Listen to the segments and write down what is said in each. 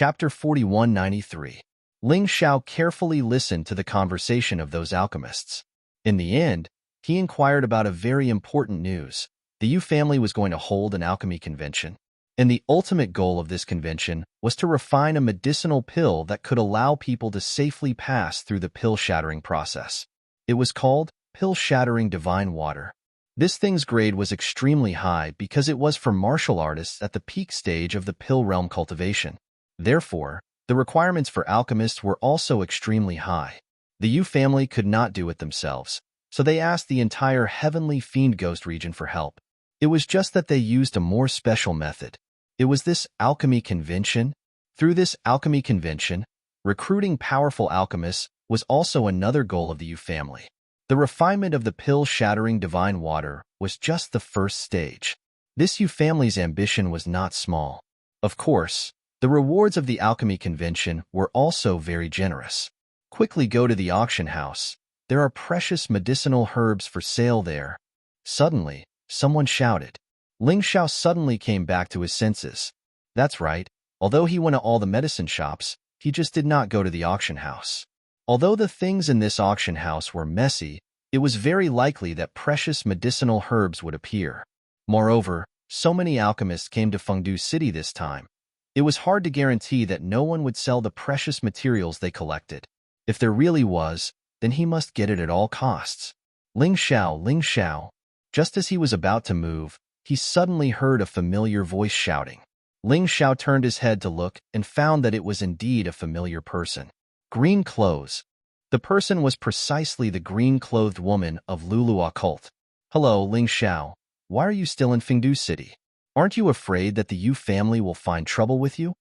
Chapter 4193. Ling Xiao carefully listened to the conversation of those alchemists. In the end, he inquired about a very important news. The Yu family was going to hold an alchemy convention, and the ultimate goal of this convention was to refine a medicinal pill that could allow people to safely pass through the pill-shattering process. It was called pill-shattering divine water. This thing's grade was extremely high because it was for martial artists at the peak stage of the pill realm cultivation. Therefore, the requirements for alchemists were also extremely high. The Yu family could not do it themselves, so they asked the entire Heavenly Fiend Ghost region for help. It was just that they used a more special method. It was this alchemy convention. Through this alchemy convention, recruiting powerful alchemists was also another goal of the Yu family. The refinement of the pill-shattering divine water was just the first stage. This Yu family's ambition was not small. Of course, the rewards of the alchemy convention were also very generous. Quickly go to the auction house. There are precious medicinal herbs for sale there. Suddenly, someone shouted. Ling Xiao suddenly came back to his senses. That's right. Although he went to all the medicine shops, he just did not go to the auction house. Although the things in this auction house were messy, it was very likely that precious medicinal herbs would appear. Moreover, so many alchemists came to Fengdu City this time. It was hard to guarantee that no one would sell the precious materials they collected. If there really was, then he must get it at all costs. Ling Xiao. Just as he was about to move, he suddenly heard a familiar voice shouting. Ling Xiao turned his head to look and found that it was indeed a familiar person. Green clothes. The person was precisely the green-clothed woman of Lulua cult. Hello, Ling Xiao. Why are you still in Fengdu City? Aren't you afraid that the Yu family will find trouble with you?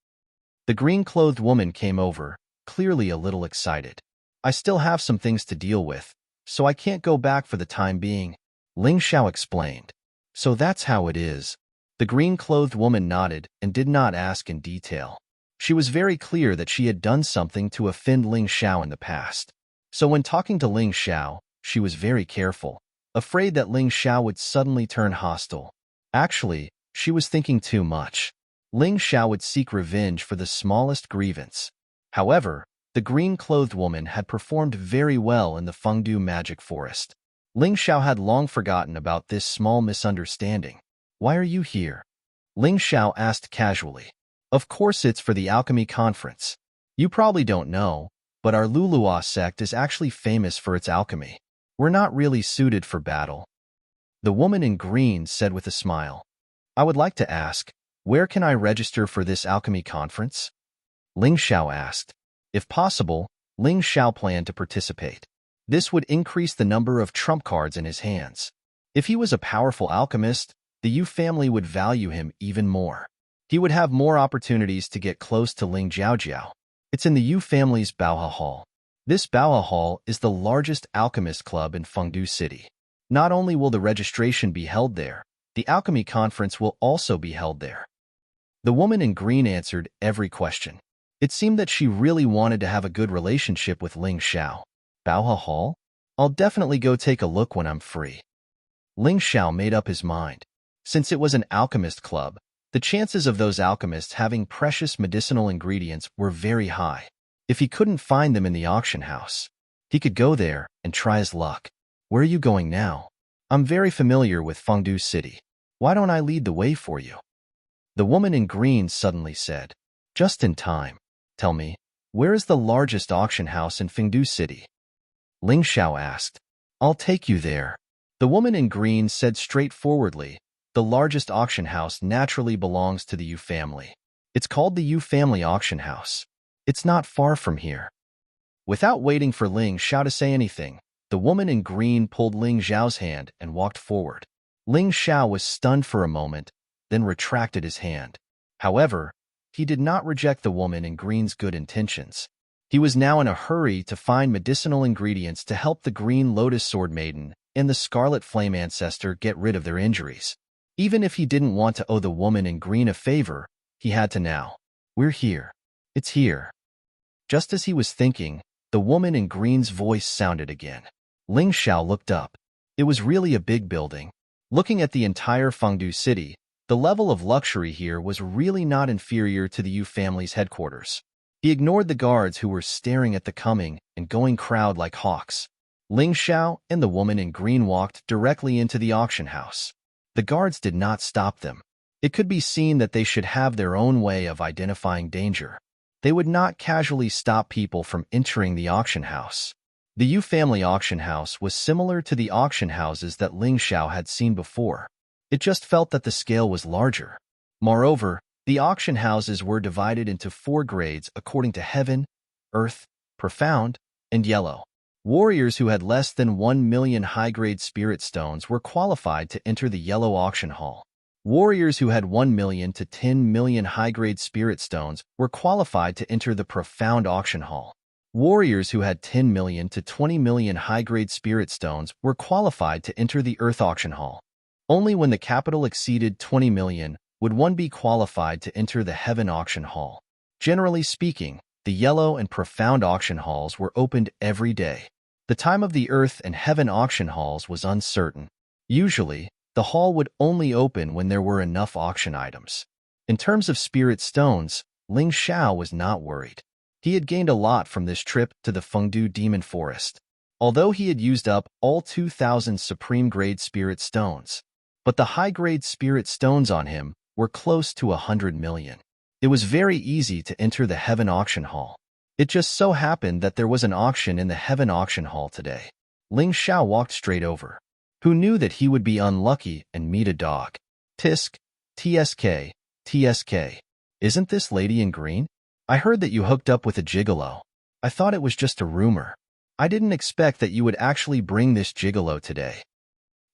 The green-clothed woman came over, clearly a little excited. I still have some things to deal with, so I can't go back for the time being, Ling Xiao explained. So that's how it is. The green-clothed woman nodded and did not ask in detail. She was very clear that she had done something to offend Ling Xiao in the past. So when talking to Ling Xiao, she was very careful, afraid that Ling Xiao would suddenly turn hostile. Actually, she was thinking too much. Ling Xiao would seek revenge for the smallest grievance. However, the green-clothed woman had performed very well in the Fengdu magic forest. Ling Xiao had long forgotten about this small misunderstanding. Why are you here? Ling Xiao asked casually. Of course it's for the alchemy conference. You probably don't know, but our Lulua sect is actually famous for its alchemy. We're not really suited for battle. The woman in green said with a smile. I would like to ask, where can I register for this alchemy conference? Ling Xiao asked. If possible, Ling Xiao planned to participate. This would increase the number of trump cards in his hands. If he was a powerful alchemist, the Yu family would value him even more. He would have more opportunities to get close to Ling Jiaojiao. It's in the Yu family's Baohe Hall. This Baohe Hall is the largest alchemist club in Fengdu City. Not only will the registration be held there, the alchemy conference will also be held there. The woman in green answered every question. It seemed that she really wanted to have a good relationship with Ling Xiao. Baohe Hall? I'll definitely go take a look when I'm free. Ling Xiao made up his mind. Since it was an alchemist club, the chances of those alchemists having precious medicinal ingredients were very high. If he couldn't find them in the auction house, he could go there and try his luck. Where are you going now? I'm very familiar with Fengdu City. Why don't I lead the way for you? The woman in green suddenly said. Just in time. Tell me, where is the largest auction house in Fengdu City? Ling Xiao asked. I'll take you there. The woman in green said straightforwardly. The largest auction house naturally belongs to the Yu family. It's called the Yu Family Auction House. It's not far from here. Without waiting for Ling Xiao to say anything, the woman in green pulled Ling Xiao's hand and walked forward. Ling Xiao was stunned for a moment, then retracted his hand. However, he did not reject the woman in green's good intentions. He was now in a hurry to find medicinal ingredients to help the Green Lotus Sword Maiden and the Scarlet Flame Ancestor get rid of their injuries. Even if he didn't want to owe the woman in green a favor, he had to now. We're here. It's here. Just as he was thinking, the woman in green's voice sounded again. Ling Xiao looked up. It was really a big building. Looking at the entire Fengdu City, The level of luxury here was really not inferior to the Yu family's headquarters. He ignored the guards who were staring at the coming and going crowd like hawks. Ling Xiao and the woman in green walked directly into the auction house. The guards did not stop them. It could be seen that they should have their own way of identifying danger. They would not casually stop people from entering the auction house. The Yu family auction house was similar to the auction houses that Ling Xiao had seen before. It just felt that the scale was larger. Moreover, the auction houses were divided into 4 grades according to heaven, earth, profound, and yellow. Warriors who had less than 1 million high-grade spirit stones were qualified to enter the yellow auction hall. Warriors who had 1 million to 10 million high-grade spirit stones were qualified to enter the profound auction hall. Warriors who had 10 million to 20 million high-grade spirit stones were qualified to enter the earth auction hall. Only when the capital exceeded 20 million would one be qualified to enter the heaven auction hall. Generally speaking, the yellow and profound auction halls were opened every day. The time of the earth and heaven auction halls was uncertain. Usually, the hall would only open when there were enough auction items. In terms of spirit stones, Ling Xiao was not worried. He had gained a lot from this trip to the Fengdu Demon Forest, although he had used up all 2,000 supreme-grade spirit stones. But the high-grade spirit stones on him were close to 100 million. It was very easy to enter the heaven auction hall. It just so happened that there was an auction in the heaven auction hall today. Ling Xiao walked straight over. Who knew that he would be unlucky and meet a dog? Tisk, TSK, TSK. Isn't this lady in green? I heard that you hooked up with a gigolo. I thought it was just a rumor. I didn't expect that you would actually bring this gigolo today.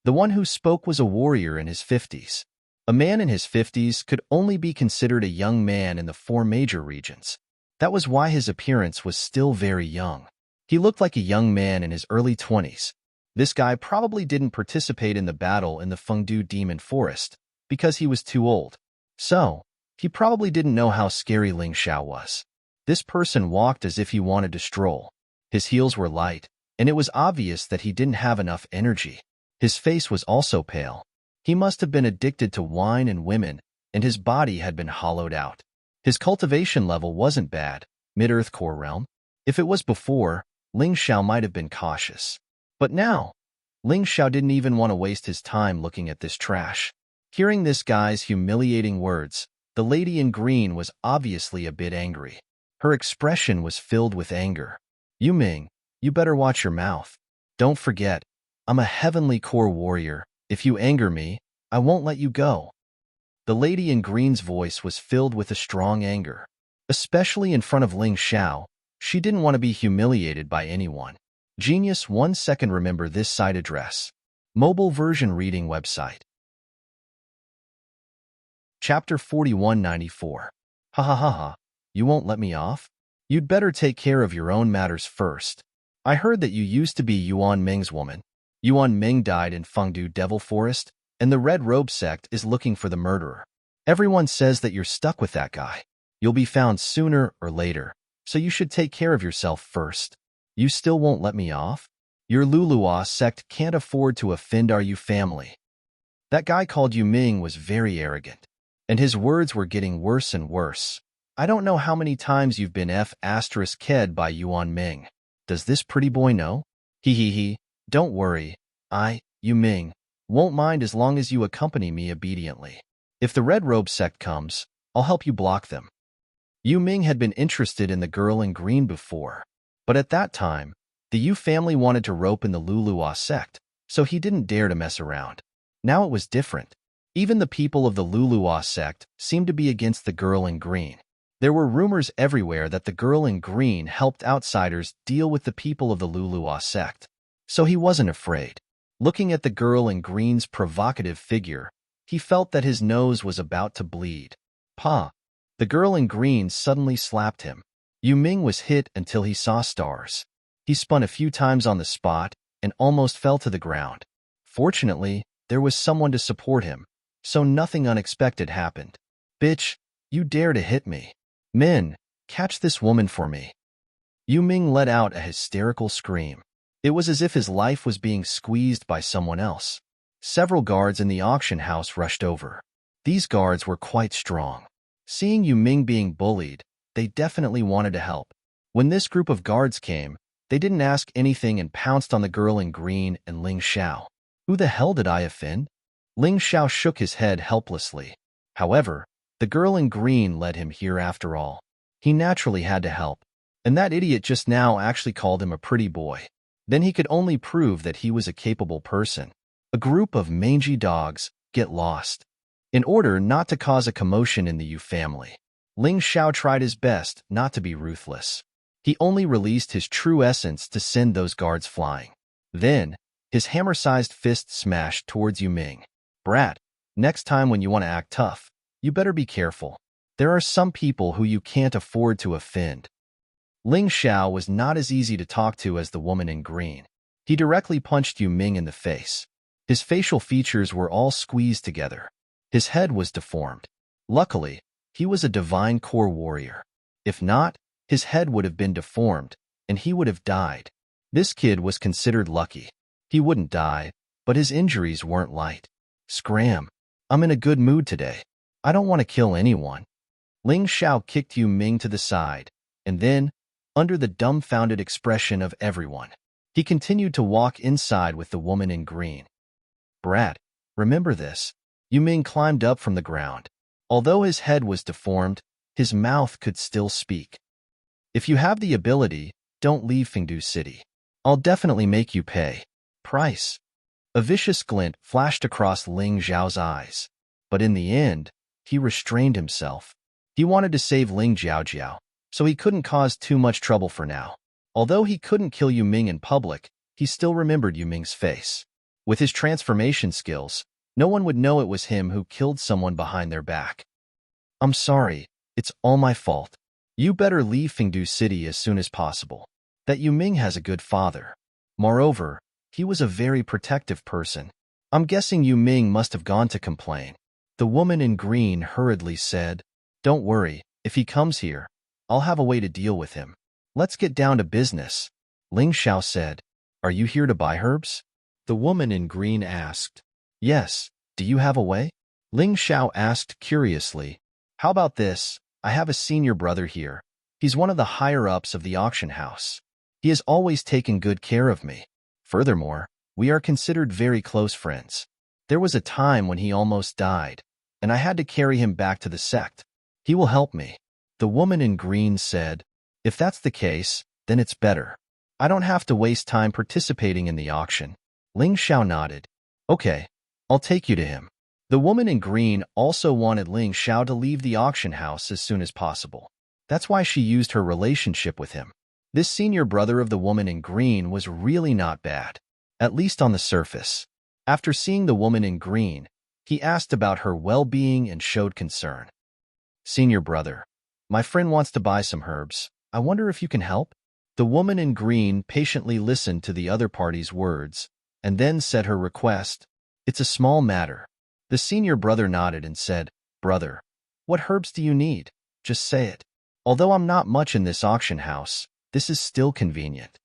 The one who spoke was a warrior in his 50s. A man in his 50s could only be considered a young man in the 4 major regions. That was why his appearance was still very young. He looked like a young man in his early 20s. This guy probably didn't participate in the battle in the Fengdu Demon Forest because he was too old. So, he probably didn't know how scary Ling Xiao was. This person walked as if he wanted to stroll. His heels were light, and it was obvious that he didn't have enough energy. His face was also pale. He must have been addicted to wine and women, and his body had been hollowed out. His cultivation level wasn't bad, mid-earth core realm. If it was before, Ling Xiao might have been cautious. But now, Ling Xiao didn't even want to waste his time looking at this trash. Hearing this guy's humiliating words, the lady in green was obviously a bit angry. Her expression was filled with anger. "Yu Ming, you better watch your mouth. Don't forget, I'm a heavenly core warrior. If you anger me, I won't let you go." The lady in green's voice was filled with a strong anger. Especially in front of Ling Xiao, she didn't want to be humiliated by anyone. Genius 1 second. Remember this site address. Mobile version reading website. Chapter 4194. Ha ha ha ha. You won't let me off? You'd better take care of your own matters first. I heard that you used to be Yuan Ming's woman. Yuan Ming died in Fengdu Devil Forest, and the Red Robe sect is looking for the murderer. Everyone says that you're stuck with that guy. You'll be found sooner or later, so you should take care of yourself first. You still won't let me off? Your Lulua sect can't afford to offend our Yu family. That guy called Yu Ming was very arrogant, and his words were getting worse and worse. I don't know how many times you've been F***ed by Yuan Ming. Does this pretty boy know? He. Don't worry. Yu Ming, won't mind as long as you accompany me obediently. If the Red Robe sect comes, I'll help you block them. Yu Ming had been interested in the girl in green before, but at that time, the Yu family wanted to rope in the Lulua sect, so he didn't dare to mess around. Now it was different. Even the people of the Lulua sect seemed to be against the girl in green. There were rumors everywhere that the girl in green helped outsiders deal with the people of the Lulua sect. So he wasn't afraid. Looking at the girl in green's provocative figure, he felt that his nose was about to bleed. Pa! The girl in green suddenly slapped him. Yu Ming was hit until he saw stars. He spun a few times on the spot and almost fell to the ground. Fortunately, there was someone to support him, so nothing unexpected happened. Bitch, you dare to hit me. Min, catch this woman for me. Yu Ming let out a hysterical scream. It was as if his life was being squeezed by someone else. Several guards in the auction house rushed over. These guards were quite strong. Seeing Yu Ming being bullied, they definitely wanted to help. When this group of guards came, they didn't ask anything and pounced on the girl in green and Ling Xiao. Who the hell did I offend? Ling Xiao shook his head helplessly. However, the girl in green led him here after all. He naturally had to help. And that idiot just now actually called him a pretty boy. Then he could only prove that he was a capable person. A group of mangy dogs get lost. In order not to cause a commotion in the Yu family, Ling Xiao tried his best not to be ruthless. He only released his true essence to send those guards flying. Then, his hammer-sized fist smashed towards Yu Ming. Brat, next time when you want to act tough, you better be careful. There are some people who you can't afford to offend. Ling Xiao was not as easy to talk to as the woman in green. He directly punched Yu Ming in the face. His facial features were all squeezed together. His head was deformed. Luckily, he was a divine core warrior. If not, his head would have been deformed, and he would have died. This kid was considered lucky. He wouldn't die, but his injuries weren't light. Scram. I'm in a good mood today. I don't want to kill anyone. Ling Xiao kicked Yu Ming to the side, and then, under the dumbfounded expression of everyone, he continued to walk inside with the woman in green. Brat, remember this. Yu Ming climbed up from the ground. Although his head was deformed, his mouth could still speak. If you have the ability, don't leave Fengdu City. I'll definitely make you pay. Price. A vicious glint flashed across Ling Xiao's eyes. But in the end, he restrained himself. He wanted to save Ling Jiaojiao, so he couldn't cause too much trouble for now. Although he couldn't kill Yu Ming in public, he still remembered Yu Ming's face. With his transformation skills, no one would know it was him who killed someone behind their back. I'm sorry, it's all my fault. You better leave Fengdu City as soon as possible. That Yu Ming has a good father. Moreover, he was a very protective person. I'm guessing Yu Ming must have gone to complain. The woman in green hurriedly said, Don't worry, if he comes here, I'll have a way to deal with him. Let's get down to business. Ling Xiao said, Are you here to buy herbs? The woman in green asked. Yes, do you have a way? Ling Xiao asked curiously. How about this? I have a senior brother here. He's one of the higher-ups of the auction house. He has always taken good care of me. Furthermore, we are considered very close friends. There was a time when he almost died, and I had to carry him back to the sect. He will help me. The woman in green said, If that's the case, then it's better. I don't have to waste time participating in the auction. Ling Xiao nodded. Okay, I'll take you to him. The woman in green also wanted Ling Xiao to leave the auction house as soon as possible. That's why she used her relationship with him. This senior brother of the woman in green was really not bad, at least on the surface. After seeing the woman in green, he asked about her well-being and showed concern. Senior brother, my friend wants to buy some herbs. I wonder if you can help? The woman in green patiently listened to the other party's words and then said her request. It's a small matter. The senior brother nodded and said, Brother, what herbs do you need? Just say it. Although I'm not much in this auction house, this is still convenient.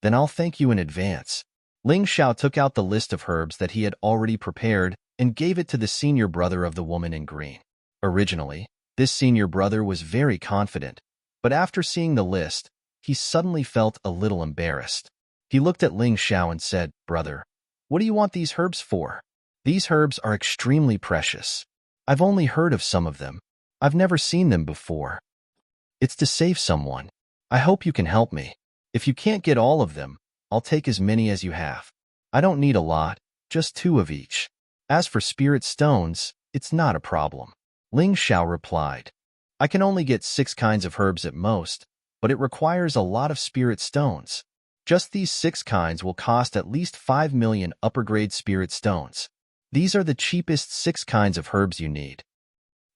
Then I'll thank you in advance. Ling Xiao took out the list of herbs that he had already prepared and gave it to the senior brother of the woman in green. Originally, this senior brother was very confident, but after seeing the list, he suddenly felt a little embarrassed. He looked at Ling Xiao and said, Brother, what do you want these herbs for? These herbs are extremely precious. I've only heard of some of them. I've never seen them before. It's to save someone. I hope you can help me. If you can't get all of them, I'll take as many as you have. I don't need a lot, just 2 of each. As for spirit stones, it's not a problem. Ling Xiao replied, I can only get 6 kinds of herbs at most, but it requires a lot of spirit stones. Just these 6 kinds will cost at least 5 million upper-grade spirit stones. These are the cheapest 6 kinds of herbs you need.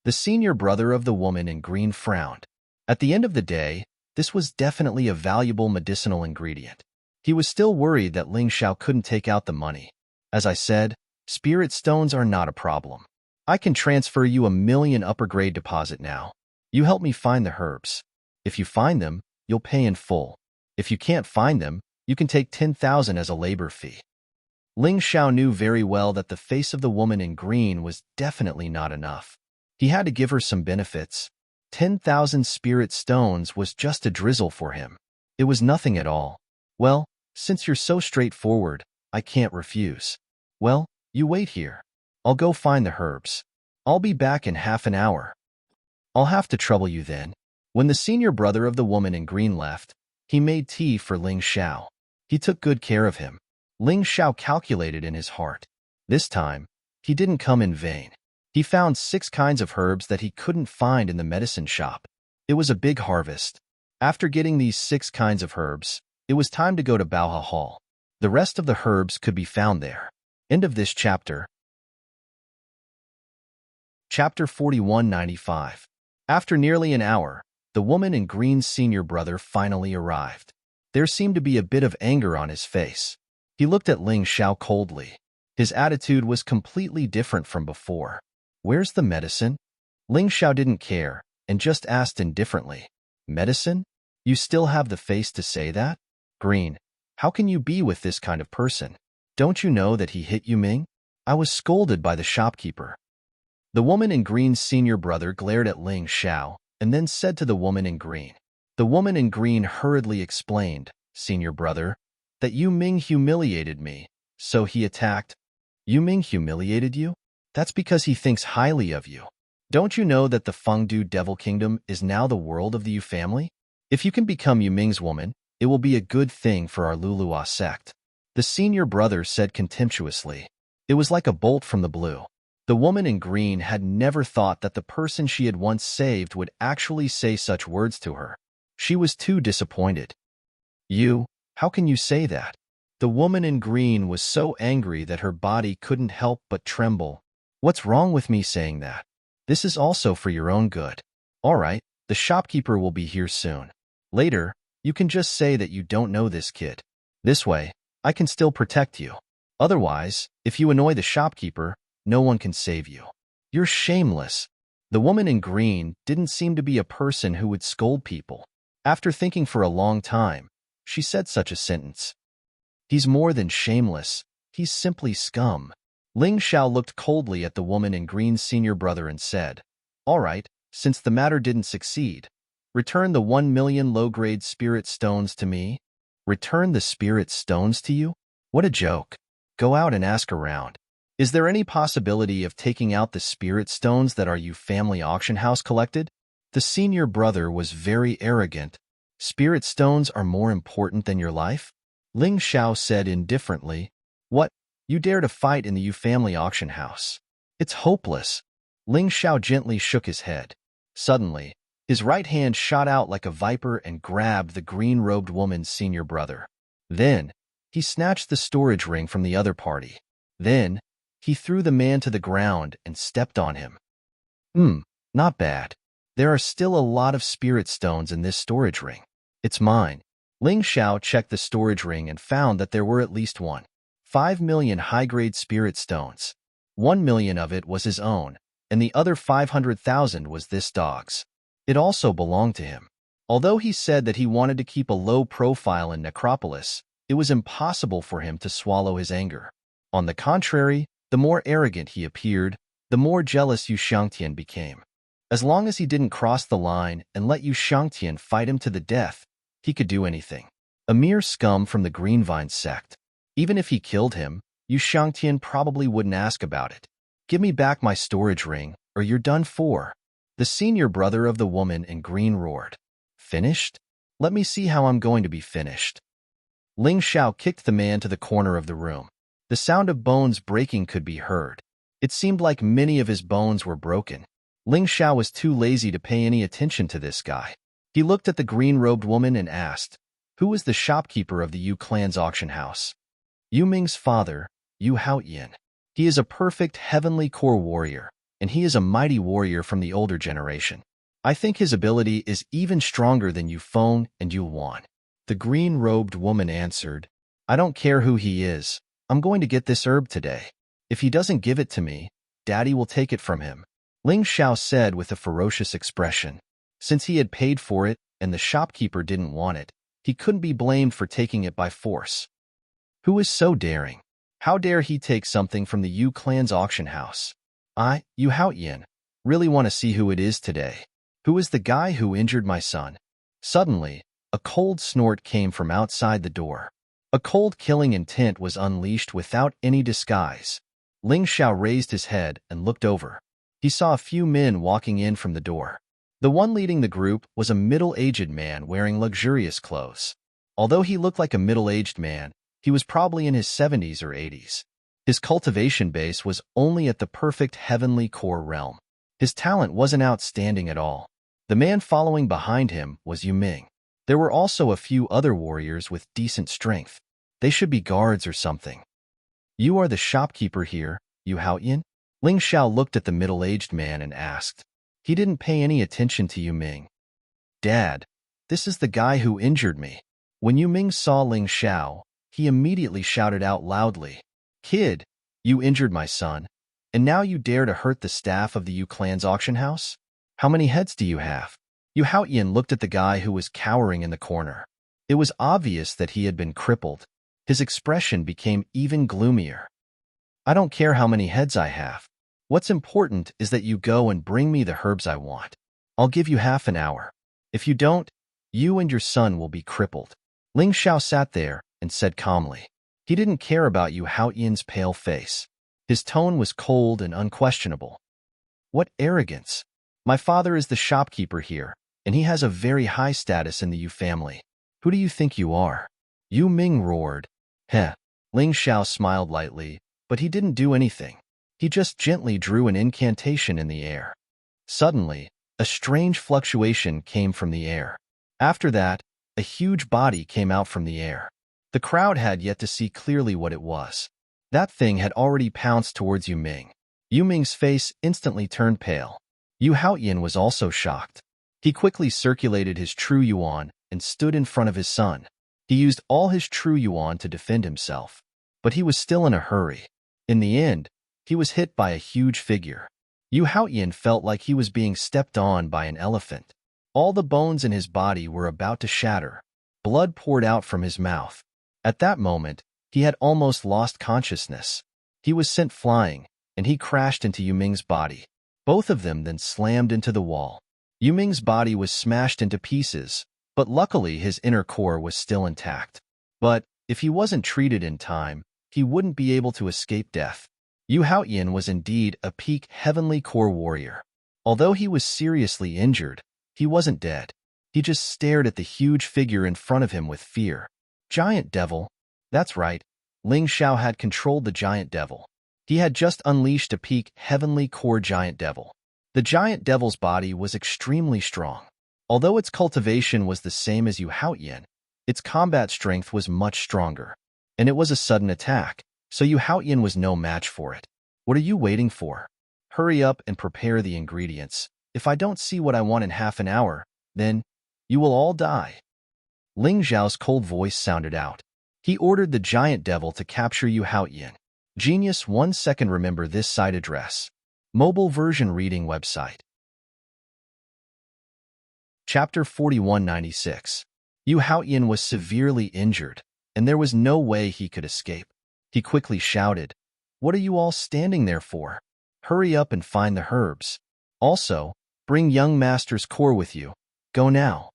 The senior brother of the woman in green frowned. At the end of the day, this was definitely a valuable medicinal ingredient. He was still worried that Ling Xiao couldn't take out the money. As I said, spirit stones are not a problem. I can transfer you 1 million upper-grade deposit now. You help me find the herbs. If you find them, you'll pay in full. If you can't find them, you can take 10,000 as a labor fee. Ling Xiao knew very well that the face of the woman in green was definitely not enough. He had to give her some benefits. 10,000 spirit stones was just a drizzle for him. It was nothing at all. Well, since you're so straightforward, I can't refuse. Well, you wait here. I'll go find the herbs. I'll be back in half an hour. I'll have to trouble you then. When the senior brother of the woman in green left, he made tea for Ling Xiao. He took good care of him. Ling Xiao calculated in his heart. This time, he didn't come in vain. He found 6 kinds of herbs that he couldn't find in the medicine shop. It was a big harvest. After getting these 6 kinds of herbs, it was time to go to Baoha Hall. The rest of the herbs could be found there. End of this chapter. Chapter 4195. After nearly an hour, the woman in green's senior brother finally arrived. There seemed to be a bit of anger on his face. He looked at Ling Xiao coldly. His attitude was completely different from before. Where's the medicine? Ling Xiao didn't care and just asked indifferently. Medicine? You still have the face to say that? Green, how can you be with this kind of person? Don't you know that he hit you, Ming? I was scolded by the shopkeeper. The woman in green's senior brother glared at Ling Xiao and then said to the woman in green. The woman in green hurriedly explained, Senior brother, that Yu Ming humiliated me, so he attacked. Yu Ming humiliated you? That's because he thinks highly of you. Don't you know that the Fengdu Devil Kingdom is now the world of the Yu family? If you can become Yu Ming's woman, it will be a good thing for our Lulua sect. The senior brother said contemptuously. It was like a bolt from the blue. The woman in green had never thought that the person she had once saved would actually say such words to her. She was too disappointed. You, how can you say that? The woman in green was so angry that her body couldn't help but tremble. What's wrong with me saying that? This is also for your own good. All right, the shopkeeper will be here soon. Later, you can just say that you don't know this kid. This way, I can still protect you. Otherwise, if you annoy the shopkeeper, no one can save you. You're shameless. The woman in green didn't seem to be a person who would scold people. After thinking for a long time, she said such a sentence. He's more than shameless. He's simply scum. Ling Xiao looked coldly at the woman in green's senior brother and said, All right, since the matter didn't succeed, return the 1 million low-grade spirit stones to me. Return the spirit stones to you? What a joke. Go out and ask around. Is there any possibility of taking out the spirit stones that our Yu family auction house collected? The senior brother was very arrogant. Spirit stones are more important than your life? Ling Xiao said indifferently. What? You dare to fight in the Yu family auction house? It's hopeless. Ling Xiao gently shook his head. Suddenly, his right hand shot out like a viper and grabbed the green-robed woman's senior brother. Then, he snatched the storage ring from the other party. Then, he threw the man to the ground and stepped on him. Not bad. There are still a lot of spirit stones in this storage ring. It's mine. Ling Xiao checked the storage ring and found that there were at least 5 million high-grade spirit stones. 1 million of it was his own, and the other 500,000 was this dog's. It also belonged to him. Although he said that he wanted to keep a low profile in Necropolis, it was impossible for him to swallow his anger. On the contrary, the more arrogant he appeared, the more jealous Yu Shangtian became. As long as he didn't cross the line and let Yu Shangtian fight him to the death, he could do anything. A mere scum from the Greenvine sect. Even if he killed him, Yu Shangtian probably wouldn't ask about it. Give me back my storage ring, or you're done for. The senior brother of the woman in green roared. Finished? Let me see how I'm going to be finished. Ling Xiao kicked the man to the corner of the room. The sound of bones breaking could be heard. It seemed like many of his bones were broken. Ling Xiao was too lazy to pay any attention to this guy. He looked at the green-robed woman and asked, Who is the shopkeeper of the Yu clan's auction house? Yu Ming's father, Yu Haoyan. He is a perfect heavenly core warrior, and he is a mighty warrior from the older generation. I think his ability is even stronger than Yu Feng and Yu Wan. The green-robed woman answered, I don't care who he is. I'm going to get this herb today. If he doesn't give it to me, Daddy will take it from him. Ling Xiao said with a ferocious expression. Since he had paid for it and the shopkeeper didn't want it, he couldn't be blamed for taking it by force. Who is so daring? How dare he take something from the Yu clan's auction house? Yu Haoyan, really want to see who it is today. Who is the guy who injured my son? Suddenly, a cold snort came from outside the door. A cold killing intent was unleashed without any disguise. Ling Xiao raised his head and looked over. He saw a few men walking in from the door. The one leading the group was a middle-aged man wearing luxurious clothes. Although he looked like a middle-aged man, he was probably in his 70s or 80s. His cultivation base was only at the perfect heavenly core realm. His talent wasn't outstanding at all. The man following behind him was Yu Ming. There were also a few other warriors with decent strength. They should be guards or something. You are the shopkeeper here, Yu Haoyan? Ling Xiao looked at the middle-aged man and asked. He didn't pay any attention to Yu Ming. Dad, this is the guy who injured me. When Yu Ming saw Ling Xiao, he immediately shouted out loudly, Kid, you injured my son, and now you dare to hurt the staff of the Yu clan's auction house? How many heads do you have? Yu Haoyan looked at the guy who was cowering in the corner. It was obvious that he had been crippled. His expression became even gloomier. I don't care how many heads I have. What's important is that you go and bring me the herbs I want. I'll give you half an hour. If you don't, you and your son will be crippled. Ling Xiao sat there and said calmly. He didn't care about Yu Haoyan's pale face. His tone was cold and unquestionable. What arrogance! My father is the shopkeeper here, and he has a very high status in the Yu family. Who do you think you are? Yu Ming roared. Heh. Ling Xiao smiled lightly, but he didn't do anything. He just gently drew an incantation in the air. Suddenly, a strange fluctuation came from the air. After that, a huge body came out from the air. The crowd had yet to see clearly what it was. That thing had already pounced towards Yu Ming. Yu Ming's face instantly turned pale. Yu Haoyan was also shocked. He quickly circulated his true yuan and stood in front of his son. He used all his true yuan to defend himself, but he was still in a hurry. In the end, he was hit by a huge figure. Yu Haoyan felt like he was being stepped on by an elephant. All the bones in his body were about to shatter. Blood poured out from his mouth. At that moment, he had almost lost consciousness. He was sent flying, and he crashed into Yu Ming's body. Both of them then slammed into the wall. Yu Ming's body was smashed into pieces, but luckily his inner core was still intact. But if he wasn't treated in time, he wouldn't be able to escape death. Yu Haoyan was indeed a peak heavenly core warrior. Although he was seriously injured, he wasn't dead. He just stared at the huge figure in front of him with fear. Giant devil. That's right. Ling Xiao had controlled the giant devil. He had just unleashed a peak heavenly core giant devil. The giant devil's body was extremely strong. Although its cultivation was the same as Yu Haoyan, its combat strength was much stronger. And it was a sudden attack, so Yu Haoyan was no match for it. What are you waiting for? Hurry up and prepare the ingredients. If I don't see what I want in half an hour, then you will all die. Ling Xiao's cold voice sounded out. He ordered the giant devil to capture Yu Haoyan. Genius 1 second. Remember this site address. Mobile version reading website. Chapter 4196. Yu Haoyan was severely injured, and there was no way he could escape. He quickly shouted, What are you all standing there for? Hurry up and find the herbs. Also, bring young master's core with you. Go now.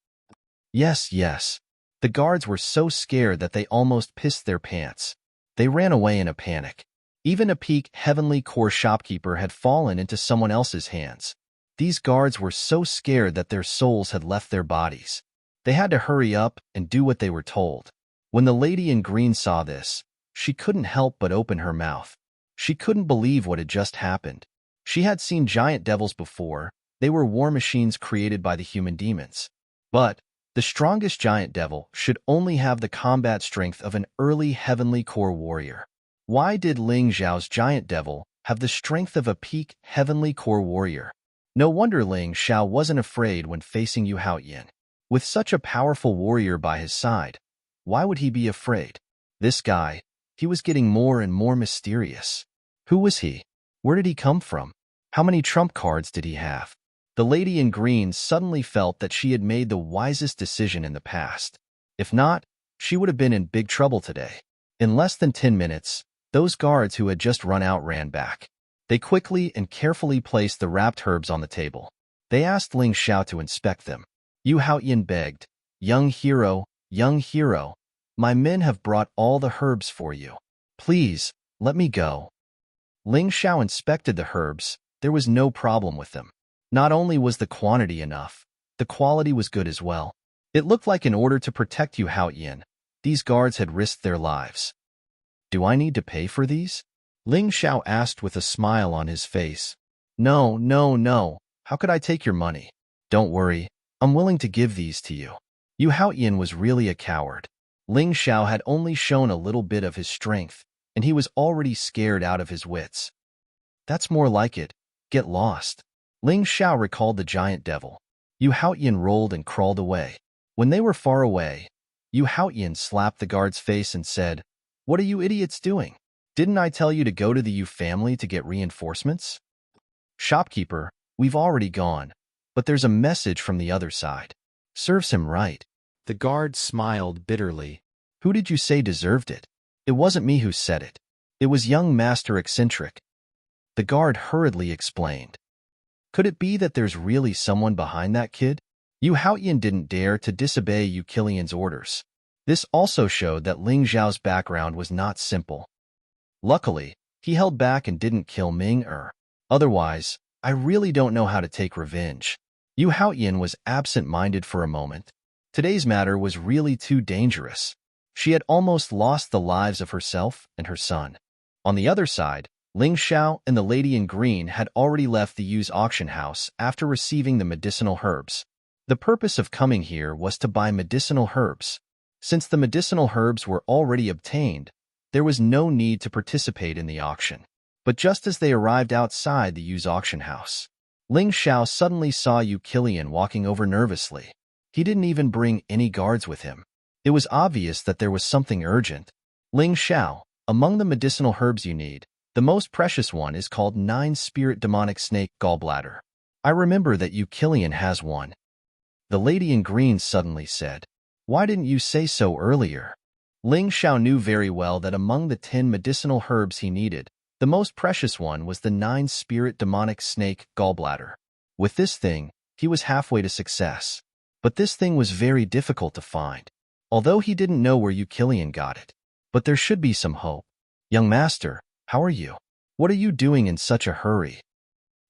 Yes, yes. The guards were so scared that they almost pissed their pants. They ran away in a panic. Even a peak heavenly core shopkeeper had fallen into someone else's hands. These guards were so scared that their souls had left their bodies. They had to hurry up and do what they were told. When the lady in green saw this, she couldn't help but open her mouth. She couldn't believe what had just happened. She had seen giant devils before. They were war machines created by the human demons. But the strongest giant devil should only have the combat strength of an early heavenly core warrior. Why did Ling Xiao's giant devil have the strength of a peak heavenly core warrior? No wonder Ling Xiao wasn't afraid when facing Yu Haoyan. With such a powerful warrior by his side, why would he be afraid? This guy, he was getting more and more mysterious. Who was he? Where did he come from? How many trump cards did he have? The lady in green suddenly felt that she had made the wisest decision in the past. If not, she would have been in big trouble today. In less than 10 minutes, Those guards who had just run out ran back. They quickly and carefully placed the wrapped herbs on the table. They asked Ling Xiao to inspect them. Yu Haoyan begged, young hero, my men have brought all the herbs for you. Please, let me go." Ling Xiao inspected the herbs. There was no problem with them. Not only was the quantity enough, the quality was good as well. It looked like in order to protect Yu Haoyan, these guards had risked their lives. "Do I need to pay for these?" Ling Xiao asked with a smile on his face. No. How could I take your money? Don't worry, I'm willing to give these to you." Yu Haoyan was really a coward. Ling Xiao had only shown a little bit of his strength, and he was already scared out of his wits. "That's more like it. Get lost." Ling Xiao recalled the giant devil. Yu Haoyan rolled and crawled away. When they were far away, Yu Haoyan slapped the guard's face and said, "What are you idiots doing? Didn't I tell you to go to the Yu family to get reinforcements?" "Shopkeeper, we've already gone, but there's a message from the other side." "Serves him right." The guard smiled bitterly. "Who did you say deserved it?" "It wasn't me who said it. It was young Master Eccentric." The guard hurriedly explained. Could it be that there's really someone behind that kid? Yu Haoyan didn't dare to disobey Yu Kilian's orders. This also showed that Ling Zhao's background was not simple. Luckily, he held back and didn't kill Ming-er. Otherwise, I really don't know how to take revenge. Yu Haoyan was absent-minded for a moment. Today's matter was really too dangerous. She had almost lost the lives of herself and her son. On the other side, Ling Xiao and the lady in green had already left the Yu's auction house after receiving the medicinal herbs. The purpose of coming here was to buy medicinal herbs. Since the medicinal herbs were already obtained, there was no need to participate in the auction. But just as they arrived outside the Yu's auction house, Ling Xiao suddenly saw Yu Kilian walking over nervously. He didn't even bring any guards with him. It was obvious that there was something urgent. "Ling Xiao, among the medicinal herbs you need, the most precious one is called 9-spirit demonic snake gallbladder. I remember that Yu Kilian has one." The lady in green suddenly said, "Why didn't you say so earlier?" Ling Xiao knew very well that among the 10 medicinal herbs he needed, the most precious one was the 9-spirit demonic snake gallbladder. With this thing, he was halfway to success. But this thing was very difficult to find, although he didn't know where Yu Kilian got it. But there should be some hope. "Young master, how are you? What are you doing in such a hurry?"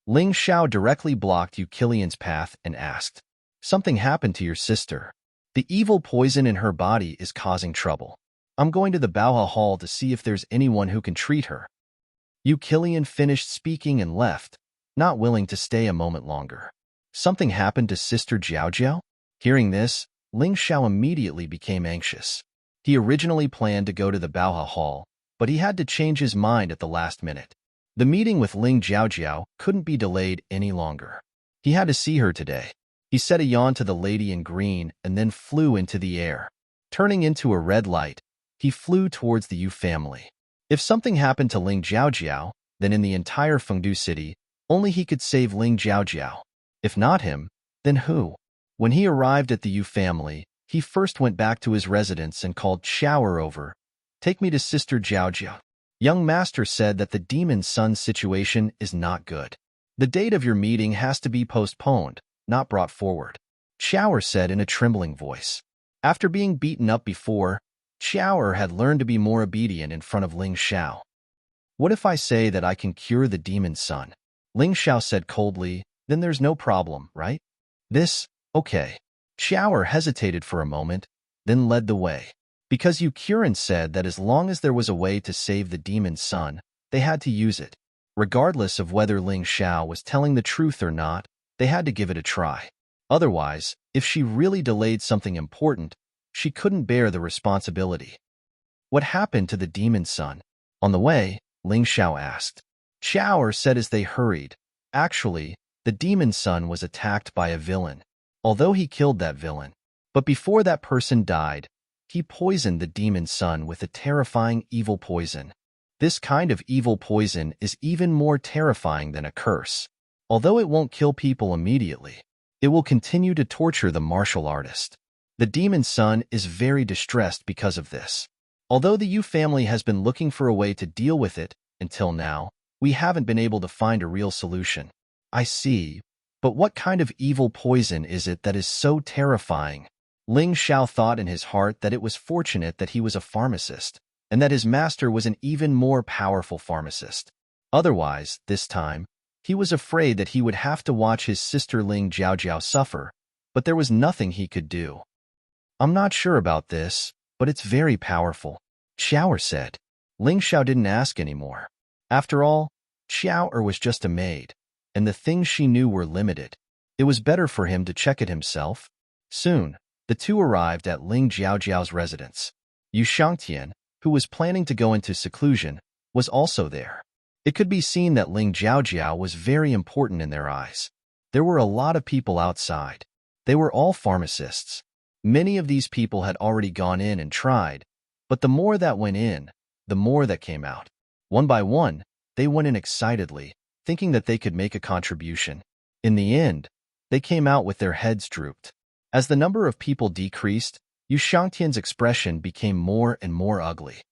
Ling Xiao directly blocked Yu Kilian's path and asked, "Something happened to your sister. The evil poison in her body is causing trouble. I'm going to the Baoha Hall to see if there's anyone who can treat her." Yu Kilian finished speaking and left, not willing to stay a moment longer. Something happened to Sister Jiao Jiao? Hearing this, Ling Xiao immediately became anxious. He originally planned to go to the Baoha Hall, but he had to change his mind at the last minute. The meeting with Ling Jiaojiao couldn't be delayed any longer. He had to see her today. He said a yawn to the lady in green and then flew into the air. Turning into a red light, he flew towards the Yu family. If something happened to Ling Jiaojiao, then in the entire Fengdu city, only he could save Ling Jiaojiao. If not him, then who? When he arrived at the Yu family, he first went back to his residence and called Shower over. "Take me to Sister Jiaojiao. Young master said that the demon son's situation is not good. The date of your meeting has to be postponed, not brought forward," Shower said in a trembling voice. After being beaten up before, Shower had learned to be more obedient in front of Ling Xiao. "What if I say that I can cure the demon son?" Ling Xiao said coldly. "Then there's no problem, right?" Okay. Shower hesitated for a moment, then led the way. Because Yu Kirin said that as long as there was a way to save the demon's son, they had to use it. Regardless of whether Ling Xiao was telling the truth or not, they had to give it a try. Otherwise, if she really delayed something important, she couldn't bear the responsibility. "What happened to the demon's son?" On the way, Ling Xiao asked. Shower said as they hurried, "Actually, the demon's son was attacked by a villain. Although he killed that villain. But before that person died, he poisoned the demon's son with a terrifying evil poison. This kind of evil poison is even more terrifying than a curse. Although it won't kill people immediately, it will continue to torture the martial artist. The demon's son is very distressed because of this. Although the Yu family has been looking for a way to deal with it, until now, we haven't been able to find a real solution. I see. But what kind of evil poison is it that is so terrifying? Ling Xiao thought in his heart that it was fortunate that he was a pharmacist, and that his master was an even more powerful pharmacist. Otherwise, this time, he was afraid that he would have to watch his sister Ling Jiaojiao suffer, but there was nothing he could do. I'm not sure about this, but it's very powerful, Xiaoer said. Ling Xiao didn't ask anymore. After all, Xiaoer was just a maid, and the things she knew were limited. It was better for him to check it himself. Soon, the two arrived at Ling Jiaojiao's residence. Yu Shangtian, who was planning to go into seclusion, was also there. It could be seen that Ling Jiaojiao was very important in their eyes. There were a lot of people outside. They were all pharmacists. Many of these people had already gone in and tried, but the more that went in, the more that came out. One by one, they went in excitedly, thinking that they could make a contribution. In the end, they came out with their heads drooped. As the number of people decreased, Yu Shangtian's expression became more and more ugly.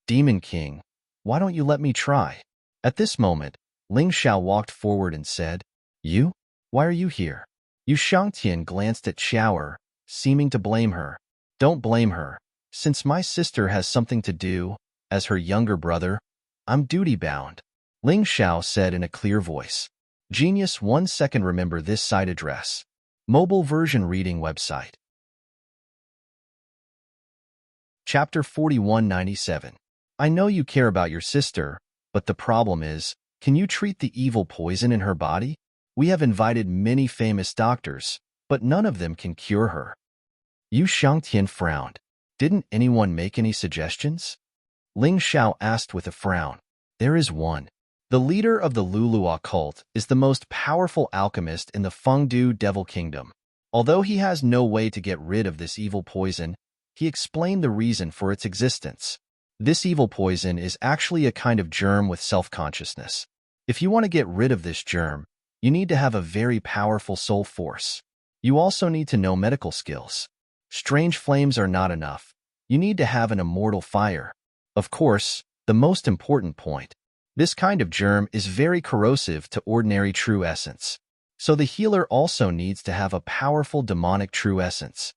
Demon King, why don't you let me try? At this moment, Ling Xiao walked forward and said, You? Why are you here? Yu Shangtian glanced at Xiaoer, seeming to blame her. Don't blame her. Since my sister has something to do, as her younger brother, I'm duty-bound, Ling Xiao said in a clear voice. Genius 1 second. Remember this site address. Mobile version reading website. Chapter 4197. I know you care about your sister, but the problem is, can you treat the evil poison in her body? We have invited many famous doctors, but none of them can cure her. Yu Shangtian frowned. Didn't anyone make any suggestions? Ling Xiao asked with a frown. There is one. The leader of the Lulua cult is the most powerful alchemist in the Fengdu Devil Kingdom. Although he has no way to get rid of this evil poison, he explained the reason for its existence. This evil poison is actually a kind of germ with self-consciousness. If you want to get rid of this germ, you need to have a very powerful soul force. You also need to know medical skills. Strange flames are not enough. You need to have an immortal fire. Of course, the most important point. This kind of germ is very corrosive to ordinary true essence. So the healer also needs to have a powerful demonic true essence.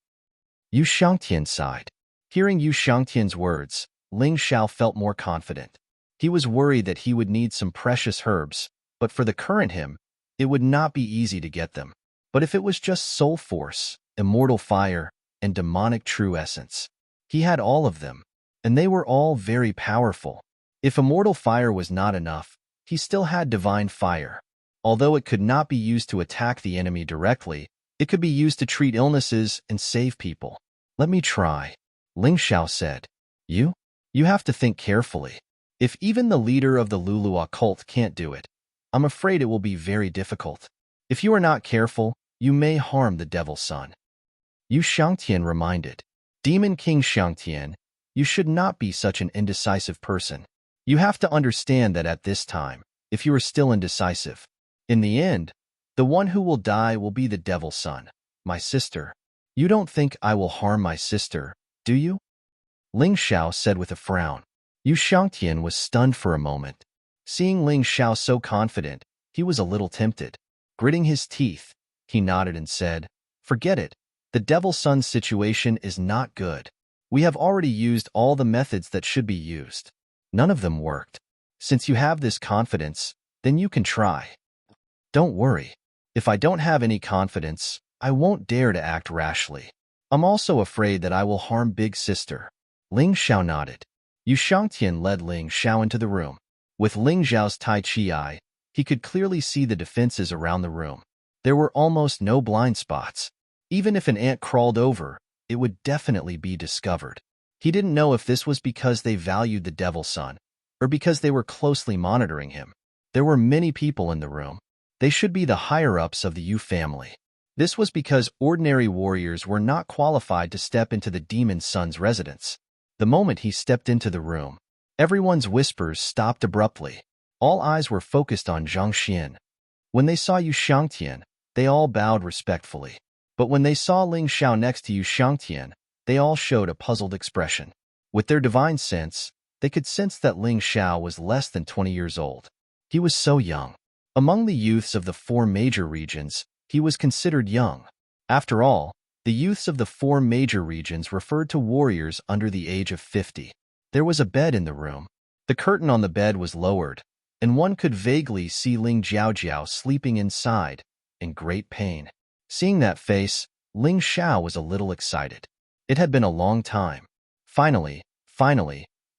Yu Shangtian sighed. Hearing Yu Shangtian's words, Ling Xiao felt more confident. He was worried that he would need some precious herbs, but for the current him, it would not be easy to get them. But if it was just soul force, immortal fire, and demonic true essence, he had all of them, and they were all very powerful. If immortal fire was not enough, he still had divine fire. Although it could not be used to attack the enemy directly, it could be used to treat illnesses and save people. Let me try, Ling Xiao said. You have to think carefully. If even the leader of the Lulua cult can't do it, I'm afraid it will be very difficult. If you are not careful, you may harm the Devil's Son. Yu Shangtian reminded. Demon King Shangtian, you should not be such an indecisive person. You have to understand that at this time, if you are still indecisive, in the end, the one who will die will be the Devil's Son, my sister. You don't think I will harm my sister, do you? Ling Xiao said with a frown. Yu Shangtian was stunned for a moment. Seeing Ling Xiao so confident, he was a little tempted. Gritting his teeth, he nodded and said, Forget it. The Devil's Son's situation is not good. We have already used all the methods that should be used. None of them worked. Since you have this confidence, then you can try. Don't worry. If I don't have any confidence, I won't dare to act rashly. I'm also afraid that I will harm Big Sister. Ling Xiao nodded. Yu Shangtian led Ling Xiao into the room. With Ling Xiao's Tai Chi eye, he could clearly see the defenses around the room. There were almost no blind spots. Even if an ant crawled over, it would definitely be discovered. He didn't know if this was because they valued the Devil's Son, or because they were closely monitoring him. There were many people in the room. They should be the higher-ups of the Yu family. This was because ordinary warriors were not qualified to step into the Demon's Son's residence. The moment he stepped into the room, everyone's whispers stopped abruptly. All eyes were focused on Zhang Xian. When they saw Yu Shangtian, they all bowed respectfully. But when they saw Ling Xiao next to Yu Shangtian, they all showed a puzzled expression. With their divine sense, they could sense that Ling Xiao was less than 20 years old. He was so young. Among the youths of the 4 major regions, he was considered young. After all, the youths of the 4 major regions referred to warriors under the age of 50. There was a bed in the room. The curtain on the bed was lowered, and one could vaguely see Ling Jiaojiao sleeping inside, in great pain. Seeing that face, Ling Xiao was a little excited. It had been a long time. Finally,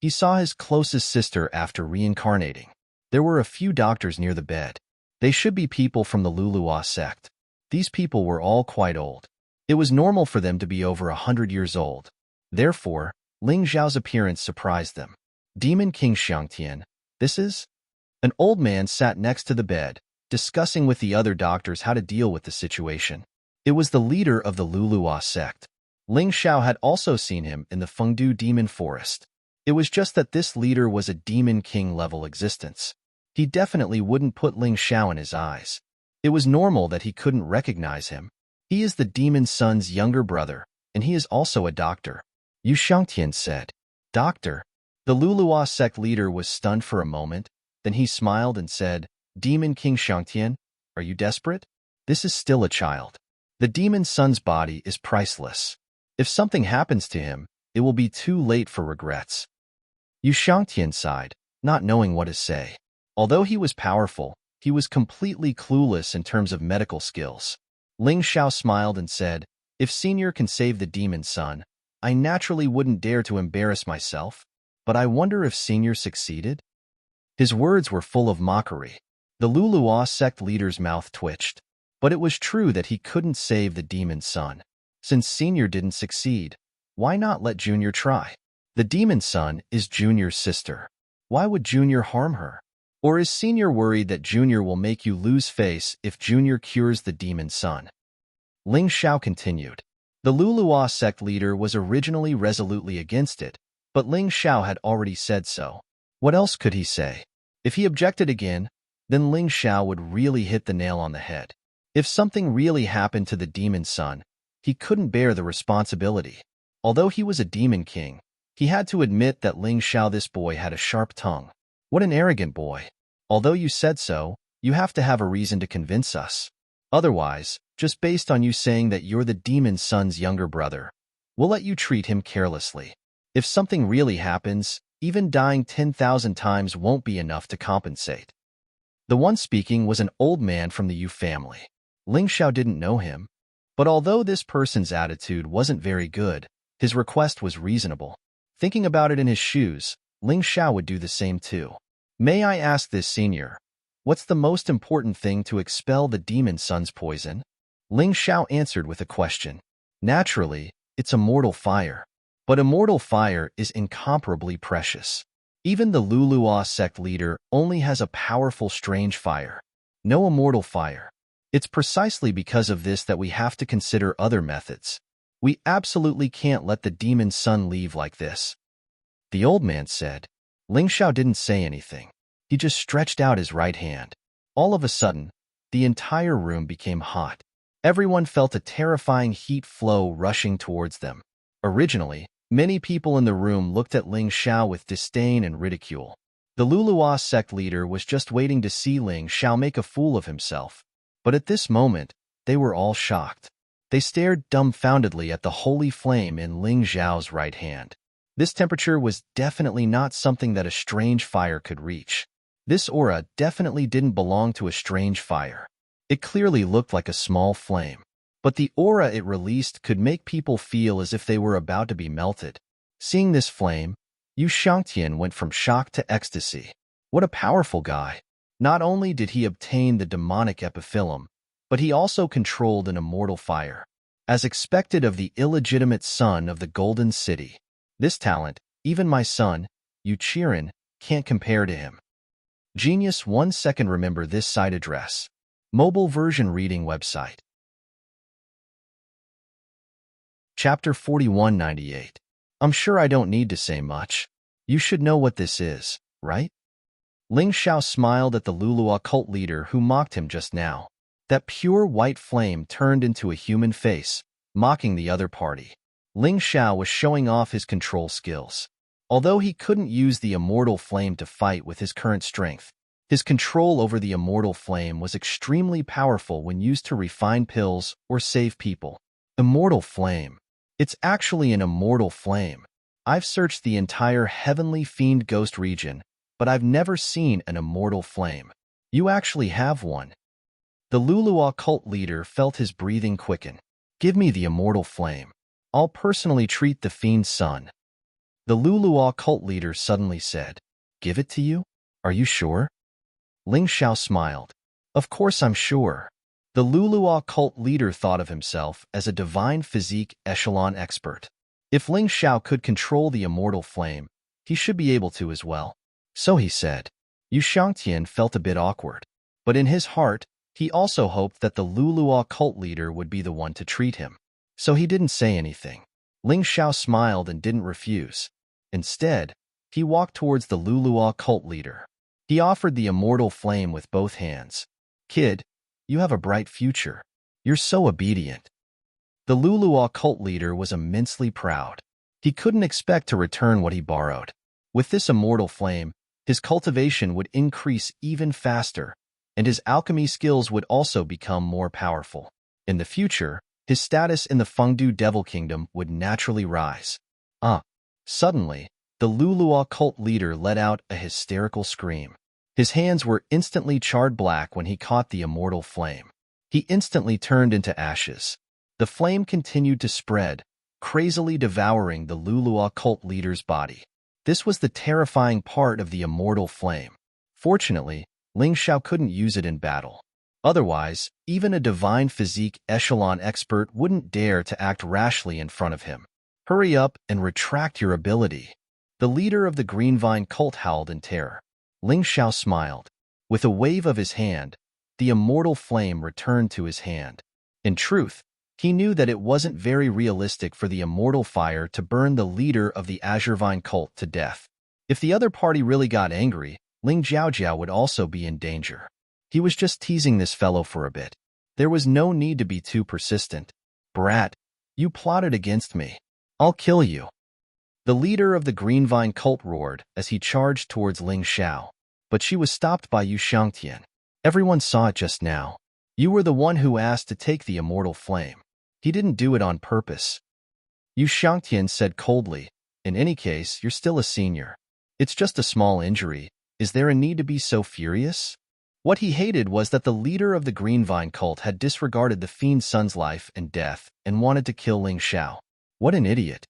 he saw his closest sister after reincarnating. There were a few doctors near the bed. They should be people from the Lulua sect. These people were all quite old. It was normal for them to be over 100 years old. Therefore, Ling Zhao's appearance surprised them. Demon King Xiangtian, this is? An old man sat next to the bed, discussing with the other doctors how to deal with the situation. It was the leader of the Lulua sect. Ling Xiao had also seen him in the Fengdu Demon Forest. It was just that this leader was a Demon King level existence. He definitely wouldn't put Ling Xiao in his eyes. It was normal that he couldn't recognize him. He is the Demon Son's younger brother, and he is also a doctor. Yu Xiangtian said. Doctor? The Lulua sect leader was stunned for a moment, then he smiled and said, Demon King Xiangtian, are you desperate? This is still a child. The Demon Son's body is priceless. If something happens to him, it will be too late for regrets. Yu Xiangtian sighed, not knowing what to say. Although he was powerful, he was completely clueless in terms of medical skills. Ling Xiao smiled and said, if Senior can save the Demon Son, I naturally wouldn't dare to embarrass myself, but I wonder if Senior succeeded? His words were full of mockery. The Lulua sect leader's mouth twitched, but it was true that he couldn't save the Demon Son. Since Senior didn't succeed, why not let Junior try? The Demon Son is Junior's sister. Why would Junior harm her? Or is Senior worried that Junior will make you lose face if Junior cures the Demon Son? Ling Xiao continued. The Lulua sect leader was originally resolutely against it, but Ling Xiao had already said so. What else could he say? If he objected again, then Ling Xiao would really hit the nail on the head. If something really happened to the Demon Son, he couldn't bear the responsibility. Although he was a Demon King, he had to admit that Ling Xiao, this boy, had a sharp tongue. What an arrogant boy. Although you said so, you have to have a reason to convince us. Otherwise, just based on you saying that you're the Demon Son's younger brother, we'll let you treat him carelessly. If something really happens, even dying 10,000 times won't be enough to compensate. The one speaking was an old man from the Yu family. Ling Xiao didn't know him, but although this person's attitude wasn't very good, his request was reasonable. Thinking about it in his shoes, Ling Xiao would do the same too. May I ask this Senior, what's the most important thing to expel the Demon Son's poison? Ling Xiao answered with a question. Naturally, it's immortal fire. But immortal fire is incomparably precious. Even the Lulua sect leader only has a powerful strange fire. No immortal fire. It's precisely because of this that we have to consider other methods. We absolutely can't let the Demon Son leave like this. The old man said. Ling Xiao didn't say anything. He just stretched out his right hand. All of a sudden, the entire room became hot. Everyone felt a terrifying heat flow rushing towards them. Originally, many people in the room looked at Ling Xiao with disdain and ridicule. The Lulua sect leader was just waiting to see Ling Xiao make a fool of himself. But at this moment, they were all shocked. They stared dumbfoundedly at the holy flame in Ling Xiao's right hand. This temperature was definitely not something that a strange fire could reach. This aura definitely didn't belong to a strange fire. It clearly looked like a small flame. But the aura it released could make people feel as if they were about to be melted. Seeing this flame, Yu Xiangtian went from shock to ecstasy. What a powerful guy. Not only did he obtain the demonic epiphyllum, but he also controlled an immortal fire. As expected of the illegitimate son of the Golden City. This talent, even my son, Yu Qiren, can't compare to him. Genius 1 second. Remember this site address. Mobile version reading website. Chapter 4198. I'm sure I don't need to say much. You should know what this is, right? Ling Xiao smiled at the Lulua cult leader who mocked him just now. That pure white flame turned into a human face, mocking the other party. Ling Xiao was showing off his control skills. Although he couldn't use the immortal flame to fight with his current strength, his control over the immortal flame was extremely powerful when used to refine pills or save people. Immortal flame. It's actually an immortal flame. I've searched the entire Heavenly Fiend Ghost region, but I've never seen an immortal flame. You actually have one. The Lulua cult leader felt his breathing quicken. Give me the immortal flame. I'll personally treat the fiend's son. The Lulua cult leader suddenly said, Give it to you? Are you sure? Ling Xiao smiled. Of course I'm sure. The Lulua cult leader thought of himself as a divine physique echelon expert. If Ling Xiao could control the immortal flame, he should be able to as well. So he said. Yu Shangtian felt a bit awkward, but in his heart, he also hoped that the Lulua cult leader would be the one to treat him. So he didn't say anything. Ling Xiao smiled and didn't refuse. Instead, he walked towards the Lulua cult leader. He offered the immortal flame with both hands. Kid, you have a bright future. You're so obedient. The Lulua cult leader was immensely proud. He couldn't expect to return what he borrowed. With this immortal flame, his cultivation would increase even faster, and his alchemy skills would also become more powerful. In the future, his status in the Fengdu Devil Kingdom would naturally rise. Suddenly, the Lulua cult leader let out a hysterical scream. His hands were instantly charred black when he caught the immortal flame. He instantly turned into ashes. The flame continued to spread, crazily devouring the Lulua cult leader's body. This was the terrifying part of the immortal flame. Fortunately, Ling Xiao couldn't use it in battle. Otherwise, even a divine physique echelon expert wouldn't dare to act rashly in front of him. Hurry up and retract your ability. The leader of the Green Vine cult howled in terror. Ling Xiao smiled. With a wave of his hand, the immortal flame returned to his hand. In truth, he knew that it wasn't very realistic for the immortal fire to burn the leader of the Azure Vine cult to death. If the other party really got angry, Ling Jiaojiao would also be in danger. He was just teasing this fellow for a bit. There was no need to be too persistent. Brat, you plotted against me. I'll kill you. The leader of the Green Vine cult roared as he charged towards Ling Xiao, but she was stopped by Yu Shangtian. Everyone saw it just now. You were the one who asked to take the immortal flame. He didn't do it on purpose. Yu Shangtian said coldly, in any case, you're still a senior. It's just a small injury. Is there a need to be so furious? What he hated was that the leader of the Green Vine cult had disregarded the fiend's son's life and death and wanted to kill Ling Xiao. What an idiot.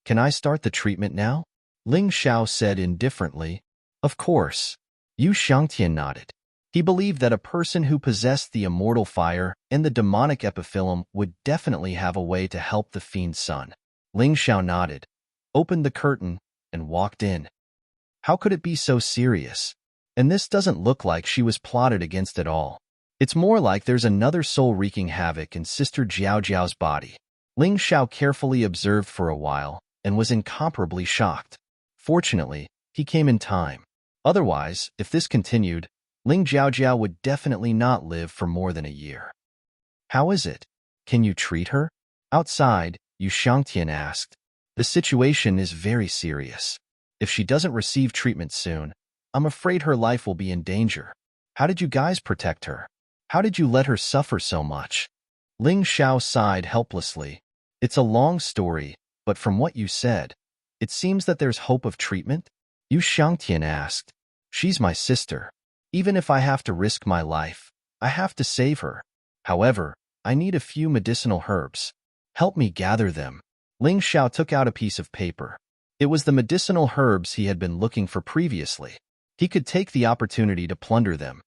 Can I start the treatment now? Ling Xiao said indifferently. Of course. Yu Shangtian nodded. He believed that a person who possessed the immortal fire and the demonic epiphyllum would definitely have a way to help the fiend's son. Ling Xiao nodded, opened the curtain, and walked in. How could it be so serious? And this doesn't look like she was plotted against at all. It's more like there's another soul wreaking havoc in Sister Jiao Jiao's body. Ling Xiao carefully observed for a while and was incomparably shocked. Fortunately, he came in time. Otherwise, if this continued, Ling Jiaojiao would definitely not live for more than a year. How is it? Can you treat her? Outside, Yu Shangtian asked. The situation is very serious. If she doesn't receive treatment soon, I'm afraid her life will be in danger. How did you guys protect her? How did you let her suffer so much? Ling Xiao sighed helplessly. It's a long story, but from what you said, it seems that there's hope of treatment? Yu Shangtian asked. She's my sister. Even if I have to risk my life, I have to save her. However, I need a few medicinal herbs. Help me gather them. Ling Xiao took out a piece of paper. It was the medicinal herbs he had been looking for previously. He could take the opportunity to plunder them.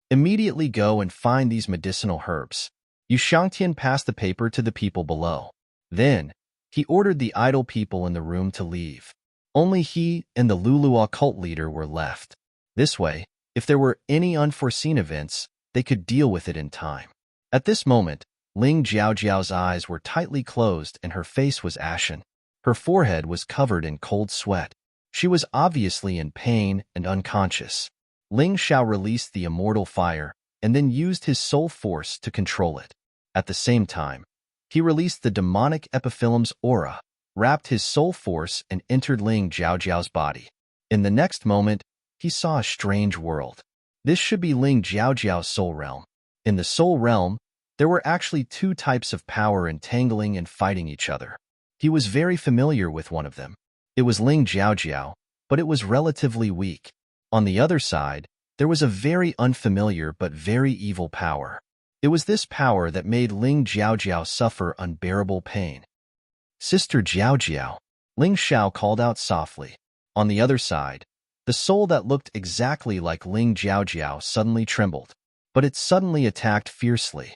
Immediately go and find these medicinal herbs. Yu Shangtian passed the paper to the people below. Then, he ordered the idle people in the room to leave. Only he and the Lulua cult leader were left. This way, if there were any unforeseen events, they could deal with it in time. At this moment, Ling Jiaojiao's eyes were tightly closed and her face was ashen. Her forehead was covered in cold sweat. She was obviously in pain and unconscious. Ling Xiao released the immortal fire and then used his soul force to control it. At the same time, he released the demonic epiphyllum's aura. wrapped his soul force and entered Ling Jiaojiao's body. In the next moment, he saw a strange world. This should be Ling Jiaojiao's soul realm. In the soul realm, there were actually two types of power entangling and fighting each other. He was very familiar with one of them. It was Ling Jiaojiao, but it was relatively weak. On the other side, there was a very unfamiliar but very evil power. It was this power that made Ling Jiaojiao suffer unbearable pain. "Sister Jiaojiao," Ling Xiao called out softly. On the other side, the soul that looked exactly like Ling Jiaojiao suddenly trembled, but it suddenly attacked fiercely.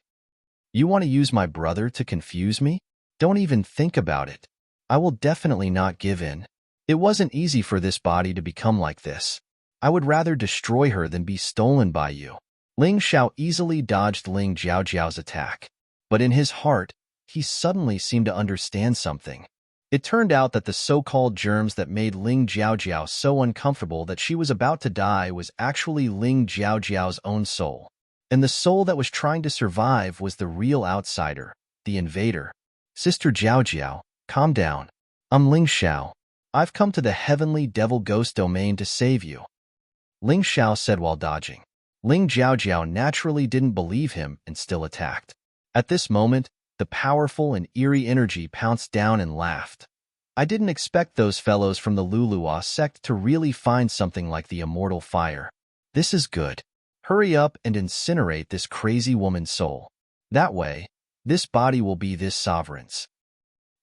"You want to use my brother to confuse me? Don't even think about it. I will definitely not give in. It wasn't easy for this body to become like this. I would rather destroy her than be stolen by you." Ling Xiao easily dodged Ling Jiaojiao's attack, but in his heart, he suddenly seemed to understand something. It turned out that the so-called germs that made Ling Jiaojiao so uncomfortable that she was about to die was actually Ling Jiaojiao's own soul. And the soul that was trying to survive was the real outsider, the invader. "Sister Jiaojiao, calm down. I'm Ling Xiao. I've come to the heavenly devil ghost domain to save you," Ling Xiao said while dodging. Ling Jiaojiao naturally didn't believe him and still attacked. At this moment, the powerful and eerie energy pounced down and laughed. "I didn't expect those fellows from the Lulua sect to really find something like the immortal fire. This is good. Hurry up and incinerate this crazy woman's soul. That way, this body will be this sovereign's."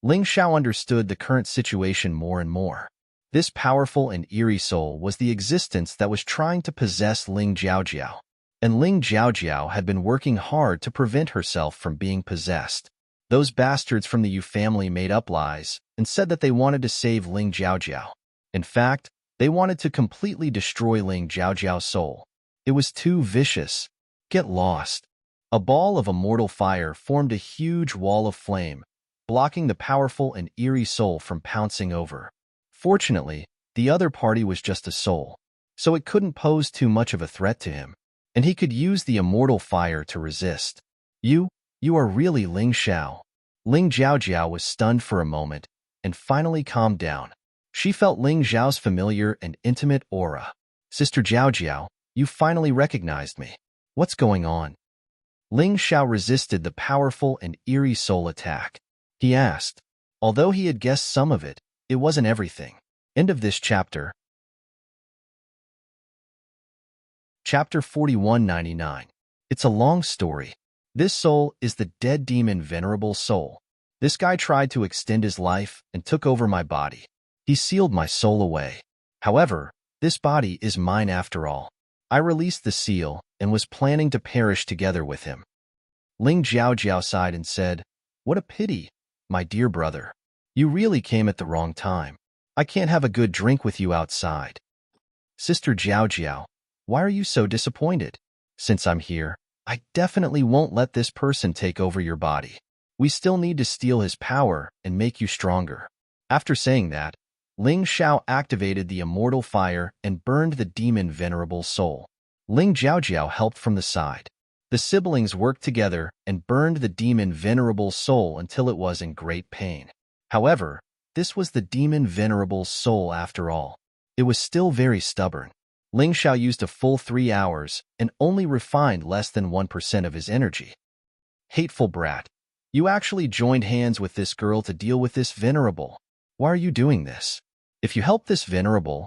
Ling Xiao understood the current situation more and more. This powerful and eerie soul was the existence that was trying to possess Ling Jiaojiao, and Ling Jiaojiao had been working hard to prevent herself from being possessed. Those bastards from the Yu family made up lies and said that they wanted to save Ling Jiaojiao. In fact, they wanted to completely destroy Ling Jiaojiao's soul. It was too vicious. Get lost. A ball of immortal fire formed a huge wall of flame, blocking the powerful and eerie soul from pouncing over. Fortunately, the other party was just a soul, so it couldn't pose too much of a threat to him, and he could use the immortal fire to resist. You are really Ling Xiao." Ling Jiaojiao was stunned for a moment and finally calmed down. She felt Ling Xiao's familiar and intimate aura. "Sister Jiaojiao, you finally recognized me. What's going on?" Ling Xiao resisted the powerful and eerie soul attack. He asked. Although he had guessed some of it, it wasn't everything. End of this chapter. Chapter 4199. It's a long story. This soul is the dead demon Venerable Soul. This guy tried to extend his life and took over my body. He sealed my soul away. However, this body is mine after all. I released the seal and was planning to perish together with him. Ling Jiaojiao sighed and said, "What a pity, my dear brother. You really came at the wrong time. I can't have a good drink with you outside." "Sister Jiaojiao, why are you so disappointed? Since I'm here, I definitely won't let this person take over your body. We still need to steal his power and make you stronger." After saying that, Ling Xiao activated the immortal fire and burned the demon Venerable Soul. Ling Jiaojiao helped from the side. The siblings worked together and burned the demon Venerable Soul until it was in great pain. However, this was the demon Venerable Soul after all. It was still very stubborn. Ling Xiao used a full 3 hours and only refined less than 1% of his energy. "Hateful brat, you actually joined hands with this girl to deal with this Venerable. Why are you doing this? If you help this Venerable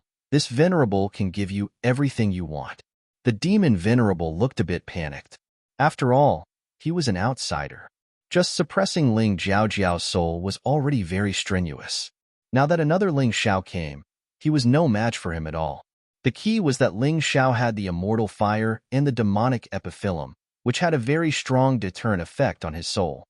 can give you everything you want." The demon Venerable looked a bit panicked. After all, he was an outsider. Just suppressing Ling Jiaojiao's soul was already very strenuous. Now that another Ling Xiao came, he was no match for him at all. The key was that Ling Xiao had the immortal fire and the demonic epiphyllum, which had a very strong deterrent effect on his soul.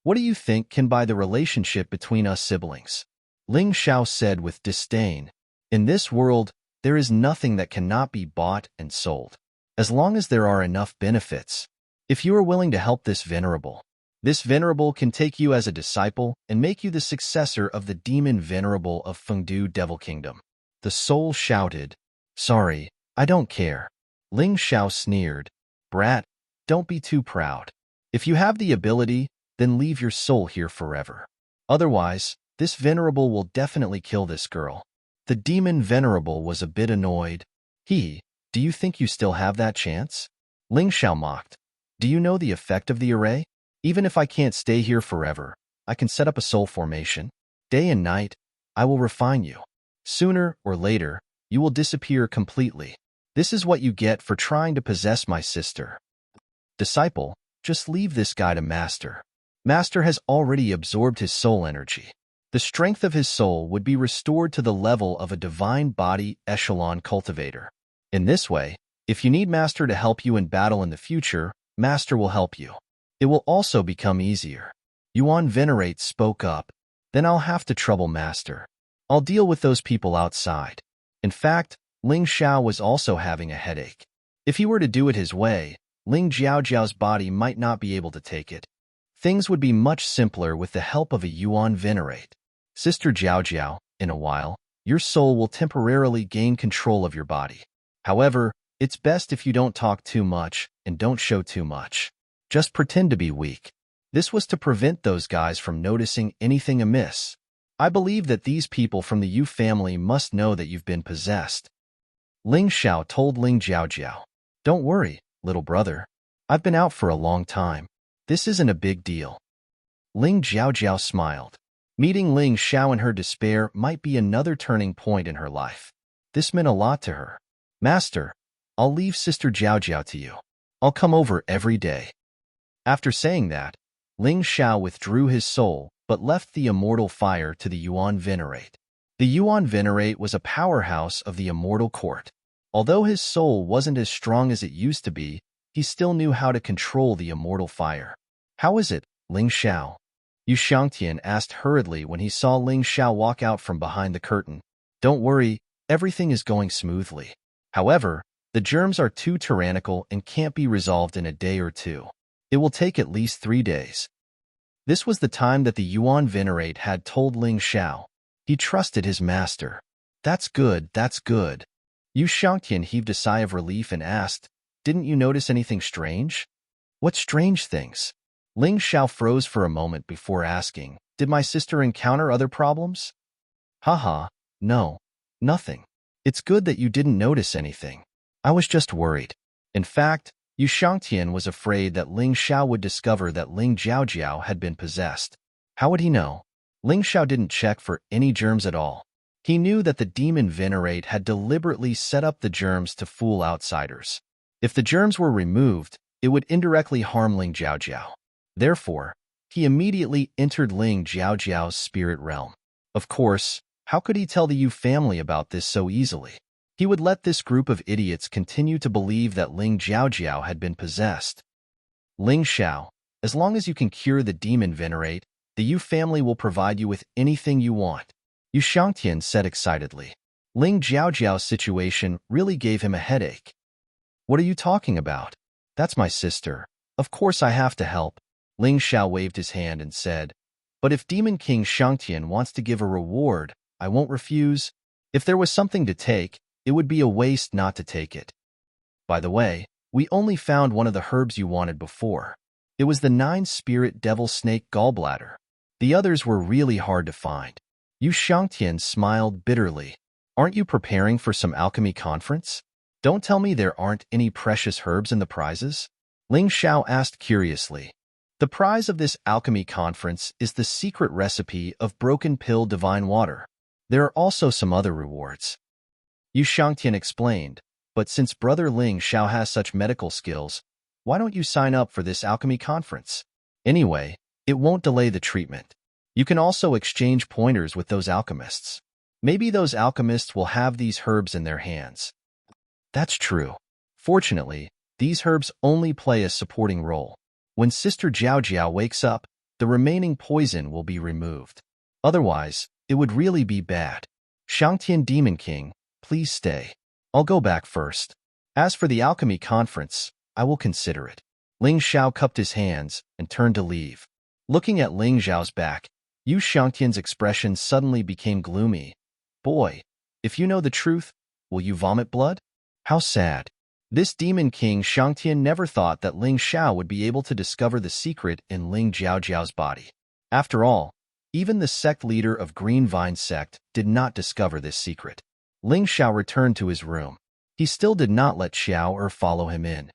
"What do you think can buy the relationship between us siblings?" Ling Xiao said with disdain. "In this world, there is nothing that cannot be bought and sold, as long as there are enough benefits. If you are willing to help this Venerable can take you as a disciple and make you the successor of the demon Venerable of Fengdu Devil Kingdom." The soul shouted, "Sorry, I don't care." Ling Xiao sneered, "Brat, don't be too proud. If you have the ability, then leave your soul here forever. Otherwise, This venerable will definitely kill this girl. The demon venerable was a bit annoyed. Do you think you still have that chance? Ling Xiao mocked. Do you know the effect of the array? Even if I can't stay here forever, I can set up a soul formation. Day and night, I will refine you. Sooner or later, you will disappear completely. This is what you get for trying to possess my sister. Disciple, just leave this guy to Master. Master has already absorbed his soul energy. The strength of his soul would be restored to the level of a divine body echelon cultivator. In this way, if you need Master to help you in battle in the future, Master will help you. It will also become easier. Yuan Venerate spoke up. Then I'll have to trouble Master. I'll deal with those people outside. In fact, Ling Xiao was also having a headache. If he were to do it his way, Ling Jiaojiao's body might not be able to take it. Things would be much simpler with the help of a Yuan Venerate. Sister Jiaojiao, in a while, your soul will temporarily gain control of your body. However, it's best if you don't talk too much and don't show too much. Just pretend to be weak. This was to prevent those guys from noticing anything amiss. I believe that these people from the Yu family must know that you've been possessed. Ling Xiao told Ling Jiaojiao. Don't worry, little brother. I've been out for a long time. This isn't a big deal. Ling Jiaojiao smiled. Meeting Ling Xiao in her despair might be another turning point in her life. This meant a lot to her. Master, I'll leave Sister Jiaojiao to you. I'll come over every day. After saying that, Ling Xiao withdrew his soul but left the immortal fire to the Yuan Venerate. The Yuan Venerate was a powerhouse of the immortal court. Although his soul wasn't as strong as it used to be, he still knew how to control the immortal fire. How is it, Ling Xiao? Yu Shangtian asked hurriedly when he saw Ling Xiao walk out from behind the curtain. Don't worry, everything is going smoothly. However, the germs are too tyrannical and can't be resolved in a day or two. It will take at least 3 days. This was the time that the Yuan Venerate had told Ling Xiao. He trusted his master. That's good, that's good. Yu Shangtian heaved a sigh of relief and asked, Didn't you notice anything strange? What strange things? Ling Xiao froze for a moment before asking, Did my sister encounter other problems? Haha, no, nothing. It's good that you didn't notice anything. I was just worried. In fact, Yu Shangtian was afraid that Ling Xiao would discover that Ling Jiaojiao had been possessed. How would he know? Ling Xiao didn't check for any germs at all. He knew that the demon venerate had deliberately set up the germs to fool outsiders. If the germs were removed, it would indirectly harm Ling Jiaojiao. Therefore, he immediately entered Ling Jiaojiao's spirit realm. Of course, how could he tell the Yu family about this so easily? He would let this group of idiots continue to believe that Ling Jiaojiao had been possessed. Ling Xiao, as long as you can cure the demon venerate, the Yu family will provide you with anything you want. Yu Shangtian said excitedly. Ling Jiaojiao's situation really gave him a headache. What are you talking about? That's my sister. Of course I have to help. Ling Xiao waved his hand and said, But if Demon King Shangtian wants to give a reward, I won't refuse. If there was something to take, it would be a waste not to take it. By the way, we only found one of the herbs you wanted before. It was the 9-spirit devil snake gallbladder. The others were really hard to find. Yu Shangtian smiled bitterly. Aren't you preparing for some alchemy conference? Don't tell me there aren't any precious herbs in the prizes? Ling Xiao asked curiously. The prize of this alchemy conference is the secret recipe of broken pill divine water. There are also some other rewards. Yu Shangtian explained, but since Brother Ling Xiao has such medical skills, why don't you sign up for this alchemy conference? Anyway, it won't delay the treatment. You can also exchange pointers with those alchemists. Maybe those alchemists will have these herbs in their hands. That's true. Fortunately, these herbs only play a supporting role. When Sister Jiaojiao wakes up, the remaining poison will be removed. Otherwise, it would really be bad. Shangtian Demon King, please stay. I'll go back first. As for the alchemy conference, I will consider it. Ling Xiao cupped his hands and turned to leave. Looking at Ling Xiao's back, Yu Shangtian's expression suddenly became gloomy. Boy, if you know the truth, will you vomit blood? How sad. This Demon King Shangtian never thought that Ling Xiao would be able to discover the secret in Ling Jiaojiao's body. After all, Even the sect leader of Green Vine sect did not discover this secret. Ling Xiao returned to his room. He still did not let Xiao follow him in.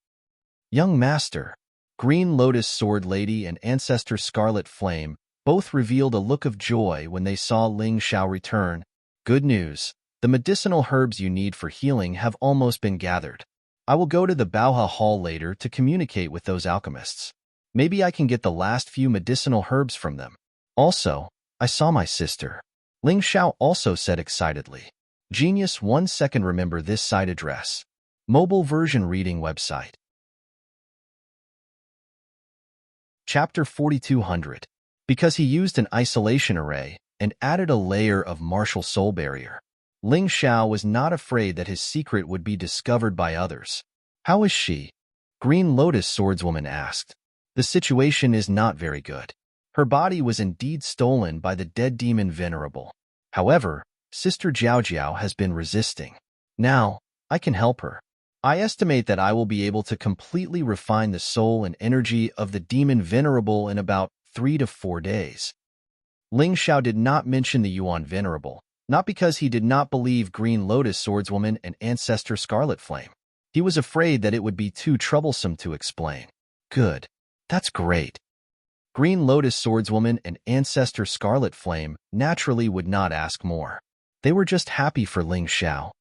Young Master, Green Lotus Sword Lady and Ancestor Scarlet Flame both revealed a look of joy when they saw Ling Xiao return. Good news. The medicinal herbs you need for healing have almost been gathered. I will go to the Baoha Hall later to communicate with those alchemists. Maybe I can get the last few medicinal herbs from them. Also, I saw my sister. Ling Xiao also said excitedly. Genius 1 second. Remember this site address. Mobile version reading website. Chapter 4200. Because he used an isolation array and added a layer of martial soul barrier, Ling Xiao was not afraid that his secret would be discovered by others. How is she? Green Lotus Swordswoman asked. The situation is not very good. Her body was indeed stolen by the dead demon Venerable. However, Sister Jiao Jiao has been resisting. Now, I can help her. I estimate that I will be able to completely refine the soul and energy of the demon Venerable in about 3 to 4 days. Ling Xiao did not mention the Yuan Venerable, not because he did not believe Green Lotus Swordswoman and Ancestor Scarlet Flame. He was afraid that it would be too troublesome to explain. Good. That's great. Green Lotus Swordswoman and Ancestor Scarlet Flame naturally would not ask more. They were just happy for Ling Xiao.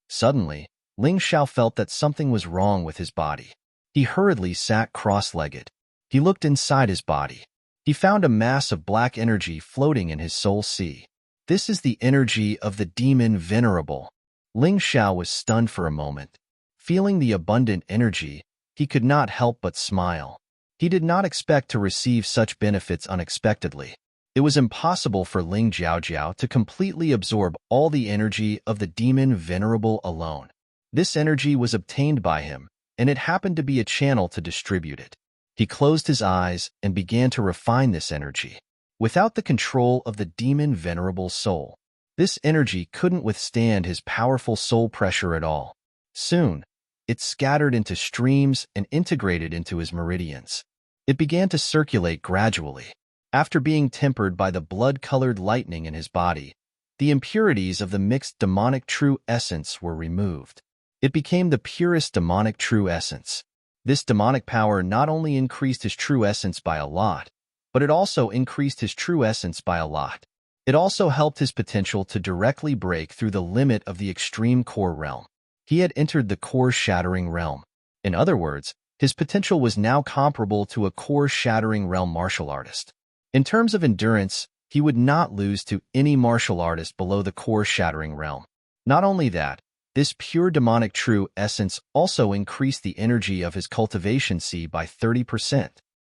Suddenly, Ling Xiao felt that something was wrong with his body. He hurriedly sat cross-legged. He looked inside his body. He found a mass of black energy floating in his soul sea. This is the energy of the demon Venerable. Ling Xiao was stunned for a moment. Feeling the abundant energy, he could not help but smile. He did not expect to receive such benefits unexpectedly. It was impossible for Ling Jiaojiao to completely absorb all the energy of the demon Venerable alone. This energy was obtained by him, and it happened to be a channel to distribute it. He closed his eyes and began to refine this energy. Without the control of the demon Venerable's soul, this energy couldn't withstand his powerful soul pressure at all. Soon, it scattered into streams and integrated into his meridians. It began to circulate gradually. After being tempered by the blood-colored lightning in his body, the impurities of the mixed demonic true essence were removed. It became the purest demonic true essence. This demonic power not only increased his true essence by a lot, but it also increased his true essence by a lot. It also helped his potential to directly break through the limit of the extreme core realm. He had entered the core-shattering realm. In other words, his potential was now comparable to a core-shattering realm martial artist. In terms of endurance, he would not lose to any martial artist below the core-shattering realm. Not only that, this pure demonic true essence also increased the energy of his cultivation C by 30%.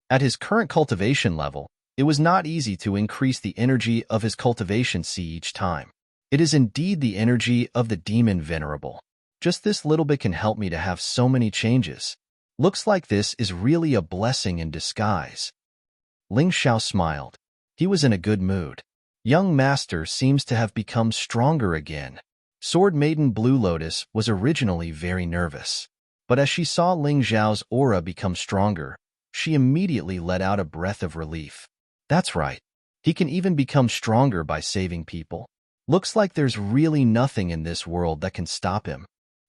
At his current cultivation level, it was not easy to increase the energy of his cultivation C each time. It is indeed the energy of the demon Venerable. Just this little bit can help me to have so many changes. Looks like this is really a blessing in disguise. Ling Xiao smiled. He was in a good mood. Young Master seems to have become stronger again. Sword Maiden Blue Lotus was originally very nervous, but as she saw Ling Xiao's aura become stronger, she immediately let out a breath of relief. That's right. He can even become stronger by saving people. Looks like there's really nothing in this world that can stop him.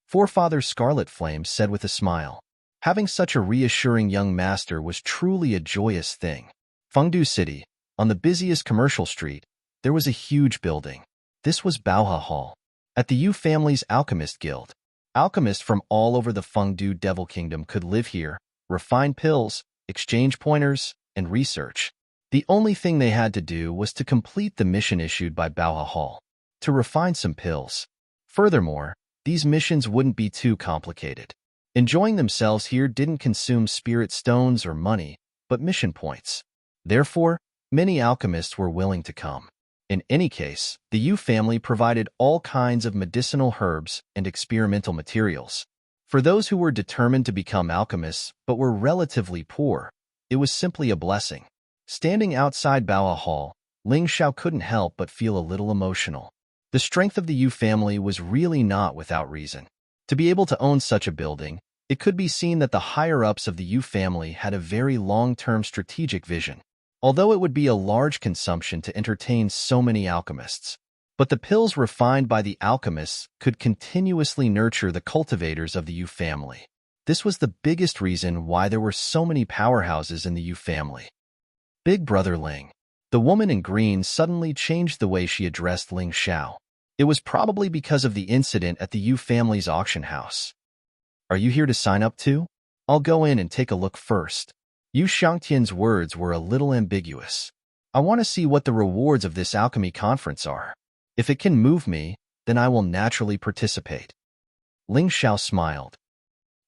Forefather Scarlet Flame said with a smile. Having such a reassuring young master was truly a joyous thing. Fengdu City, on the busiest commercial street, there was a huge building. This was Baoha Hall. At the Yu family's alchemist guild, alchemists from all over the Fengdu Devil Kingdom could live here, refine pills, exchange pointers, and research. The only thing they had to do was to complete the mission issued by Baoha Hall, to refine some pills. Furthermore, these missions wouldn't be too complicated. Enjoying themselves here didn't consume spirit stones or money, but mission points. Therefore, many alchemists were willing to come. In any case, the Yu family provided all kinds of medicinal herbs and experimental materials. For those who were determined to become alchemists but were relatively poor, it was simply a blessing. Standing outside Baoha Hall, Ling Xiao couldn't help but feel a little emotional. The strength of the Yu family was really not without reason. To be able to own such a building, it could be seen that the higher-ups of the Yu family had a very long-term strategic vision. although it would be a large consumption to entertain so many alchemists. But the pills refined by the alchemists could continuously nurture the cultivators of the Yu family. This was the biggest reason why there were so many powerhouses in the Yu family. Big Brother Ling. The woman in green suddenly changed the way she addressed Ling Xiao. It was probably because of the incident at the Yu family's auction house. Are you here to sign up too? I'll go in and take a look first. Yu Shangtian's words were a little ambiguous. I want to see what the rewards of this alchemy conference are. If it can move me, then I will naturally participate. Ling Xiao smiled.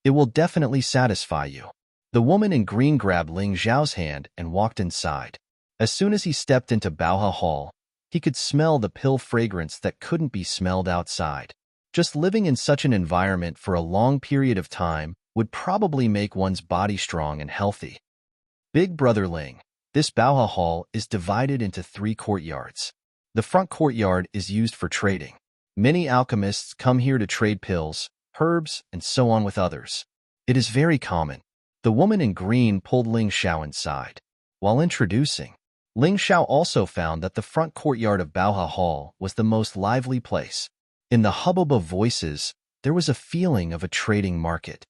It will definitely satisfy you. The woman in green grabbed Ling Xiao's hand and walked inside. As soon as he stepped into Baohe Hall, he could smell the pill fragrance that couldn't be smelled outside. Just living in such an environment for a long period of time would probably make one's body strong and healthy. Big Brother Ling. This Baohe Hall is divided into 3 courtyards. The front courtyard is used for trading. Many alchemists come here to trade pills, herbs, and so on with others. It is very common. The woman in green pulled Ling Xiao inside. While introducing, Ling Xiao also found that the front courtyard of Baohe Hall was the most lively place. In the hubbub of voices, there was a feeling of a trading market.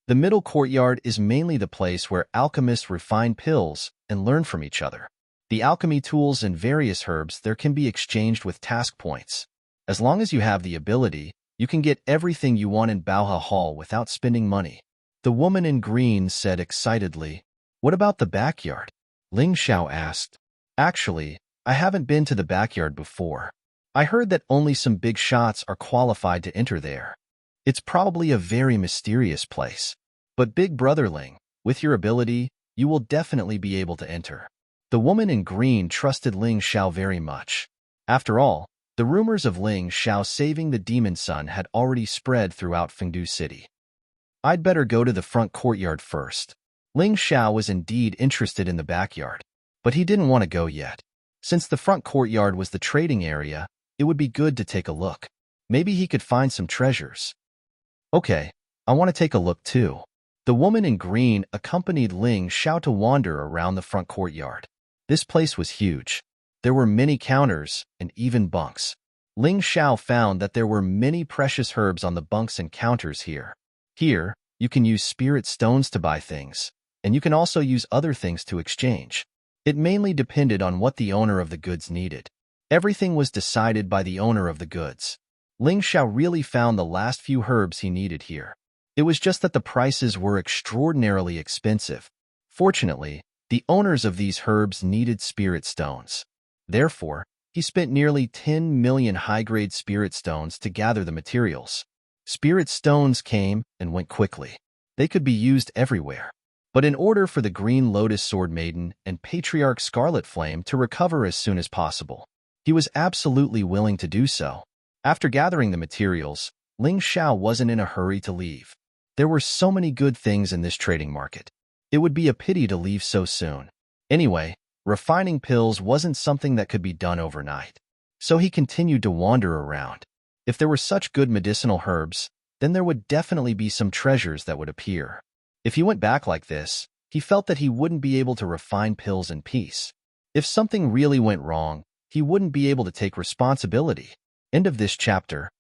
The middle courtyard is mainly the place where alchemists refine pills and learn from each other. The alchemy tools and various herbs there can be exchanged with task points. As long as you have the ability, you can get everything you want in Baohe Hall without spending money. The woman in green said excitedly, "What about the backyard?" Ling Xiao asked. "Actually, I haven't been to the backyard before. I heard that only some big shots are qualified to enter there. It's probably a very mysterious place. But Big Brother Ling, with your ability, you will definitely be able to enter." The woman in green trusted Ling Xiao very much. After all, the rumors of Ling Xiao saving the demon son had already spread throughout Fengdu City. I'd better go to the front courtyard first. Ling Xiao was indeed interested in the backyard, but he didn't want to go yet. Since the front courtyard was the trading area, it would be good to take a look. Maybe he could find some treasures. Okay, I want to take a look too. The woman in green accompanied Ling Xiao to wander around the front courtyard. This place was huge. There were many counters and even bunks. Ling Xiao found that there were many precious herbs on the bunks and counters here. Here, you can use spirit stones to buy things, and you can also use other things to exchange. It mainly depended on what the owner of the goods needed. Everything was decided by the owner of the goods. Ling Xiao really found the last few herbs he needed here. It was just that the prices were extraordinarily expensive. Fortunately, the owners of these herbs needed spirit stones. Therefore, he spent nearly 10 million high-grade spirit stones to gather the materials. Spirit stones came and went quickly. They could be used everywhere. But in order for the Green Lotus Sword Maiden and Patriarch Scarlet Flame to recover as soon as possible, he was absolutely willing to do so. After gathering the materials, Ling Xiao wasn't in a hurry to leave. There were so many good things in this trading market. It would be a pity to leave so soon. Anyway, refining pills wasn't something that could be done overnight. So he continued to wander around. If there were such good medicinal herbs, then there would definitely be some treasures that would appear. If he went back like this, he felt that he wouldn't be able to refine pills in peace. If something really went wrong, he wouldn't be able to take responsibility. End of this chapter.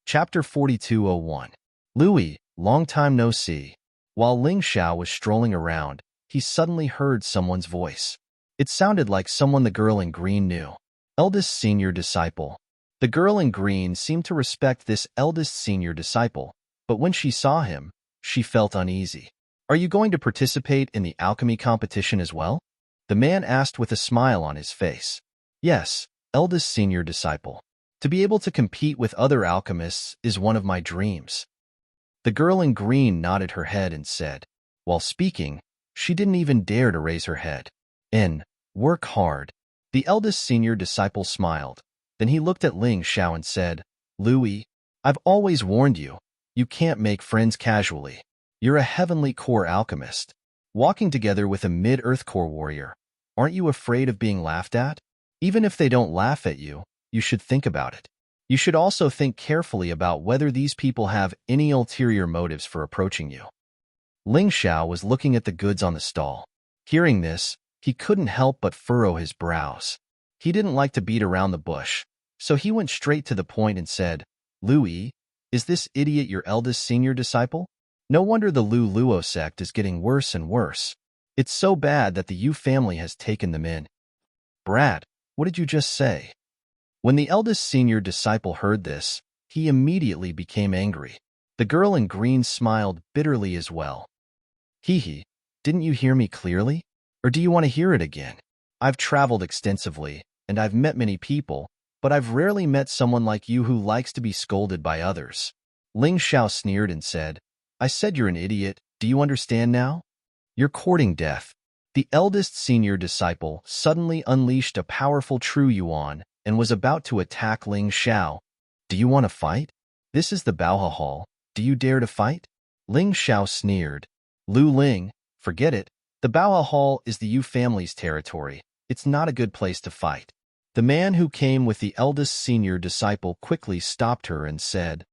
Chapter 4201. Louis, long time no see. While Ling Xiao was strolling around, he suddenly heard someone's voice. It sounded like someone the girl in green knew. Eldest senior disciple. The girl in green seemed to respect this eldest senior disciple, but when she saw him, she felt uneasy. Are you going to participate in the alchemy competition as well? The man asked with a smile on his face. Yes, eldest senior disciple. To be able to compete with other alchemists is one of my dreams. The girl in green nodded her head and said, while speaking, she didn't even dare to raise her head. Work hard. The eldest senior disciple smiled. Then he looked at Ling Xiao and said, Louis, I've always warned you, you can't make friends casually. You're a heavenly core alchemist. Walking together with a mid-earth core warrior, aren't you afraid of being laughed at? Even if they don't laugh at you, you should think about it. You should also think carefully about whether these people have any ulterior motives for approaching you. Ling Xiao was looking at the goods on the stall. Hearing this, he couldn't help but furrow his brows. He didn't like to beat around the bush, so he went straight to the point and said, Louis, is this idiot your eldest senior disciple? No wonder the Lu Luo sect is getting worse and worse. It's so bad that the Yu family has taken them in. Brat, what did you just say? When the eldest senior disciple heard this, he immediately became angry. The girl in green smiled bitterly as well. Hee, didn't you hear me clearly? Or do you want to hear it again? I've traveled extensively, and I've met many people, but I've rarely met someone like you who likes to be scolded by others. Ling Xiao sneered and said, I said you're an idiot. Do you understand now? You're courting death. The eldest senior disciple suddenly unleashed a powerful True Yuan and was about to attack Ling Xiao. Do you want to fight? This is the Baoha Hall. Do you dare to fight? Ling Xiao sneered. Lu Ling, forget it. The Baoha Hall is the Yu family's territory. It's not a good place to fight. The man who came with the eldest senior disciple quickly stopped her and said,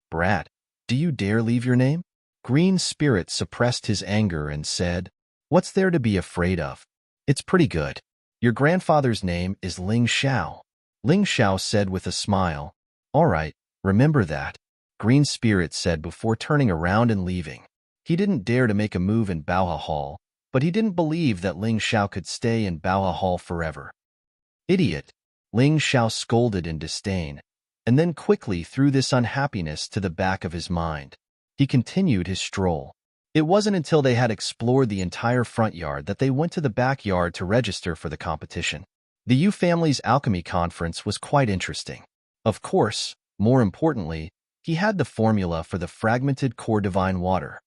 Brat, do you dare leave your name? Green Spirit suppressed his anger and said, What's there to be afraid of? It's pretty good. Your grandfather's name is Ling Xiao. Ling Xiao said with a smile. All right, remember that. Green Spirit said before turning around and leaving. He didn't dare to make a move in Baoha Hall, but he didn't believe that Ling Xiao could stay in Baoha Hall forever. Idiot! Ling Xiao scolded in disdain, and then quickly threw this unhappiness to the back of his mind. He continued his stroll. It wasn't until they had explored the entire front yard that they went to the backyard to register for the competition. The Yu family's alchemy conference was quite interesting. Of course, more importantly, he had the formula for the fragmented core divine water.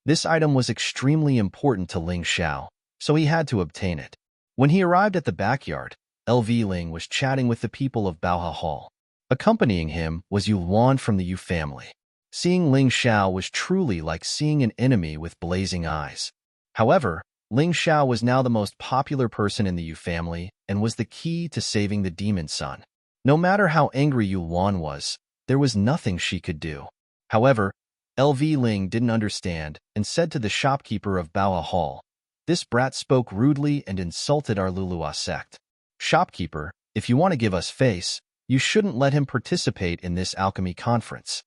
This item was extremely important to Ling Xiao, so he had to obtain it. When he arrived at the backyard, LV Ling was chatting with the people of Baoha Hall. Accompanying him was Yu Luan from the Yu family. Seeing Ling Xiao was truly like seeing an enemy with blazing eyes. However, Ling Xiao was now the most popular person in the Yu family and was the key to saving the demon son. No matter how angry Yu Luan was, there was nothing she could do. However, LV Ling didn't understand and said to the shopkeeper of Baoha Hall, This brat spoke rudely and insulted our Lulua sect. Shopkeeper, if you want to give us face, you shouldn't let him participate in this alchemy conference.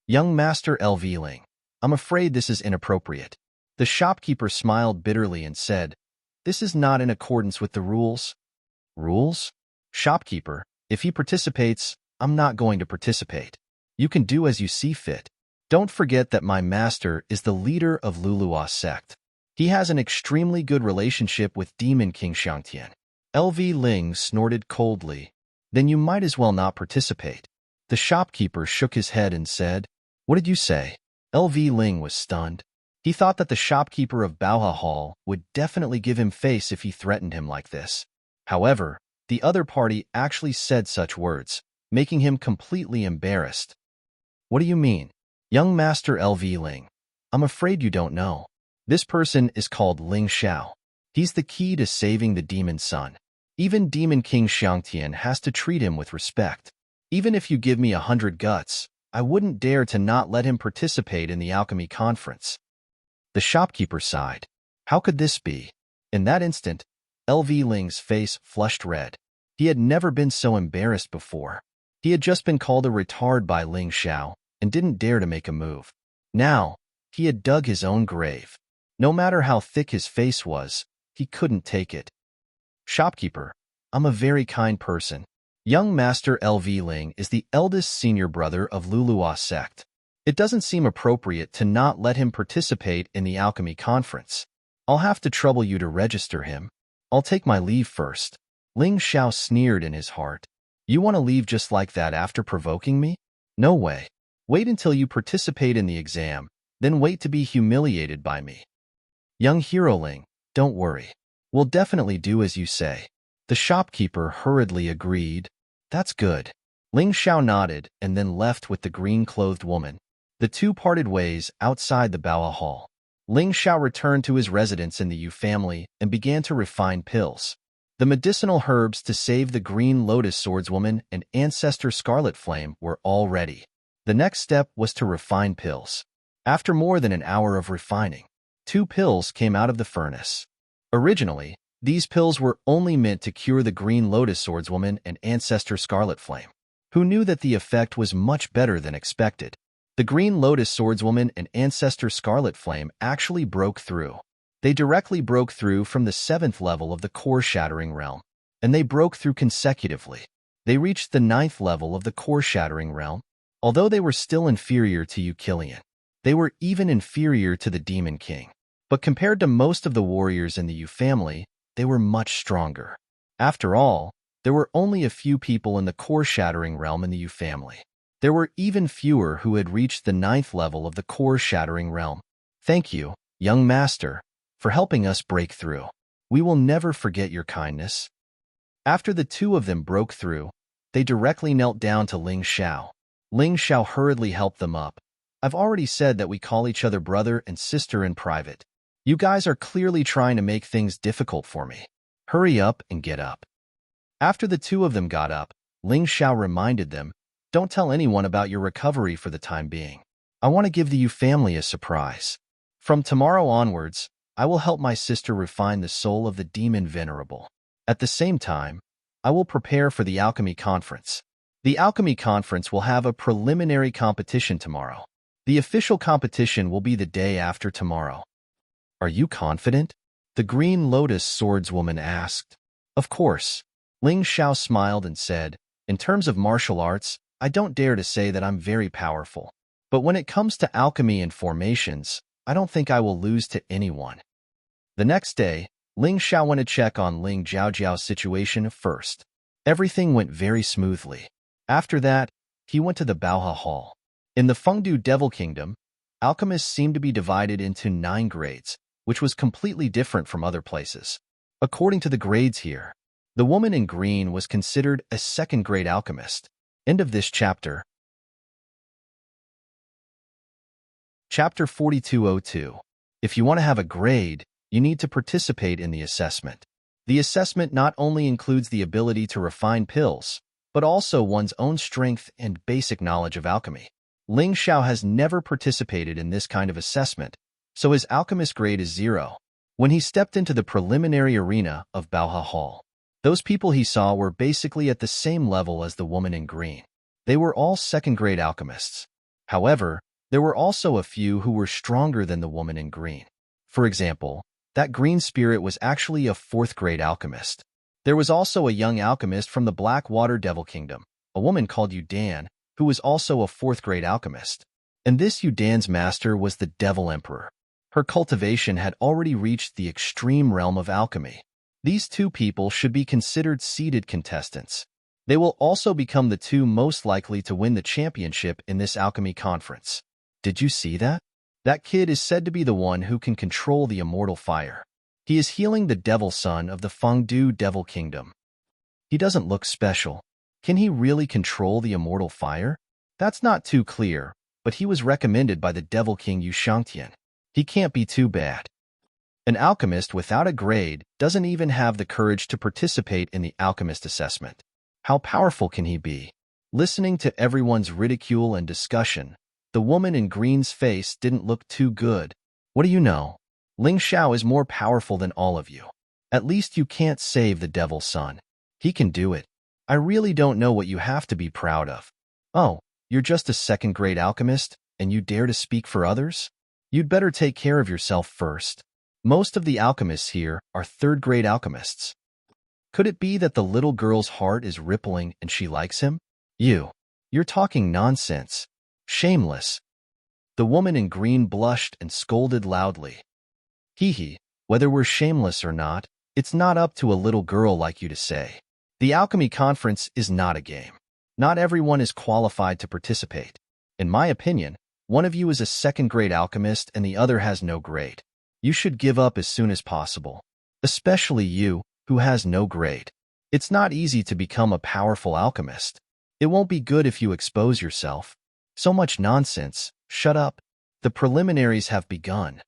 Young Master LV Ling, I'm afraid this is inappropriate. The shopkeeper smiled bitterly and said, This is not in accordance with the rules. Rules? Shopkeeper, if he participates, I'm not going to participate. You can do as you see fit. Don't forget that my master is the leader of Lulua sect. He has an extremely good relationship with Demon King Xiangtian. LV Ling snorted coldly. Then you might as well not participate. The shopkeeper shook his head and said, What did you say? LV Ling was stunned. He thought that the shopkeeper of Baoha Hall would definitely give him face if he threatened him like this. However, the other party actually said such words, making him completely embarrassed. What do you mean? Young Master LV Ling, I'm afraid you don't know. This person is called Ling Xiao. He's the key to saving the demon son. Even Demon King Xiangtian has to treat him with respect. Even if you give me 100 guts, I wouldn't dare to not let him participate in the alchemy conference. The shopkeeper sighed. How could this be? In that instant, LV Ling's face flushed red. He had never been so embarrassed before. He had just been called a retard by Ling Xiao and didn't dare to make a move. Now, he had dug his own grave. No matter how thick his face was, he couldn't take it. Shopkeeper, I'm a very kind person. Young Master LV Ling is the eldest senior brother of Lulua sect. It doesn't seem appropriate to not let him participate in the alchemy conference. I'll have to trouble you to register him. I'll take my leave first. Ling Xiao sneered in his heart. You want to leave just like that after provoking me? No way. Wait until you participate in the exam, then wait to be humiliated by me. Young Hero Ling, don't worry. We'll definitely do as you say. The shopkeeper hurriedly agreed. That's good. Ling Xiao nodded and then left with the green-clothed woman. The two parted ways outside the Baoha Hall. Ling Xiao returned to his residence in the Yu family and began to refine pills. The medicinal herbs to save the Green Lotus Swordswoman and Ancestor Scarlet Flame were all ready. The next step was to refine pills. After more than an hour of refining, 2 pills came out of the furnace. Originally, these pills were only meant to cure the Green Lotus Swordswoman and Ancestor Scarlet Flame, who knew that the effect was much better than expected. The Green Lotus Swordswoman and Ancestor Scarlet Flame actually broke through. They directly broke through from the 7th level of the core-shattering realm, and they broke through consecutively. They reached the 9th level of the core-shattering realm. Although they were still inferior to Ukilian, they were even inferior to the Demon King. But compared to most of the warriors in the U family, they were much stronger. After all, there were only a few people in the core-shattering realm in the U family. There were even fewer who had reached the 9th level of the core-shattering realm. Thank you, young master, for helping us break through. We will never forget your kindness. After the 2 of them broke through, they directly knelt down to Ling Xiao. Ling Xiao hurriedly helped them up. I've already said that we call each other brother and sister in private. You guys are clearly trying to make things difficult for me. Hurry up and get up. After the 2 of them got up, Ling Xiao reminded them, don't tell anyone about your recovery for the time being. I want to give the Yu family a surprise. From tomorrow onwards, I will help my sister refine the soul of the demon venerable. At the same time, I will prepare for the alchemy conference. The alchemy conference will have a preliminary competition tomorrow. The official competition will be the day after tomorrow. Are you confident? The Green Lotus Swordswoman asked. Of course. Ling Xiao smiled and said, in terms of martial arts, I don't dare to say that I'm very powerful. But when it comes to alchemy and formations, I don't think I will lose to anyone. The next day, Ling Xiao went to check on Ling Jiaojiao's situation first. Everything went very smoothly. After that, he went to the Baoha Hall. In the Fengdu Devil Kingdom, alchemists seemed to be divided into 9 grades, which was completely different from other places. According to the grades here, the woman in green was considered a 2nd-grade alchemist. End of this chapter. Chapter 4202. If you want to have a grade, you need to participate in the assessment. The assessment not only includes the ability to refine pills, but also one's own strength and basic knowledge of alchemy. Ling Xiao has never participated in this kind of assessment, so his alchemist grade is 0. When he stepped into the preliminary arena of Baoha Hall, those people he saw were basically at the same level as the woman in green. They were all 2nd-grade alchemists. However, there were also a few who were stronger than the woman in green. For example, that green spirit was actually a 4th-grade alchemist. There was also a young alchemist from the Blackwater Devil Kingdom, a woman called Yudan, who was also a 4th-grade alchemist. And this Yudan's master was the Devil Emperor. Her cultivation had already reached the extreme realm of alchemy. These 2 people should be considered seeded contestants. They will also become the 2 most likely to win the championship in this alchemy conference. Did you see that? That kid is said to be the one who can control the immortal fire. He is healing the Devil Son of the Fengdu Devil Kingdom. He doesn't look special. Can he really control the immortal fire? That's not too clear, but he was recommended by the Devil King Yu Shangtian. He can't be too bad. An alchemist without a grade doesn't even have the courage to participate in the alchemist assessment. How powerful can he be? Listening to everyone's ridicule and discussion, the woman in green's face didn't look too good. What do you know? Ling Xiao is more powerful than all of you. At least you can't save the Devil's Son. He can do it. I really don't know what you have to be proud of. Oh, you're just a 2nd-grade alchemist, and you dare to speak for others? You'd better take care of yourself first. Most of the alchemists here are 3rd-grade alchemists. Could it be that the little girl's heart is rippling and she likes him? You're talking nonsense. Shameless. The woman in green blushed and scolded loudly. Hee, whether we're shameless or not, it's not up to a little girl like you to say. The alchemy conference is not a game. Not everyone is qualified to participate. In my opinion, one of you is a 2nd-grade alchemist and the other has no grade. You should give up as soon as possible. Especially you, who has no grade. It's not easy to become a powerful alchemist. It won't be good if you expose yourself. So much nonsense. Shut up. The preliminaries have begun.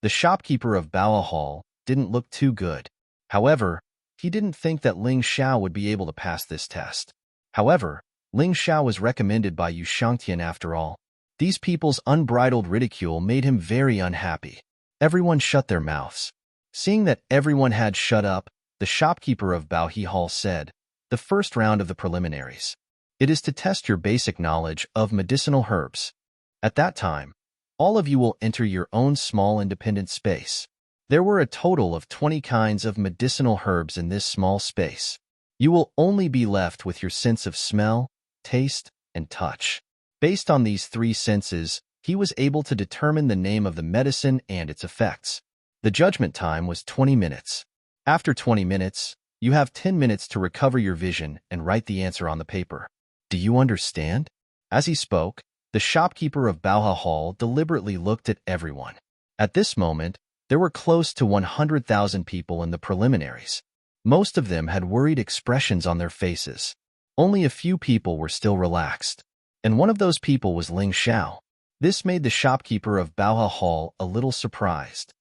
The shopkeeper of Baoha Hall didn't look too good. However, he didn't think that Ling Xiao would be able to pass this test. However, Ling Xiao was recommended by Yu Shangtian after all. These people's unbridled ridicule made him very unhappy. Everyone shut their mouths. Seeing that everyone had shut up, the shopkeeper of Bao Hall said, "The first round of the preliminaries. It is to test your basic knowledge of medicinal herbs. At that time, all of you will enter your own small independent space. There were a total of 20 kinds of medicinal herbs in this small space. You will only be left with your sense of smell, taste, and touch." Based on these three senses, he was able to determine the name of the medicine and its effects. The judgment time was 20 minutes. After 20 minutes, you have 10 minutes to recover your vision and write the answer on the paper. Do you understand? As he spoke, the shopkeeper of Bao Hall deliberately looked at everyone. At this moment, there were close to 100,000 people in the preliminaries. Most of them had worried expressions on their faces. Only a few people were still relaxed. And one of those people was Ling Xiao. This made the shopkeeper of Bao Hall a little surprised.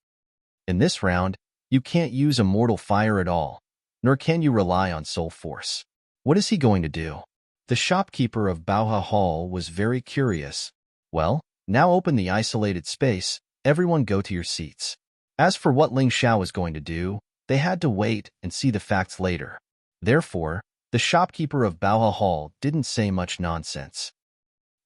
In this round, you can't use a mortal fire at all, nor can you rely on soul force. What is he going to do? The shopkeeper of Bao Hall was very curious. Well, now open the isolated space, everyone go to your seats. As for what Ling Xiao was going to do, they had to wait and see the facts later. Therefore, the shopkeeper of Bao Hall didn't say much nonsense.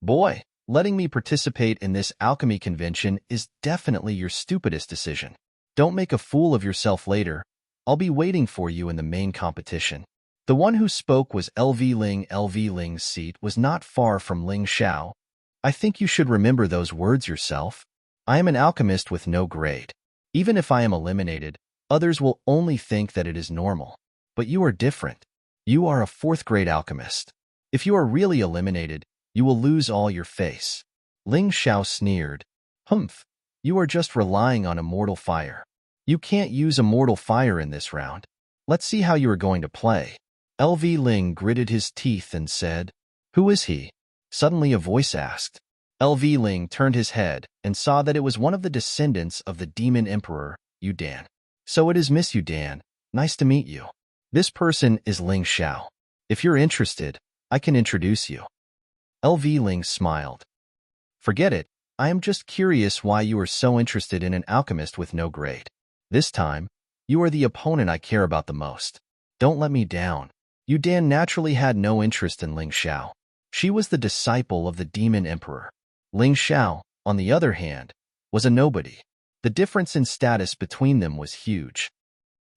"Boy, letting me participate in this alchemy convention is definitely your stupidest decision. Don't make a fool of yourself later. I'll be waiting for you in the main competition." The one who spoke was LV Ling. LV Ling's seat was not far from Ling Xiao. "I think you should remember those words yourself. I am an alchemist with no grade. Even if I am eliminated, others will only think that it is normal. But you are different. You are a fourth-grade alchemist. If you are really eliminated, you will lose all your face." Ling Xiao sneered. "Humph, you are just relying on a mortal fire. You can't use a mortal fire in this round. Let's see how you are going to play." LV Ling gritted his teeth and said, "Who is he?" Suddenly a voice asked. LV Ling turned his head and saw that it was one of the descendants of the demon emperor, Yudan. "So it is Miss Yudan. Nice to meet you. This person is Ling Xiao. If you're interested, I can introduce you." LV Ling smiled. "Forget it. I am just curious why you are so interested in an alchemist with no grade. This time, you are the opponent I care about the most. Don't let me down." Yudan naturally had no interest in Ling Xiao. She was the disciple of the demon emperor. Ling Xiao, on the other hand, was a nobody. The difference in status between them was huge.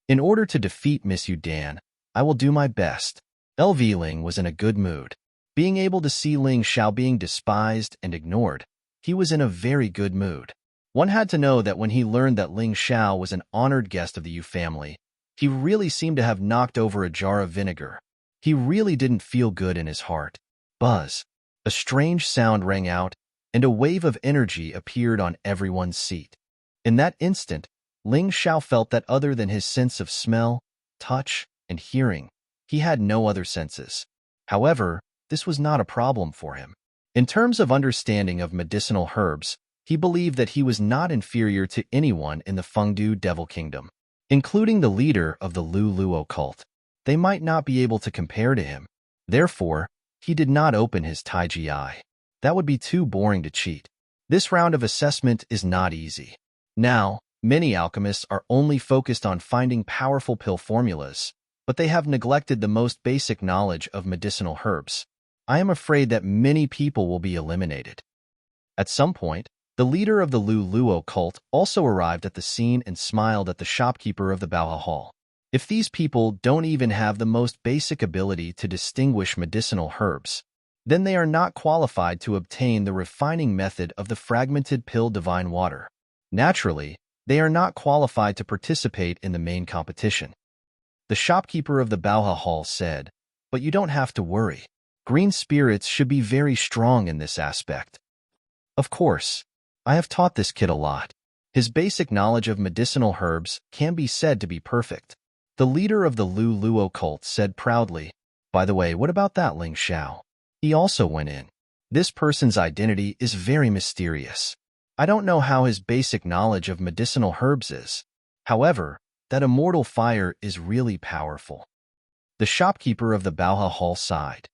"In order to defeat Miss Yudan, I will do my best." LV Ling was in a good mood. Being able to see Ling Xiao being despised and ignored, he was in a very good mood. One had to know that when he learned that Ling Xiao was an honored guest of the Yu family, he really seemed to have knocked over a jar of vinegar. He really didn't feel good in his heart. Buzz! A strange sound rang out, and a wave of energy appeared on everyone's seat. In that instant, Ling Xiao felt that other than his sense of smell, touch, and hearing, he had no other senses. However, this was not a problem for him. In terms of understanding of medicinal herbs, he believed that he was not inferior to anyone in the Fengdu Devil Kingdom, including the leader of the Lu Luo cult. They might not be able to compare to him. Therefore, he did not open his Taiji eye. That would be too boring to cheat. This round of assessment is not easy. Now, many alchemists are only focused on finding powerful pill formulas, but they have neglected the most basic knowledge of medicinal herbs. I am afraid that many people will be eliminated. At some point, the leader of the Lu Luo cult also arrived at the scene and smiled at the shopkeeper of the Bao Hall. If these people don't even have the most basic ability to distinguish medicinal herbs, then they are not qualified to obtain the refining method of the fragmented pill divine water. Naturally, they are not qualified to participate in the main competition. The shopkeeper of the Bao Hall said, "But you don't have to worry. Green spirits should be very strong in this aspect." Of course, I have taught this kid a lot. His basic knowledge of medicinal herbs can be said to be perfect. The leader of the Lu Luo cult said proudly, "By the way, what about that Ling Xiao? He also went in. This person's identity is very mysterious. I don't know how his basic knowledge of medicinal herbs is. However, that immortal fire is really powerful." The shopkeeper of the Bao Hall sighed.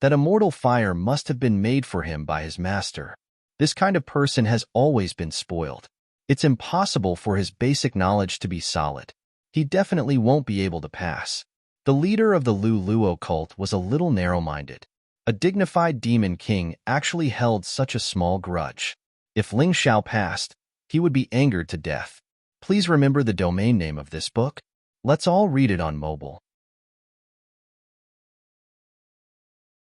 That immortal fire must have been made for him by his master. This kind of person has always been spoiled. It's impossible for his basic knowledge to be solid. He definitely won't be able to pass. The leader of the Lu Luo cult was a little narrow-minded. A dignified demon king actually held such a small grudge. If Ling Xiao passed, he would be angered to death. Please remember the domain name of this book. Let's all read it on mobile.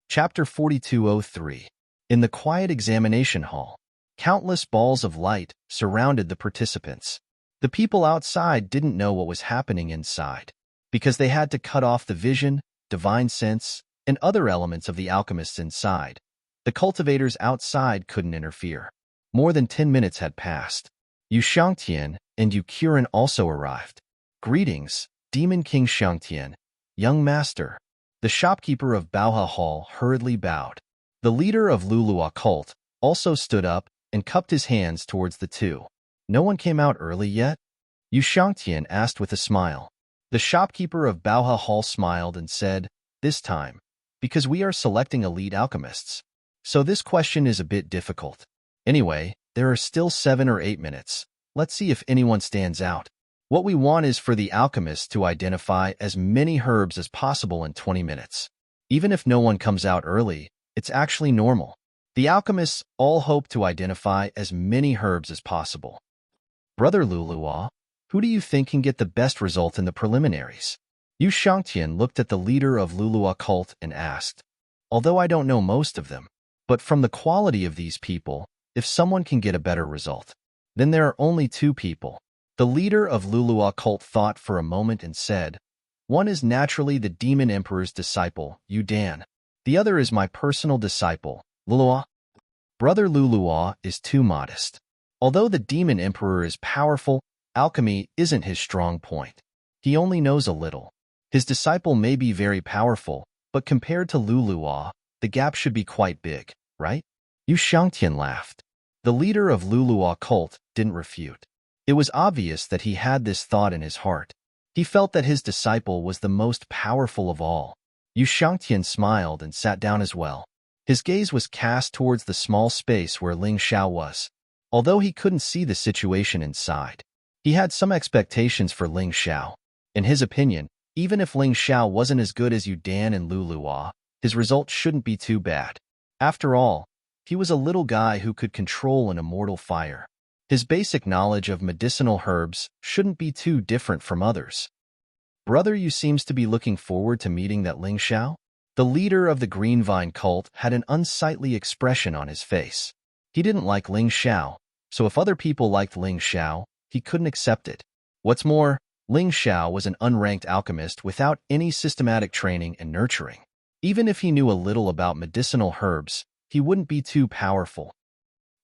Chapter 4203. In the quiet examination hall, countless balls of light surrounded the participants. The people outside didn't know what was happening inside, because they had to cut off the vision, divine sense, and other elements of the alchemists inside. The cultivators outside couldn't interfere. More than 10 minutes had passed. Yu Shangtian and Yu Qiren also arrived. Greetings, Demon King Shangtian, young master. The shopkeeper of Baohe Hall hurriedly bowed. The leader of Lulua cult also stood up and cupped his hands towards the two. No one came out early yet? Yu Shangtian asked with a smile. The shopkeeper of Baohe Hall smiled and said, this time, because we are selecting elite alchemists. So this question is a bit difficult. Anyway, there are still 7 or 8 minutes. Let's see if anyone stands out. What we want is for the alchemists to identify as many herbs as possible in 20 minutes. Even if no one comes out early, it's actually normal. The alchemists all hope to identify as many herbs as possible. Brother Lulua, who do you think can get the best result in the preliminaries? Yu Shangtian looked at the leader of Lulua cult and asked, although I don't know most of them, but from the quality of these people, if someone can get a better result, then there are only 2 people. The leader of Lulua cult thought for a moment and said, one is naturally the Demon Emperor's disciple, Yu Dan. The other is my personal disciple, Lulua. Brother Lulua is too modest. Although the Demon Emperor is powerful, alchemy isn't his strong point. He only knows a little. His disciple may be very powerful, but compared to Lulua, the gap should be quite big, right? Yu Shangtian laughed. The leader of Lulua cult didn't refute. It was obvious that he had this thought in his heart. He felt that his disciple was the most powerful of all. Yu Shangtian smiled and sat down as well. His gaze was cast towards the small space where Ling Xiao was. Although he couldn't see the situation inside, he had some expectations for Ling Xiao. In his opinion, even if Ling Xiao wasn't as good as Yu Dan and Lulua, his result shouldn't be too bad. After all, he was a little guy who could control an immortal fire. His basic knowledge of medicinal herbs shouldn't be too different from others. Brother Yu seems to be looking forward to meeting that Ling Xiao. The leader of the Green Vine cult had an unsightly expression on his face. He didn't like Ling Xiao, so if other people liked Ling Xiao, he couldn't accept it. What's more, Ling Xiao was an unranked alchemist without any systematic training and nurturing. Even if he knew a little about medicinal herbs, he wouldn't be too powerful.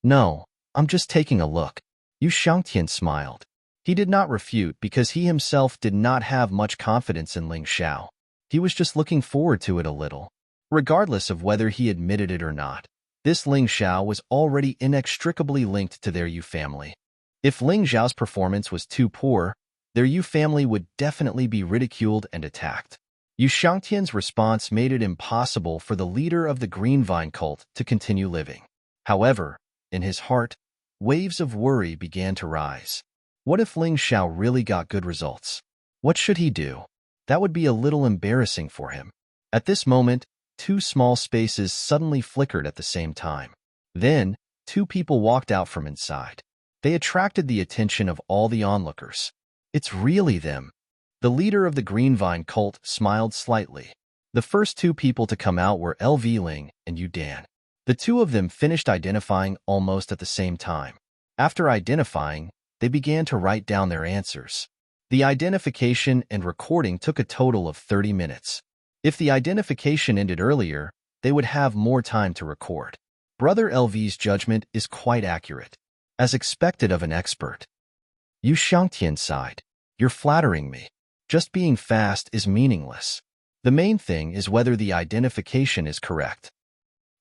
No, I'm just taking a look. Yu Shangtian smiled. He did not refute because he himself did not have much confidence in Ling Xiao. He was just looking forward to it a little. Regardless of whether he admitted it or not, this Ling Xiao was already inextricably linked to their Yu family. If Ling Xiao's performance was too poor, their Yu family would definitely be ridiculed and attacked. Yu Shangtian's response made it impossible for the leader of the Green Vine cult to continue living. However, in his heart, waves of worry began to rise. What if Ling Xiao really got good results? What should he do? That would be a little embarrassing for him. At this moment, 2 small spaces suddenly flickered at the same time. Then, 2 people walked out from inside. They attracted the attention of all the onlookers. It's really them. The leader of the Green Vine cult smiled slightly. The first 2 people to come out were LV Ling and Yu Dan. The 2 of them finished identifying almost at the same time. After identifying, they began to write down their answers. The identification and recording took a total of 30 minutes. If the identification ended earlier, they would have more time to record. Brother LV's judgment is quite accurate, as expected of an expert. Yu Shangtian sighed. You're flattering me. Just being fast is meaningless. The main thing is whether the identification is correct.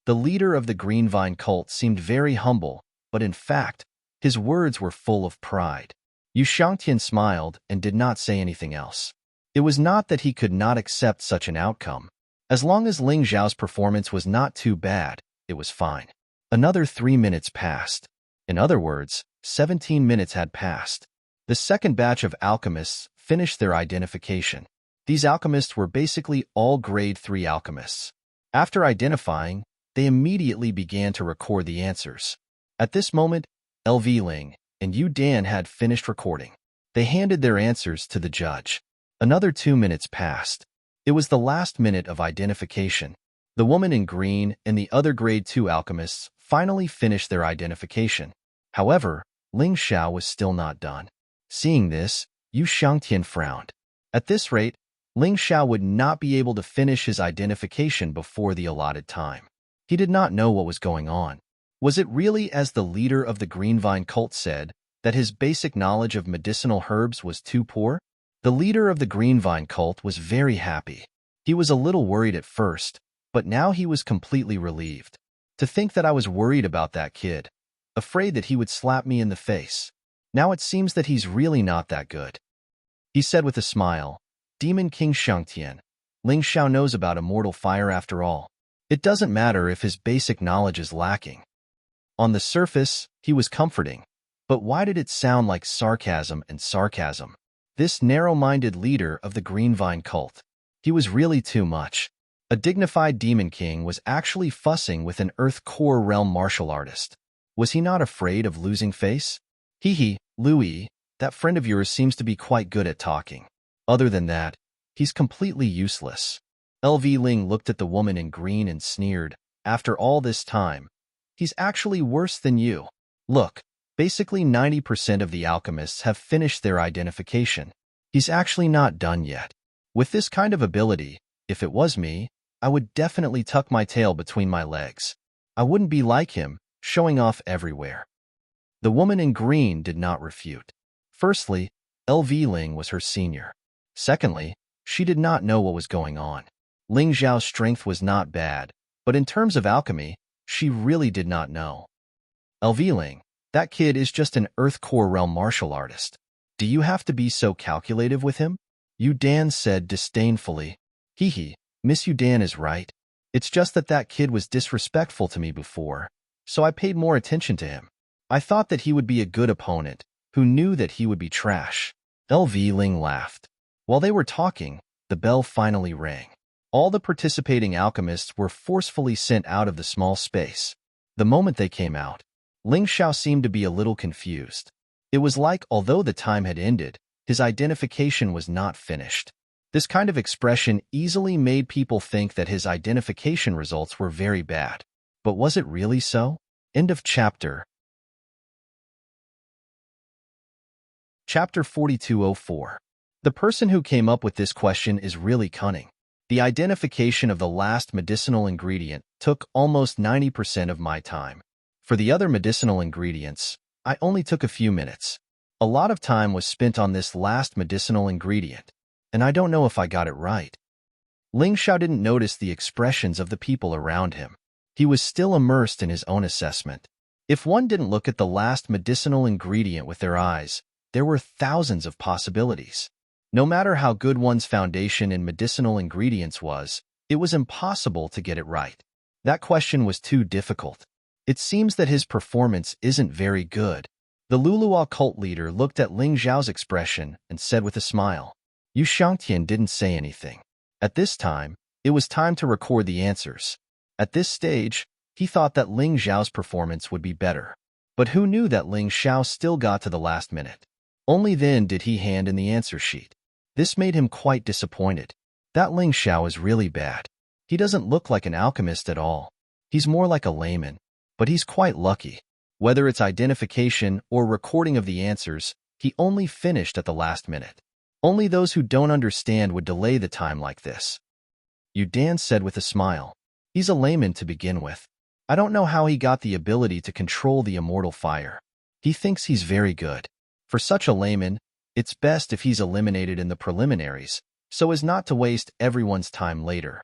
The leader of the Green Vine cult seemed very humble, but in fact, his words were full of pride. Yu Shangtian smiled and did not say anything else. It was not that he could not accept such an outcome. As long as Ling Xiao's performance was not too bad, it was fine. Another 3 minutes passed. In other words, 17 minutes had passed. The second batch of alchemists finished their identification. These alchemists were basically all grade 3 alchemists. After identifying, they immediately began to record the answers. At this moment, LV Ling and Yu Dan had finished recording. They handed their answers to the judge. Another 2 minutes passed. It was the last minute of identification. The woman in green and the other grade 2 alchemists finally finished their identification. However, Ling Xiao was still not done. Seeing this, Yu Shangtian frowned. At this rate, Ling Xiao would not be able to finish his identification before the allotted time. He did not know what was going on. Was it really as the leader of the Green Vine cult said, that his basic knowledge of medicinal herbs was too poor? The leader of the Green Vine cult was very happy. He was a little worried at first, but now he was completely relieved. To think that I was worried about that kid, afraid that he would slap me in the face. Now it seems that he's really not that good. He said with a smile, Demon King Shangtian, Ling Xiao knows about immortal fire after all. It doesn't matter if his basic knowledge is lacking. On the surface, he was comforting. But why did it sound like sarcasm and sarcasm? This narrow-minded leader of the Green Vine cult. He was really too much. A dignified demon king was actually fussing with an Earth Core realm martial artist. Was he not afraid of losing face? Hee, Louis, that friend of yours seems to be quite good at talking. Other than that, he's completely useless. LV Ling looked at the woman in green and sneered. After all this time, he's actually worse than you. Look, basically 90% of the alchemists have finished their identification. He's actually not done yet. With this kind of ability, if it was me, I would definitely tuck my tail between my legs. I wouldn't be like him, showing off everywhere. The woman in green did not refute. Firstly, LV Ling was her senior. Secondly, she did not know what was going on. Ling Xiao's strength was not bad, but in terms of alchemy, she really did not know. LV Ling, that kid is just an Earth Core realm martial artist. Do you have to be so calculative with him? Yu Dan said disdainfully. Miss Yu Dan is right. It's just that that kid was disrespectful to me before, so I paid more attention to him. I thought that he would be a good opponent, who knew that he would be trash. LV Ling laughed. While they were talking, the bell finally rang. All the participating alchemists were forcefully sent out of the small space. The moment they came out, Ling Xiao seemed to be a little confused. It was like, although the time had ended, his identification was not finished. This kind of expression easily made people think that his identification results were very bad. But was it really so? End of chapter. Chapter 4204. The person who came up with this question is really cunning. The identification of the last medicinal ingredient took almost 90% of my time. For the other medicinal ingredients, I only took a few minutes. A lot of time was spent on this last medicinal ingredient, and I don't know if I got it right. Ling Xiao didn't notice the expressions of the people around him. He was still immersed in his own assessment. If one didn't look at the last medicinal ingredient with their eyes, there were thousands of possibilities. No matter how good one's foundation in medicinal ingredients was, it was impossible to get it right. That question was too difficult. It seems that his performance isn't very good. The Lulua cult leader looked at Ling Xiao's expression and said with a smile. Yu Shangtian didn't say anything. At this time, it was time to record the answers. At this stage, he thought that Ling Xiao's performance would be better. But who knew that Ling Xiao still got to the last minute? Only then did he hand in the answer sheet. This made him quite disappointed. That Ling Xiao is really bad. He doesn't look like an alchemist at all. He's more like a layman, but he's quite lucky. Whether it's identification or recording of the answers, he only finished at the last minute. Only those who don't understand would delay the time like this. Yu Dan said with a smile. He's a layman to begin with. I don't know how he got the ability to control the immortal fire. He thinks he's very good. For such a layman, it's best if he's eliminated in the preliminaries, so as not to waste everyone's time later.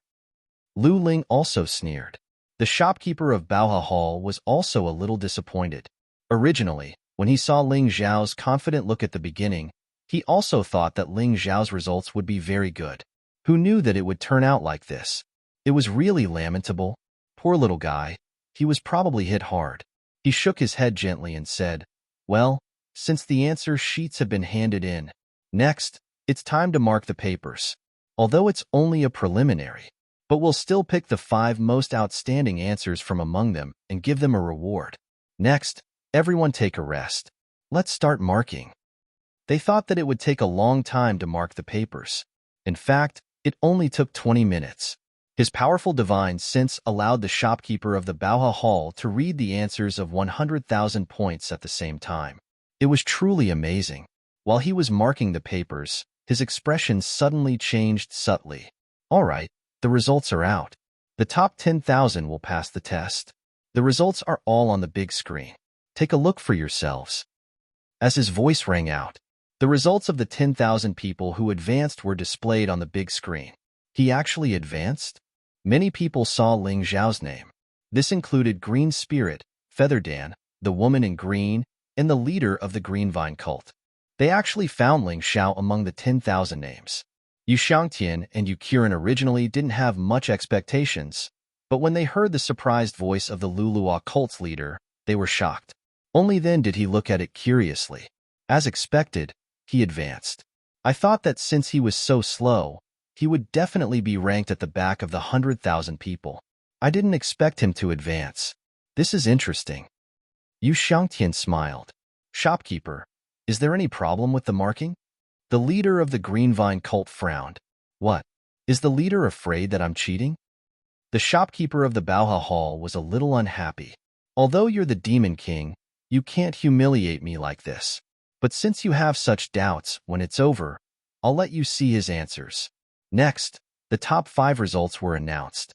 Lu Ling also sneered. The shopkeeper of Baoha Hall was also a little disappointed. Originally, when he saw Ling Xiao's confident look at the beginning, he also thought that Ling Xiao's results would be very good. Who knew that it would turn out like this? It was really lamentable. Poor little guy. He was probably hit hard. He shook his head gently and said, "Well, since the answer sheets have been handed in, next, it's time to mark the papers. Although it's only a preliminary, but we'll still pick the 5 most outstanding answers from among them and give them a reward. Next, everyone take a rest. Let's start marking." They thought that it would take a long time to mark the papers. In fact, it only took 20 minutes. His powerful divine sense allowed the shopkeeper of the Bauha Hall to read the answers of 100,000 points at the same time. It was truly amazing. While he was marking the papers, his expression suddenly changed subtly. "All right, the results are out. The top 10,000 will pass the test. The results are all on the big screen. Take a look for yourselves." As his voice rang out, the results of the 10,000 people who advanced were displayed on the big screen. He actually advanced? Many people saw Ling Xiao's name. This included Green Spirit, Feather Dan, the woman in green, and the leader of the Green Vine cult. They actually found Ling Xiao among the 10,000 names. Yu Xiangtian and Yu Qiren originally didn't have much expectations, but when they heard the surprised voice of the Lulua cult's leader, they were shocked. Only then did he look at it curiously. As expected, he advanced. "I thought that since he was so slow, he would definitely be ranked at the back of the 100,000 people. I didn't expect him to advance. This is interesting." Yu Xiangtian smiled. "Shopkeeper, is there any problem with the marking?" The leader of the Green Vine cult frowned. "What? Is the leader afraid that I'm cheating?" The shopkeeper of the Bauha Hall was a little unhappy. "Although you're the Demon King, you can't humiliate me like this. But since you have such doubts, when it's over, I'll let you see his answers." Next, the top 5 results were announced.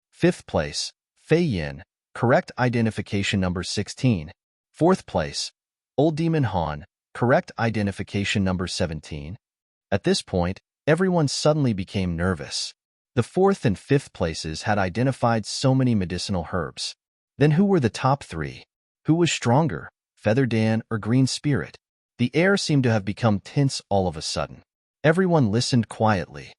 5th place, Fei Yin, correct identification number 16. 4th place, Old Demon Han, correct identification number 17. At this point, everyone suddenly became nervous. The 4th and 5th places had identified so many medicinal herbs. Then who were the top 3? Who was stronger, Feather Dan or Green Spirit? The air seemed to have become tense all of a sudden. Everyone listened quietly.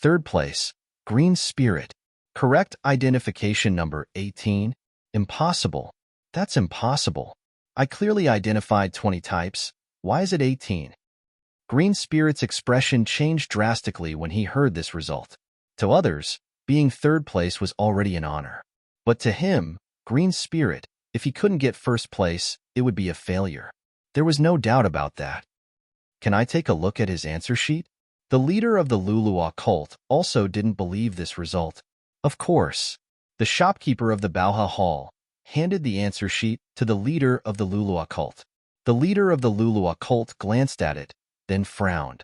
3rd place, Green Spirit. Correct identification number 18. Impossible. That's impossible. I clearly identified 20 types. Why is it 18? Green Spirit's expression changed drastically when he heard this result. To others, being 3rd place was already an honor. But to him, Green Spirit, if he couldn't get 1st place, it would be a failure. There was no doubt about that. "Can I take a look at his answer sheet?" The leader of the Lulua cult also didn't believe this result. Of course, the shopkeeper of the Bauha Hall handed the answer sheet to the leader of the Lulua cult. The leader of the Lulua cult glanced at it, then frowned.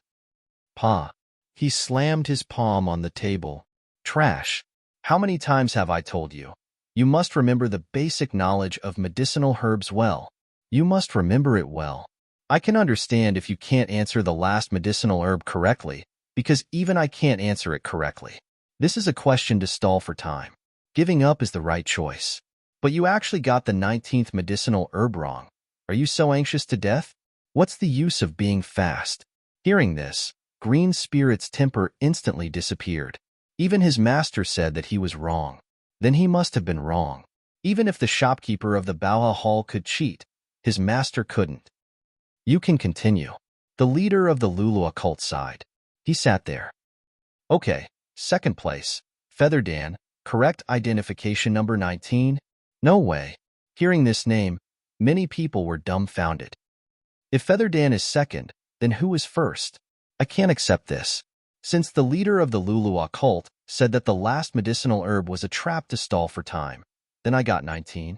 "Pa." He slammed his palm on the table. "Trash. How many times have I told you? You must remember the basic knowledge of medicinal herbs well. You must remember it well. I can understand if you can't answer the last medicinal herb correctly, because even I can't answer it correctly. This is a question to stall for time. Giving up is the right choice. But you actually got the 19th medicinal herb wrong. Are you so anxious to death? What's the use of being fast?" Hearing this, Green Spirit's temper instantly disappeared. Even his master said that he was wrong. Then he must have been wrong. Even if the shopkeeper of the Bauha Hall could cheat, his master couldn't. "You can continue." The leader of the Lulua cult sighed. He sat there. "Okay, 2nd place, Feather Dan, correct identification number 19. No way." Hearing this name, many people were dumbfounded. If Feather Dan is 2nd, then who is 1st? I can't accept this. Since the leader of the Lulua cult said that the last medicinal herb was a trap to stall for time, then I got 19.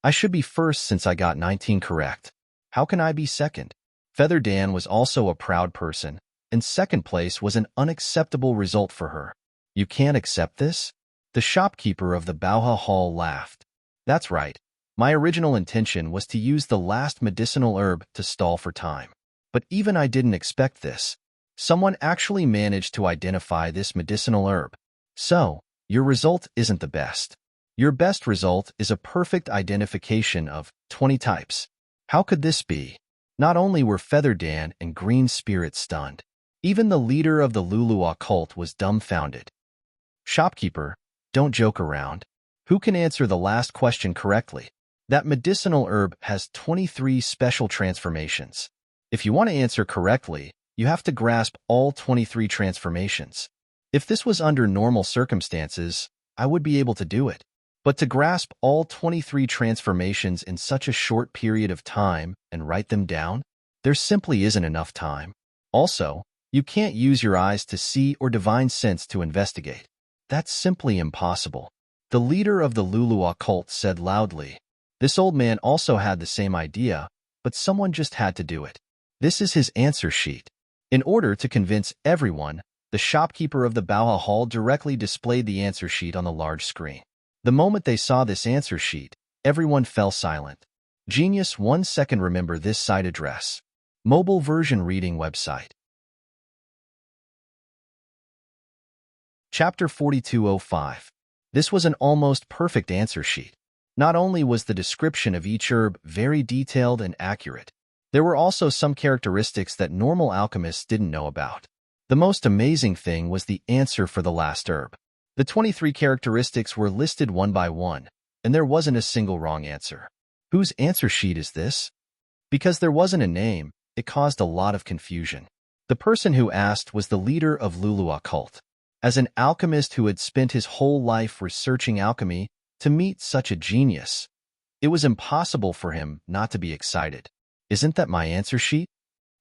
I should be 1st since I got 19 correct. How can I be 2nd? Feather Dan was also a proud person, and 2nd place was an unacceptable result for her. "You can't accept this?" The shopkeeper of the Bauha Hall laughed. "That's right. My original intention was to use the last medicinal herb to stall for time. But even I didn't expect this. Someone actually managed to identify this medicinal herb. So, your result isn't the best. Your best result is a perfect identification of 20 types. How could this be?" Not only were Feather Dan and Green Spirit stunned, even the leader of the Lulua cult was dumbfounded. "Shopkeeper, don't joke around. Who can answer the last question correctly? That medicinal herb has 23 special transformations. If you want to answer correctly, you have to grasp all 23 transformations. If this was under normal circumstances, I would be able to do it. But to grasp all 23 transformations in such a short period of time and write them down, there simply isn't enough time. Also, you can't use your eyes to see or divine sense to investigate. That's simply impossible. The leader of the Lulua cult said loudly. This old man also had the same idea, but someone just had to do it. This is his answer sheet. In order to convince everyone, the shopkeeper of the Baoha Hall directly displayed the answer sheet on the large screen. The moment they saw this answer sheet, everyone fell silent. Genius 1 second. Remember this site address. Mobile version reading website. Chapter 4205. This was an almost perfect answer sheet. Not only was the description of each herb very detailed and accurate, there were also some characteristics that normal alchemists didn't know about. The most amazing thing was the answer for the last herb. The 23 characteristics were listed one by one, and there wasn't a single wrong answer. Whose answer sheet is this? Because there wasn't a name, it caused a lot of confusion. The person who asked was the leader of Lulua cult. As an alchemist who had spent his whole life researching alchemy, to meet such a genius, it was impossible for him not to be excited. Isn't that my answer sheet?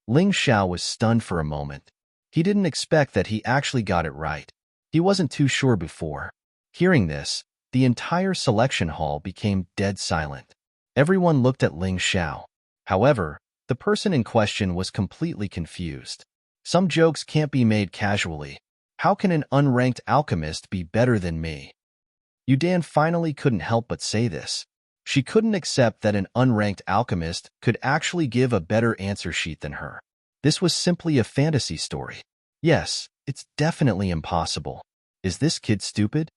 Ling Xiao was stunned for a moment. He didn't expect that he actually got it right. He wasn't too sure before. Hearing this, the entire selection hall became dead silent. Everyone looked at Ling Xiao. However, the person in question was completely confused. Some jokes can't be made casually. How can an unranked alchemist be better than me? Yudan finally couldn't help but say this. She couldn't accept that an unranked alchemist could actually give a better answer sheet than her. This was simply a fantasy story. Yes, it's definitely impossible. Is this kid stupid?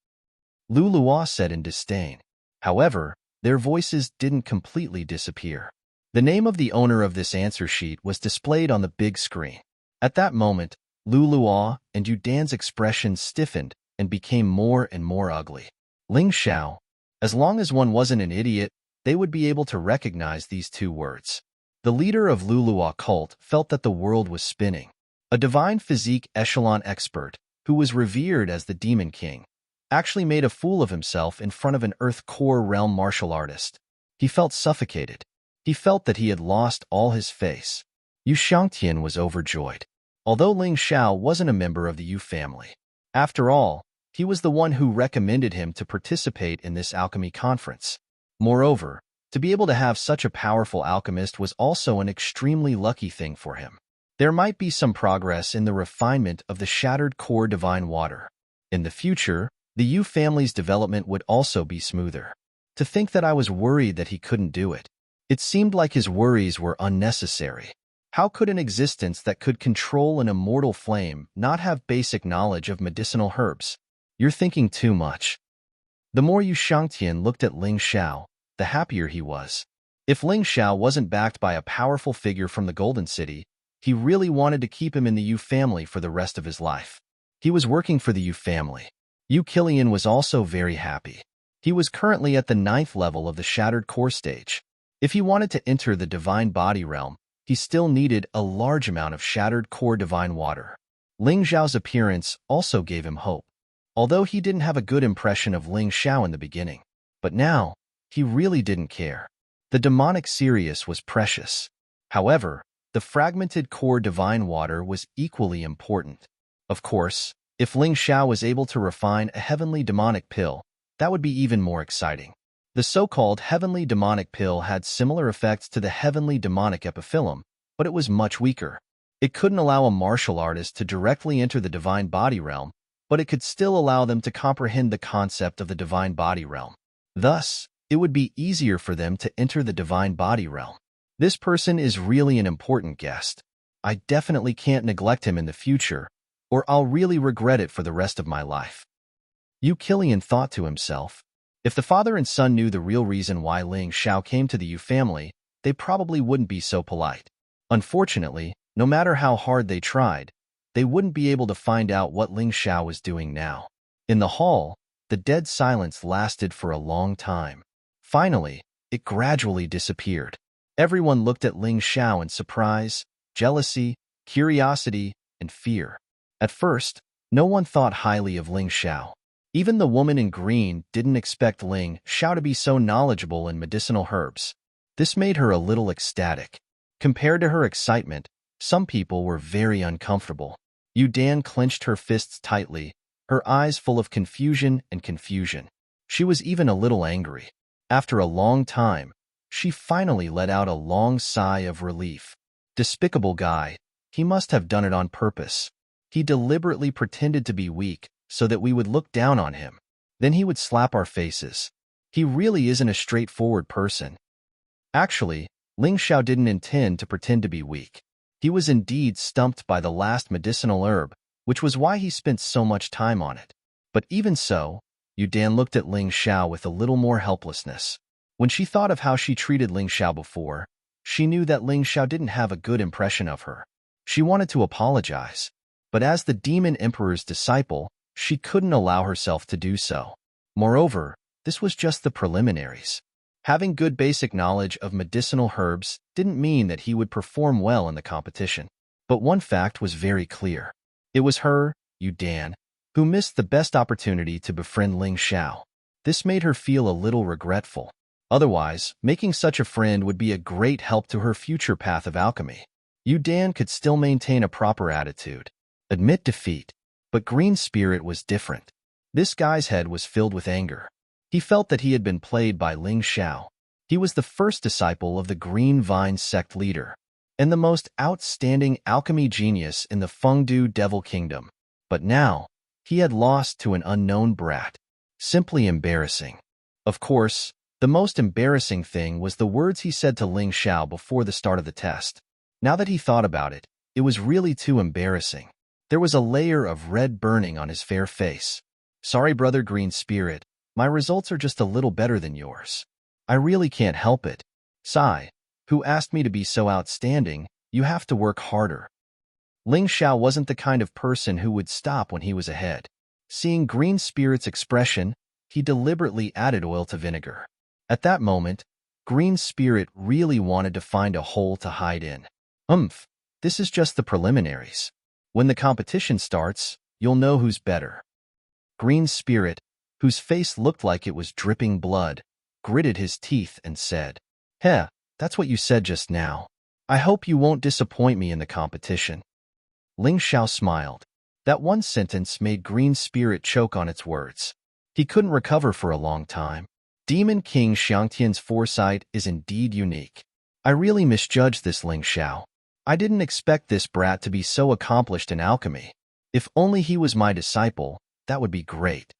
Lulua said in disdain. However, their voices didn't completely disappear. The name of the owner of this answer sheet was displayed on the big screen. At that moment, Lulua and Yudan's expressions stiffened and became more and more ugly. Ling Xiao, as long as one wasn't an idiot, they would be able to recognize these two words. The leader of Lulua cult felt that the world was spinning. A divine physique echelon expert, who was revered as the Demon King, actually made a fool of himself in front of an Earth Core realm martial artist. He felt suffocated. He felt that he had lost all his face. Yu Shangtian was overjoyed. Although Ling Xiao wasn't a member of the Yu family. After all, he was the one who recommended him to participate in this alchemy conference. Moreover, to be able to have such a powerful alchemist was also an extremely lucky thing for him. There might be some progress in the refinement of the shattered core divine water. In the future, the Yu family's development would also be smoother. To think that I was worried that he couldn't do it. It seemed like his worries were unnecessary. How could an existence that could control an immortal flame not have basic knowledge of medicinal herbs? You're thinking too much. The more Yu Shangtian looked at Ling Xiao, the happier he was. If Ling Xiao wasn't backed by a powerful figure from the Golden City, he really wanted to keep him in the Yu family for the rest of his life. He was working for the Yu family. Yu Qilian was also very happy. He was currently at the 9th level of the Shattered Core stage. If he wanted to enter the Divine Body realm, he still needed a large amount of Shattered Core Divine Water. Ling Xiao's appearance also gave him hope. Although he didn't have a good impression of Ling Xiao in the beginning. But now, he really didn't care. The demonic Sirius was precious. However, the fragmented core divine water was equally important. Of course, if Ling Xiao was able to refine a heavenly demonic pill, that would be even more exciting. The so-called heavenly demonic pill had similar effects to the heavenly demonic epiphyllum, but it was much weaker. It couldn't allow a martial artist to directly enter the divine body realm, but it could still allow them to comprehend the concept of the divine body realm. Thus, it would be easier for them to enter the divine body realm. This person is really an important guest. I definitely can't neglect him in the future, or I'll really regret it for the rest of my life. Yu Qilian thought to himself. If the father and son knew the real reason why Ling Xiao came to the Yu family, they probably wouldn't be so polite. Unfortunately, no matter how hard they tried, they wouldn't be able to find out what Ling Xiao was doing now. In the hall, the dead silence lasted for a long time. Finally, it gradually disappeared. Everyone looked at Ling Xiao in surprise, jealousy, curiosity, and fear. At first, no one thought highly of Ling Xiao. Even the woman in green didn't expect Ling Xiao to be so knowledgeable in medicinal herbs. This made her a little ecstatic. Compared to her excitement, some people were very uncomfortable. Yu Dan clenched her fists tightly, her eyes full of confusion and confusion. She was even a little angry. After a long time, she finally let out a long sigh of relief. Despicable guy, he must have done it on purpose. He deliberately pretended to be weak so that we would look down on him. Then he would slap our faces. He really isn't a straightforward person. Actually, Ling Xiao didn't intend to pretend to be weak. He was indeed stumped by the last medicinal herb, which was why he spent so much time on it. But even so, Yu Dan looked at Ling Xiao with a little more helplessness. When she thought of how she treated Ling Xiao before, she knew that Ling Xiao didn't have a good impression of her. She wanted to apologize, but as the Demon Emperor's disciple, she couldn't allow herself to do so. Moreover, this was just the preliminaries. Having good basic knowledge of medicinal herbs didn't mean that he would perform well in the competition. But one fact was very clear. It was her, Yu Dan, who missed the best opportunity to befriend Ling Xiao. This made her feel a little regretful. Otherwise, making such a friend would be a great help to her future path of alchemy. Yu Dan could still maintain a proper attitude, admit defeat, but Green Spirit was different. This guy's head was filled with anger. He felt that he had been played by Ling Xiao. He was the first disciple of the Green Vine sect leader, and the most outstanding alchemy genius in the Fengdu Devil Kingdom. But now, he had lost to an unknown brat. Simply embarrassing. Of course, the most embarrassing thing was the words he said to Ling Xiao before the start of the test. Now that he thought about it, it was really too embarrassing. There was a layer of red burning on his fair face. Sorry, brother Green Spirit, my results are just a little better than yours. I really can't help it. Sai, who asked me to be so outstanding, you have to work harder. Ling Xiao wasn't the kind of person who would stop when he was ahead. Seeing Green Spirit's expression, he deliberately added oil to vinegar. At that moment, Green Spirit really wanted to find a hole to hide in. This is just the preliminaries. When the competition starts, you'll know who's better. Green Spirit, whose face looked like it was dripping blood, gritted his teeth and said, "Heh, that's what you said just now. I hope you won't disappoint me in the competition." Ling Xiao smiled. That one sentence made Green Spirit choke on its words. He couldn't recover for a long time. Demon King Xiangtian's foresight is indeed unique. I really misjudged this Ling Xiao. I didn't expect this brat to be so accomplished in alchemy. If only he was my disciple, that would be great.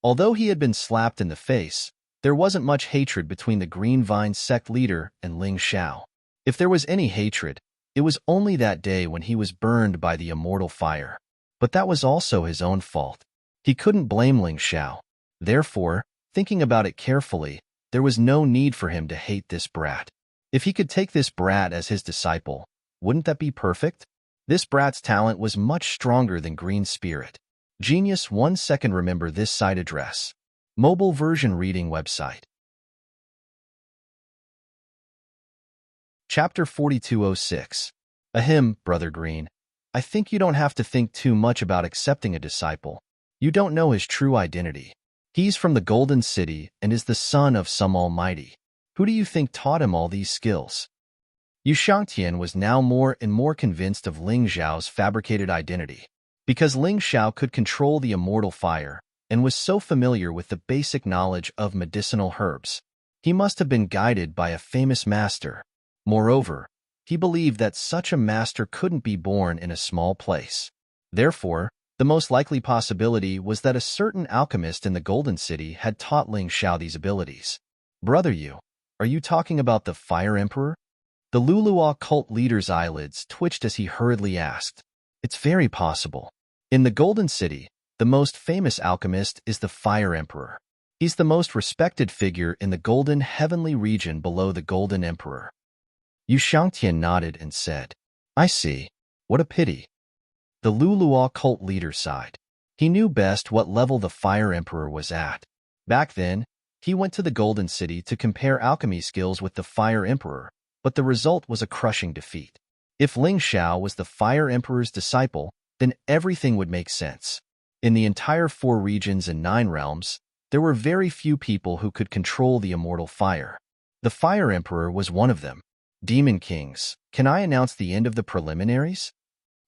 Although he had been slapped in the face, there wasn't much hatred between the Green Vine sect leader and Ling Xiao. If there was any hatred, it was only that day when he was burned by the immortal fire. But that was also his own fault. He couldn't blame Ling Xiao. Therefore, thinking about it carefully, there was no need for him to hate this brat. If he could take this brat as his disciple, wouldn't that be perfect? This brat's talent was much stronger than Green Spirit. Genius 1 second. Remember this site address. Mobile version reading website. Chapter 4206. Ahem, Brother Green. I think you don't have to think too much about accepting a disciple. You don't know his true identity. He's from the Golden City and is the son of some almighty. Who do you think taught him all these skills? Yu Shangtian was now more and more convinced of Ling Xiao's fabricated identity. Because Ling Xiao could control the immortal fire and was so familiar with the basic knowledge of medicinal herbs, he must have been guided by a famous master. Moreover, he believed that such a master couldn't be born in a small place. Therefore, the most likely possibility was that a certain alchemist in the Golden City had taught Ling Xiao these abilities. Brother Yu, are you talking about the Fire Emperor? The Lulua cult leader's eyelids twitched as he hurriedly asked. It's very possible. In the Golden City, the most famous alchemist is the Fire Emperor. He's the most respected figure in the Golden Heavenly region below the Golden Emperor. Yu Shangtian nodded and said, I see. What a pity. The Lulua cult leader sighed. He knew best what level the Fire Emperor was at. Back then, he went to the Golden City to compare alchemy skills with the Fire Emperor, but the result was a crushing defeat. If Ling Xiao was the Fire Emperor's disciple, then everything would make sense. In the entire 4 regions and 9 realms, there were very few people who could control the immortal fire. The Fire Emperor was one of them. Demon Kings, can I announce the end of the preliminaries?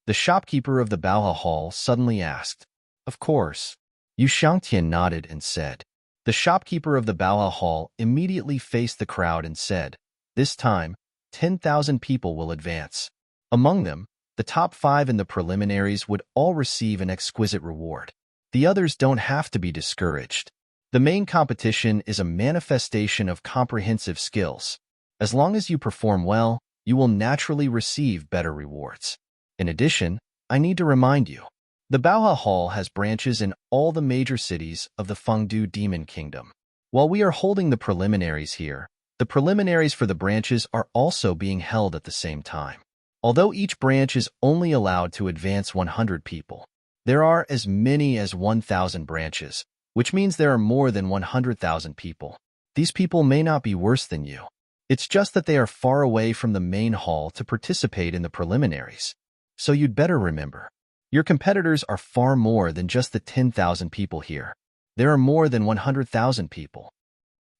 The shopkeeper of the Baoha Hall suddenly asked. Of course. Yu Shangtian nodded and said. The shopkeeper of the Baoha Hall immediately faced the crowd and said, this time, 10,000 people will advance. Among them, the top 5 in the preliminaries would all receive an exquisite reward. The others don't have to be discouraged. The main competition is a manifestation of comprehensive skills. As long as you perform well, you will naturally receive better rewards. In addition, I need to remind you, the Baoha Hall has branches in all the major cities of the Fengdu Demon Kingdom. While we are holding the preliminaries here, the preliminaries for the branches are also being held at the same time. Although each branch is only allowed to advance 100 people, there are as many as 1,000 branches, which means there are more than 100,000 people. These people may not be worse than you. It's just that they are far away from the main hall to participate in the preliminaries. So you'd better remember, your competitors are far more than just the 10,000 people here. There are more than 100,000 people.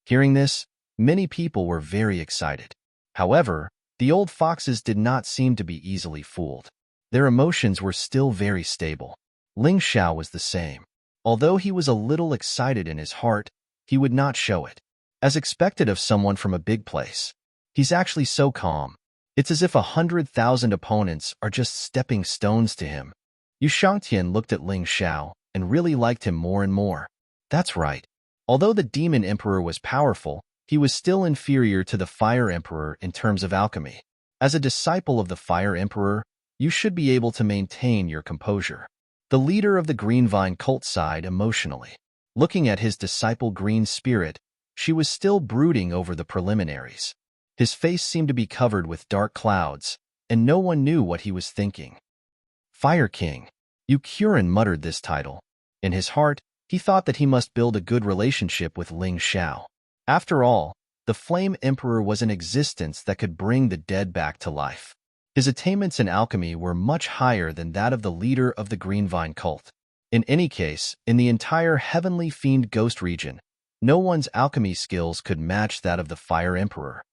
Hearing this, many people were very excited. However, the old foxes did not seem to be easily fooled. Their emotions were still very stable. Ling Xiao was the same. Although he was a little excited in his heart, he would not show it. As expected of someone from a big place, he's actually so calm. It's as if 100,000 opponents are just stepping stones to him. Yu Shangtian looked at Ling Xiao and really liked him more and more. That's right. Although the Demon Emperor was powerful, he was still inferior to the Fire Emperor in terms of alchemy. As a disciple of the Fire Emperor, you should be able to maintain your composure. The leader of the Green Vine cult sighed emotionally. Looking at his disciple Green Spirit, she was still brooding over the preliminaries. His face seemed to be covered with dark clouds, and no one knew what he was thinking. Fire King. Yu Qiren muttered this title. In his heart, he thought that he must build a good relationship with Ling Xiao. After all, the Flame Emperor was an existence that could bring the dead back to life. His attainments in alchemy were much higher than that of the leader of the Green Vine cult. In any case, in the entire Heavenly Fiend Ghost region, no one's alchemy skills could match that of the Fire Emperor.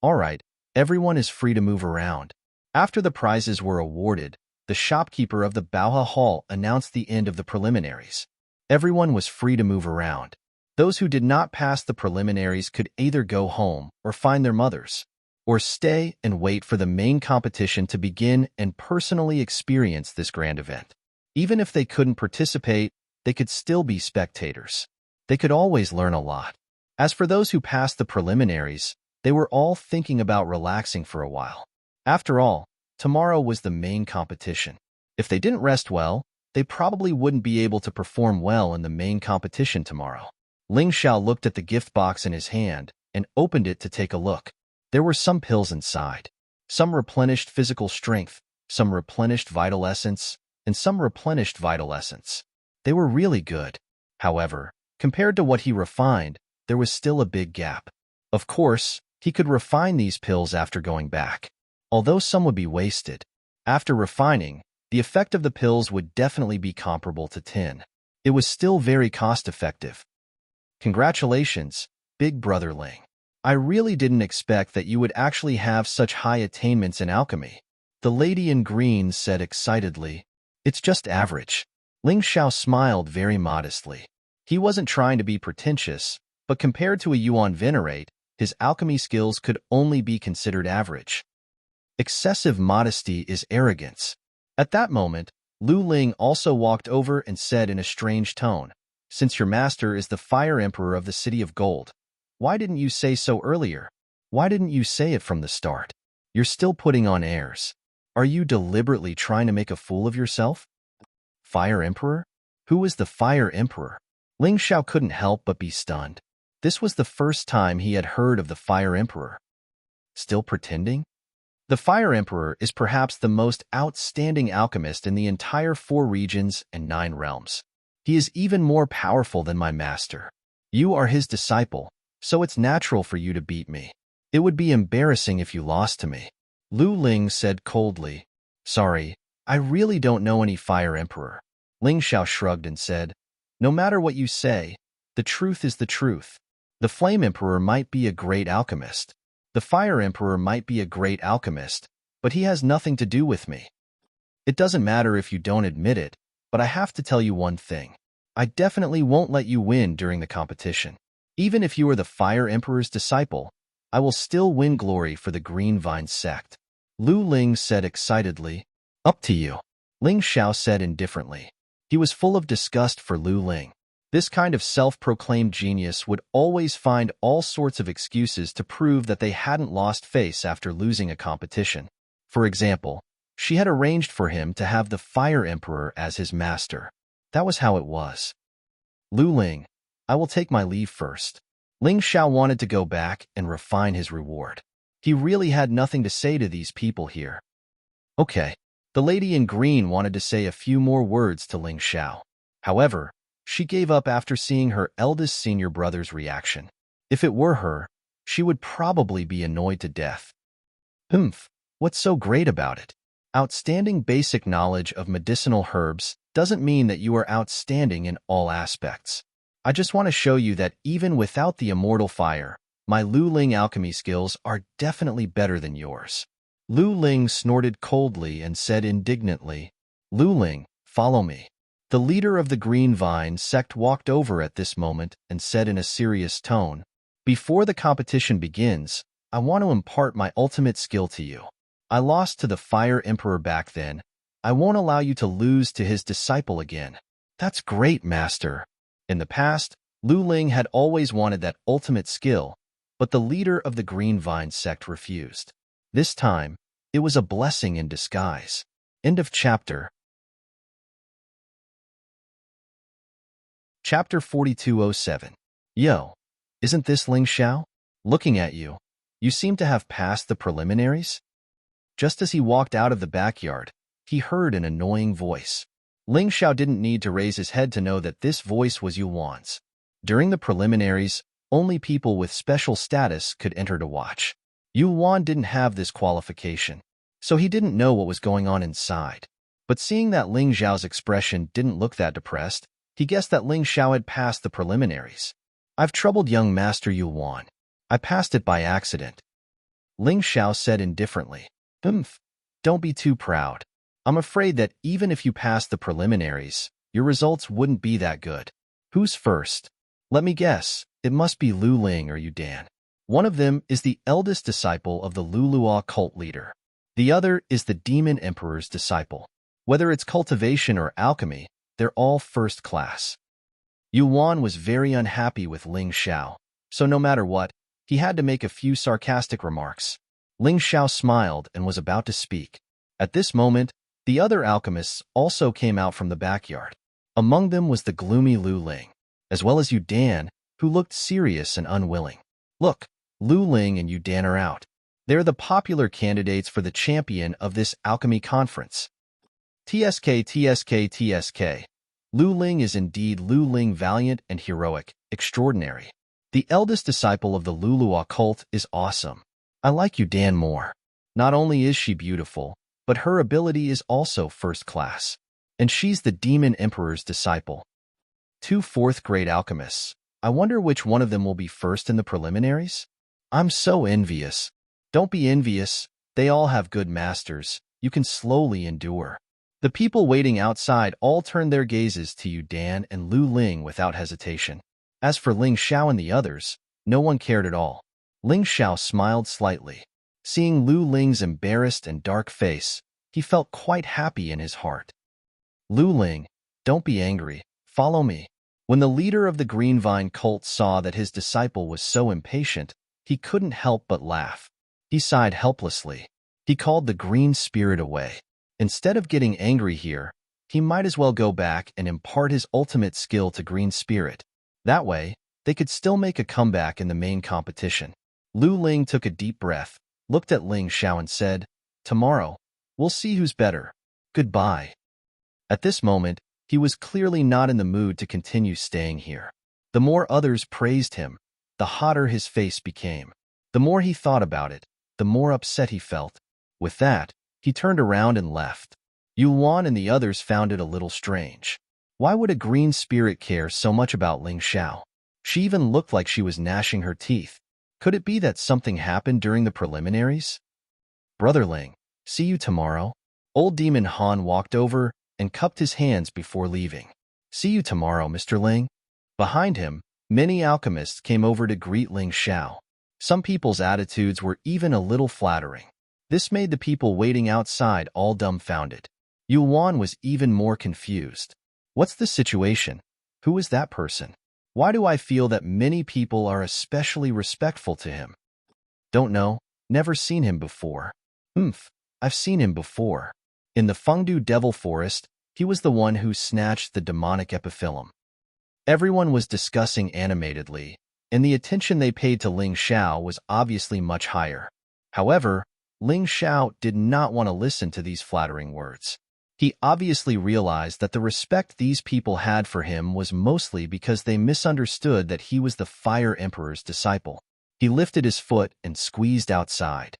All right, everyone is free to move around. After the prizes were awarded, the shopkeeper of the Baoha Hall announced the end of the preliminaries. Everyone was free to move around. Those who did not pass the preliminaries could either go home or find their mothers, or stay and wait for the main competition to begin and personally experience this grand event. Even if they couldn't participate, they could still be spectators. They could always learn a lot. As for those who passed the preliminaries, they were all thinking about relaxing for a while. After all, tomorrow was the main competition. If they didn't rest well, they probably wouldn't be able to perform well in the main competition tomorrow. Ling Xiao looked at the gift box in his hand and opened it to take a look. There were some pills inside. Some replenished physical strength, some replenished vital essence, and some replenished vital essence. They were really good. However, compared to what he refined, there was still a big gap. Of course, he could refine these pills after going back. Although some would be wasted. After refining, the effect of the pills would definitely be comparable to tin. It was still very cost-effective. Congratulations, Big Brother Ling. I really didn't expect that you would actually have such high attainments in alchemy. The lady in green said excitedly. It's just average. Ling Xiao smiled very modestly. He wasn't trying to be pretentious, but compared to a Yuan Venerate, his alchemy skills could only be considered average. Excessive modesty is arrogance. At that moment, Lu Ling also walked over and said in a strange tone, since your master is the Fire Emperor of the City of Gold, why didn't you say so earlier? Why didn't you say it from the start? You're still putting on airs. Are you deliberately trying to make a fool of yourself? Fire Emperor? Who is the Fire Emperor? Ling Xiao couldn't help but be stunned. This was the first time he had heard of the Fire Emperor. Still pretending? The Fire Emperor is perhaps the most outstanding alchemist in the entire 4 regions and 9 realms. He is even more powerful than my master. You are his disciple, so it's natural for you to beat me. It would be embarrassing if you lost to me. Lu Ling said coldly. Sorry, I really don't know any Fire Emperor. Ling Xiao shrugged and said, no matter what you say, the truth is the truth. The Flame Emperor might be a great alchemist. The Fire Emperor might be a great alchemist, but he has nothing to do with me. It doesn't matter if you don't admit it, but I have to tell you one thing. I definitely won't let you win during the competition. Even if you are the Fire Emperor's disciple, I will still win glory for the Green Vine sect. Lu Ling said excitedly. Up to you. Ling Xiao said indifferently. He was full of disgust for Lu Ling. This kind of self-proclaimed genius would always find all sorts of excuses to prove that they hadn't lost face after losing a competition. For example, she had arranged for him to have the Fire Emperor as his master. That was how it was. Lu Ling, I will take my leave first. Ling Xiao wanted to go back and refine his reward. He really had nothing to say to these people here. Okay. The lady in green wanted to say a few more words to Ling Xiao. However, she gave up after seeing her eldest senior brother's reaction. If it were her, she would probably be annoyed to death. What's so great about it? Outstanding basic knowledge of medicinal herbs doesn't mean that you are outstanding in all aspects. I just want to show you that even without the immortal fire, my Lu Ling alchemy skills are definitely better than yours. Lu Ling snorted coldly and said indignantly, Lu Ling, follow me. The leader of the Green Vine sect walked over at this moment and said in a serious tone, before the competition begins, I want to impart my ultimate skill to you. I lost to the Fire Emperor back then. I won't allow you to lose to his disciple again. That's great, master. In the past, Lu Ling had always wanted that ultimate skill, but the leader of the Green Vine sect refused. This time, it was a blessing in disguise. End of chapter. Chapter 4207. Yo, isn't this Ling Xiao? Looking at you, you seem to have passed the preliminaries? Just as he walked out of the backyard, he heard an annoying voice. Ling Xiao didn't need to raise his head to know that this voice was Yuan's. During the preliminaries, only people with special status could enter to watch. Yuan didn't have this qualification, so he didn't know what was going on inside. But seeing that Ling Xiao's expression didn't look that depressed, he guessed that Ling Xiao had passed the preliminaries. I've troubled young Master Yuan. I passed it by accident. Ling Xiao said indifferently. Don't be too proud. I'm afraid that even if you passed the preliminaries, your results wouldn't be that good. Who's first? Let me guess. It must be Lu Ling or Yu Dan. One of them is the eldest disciple of the Lulua cult leader. The other is the Demon Emperor's disciple. Whether it's cultivation or alchemy, they're all first class. Yuan was very unhappy with Ling Xiao, so no matter what, he had to make a few sarcastic remarks. Ling Xiao smiled and was about to speak. At this moment, the other alchemists also came out from the backyard. Among them was the gloomy Lu Ling, as well as Yu Dan, who looked serious and unwilling. Look, Lu Ling and Yu Dan are out. They're the popular candidates for the champion of this alchemy conference. TSK. Lu Ling is indeed Lu Ling, valiant and heroic, extraordinary. The eldest disciple of the Lulua cult is awesome. I like Yu Dan more. Not only is she beautiful, but her ability is also first class. And she's the Demon Emperor's disciple. 2 fourth-grade alchemists. I wonder which one of them will be first in the preliminaries? I'm so envious. Don't be envious. They all have good masters. You can slowly endure. The people waiting outside all turned their gazes to Yu Dan and Lu Ling without hesitation. As for Ling Xiao and the others, no one cared at all. Ling Xiao smiled slightly. Seeing Lu Ling's embarrassed and dark face, he felt quite happy in his heart. Lu Ling, don't be angry. Follow me. When the leader of the Green Vine cult saw that his disciple was so impatient, he couldn't help but laugh. He sighed helplessly. He called the green spirit away. Instead of getting angry here, he might as well go back and impart his ultimate skill to Green Spirit. That way, they could still make a comeback in the main competition. Lu Ling took a deep breath, looked at Ling Xiao and said, Tomorrow, we'll see who's better. Goodbye. At this moment, he was clearly not in the mood to continue staying here. The more others praised him, the hotter his face became. The more he thought about it, the more upset he felt. With that, he turned around and left. Yuan and the others found it a little strange. Why would a green spirit care so much about Ling Xiao? She even looked like she was gnashing her teeth. Could it be that something happened during the preliminaries? Brother Ling, see you tomorrow. Old Demon Han walked over and cupped his hands before leaving. See you tomorrow, Mr. Ling. Behind him, many alchemists came over to greet Ling Xiao. Some people's attitudes were even a little flattering. This made the people waiting outside all dumbfounded. Yuan was even more confused. What's the situation? Who is that person? Why do I feel that many people are especially respectful to him? Don't know. Never seen him before. I've seen him before. In the Fengdu Devil Forest, he was the one who snatched the demonic epiphyllum. Everyone was discussing animatedly, and the attention they paid to Ling Xiao was obviously much higher. However, Ling Xiao did not want to listen to these flattering words. He obviously realized that the respect these people had for him was mostly because they misunderstood that he was the Fire Emperor's disciple. He lifted his foot and squeezed outside.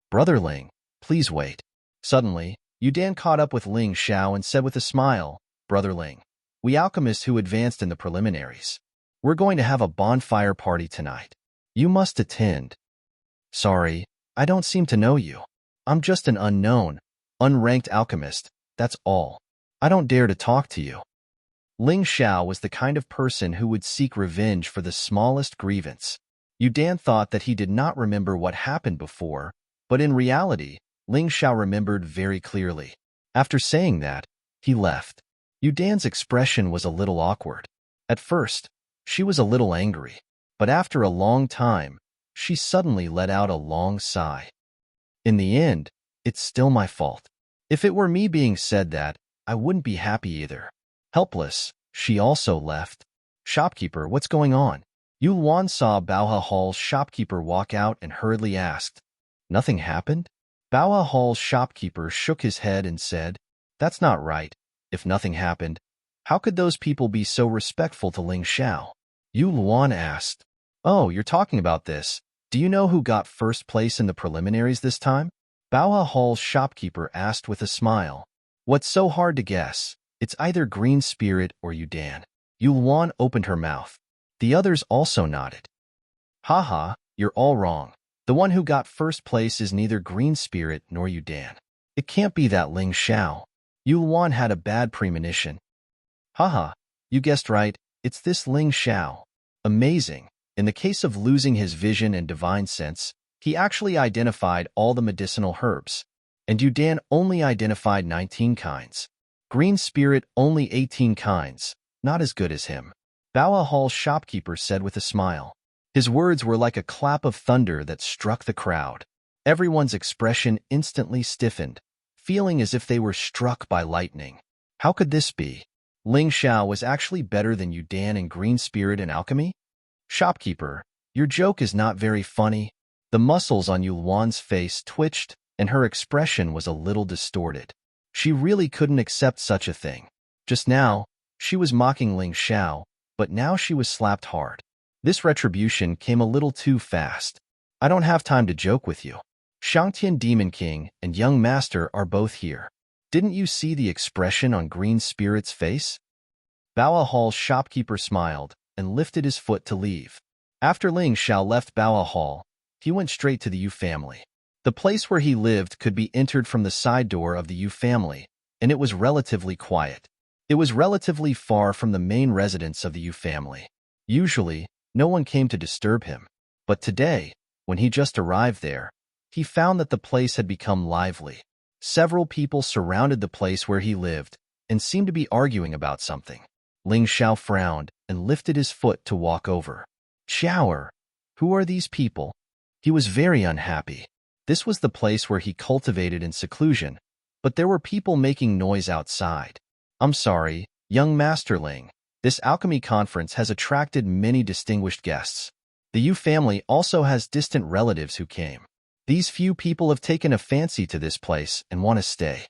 Brother Ling, please wait. Suddenly, Yudan caught up with Ling Xiao and said with a smile, Brother Ling, we alchemists who advanced in the preliminaries. We're going to have a bonfire party tonight. You must attend. Sorry, I don't seem to know you. I'm just an unknown, unranked alchemist, that's all. I don't dare to talk to you. Ling Xiao was the kind of person who would seek revenge for the smallest grievance. Yudan thought that he did not remember what happened before, but in reality, Ling Xiao remembered very clearly. After saying that, he left. Yudan's expression was a little awkward. At first, she was a little angry, but after a long time, she suddenly let out a long sigh. In the end, it's still my fault. If it were me being said that, I wouldn't be happy either. Helpless, she also left. Shopkeeper, what's going on? Yuan saw Baoha Hall's shopkeeper walk out and hurriedly asked. Nothing happened? Baoha Hall's shopkeeper shook his head and said, That's not right. If nothing happened, how could those people be so respectful to Ling Xiao? Yuan asked. Oh, you're talking about this. Do you know who got first place in the preliminaries this time? Baoha Hall's shopkeeper asked with a smile. What's so hard to guess? It's either Green Spirit or Yudan. Yuan opened her mouth. The others also nodded. Haha, you're all wrong. The one who got first place is neither Green Spirit nor Yudan. It can't be that Ling Xiao. Yuan had a bad premonition. Haha, you guessed right, it's this Ling Xiao. Amazing. In the case of losing his vision and divine sense, he actually identified all the medicinal herbs, and Yudan only identified 19 kinds. Green Spirit only 18 kinds, not as good as him. Baoha Hall's shopkeeper said with a smile. His words were like a clap of thunder that struck the crowd. Everyone's expression instantly stiffened, feeling as if they were struck by lightning. How could this be? Ling Xiao was actually better than Yudan in Green Spirit and alchemy? Shopkeeper, your joke is not very funny. The muscles on Yuan's face twitched, and her expression was a little distorted. She really couldn't accept such a thing. Just now, she was mocking Ling Xiao, but now she was slapped hard. This retribution came a little too fast. I don't have time to joke with you. Shangtian Demon King and Young Master are both here. Didn't you see the expression on Green Spirit's face? Baoha Hall's shopkeeper smiled and lifted his foot to leave. After Ling Xiao left Baoha Hall, he went straight to the Yu family. The place where he lived could be entered from the side door of the Yu family, and it was relatively quiet. It was relatively far from the main residence of the Yu family. Usually, no one came to disturb him. But today, when he just arrived there, he found that the place had become lively. Several people surrounded the place where he lived and seemed to be arguing about something. Ling Xiao frowned and lifted his foot to walk over. Shower! Who are these people? He was very unhappy. This was the place where he cultivated in seclusion, but there were people making noise outside. I'm sorry, young Master Ling. This alchemy conference has attracted many distinguished guests. The Yu family also has distant relatives who came. These few people have taken a fancy to this place and want to stay.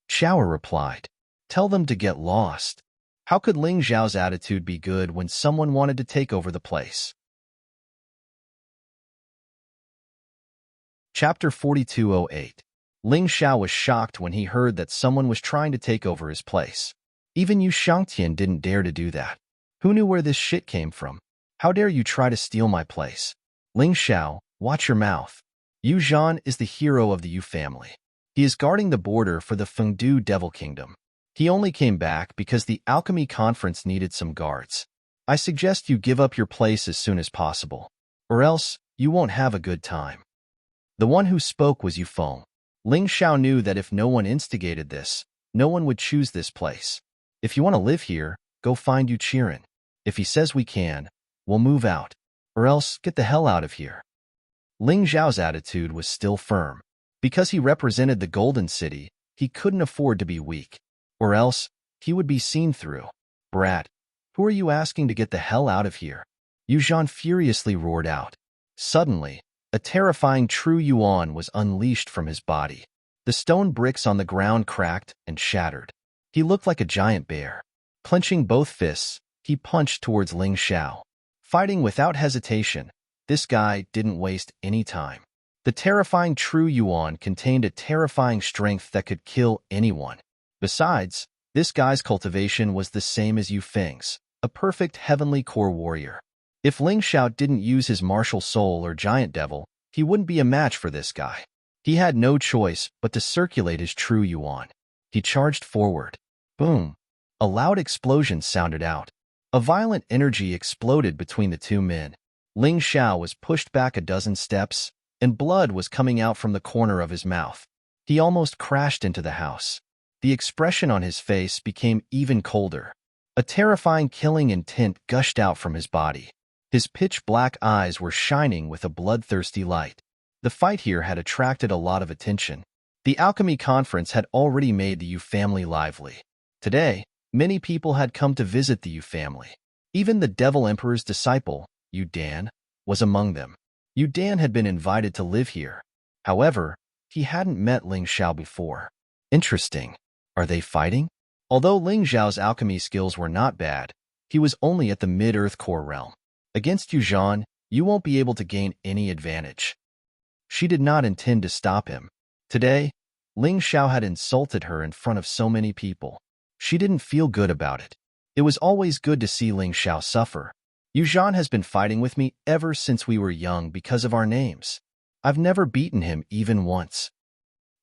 Xiao replied, tell them to get lost. How could Ling Xiao's attitude be good when someone wanted to take over the place? Chapter 4208. Ling Xiao was shocked when he heard that someone was trying to take over his place. Even Yu Shangtian didn't dare to do that. Who knew where this shit came from? How dare you try to steal my place? Ling Xiao, watch your mouth. Yu Zhan is the hero of the Yu family. He is guarding the border for the Fengdu Devil Kingdom. He only came back because the alchemy conference needed some guards. I suggest you give up your place as soon as possible, or else you won't have a good time. The one who spoke was Yu Feng. Ling Xiao knew that if no one instigated this, no one would choose this place. If you want to live here, go find Yu Qiren. If he says we can, we'll move out, or else get the hell out of here. Ling Xiao's attitude was still firm. Because he represented the Golden City, he couldn't afford to be weak, or else he would be seen through. Brat, who are you asking to get the hell out of here? Yu Zhan furiously roared out. Suddenly, a terrifying true yuan was unleashed from his body. The stone bricks on the ground cracked and shattered. He looked like a giant bear. Clenching both fists, he punched towards Ling Xiao. Fighting without hesitation, this guy didn't waste any time. The terrifying true yuan contained a terrifying strength that could kill anyone. Besides, this guy's cultivation was the same as Yu Feng's, a perfect heavenly core warrior. If Ling Xiao didn't use his martial soul or giant devil, he wouldn't be a match for this guy. He had no choice but to circulate his true yuan. He charged forward. Boom! A loud explosion sounded out. A violent energy exploded between the two men. Ling Xiao was pushed back a dozen steps, and blood was coming out from the corner of his mouth. He almost crashed into the house. The expression on his face became even colder. A terrifying killing intent gushed out from his body. His pitch-black eyes were shining with a bloodthirsty light. The fight here had attracted a lot of attention. The alchemy conference had already made the Yu family lively. Today, many people had come to visit the Yu family. Even the Devil Emperor's disciple, Yu Dan, was among them. Yu Dan had been invited to live here. However, he hadn't met Ling Xiao before. Interesting. Are they fighting? Although Ling Xiao's alchemy skills were not bad, he was only at the mid-earth core realm. Against Yu Zhan, you won't be able to gain any advantage. She did not intend to stop him. Today, Ling Xiao had insulted her in front of so many people. She didn't feel good about it. It was always good to see Ling Xiao suffer. Yu Zhan has been fighting with me ever since we were young because of our names. I've never beaten him even once.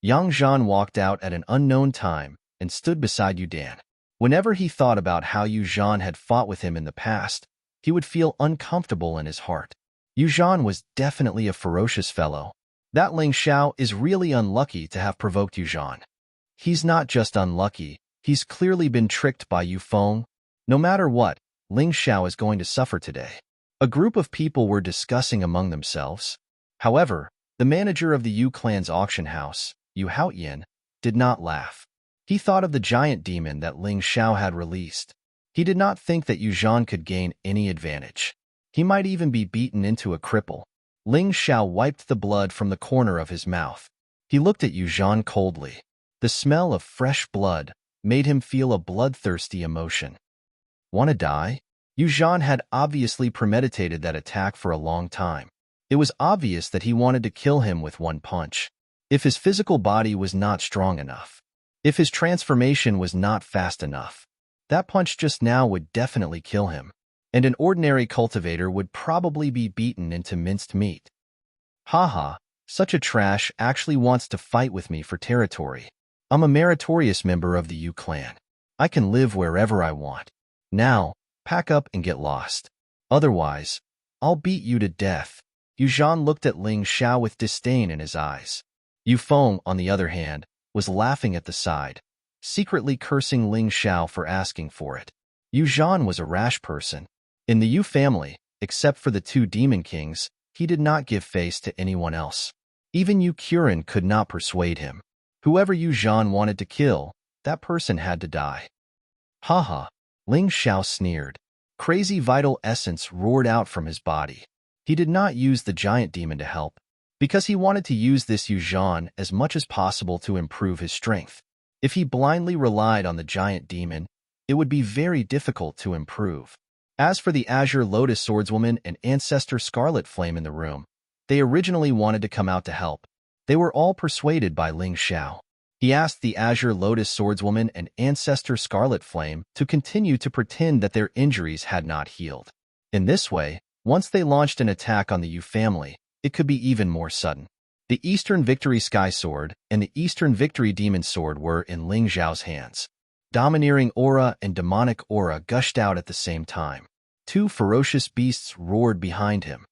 Yang Zhan walked out at an unknown time and stood beside Yu Dan. Whenever he thought about how Yu Zhan had fought with him in the past, he would feel uncomfortable in his heart. Yu Zhan was definitely a ferocious fellow. That Ling Xiao is really unlucky to have provoked Yu Zhan. He's not just unlucky, he's clearly been tricked by Yu Feng. No matter what, Ling Xiao is going to suffer today. A group of people were discussing among themselves. However, the manager of the Yu clan's auction house, Yu Haoyan, did not laugh. He thought of the giant demon that Ling Xiao had released. He did not think that Yu Zhan could gain any advantage. He might even be beaten into a cripple. Ling Xiao wiped the blood from the corner of his mouth. He looked at Yu Zhan coldly. The smell of fresh blood made him feel a bloodthirsty emotion. Want to die? Yu Zhan had obviously premeditated that attack for a long time. It was obvious that he wanted to kill him with one punch. If his physical body was not strong enough, if his transformation was not fast enough, that punch just now would definitely kill him, and an ordinary cultivator would probably be beaten into minced meat. Haha, such a trash actually wants to fight with me for territory. I'm a meritorious member of the Yu clan. I can live wherever I want. Now, pack up and get lost. Otherwise, I'll beat you to death. Yu Zhan looked at Ling Xiao with disdain in his eyes. Yu Feng, on the other hand, was laughing at the side, secretly cursing Ling Xiao for asking for it. Yu Zhan was a rash person. In the Yu family, except for the two demon kings, he did not give face to anyone else. Even Yu Qiren could not persuade him. Whoever Yu Zhan wanted to kill, that person had to die. Haha, Ling Xiao sneered. Crazy vital essence roared out from his body. He did not use the giant demon to help. because he wanted to use this Yu Zhan as much as possible to improve his strength. If he blindly relied on the giant demon, it would be very difficult to improve. As for the Azure Lotus Swordswoman and Ancestor Scarlet Flame in the room, they originally wanted to come out to help. They were all persuaded by Ling Xiao. He asked the Azure Lotus Swordswoman and Ancestor Scarlet Flame to continue to pretend that their injuries had not healed. In this way, once they launched an attack on the Yu family, it could be even more sudden. The Eastern Victory Sky Sword and the Eastern Victory Demon Sword were in Ling Xiao's hands. Domineering aura and demonic aura gushed out at the same time. 2 ferocious beasts roared behind him.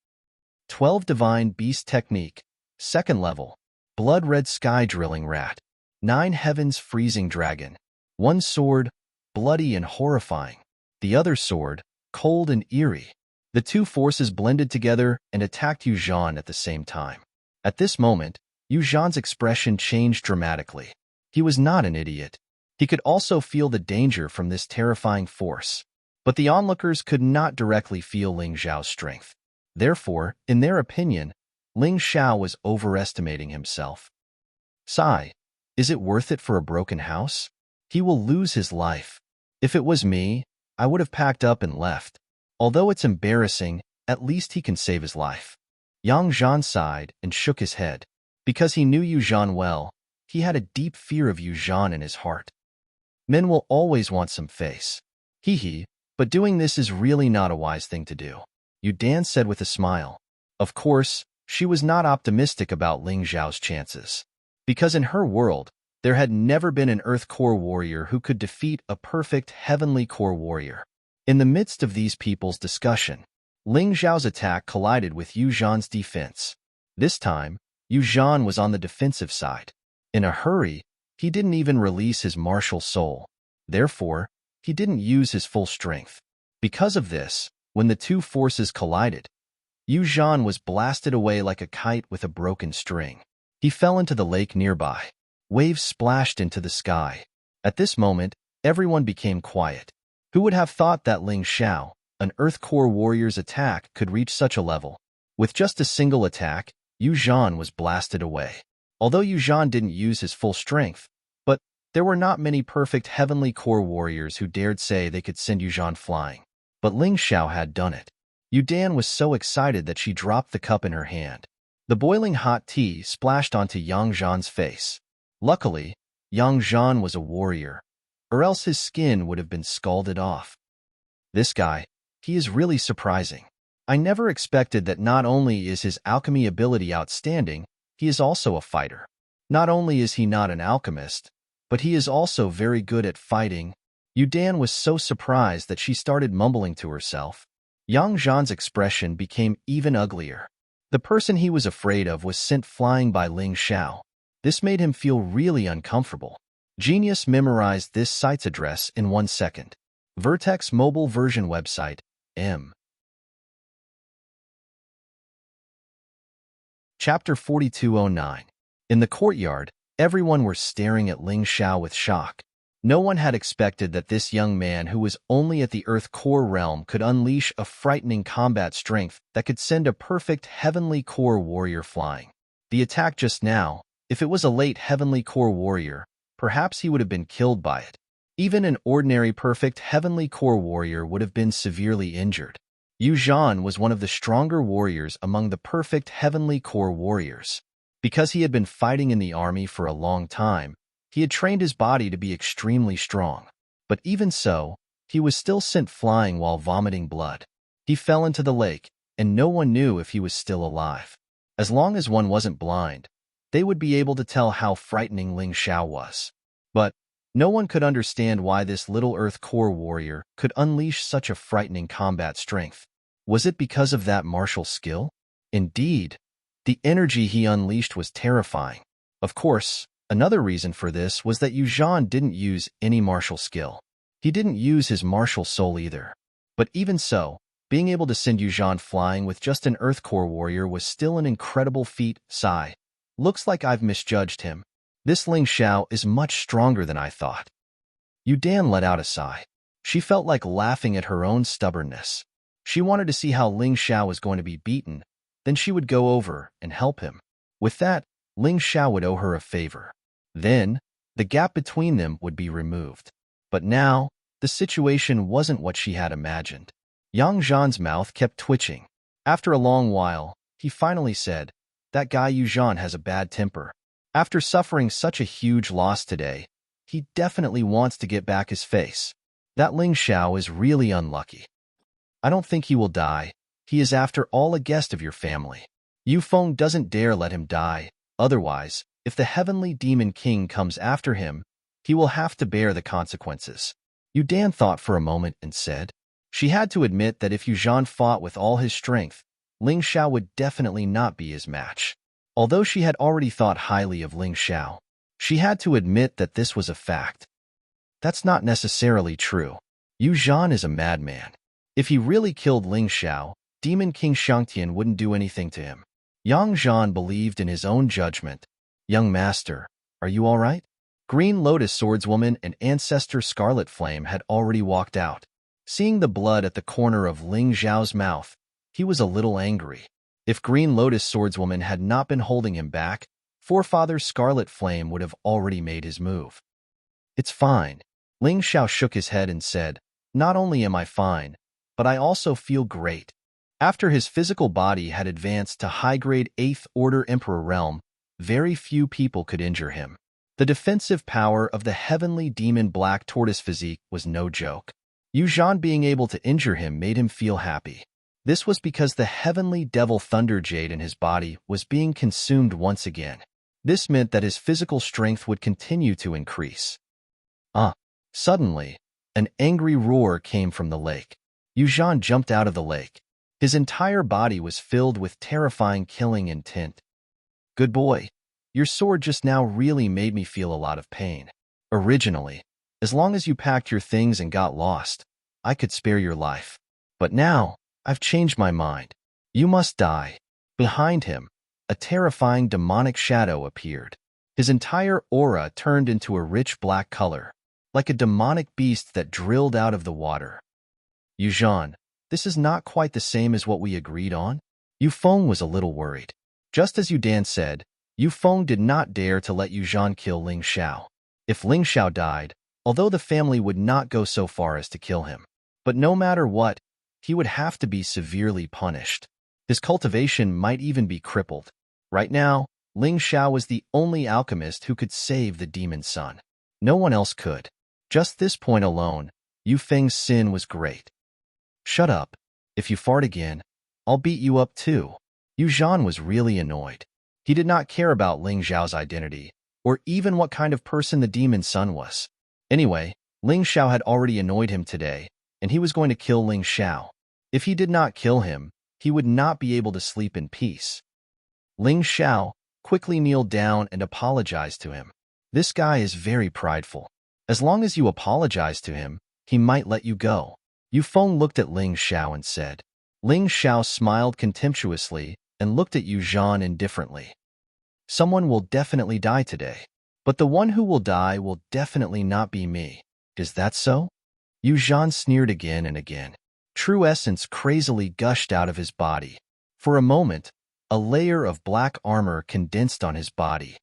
12 Divine Beast Technique, 2nd level. Blood Red Sky Drilling Rat. 9 Heavens Freezing Dragon. 1 sword, bloody and horrifying. The other sword, cold and eerie. The 2 forces blended together and attacked Yu Zhan at the same time. At this moment, Yu Zhan's expression changed dramatically. He was not an idiot. He could also feel the danger from this terrifying force. But the onlookers could not directly feel Ling Xiao's strength. Therefore, in their opinion, Ling Xiao was overestimating himself. Sigh. Is it worth it for a broken house? He will lose his life. If it was me, I would have packed up and left. Although it's embarrassing, at least he can save his life. Yang Zhan sighed and shook his head. Because he knew Yu Zhan well, he had a deep fear of Yu Zhan in his heart. Men will always want some face. Hee, but doing this is really not a wise thing to do. Yu Dan said with a smile. Of course, she was not optimistic about Ling Xiao's chances. Because in her world, there had never been an Earth Core warrior who could defeat a perfect Heavenly Core warrior. In the midst of these people's discussion, Ling Xiao's attack collided with Yu Zhan's defense. This time, Yu Zhan was on the defensive side. In a hurry, he didn't even release his martial soul. Therefore, he didn't use his full strength. Because of this, when the 2 forces collided, Yu Zhan was blasted away like a kite with a broken string. He fell into the lake nearby. Waves splashed into the sky. At this moment, everyone became quiet. Who would have thought that Ling Xiao, an Earth Core warrior's attack, could reach such a level? With just a single attack, Yu Zhan was blasted away. Although Yu Zhan didn't use his full strength, but there were not many perfect Heavenly Core warriors who dared say they could send Yu Zhan flying. But Ling Xiao had done it. Yu Dan was so excited that she dropped the cup in her hand. The boiling hot tea splashed onto Yang Zhan's face. Luckily, Yang Zhan was a warrior, or else his skin would have been scalded off. This guy, he is really surprising. I never expected that not only is his alchemy ability outstanding, he is also a fighter. Not only is he not an alchemist, but he is also very good at fighting. Yu Dan was so surprised that she started mumbling to herself. Yang Zhan's expression became even uglier. The person he was afraid of was sent flying by Ling Xiao. This made him feel really uncomfortable. Genius memorized this site's address in 1 second. Vertex mobile version website, M. Chapter 4209. In the courtyard, everyone were staring at Ling Xiao with shock. No one had expected that this young man who was only at the Earth Core realm could unleash a frightening combat strength that could send a perfect Heavenly Core warrior flying. The attack just now, if it was a late Heavenly Core warrior, perhaps he would have been killed by it. Even an ordinary perfect Heavenly Core warrior would have been severely injured. Yu Zhan was one of the stronger warriors among the perfect Heavenly Core warriors. Because he had been fighting in the army for a long time, he had trained his body to be extremely strong. But even so, he was still sent flying while vomiting blood. He fell into the lake, and no one knew if he was still alive. As long as one wasn't blind, they would be able to tell how frightening Ling Xiao was. But no one could understand why this little Earth Core warrior could unleash such a frightening combat strength. Was it because of that martial skill? Indeed, the energy he unleashed was terrifying. Of course, another reason for this was that Yu Zhan didn't use any martial skill. He didn't use his martial soul either. But even so, being able to send Yu Zhan flying with just an Earth Core warrior was still an incredible feat. Sigh. Looks like I've misjudged him. This Ling Xiao is much stronger than I thought. Yu Dan let out a sigh. She felt like laughing at her own stubbornness. She wanted to see how Ling Xiao was going to be beaten, then she would go over and help him. With that, Ling Xiao would owe her a favor. Then, the gap between them would be removed. But now, the situation wasn't what she had imagined. Yang Zhan's mouth kept twitching. After a long while, he finally said, "That guy Yu Zhan has a bad temper. After suffering such a huge loss today, he definitely wants to get back his face. That Ling Xiao is really unlucky. I don't think he will die. He is after all a guest of your family. Yu Feng doesn't dare let him die. Otherwise, if the heavenly demon king comes after him, he will have to bear the consequences." Yu Dan thought for a moment and said, she had to admit that if Yu Zhan fought with all his strength, Ling Xiao would definitely not be his match. Although she had already thought highly of Ling Xiao, she had to admit that this was a fact. That's not necessarily true. Yu Zhan is a madman. If he really killed Ling Xiao, Demon King Shangtian wouldn't do anything to him. Yang Zhan believed in his own judgment. "Young master, are you all right?" Green Lotus Swordswoman and Ancestor Scarlet Flame had already walked out. Seeing the blood at the corner of Ling Xiao's mouth, he was a little angry. If Green Lotus Swordswoman had not been holding him back, Forefather Scarlet Flame would have already made his move. "It's fine." Ling Xiao shook his head and said, "Not only am I fine, but I also feel great." After his physical body had advanced to high-grade 8th Order Emperor realm, very few people could injure him. The defensive power of the heavenly demon Black Tortoise physique was no joke. Yu Zhan being able to injure him made him feel happy. This was because the heavenly devil Thunder Jade in his body was being consumed once again. This meant that his physical strength would continue to increase. Suddenly, an angry roar came from the lake. Yu Zhan jumped out of the lake. His entire body was filled with terrifying killing intent. "Good boy. Your sword just now really made me feel a lot of pain. Originally, as long as you packed your things and got lost, I could spare your life. But now, I've changed my mind. You must die." Behind him, a terrifying demonic shadow appeared. His entire aura turned into a rich black color, like a demonic beast that drilled out of the water. "Yu Zhan, this is not quite the same as what we agreed on?" Yu Feng was a little worried. Just as Yu Dan said, Yu Feng did not dare to let Yu Zhan kill Ling Xiao. If Ling Xiao died, although the family would not go so far as to kill him, but no matter what, he would have to be severely punished. His cultivation might even be crippled. Right now, Ling Xiao was the only alchemist who could save the demon son. No one else could. Just this point alone, Yu Feng's sin was great. "Shut up. If you fart again, I'll beat you up too." Yu Zhan was really annoyed. He did not care about Ling Xiao's identity, or even what kind of person the demon son was. Anyway, Ling Xiao had already annoyed him today, and he was going to kill Ling Xiao. If he did not kill him, he would not be able to sleep in peace. Ling Xiao quickly kneeled down and apologized to him. "This guy is very prideful. As long as you apologize to him, he might let you go." Yu Feng looked at Ling Xiao and said. Ling Xiao smiled contemptuously and looked at Yu Zhan indifferently. "Someone will definitely die today, but the one who will die will definitely not be me. Is that so?" Yu Zhan sneered again and again. True essence crazily gushed out of his body. For a moment, a layer of black armor condensed on his body.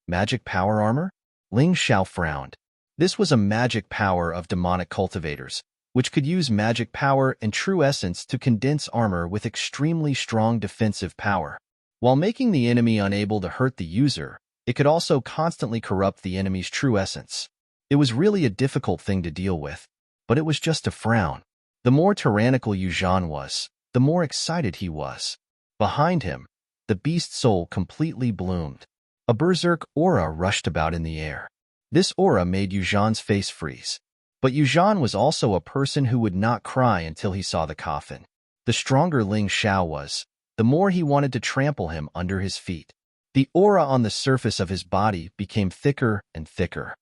Magic power armor? Ling Xiao frowned. This was a magic power of demonic cultivators, which could use magic power and true essence to condense armor with extremely strong defensive power. While making the enemy unable to hurt the user, it could also constantly corrupt the enemy's true essence. It was really a difficult thing to deal with, but it was just a frown. The more tyrannical Yu Zhan was, the more excited he was. Behind him, the beast soul completely bloomed. A berserk aura rushed about in the air. This aura made Yu Zhan's face freeze. But Yu Zhan was also a person who would not cry until he saw the coffin. The stronger Ling Xiao was, the more he wanted to trample him under his feet. The aura on the surface of his body became thicker and thicker.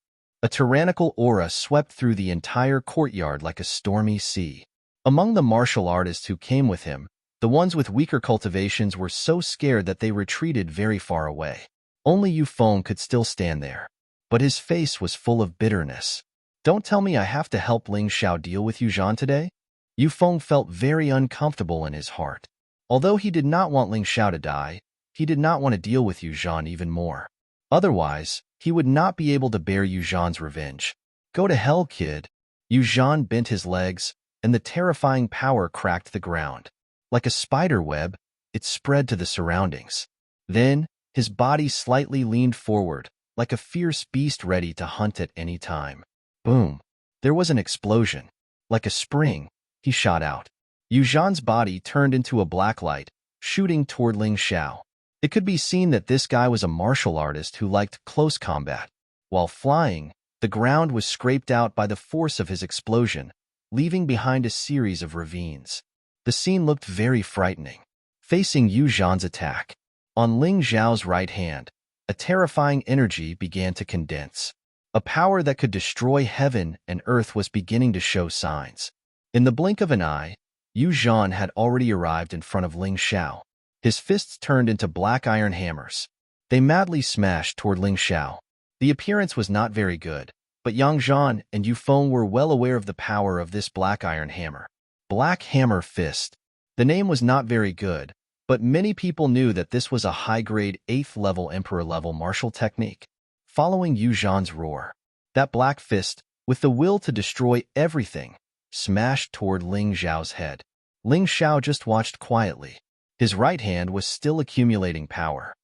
A tyrannical aura swept through the entire courtyard like a stormy sea. Among the martial artists who came with him, the ones with weaker cultivations were so scared that they retreated very far away. Only Yu Feng could still stand there. But his face was full of bitterness. "Don't tell me I have to help Ling Xiao deal with Yu Zhan today?" Yu Feng felt very uncomfortable in his heart. Although he did not want Ling Xiao to die, He did not want to deal with Yu Zhan even more. Otherwise, he would not be able to bear Yu Zhan's revenge. Go to hell, kid. Yu Zhan bent his legs, and the terrifying power cracked the ground. Like a spider web, it spread to the surroundings. Then, his body slightly leaned forward, like a fierce beast ready to hunt at any time. Boom! There was an explosion. Like a spring, he shot out. Yu Zhan's body turned into a black light, shooting toward Ling Xiao. It could be seen that this guy was a martial artist who liked close combat. While flying, the ground was scraped out by the force of his explosion, leaving behind a series of ravines. The scene looked very frightening. Facing Yu Zhan's attack, on Ling Xiao's right hand, a terrifying energy began to condense. A power that could destroy heaven and earth was beginning to show signs. In the blink of an eye, Yu Zhan had already arrived in front of Ling Xiao. His fists turned into black iron hammers. They madly smashed toward Ling Xiao. The appearance was not very good, but Yang Zhan and Yu Feng were well aware of the power of this black iron hammer. Black Hammer Fist. The name was not very good, but many people knew that this was a high-grade 8th-level Emperor-level martial technique. Following Yu Zhan's roar, that black fist, with the will to destroy everything, smashed toward Ling Xiao's head. Ling Xiao just watched quietly. His right hand was still accumulating power.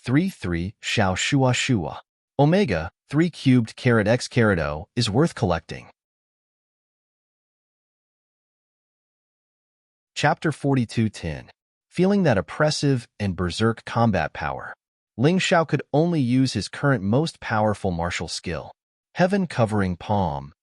3-3 Xiao Shua Shua. Omega 3 cubed carat x carat O is worth collecting. Chapter 42:10. Feeling that oppressive and berserk combat power, Ling Xiao could only use his current most powerful martial skill, Heaven-Covering Palm.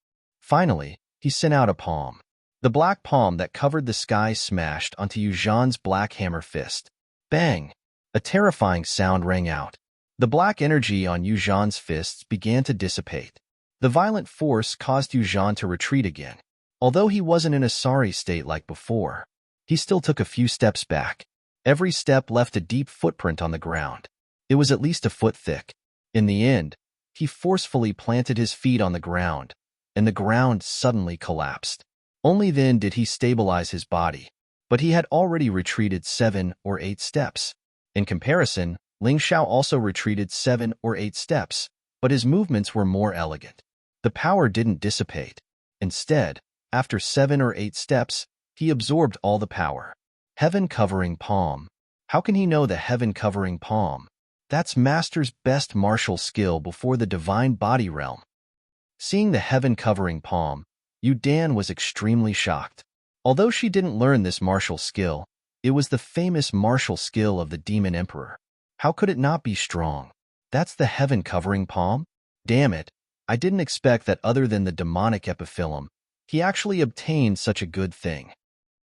Finally, he sent out a palm. The black palm that covered the sky smashed onto Yu Zhan's black hammer fist. Bang! A terrifying sound rang out. The black energy on Yu Zhan's fists began to dissipate. The violent force caused Yu Zhan to retreat again. Although he wasn't in a sorry state like before, he still took a few steps back. Every step left a deep footprint on the ground. It was at least a foot thick. In the end, he forcefully planted his feet on the ground, and the ground suddenly collapsed. Only then did he stabilize his body, but he had already retreated 7 or 8 steps. In comparison, Ling Xiao also retreated 7 or 8 steps, but his movements were more elegant. The power didn't dissipate. Instead, after 7 or 8 steps, he absorbed all the power. Heaven-Covering Palm. How can he know the Heaven-Covering Palm? That's Master's best martial skill before the Divine Body Realm. Seeing the Heaven-Covering Palm, Yu Dan was extremely shocked. Although she didn't learn this martial skill, it was the famous martial skill of the Demon Emperor. How could it not be strong? That's the Heaven-Covering Palm? Damn it, I didn't expect that other than the demonic epiphyllum, he actually obtained such a good thing.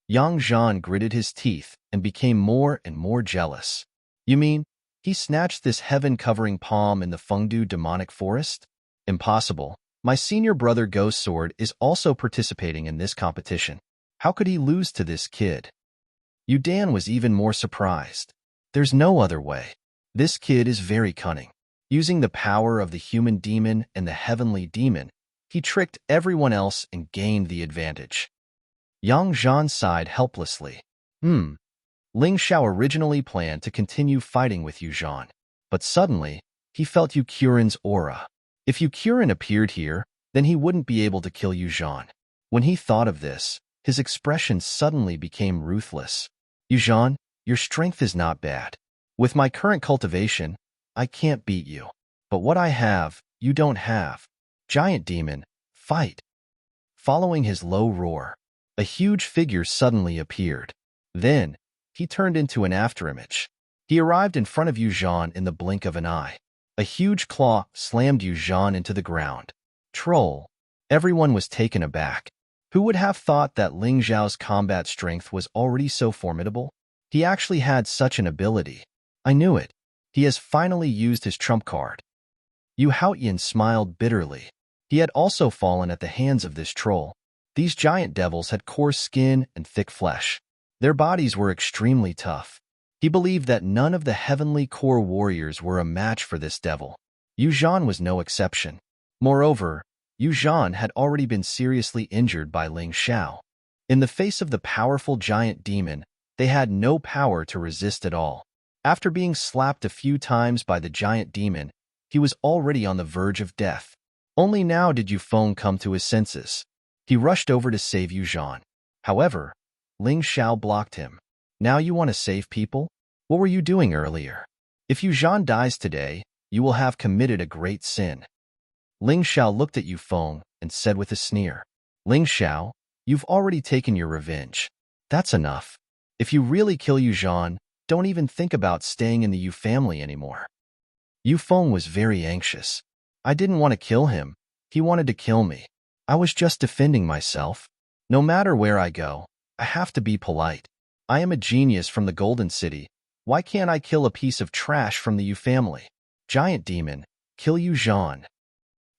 Yang Zhan gritted his teeth and became more and more jealous. You mean, he snatched this Heaven-Covering Palm in the Fengdu demonic forest? Impossible. My senior brother Ghost Sword is also participating in this competition. How could he lose to this kid? Yu Dan was even more surprised. There's no other way. This kid is very cunning. Using the power of the human demon and the heavenly demon, he tricked everyone else and gained the advantage. Yang Zhan sighed helplessly. Ling Xiao originally planned to continue fighting with Yu Zhan, but suddenly, he felt Yu Qiren's aura. If Yu Qiren appeared here, then he wouldn't be able to kill Yu Zhan. When he thought of this, his expression suddenly became ruthless. Yu Zhan, your strength is not bad. With my current cultivation, I can't beat you. But what I have, you don't have. Giant demon, fight. Following his low roar, a huge figure suddenly appeared. Then, he turned into an afterimage. He arrived in front of Yu Zhan in the blink of an eye. A huge claw slammed Yu Zhan into the ground. Troll. Everyone was taken aback. Who would have thought that Ling Xiao's combat strength was already so formidable? He actually had such an ability. I knew it. He has finally used his trump card. Yu Haoyan smiled bitterly. He had also fallen at the hands of this troll. These giant devils had coarse skin and thick flesh. Their bodies were extremely tough. He believed that none of the heavenly core warriors were a match for this devil. Yu Zhan was no exception. Moreover, Yu Zhan had already been seriously injured by Ling Xiao. In the face of the powerful giant demon, they had no power to resist at all. After being slapped a few times by the giant demon, he was already on the verge of death. Only now did Yufeng come to his senses. He rushed over to save Yuzhan. However, Ling Xiao blocked him. Now you want to save people? What were you doing earlier? If Yuzhan dies today, you will have committed a great sin. Ling Xiao looked at Yufeng and said with a sneer, Ling Xiao, you've already taken your revenge. That's enough. If you really kill Yuzhan, don't even think about staying in the Yu family anymore. Yufeng was very anxious. I didn't want to kill him. He wanted to kill me. I was just defending myself. No matter where I go, I have to be polite. I am a genius from the Golden City. Why can't I kill a piece of trash from the Yu family? Giant demon, kill Yuzhan.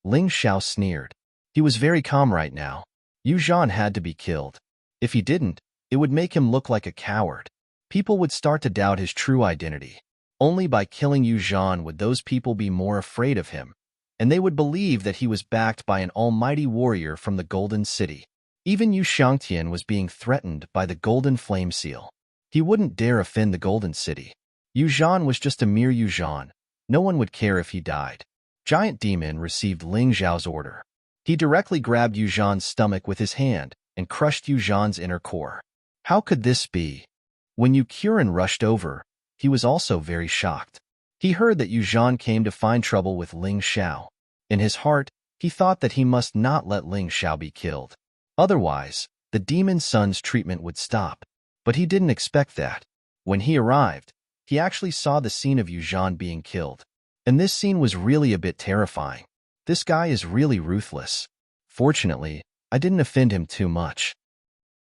Ling Xiao sneered. He was very calm right now. Yuzhan had to be killed. If he didn't, it would make him look like a coward. People would start to doubt his true identity. Only by killing Yuzhan would those people be more afraid of him, and they would believe that he was backed by an almighty warrior from the Golden City. Even Yu Shangtian was being threatened by the Golden Flame Seal. He wouldn't dare offend the Golden City. Yuzhan was just a mere Yuzhan. No one would care if he died. Giant Demon received Ling Xiao's order. He directly grabbed Yuzhan's stomach with his hand and crushed Yuzhan's inner core. How could this be? When Yu Qiren rushed over, he was also very shocked. He heard that Yuzhan came to find trouble with Ling Xiao. In his heart, he thought that he must not let Ling Xiao be killed. Otherwise, the demon son's treatment would stop. But he didn't expect that. When he arrived, he actually saw the scene of Yuzhan being killed. And this scene was really a bit terrifying. This guy is really ruthless. Fortunately, I didn't offend him too much.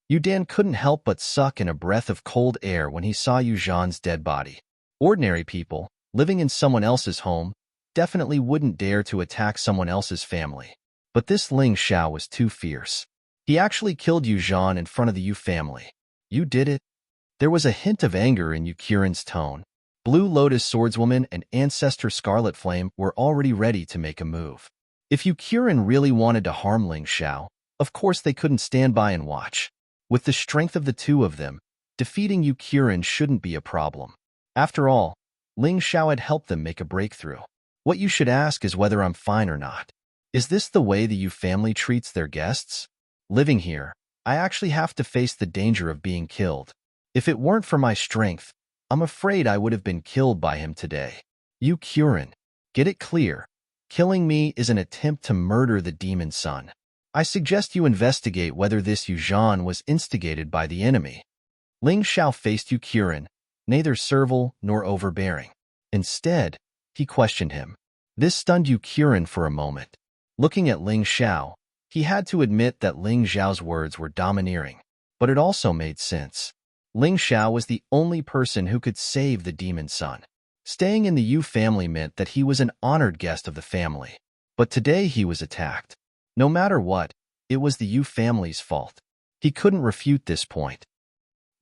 Yu Dan couldn't help but suck in a breath of cold air when he saw Yuzhan's dead body. Ordinary people, living in someone else's home, definitely wouldn't dare to attack someone else's family. But this Ling Xiao was too fierce. He actually killed Yuzhan in front of the Yu family. You did it? There was a hint of anger in Yu Qiren's tone. Blue Lotus Swordswoman and Ancestor Scarlet Flame were already ready to make a move. If Yu Qiren really wanted to harm Ling Xiao, of course they couldn't stand by and watch. With the strength of the two of them, defeating Yu Qiren shouldn't be a problem. After all, Ling Xiao had helped them make a breakthrough. What you should ask is whether I'm fine or not. Is this the way the Yu family treats their guests? Living here, I actually have to face the danger of being killed. If it weren't for my strength, I'm afraid I would have been killed by him today. Yu Qiren, get it clear. Killing me is an attempt to murder the demon son. I suggest you investigate whether this Yuzhan was instigated by the enemy. Ling Xiao faced Yu Qiren, neither servile nor overbearing. Instead, he questioned him. This stunned Yu Qiren for a moment. Looking at Ling Xiao, he had to admit that Ling Xiao's words were domineering, but it also made sense. Ling Xiao was the only person who could save the demon son. Staying in the Yu family meant that he was an honored guest of the family. But today he was attacked. No matter what, it was the Yu family's fault. He couldn't refute this point.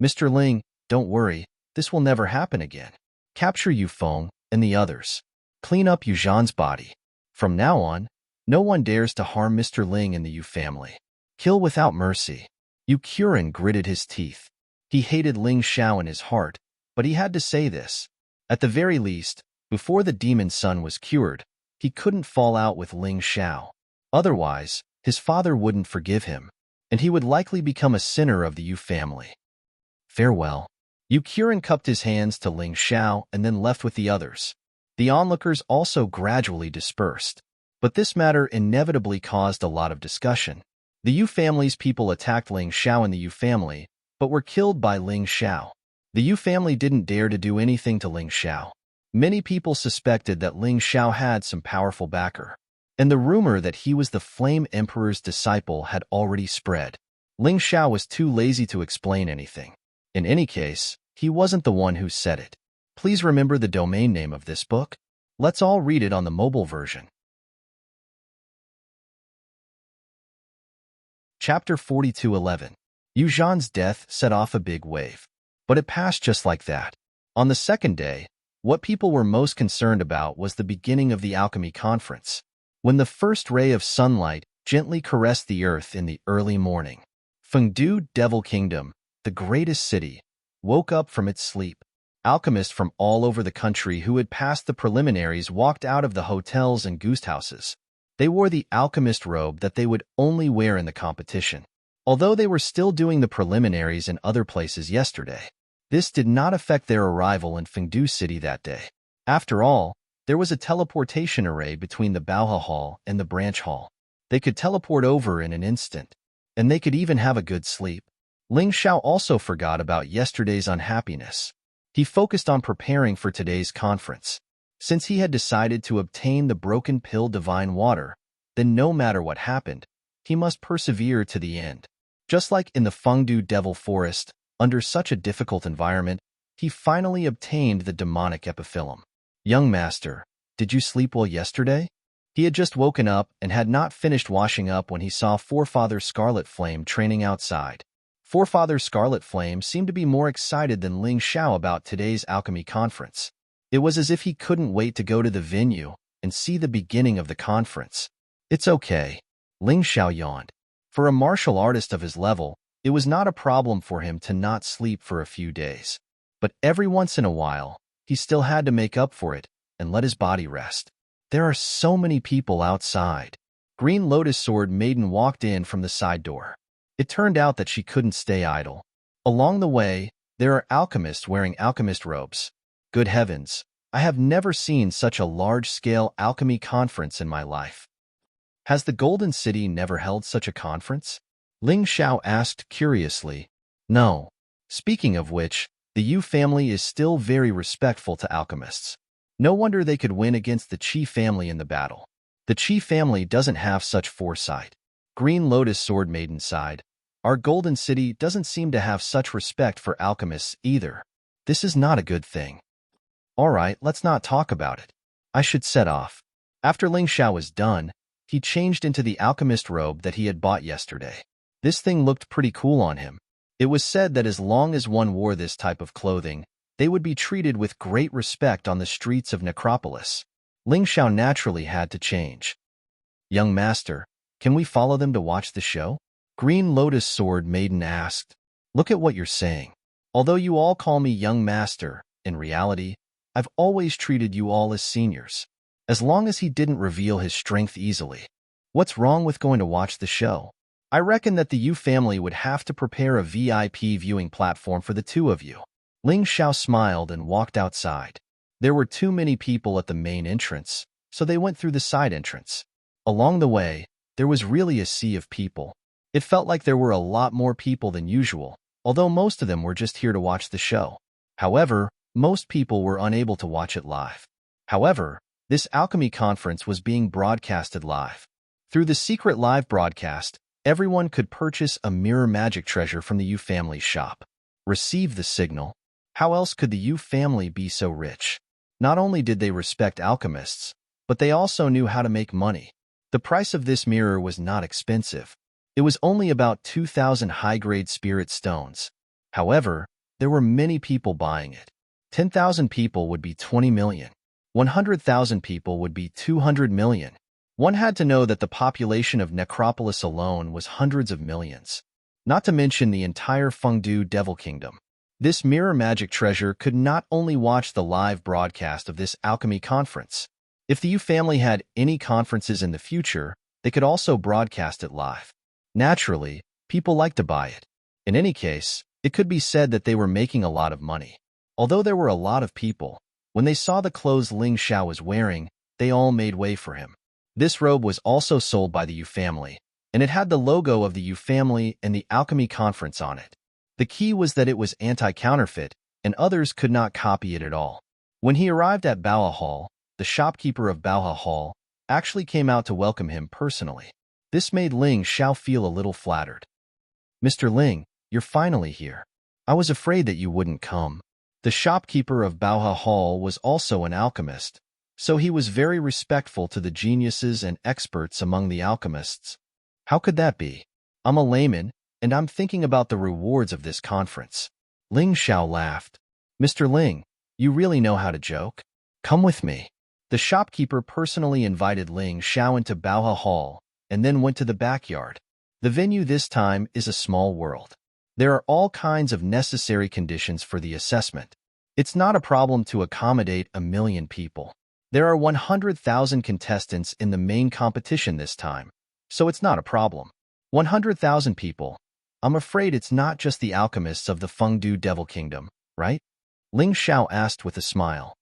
Mr. Ling, don't worry, this will never happen again. Capture Yufeng and the others. Clean up Yuzhan's body. From now on, no one dares to harm Mr. Ling and the Yu family. Kill without mercy. Yu Qiren gritted his teeth. He hated Ling Xiao in his heart, but he had to say this. At the very least, before the demon son was cured, he couldn't fall out with Ling Xiao. Otherwise, his father wouldn't forgive him, and he would likely become a sinner of the Yu family. Farewell. Yu Qiren cupped his hands to Ling Xiao and then left with the others. The onlookers also gradually dispersed. But this matter inevitably caused a lot of discussion. The Yu family's people attacked Ling Xiao and the Yu family, but were killed by Ling Xiao. The Yu family didn't dare to do anything to Ling Xiao. Many people suspected that Ling Xiao had some powerful backer, and the rumor that he was the Flame Emperor's disciple had already spread. Ling Xiao was too lazy to explain anything. In any case, he wasn't the one who said it. Please remember the domain name of this book. Let's all read it on the mobile version. Chapter 42:11. Yuzhan's death set off a big wave. But it passed just like that. On the second day, what people were most concerned about was the beginning of the alchemy conference. When the first ray of sunlight gently caressed the earth in the early morning, Fengdu Devil Kingdom, the greatest city, woke up from its sleep. Alchemists from all over the country who had passed the preliminaries walked out of the hotels and goose houses. They wore the alchemist robe that they would only wear in the competition. Although they were still doing the preliminaries in other places yesterday, this did not affect their arrival in Fengdu City that day. After all, there was a teleportation array between the Baoha Hall and the branch hall. They could teleport over in an instant, and they could even have a good sleep. Ling Xiao also forgot about yesterday's unhappiness. He focused on preparing for today's conference. Since he had decided to obtain the broken pill divine water, then no matter what happened, he must persevere to the end. Just like in the Fengdu Devil Forest, under such a difficult environment, he finally obtained the demonic epiphyllum. Young master, did you sleep well yesterday? He had just woken up and had not finished washing up when he saw Forefather Scarlet Flame training outside. Forefather Scarlet Flame seemed to be more excited than Ling Xiao about today's alchemy conference. It was as if he couldn't wait to go to the venue and see the beginning of the conference. It's okay. Ling Xiao yawned. For a martial artist of his level, it was not a problem for him to not sleep for a few days. But every once in a while, he still had to make up for it and let his body rest. There are so many people outside. Green Lotus Sword Maiden walked in from the side door. It turned out that she couldn't stay idle. Along the way, there are alchemists wearing alchemist robes. Good heavens, I have never seen such a large-scale alchemy conference in my life. Has the Golden City never held such a conference? Ling Xiao asked curiously. No. Speaking of which, the Yu family is still very respectful to alchemists. No wonder they could win against the Qi family in the battle. The Qi family doesn't have such foresight. Green Lotus Sword Maiden sighed. Our Golden City doesn't seem to have such respect for alchemists either. This is not a good thing. All right, let's not talk about it. I should set off. After Ling Xiao was done, he changed into the alchemist robe that he had bought yesterday. This thing looked pretty cool on him. It was said that as long as one wore this type of clothing, they would be treated with great respect on the streets of Necropolis. Ling Xiao naturally had to change. Young master, can we follow them to watch the show? Green Lotus Sword Maiden asked. Look at what you're saying. Although you all call me young master, in reality, I've always treated you all as seniors. As long as he didn't reveal his strength easily. What's wrong with going to watch the show? I reckon that the Yu family would have to prepare a VIP viewing platform for the two of you. Ling Xiao smiled and walked outside. There were too many people at the main entrance, so they went through the side entrance. Along the way, there was really a sea of people. It felt like there were a lot more people than usual, although most of them were just here to watch the show. However, most people were unable to watch it live. However, this alchemy conference was being broadcasted live. Through the secret live broadcast, everyone could purchase a mirror magic treasure from the Yu family shop. Receive the signal. How else could the Yu family be so rich? Not only did they respect alchemists, but they also knew how to make money. The price of this mirror was not expensive. It was only about 2,000 high-grade spirit stones. However, there were many people buying it. 10,000 people would be 20 million. 100,000 people would be 200 million. One had to know that the population of Necropolis alone was hundreds of millions. Not to mention the entire Fengdu Devil Kingdom. This mirror magic treasure could not only watch the live broadcast of this alchemy conference. If the Yu family had any conferences in the future, they could also broadcast it live. Naturally, people like to buy it. In any case, it could be said that they were making a lot of money. Although there were a lot of people, when they saw the clothes Ling Xiao was wearing, they all made way for him. This robe was also sold by the Yu family, and it had the logo of the Yu family and the alchemy conference on it. The key was that it was anti-counterfeit, and others could not copy it at all. When he arrived at Baoha Hall, the shopkeeper of Baoha Hall actually came out to welcome him personally. This made Ling Xiao feel a little flattered. Mr. Ling, you're finally here. I was afraid that you wouldn't come. The shopkeeper of Baoha Hall was also an alchemist, so he was very respectful to the geniuses and experts among the alchemists. How could that be? I'm a layman, and I'm thinking about the rewards of this conference. Ling Xiao laughed. Mr. Ling, you really know how to joke? Come with me. The shopkeeper personally invited Ling Xiao into Baoha Hall and then went to the backyard. The venue this time is a small world. There are all kinds of necessary conditions for the assessment. It's not a problem to accommodate 1,000,000 people. There are 100,000 contestants in the main competition this time, so it's not a problem. 100,000 people. I'm afraid it's not just the alchemists of the Fengdu Devil Kingdom, right? Ling Xiao asked with a smile.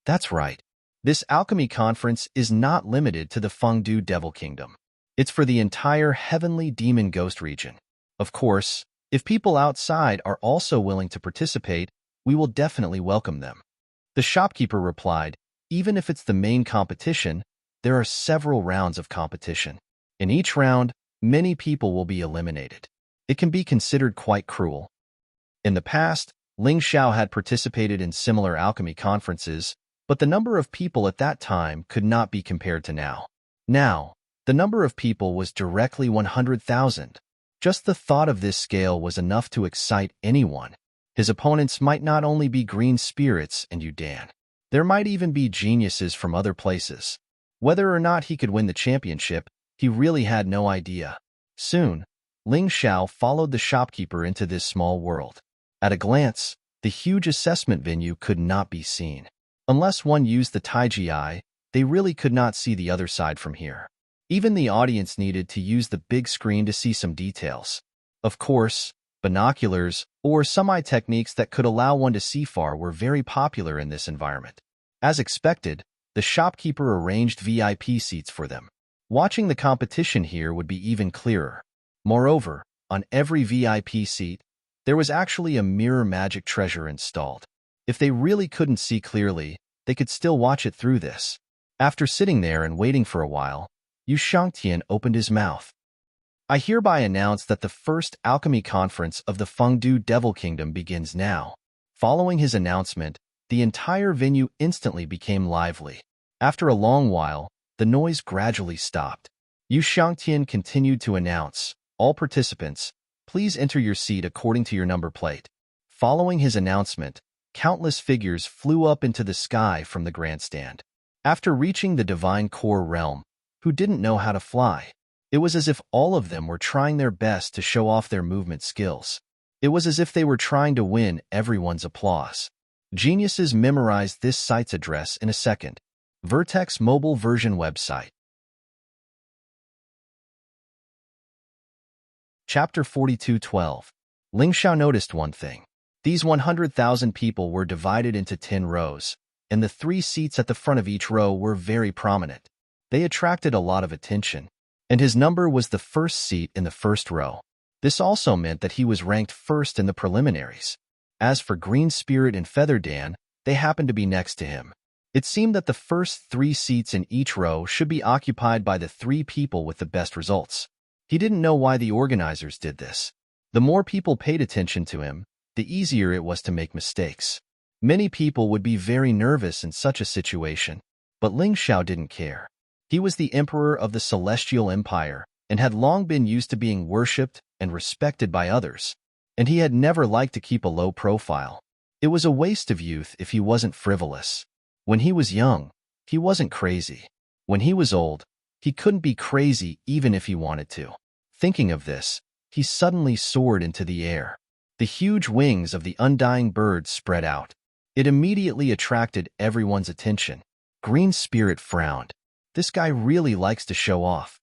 That's right. This alchemy conference is not limited to the Fengdu Devil Kingdom. It's for the entire Heavenly Demon Ghost region. Of course, if people outside are also willing to participate, we will definitely welcome them. The shopkeeper replied, even if it's the main competition, there are several rounds of competition. In each round, many people will be eliminated. It can be considered quite cruel. In the past, Ling Xiao had participated in similar alchemy conferences, but the number of people at that time could not be compared to now. Now, the number of people was directly 100,000. Just the thought of this scale was enough to excite anyone. His opponents might not only be green spirits and Yudan. There might even be geniuses from other places. Whether or not he could win the championship, he really had no idea. Soon, Ling Xiao followed the shopkeeper into this small world. At a glance, the huge assessment venue could not be seen. Unless one used the Taiji eye, they really could not see the other side from here. Even the audience needed to use the big screen to see some details. Of course, binoculars or some eye techniques that could allow one to see far were very popular in this environment. As expected, the shopkeeper arranged VIP seats for them. Watching the competition here would be even clearer. Moreover, on every VIP seat, there was actually a mirror magic treasure installed. If they really couldn't see clearly, they could still watch it through this. After sitting there and waiting for a while, Yu Shangtian opened his mouth. I hereby announce that the first alchemy conference of the Fengdu Devil Kingdom begins now. Following his announcement, the entire venue instantly became lively. After a long while, the noise gradually stopped. Yu Shangtian continued to announce, all participants, please enter your seat according to your number plate. Following his announcement, countless figures flew up into the sky from the grandstand. After reaching the divine core realm, who didn't know how to fly? It was as if all of them were trying their best to show off their movement skills. It was as if they were trying to win everyone's applause. Geniuses memorized this site's address in a second. Vertex mobile version website. Chapter 42:12. Ling Xiao noticed one thing. These 100,000 people were divided into 10 rows, and the 3 seats at the front of each row were very prominent. They attracted a lot of attention, and his number was the first seat in the first row. This also meant that he was ranked first in the preliminaries. As for Green Spirit and Feather Dan, they happened to be next to him. It seemed that the first 3 seats in each row should be occupied by the 3 people with the best results. He didn't know why the organizers did this. The more people paid attention to him, the easier it was to make mistakes. Many people would be very nervous in such a situation, but Ling Xiao didn't care. He was the emperor of the Celestial Empire and had long been used to being worshipped and respected by others, and he had never liked to keep a low profile. It was a waste of youth if he wasn't frivolous. When he was young, he wasn't crazy. When he was old, he couldn't be crazy even if he wanted to. Thinking of this, he suddenly soared into the air. The huge wings of the undying bird spread out. It immediately attracted everyone's attention. Green Spirit frowned. This guy really likes to show off.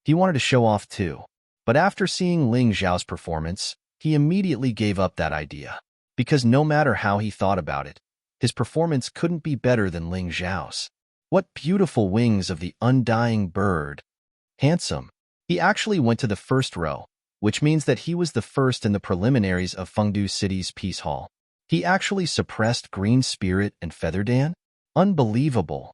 He wanted to show off too. But after seeing Ling Xiao's performance, he immediately gave up that idea. Because no matter how he thought about it, his performance couldn't be better than Ling Xiao's. What beautiful wings of the undying bird. Handsome. He actually went to the first row, which means that he was the first in the preliminaries of Fengdu City's Peace Hall. He actually suppressed Green Spirit and Feather Dan? Unbelievable.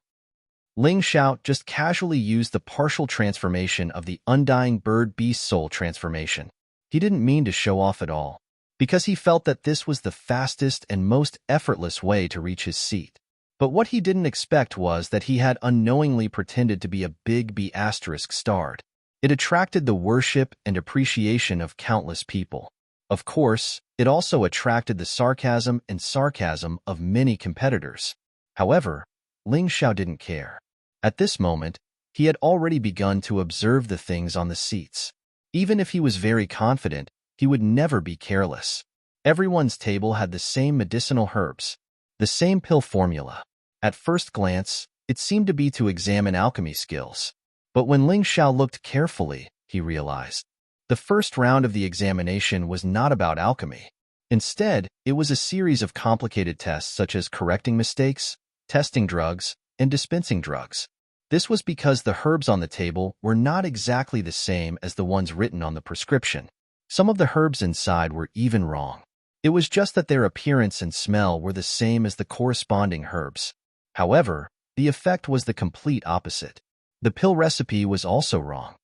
Ling Xiao just casually used the partial transformation of the undying bird beast soul transformation. He didn't mean to show off at all, because he felt that this was the fastest and most effortless way to reach his seat. But what he didn't expect was that he had unknowingly pretended to be a big B** starred. It attracted the worship and appreciation of countless people. Of course, it also attracted the sarcasm of many competitors. However, Ling Xiao didn't care. At this moment, he had already begun to observe the things on the seats. Even if he was very confident, he would never be careless. Everyone's table had the same medicinal herbs. The same pill formula. At first glance, it seemed to be to examine alchemy skills. But when Ling Xiao looked carefully, he realized. The first round of the examination was not about alchemy. Instead, it was a series of complicated tests such as correcting mistakes, testing drugs, and dispensing drugs. This was because the herbs on the table were not exactly the same as the ones written on the prescription. Some of the herbs inside were even wrong. It was just that their appearance and smell were the same as the corresponding herbs. However, the effect was the complete opposite. The pill recipe was also wrong.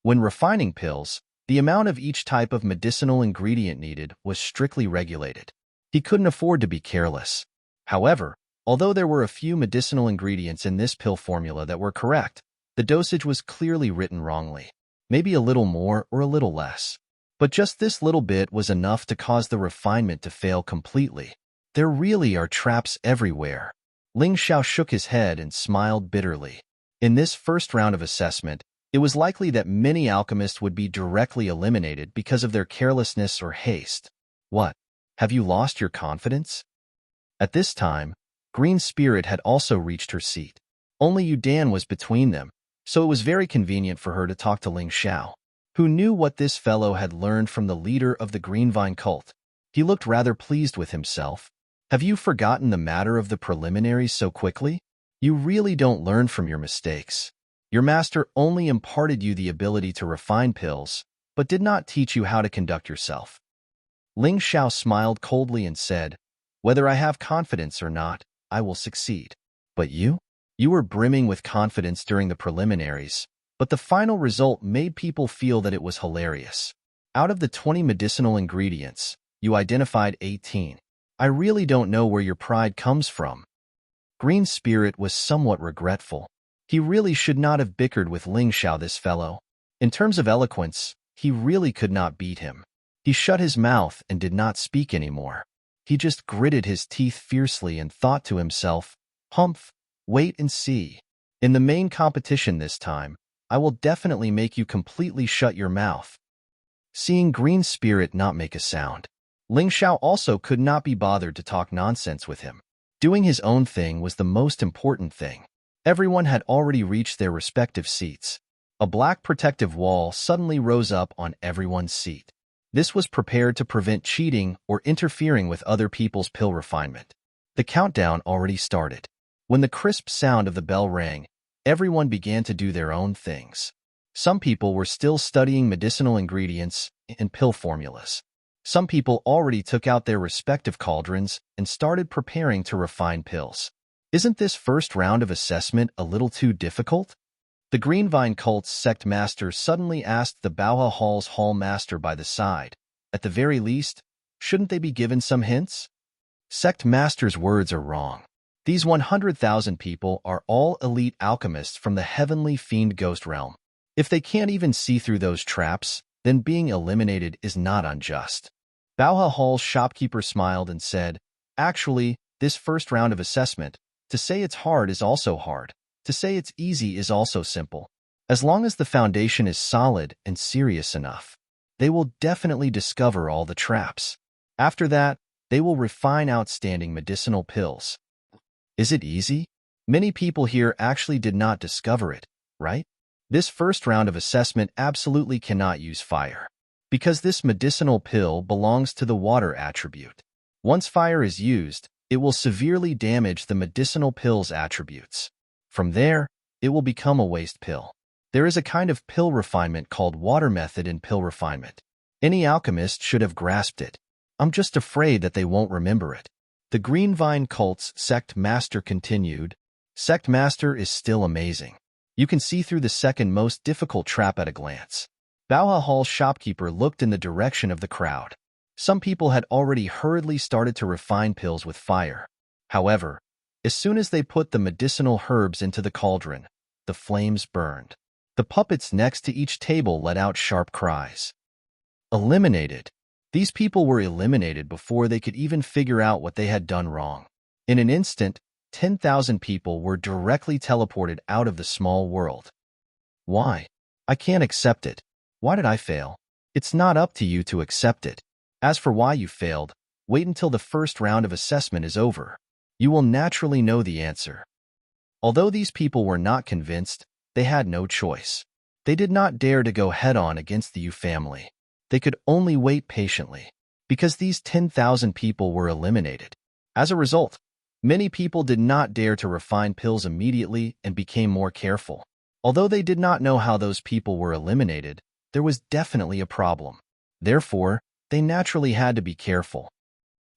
When refining pills, the amount of each type of medicinal ingredient needed was strictly regulated. He couldn't afford to be careless. However, although there were a few medicinal ingredients in this pill formula that were correct, the dosage was clearly written wrongly. Maybe a little more or a little less. But just this little bit was enough to cause the refinement to fail completely. There really are traps everywhere. Ling Xiao shook his head and smiled bitterly. In this first round of assessment, it was likely that many alchemists would be directly eliminated because of their carelessness or haste. What? Have you lost your confidence? At this time, Green Spirit had also reached her seat. Only Yudan was between them, so it was very convenient for her to talk to Ling Xiao, who knew what this fellow had learned from the leader of the Green Vine cult. He looked rather pleased with himself. Have you forgotten the matter of the preliminaries so quickly? You really don't learn from your mistakes. Your master only imparted you the ability to refine pills, but did not teach you how to conduct yourself. Ling Xiao smiled coldly and said, whether I have confidence or not, I will succeed. But you? You were brimming with confidence during the preliminaries, but the final result made people feel that it was hilarious. Out of the 20 medicinal ingredients, you identified 18. I really don't know where your pride comes from. Green Spirit was somewhat regretful. He really should not have bickered with Ling Xiao, this fellow. In terms of eloquence, he really could not beat him. He shut his mouth and did not speak anymore. He just gritted his teeth fiercely and thought to himself, humph, wait and see. In the main competition this time, I will definitely make you completely shut your mouth. Seeing Green Spirit not make a sound, Ling Xiao also could not be bothered to talk nonsense with him. Doing his own thing was the most important thing. Everyone had already reached their respective seats. A black protective wall suddenly rose up on everyone's seat. This was prepared to prevent cheating or interfering with other people's pill refinement. The countdown already started. When the crisp sound of the bell rang, everyone began to do their own things. Some people were still studying medicinal ingredients and pill formulas. Some people already took out their respective cauldrons and started preparing to refine pills. Isn't this first round of assessment a little too difficult? The Green Vine cult's sect master suddenly asked the Baoha Hall's hall master by the side. At the very least, shouldn't they be given some hints? Sect master's words are wrong. These 100,000 people are all elite alchemists from the heavenly fiend ghost realm. If they can't even see through those traps, then being eliminated is not unjust. Baoha Hall's shopkeeper smiled and said, actually, this first round of assessment, to say it's hard is also hard. To say it's easy is also simple. As long as the foundation is solid and serious enough, they will definitely discover all the traps. After that, they will refine outstanding medicinal pills. Is it easy? Many people here actually did not discover it, right? This first round of assessment absolutely cannot use fire, because this medicinal pill belongs to the water attribute. Once fire is used, it will severely damage the medicinal pill's attributes. From there, it will become a waste pill. There is a kind of pill refinement called water method in pill refinement. Any alchemist should have grasped it. I'm just afraid that they won't remember it. The Green Vine cult's sect master continued. Sect master is still amazing. You can see through the second most difficult trap at a glance. Baoha Hall's shopkeeper looked in the direction of the crowd. Some people had already hurriedly started to refine pills with fire. However, as soon as they put the medicinal herbs into the cauldron, the flames burned. The puppets next to each table let out sharp cries. Eliminated. These people were eliminated before they could even figure out what they had done wrong. In an instant, 10,000 people were directly teleported out of the small world. Why? I can't accept it. Why did I fail? It's not up to you to accept it. As for why you failed, wait until the first round of assessment is over. You will naturally know the answer. Although these people were not convinced, they had no choice. They did not dare to go head-on against the Yu family. They could only wait patiently, because these 10,000 people were eliminated. As a result, many people did not dare to refine pills immediately and became more careful. Although they did not know how those people were eliminated, there was definitely a problem. Therefore, they naturally had to be careful.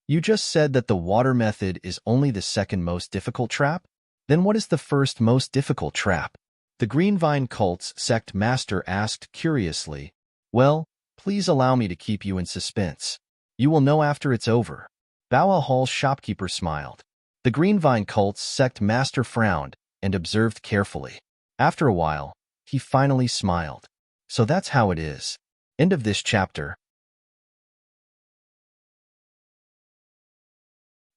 You just said that the water method is only the second most difficult trap? Then what is the first most difficult trap? The Green Vine cult's sect master asked curiously. Well, please allow me to keep you in suspense. You will know after it's over. Boa Hall's shopkeeper smiled. The Green Vine cult's sect master frowned and observed carefully. After a while, he finally smiled. So that's how it is. End of this chapter.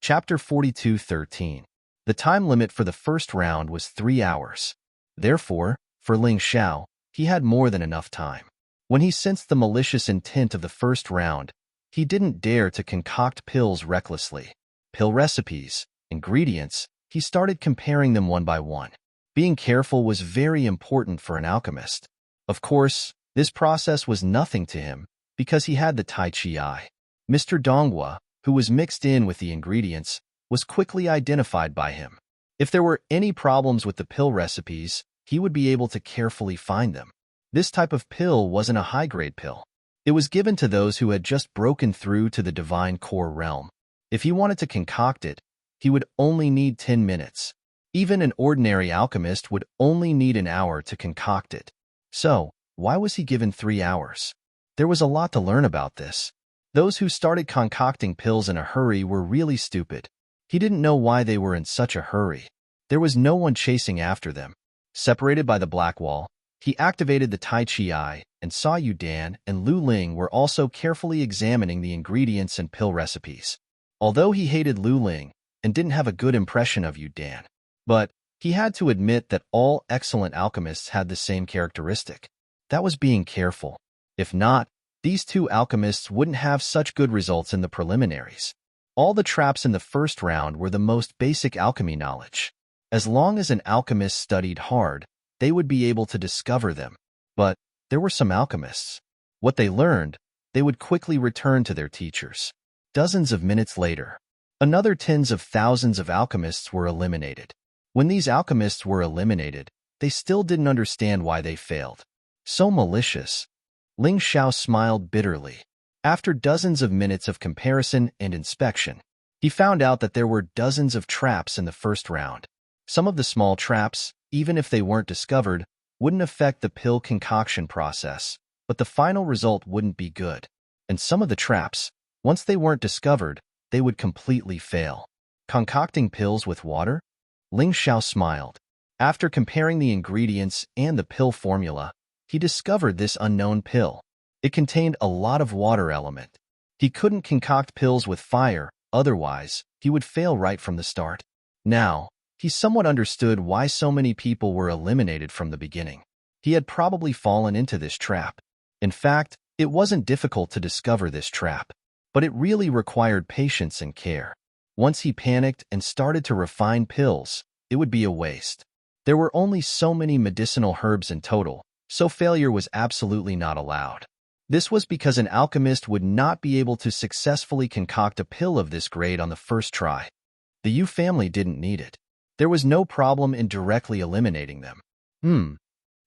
Chapter 42:13. The time limit for the first round was 3 hours. Therefore, for Ling Xiao, he had more than enough time. When he sensed the malicious intent of the first round, he didn't dare to concoct pills recklessly. Pill recipes, ingredients, he started comparing them one by one. Being careful was very important for an alchemist. Of course, this process was nothing to him because he had the Tai Chi eye. Mr. Donghua, who was mixed in with the ingredients, was quickly identified by him. If there were any problems with the pill recipes, he would be able to carefully find them. This type of pill wasn't a high-grade pill. It was given to those who had just broken through to the divine core realm. If he wanted to concoct it, he would only need 10 minutes. Even an ordinary alchemist would only need an hour to concoct it. So, why was he given 3 hours? There was a lot to learn about this. Those who started concocting pills in a hurry were really stupid. He didn't know why they were in such a hurry. There was no one chasing after them. Separated by the black wall, he activated the Tai Chi eye and saw Yu Dan and Lu Ling were also carefully examining the ingredients and pill recipes. Although he hated Lu Ling and didn't have a good impression of Yu Dan, but he had to admit that all excellent alchemists had the same characteristic. That was being careful. If not, these two alchemists wouldn't have such good results in the preliminaries. All the traps in the first round were the most basic alchemy knowledge. As long as an alchemist studied hard, they would be able to discover them. But there were some alchemists. What they learned, they would quickly return to their teachers. Dozens of minutes later, another tens of thousands of alchemists were eliminated. When these alchemists were eliminated, they still didn't understand why they failed. So malicious. Ling Xiao smiled bitterly. After dozens of minutes of comparison and inspection, he found out that there were dozens of traps in the first round. Some of the small traps, even if they weren't discovered, wouldn't affect the pill concoction process, but the final result wouldn't be good. And some of the traps, once they weren't discovered, they would completely fail. Concocting pills with water? Ling Xiao smiled. After comparing the ingredients and the pill formula, he discovered this unknown pill. It contained a lot of water element. He couldn't concoct pills with fire, otherwise, he would fail right from the start. Now, he somewhat understood why so many people were eliminated from the beginning. He had probably fallen into this trap. In fact, it wasn't difficult to discover this trap, but it really required patience and care. Once he panicked and started to refine pills, it would be a waste. There were only so many medicinal herbs in total, so failure was absolutely not allowed. This was because an alchemist would not be able to successfully concoct a pill of this grade on the first try. The Yu family didn't need it. There was no problem in directly eliminating them.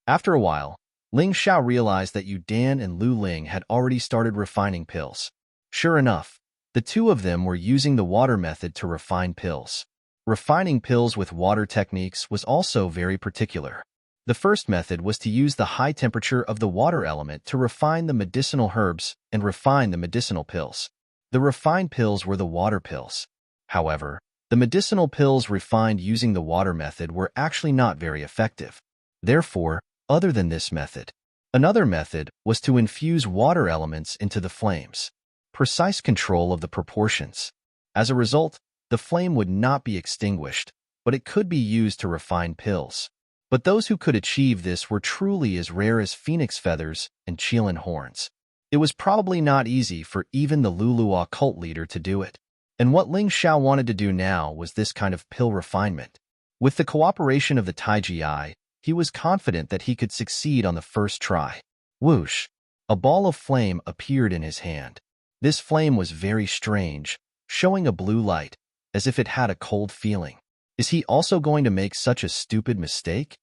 After a while, Ling Xiao realized that Yu Dan and Lu Ling had already started refining pills. Sure enough, the two of them were using the water method to refine pills. Refining pills with water techniques was also very particular. The first method was to use the high temperature of the water element to refine the medicinal herbs and refine the medicinal pills. The refined pills were the water pills. However, the medicinal pills refined using the water method were actually not very effective. Therefore, other than this method, another method was to infuse water elements into the flames. Precise control of the proportions. As a result, the flame would not be extinguished, but it could be used to refine pills. But those who could achieve this were truly as rare as phoenix feathers and Qilin horns. It was probably not easy for even the Lulua cult leader to do it. And what Ling Xiao wanted to do now was this kind of pill refinement. With the cooperation of the Taiji, he was confident that he could succeed on the first try. Whoosh! A ball of flame appeared in his hand. This flame was very strange, showing a blue light, as if it had a cold feeling. Is he also going to make such a stupid mistake?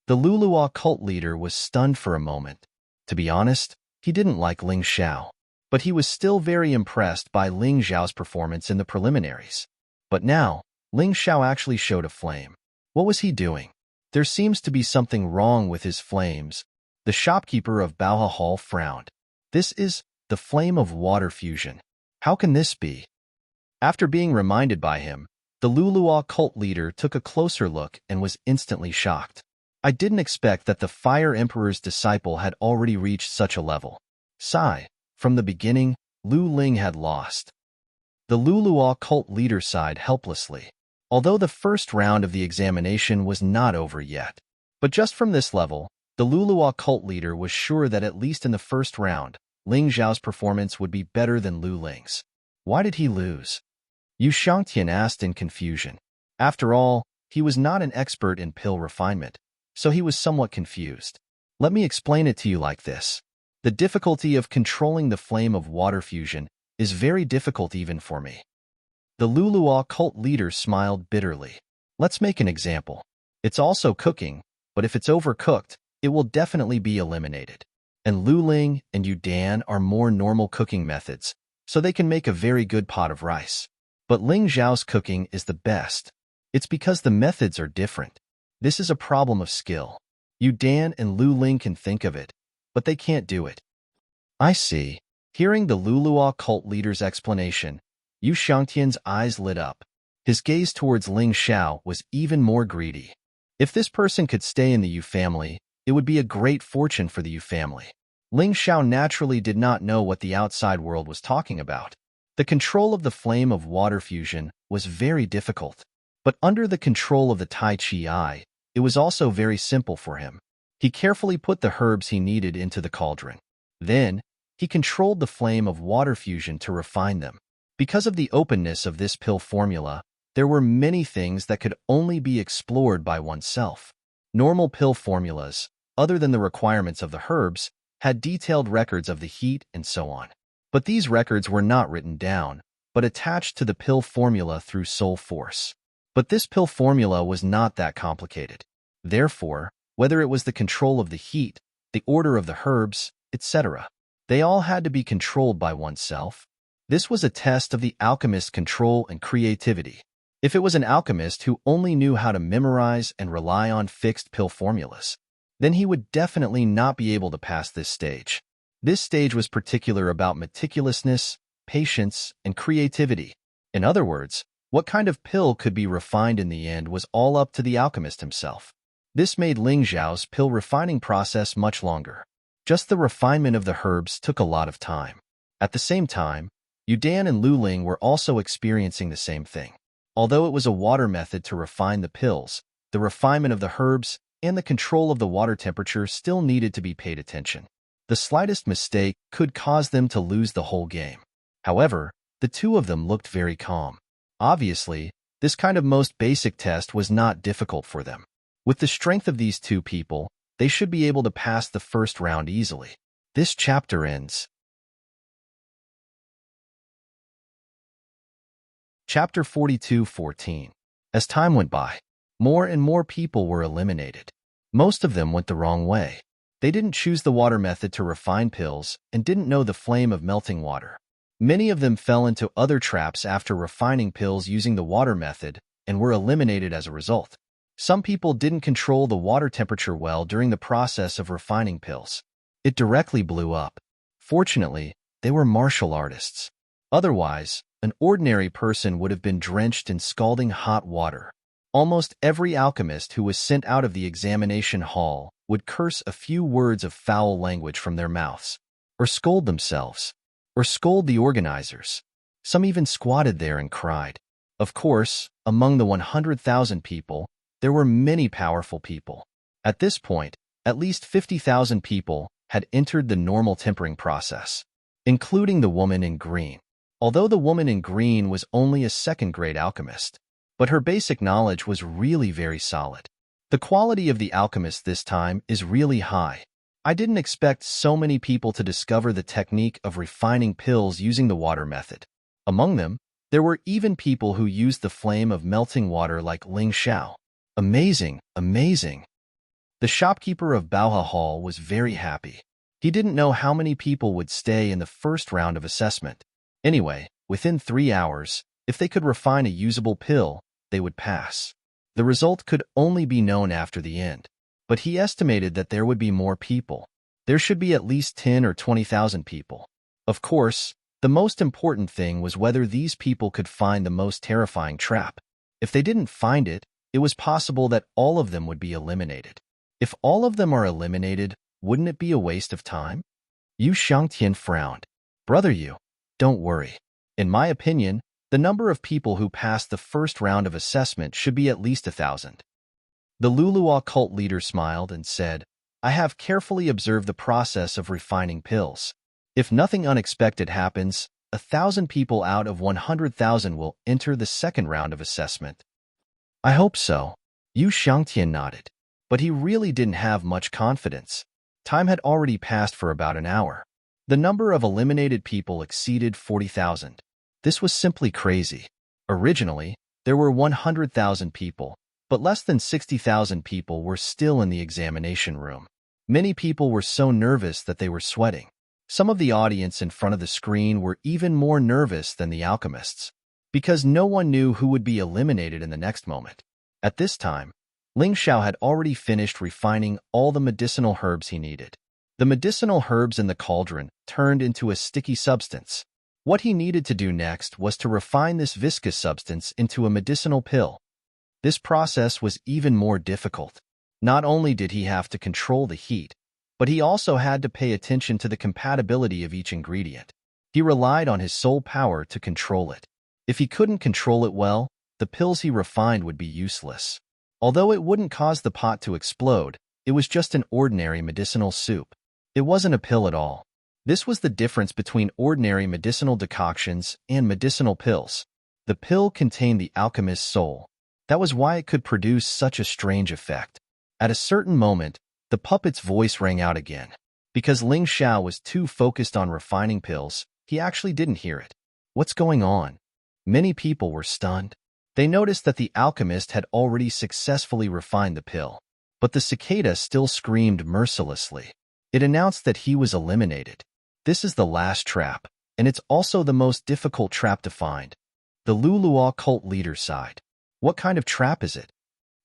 The Lulua cult leader was stunned for a moment. To be honest, he didn't like Ling Xiao, but he was still very impressed by Ling Xiao's performance in the preliminaries. But now, Ling Xiao actually showed a flame. What was he doing? There seems to be something wrong with his flames. The shopkeeper of Baoha Hall frowned. This is the flame of water fusion. How can this be? After being reminded by him, the Lulua cult leader took a closer look and was instantly shocked. I didn't expect that the Fire Emperor's disciple had already reached such a level. Sigh. From the beginning, Lu Ling had lost. The Lulua cult leader sighed helplessly. Although the first round of the examination was not over yet. But just from this level, the Lulua cult leader was sure that at least in the first round, Ling Xiao's performance would be better than Lu Ling's. Why did he lose? Yu Shangtian asked in confusion. After all, he was not an expert in pill refinement, so he was somewhat confused. Let me explain it to you like this. The difficulty of controlling the flame of water fusion is very difficult even for me. The Lulua cult leader smiled bitterly. Let's make an example. It's also cooking, but if it's overcooked, it will definitely be eliminated. And Lu Ling and Yu Dan are more normal cooking methods, so they can make a very good pot of rice. But Ling Xiao's cooking is the best. It's because the methods are different. This is a problem of skill. Yu Dan and Lu Ling can think of it, but they can't do it. I see. Hearing the Lulua cult leader's explanation, Yu Shangtian's eyes lit up. His gaze towards Ling Xiao was even more greedy. If this person could stay in the Yu family, it would be a great fortune for the Yu family. Ling Xiao naturally did not know what the outside world was talking about. The control of the flame of water fusion was very difficult. But under the control of the Tai Chi, it was also very simple for him. He carefully put the herbs he needed into the cauldron. Then, he controlled the flame of water fusion to refine them. Because of the openness of this pill formula, there were many things that could only be explored by oneself. Normal pill formulas, other than the requirements of the herbs, had detailed records of the heat and so on. But these records were not written down, but attached to the pill formula through soul force. But this pill formula was not that complicated. Therefore, whether it was the control of the heat, the order of the herbs, etc., they all had to be controlled by oneself. This was a test of the alchemist's control and creativity. If it was an alchemist who only knew how to memorize and rely on fixed pill formulas, then he would definitely not be able to pass this stage. This stage was particular about meticulousness, patience, and creativity. In other words, what kind of pill could be refined in the end was all up to the alchemist himself. This made Ling Xiao's pill refining process much longer. Just the refinement of the herbs took a lot of time. At the same time, Yu Dan and Lu Ling were also experiencing the same thing. Although it was a water method to refine the pills, the refinement of the herbs and the control of the water temperature still needed to be paid attention. The slightest mistake could cause them to lose the whole game. However, the two of them looked very calm. Obviously, this kind of most basic test was not difficult for them. With the strength of these two people, they should be able to pass the first round easily. This chapter ends. Chapter 42:14. As time went by, more and more people were eliminated. Most of them went the wrong way. They didn't choose the water method to refine pills and didn't know the flame of melting water. Many of them fell into other traps after refining pills using the water method and were eliminated as a result. Some people didn't control the water temperature well during the process of refining pills. It directly blew up. Fortunately, they were martial artists. Otherwise, an ordinary person would have been drenched in scalding hot water. Almost every alchemist who was sent out of the examination hall would curse a few words of foul language from their mouths, or scold themselves, or scold the organizers. Some even squatted there and cried. Of course, among the 100,000 people, there were many powerful people. At this point, at least 50,000 people had entered the normal tempering process, including the woman in green. Although the woman in green was only a second-grade alchemist, but her basic knowledge was really very solid. The quality of the alchemist this time is really high. I didn't expect so many people to discover the technique of refining pills using the water method. Among them, there were even people who used the flame of melting water like Ling Xiao. Amazing, amazing. The shopkeeper of Baoha Hall was very happy. He didn't know how many people would stay in the first round of assessment. Anyway, within 3 hours, if they could refine a usable pill, they would pass. The result could only be known after the end, but he estimated that there would be more people. There should be at least 10 or 20,000 people. Of course, the most important thing was whether these people could find the most terrifying trap. If they didn't find it, it was possible that all of them would be eliminated. If all of them are eliminated, wouldn't it be a waste of time? Yu Shangtian frowned. Brother Yu, don't worry. In my opinion, the number of people who passed the first round of assessment should be at least 1,000. The Lulua cult leader smiled and said, I have carefully observed the process of refining pills. If nothing unexpected happens, 1,000 people out of 100,000 will enter the second round of assessment. I hope so. Yu Shangtian nodded. But he really didn't have much confidence. Time had already passed for about an hour. The number of eliminated people exceeded 40,000. This was simply crazy. Originally, there were 100,000 people, but less than 60,000 people were still in the examination room. Many people were so nervous that they were sweating. Some of the audience in front of the screen were even more nervous than the alchemists, because no one knew who would be eliminated in the next moment. At this time, Ling Xiao had already finished refining all the medicinal herbs he needed. The medicinal herbs in the cauldron turned into a sticky substance. What he needed to do next was to refine this viscous substance into a medicinal pill. This process was even more difficult. Not only did he have to control the heat, but he also had to pay attention to the compatibility of each ingredient. He relied on his soul power to control it. If he couldn't control it well, the pills he refined would be useless. Although it wouldn't cause the pot to explode, it was just an ordinary medicinal soup. It wasn't a pill at all. This was the difference between ordinary medicinal decoctions and medicinal pills. The pill contained the alchemist's soul. That was why it could produce such a strange effect. At a certain moment, the puppet's voice rang out again. Because Ling Xiao was too focused on refining pills, he actually didn't hear it. What's going on? Many people were stunned. They noticed that the alchemist had already successfully refined the pill, but the cicada still screamed mercilessly. It announced that he was eliminated. This is the last trap, and it's also the most difficult trap to find. The Lulua cult leader sighed. What kind of trap is it?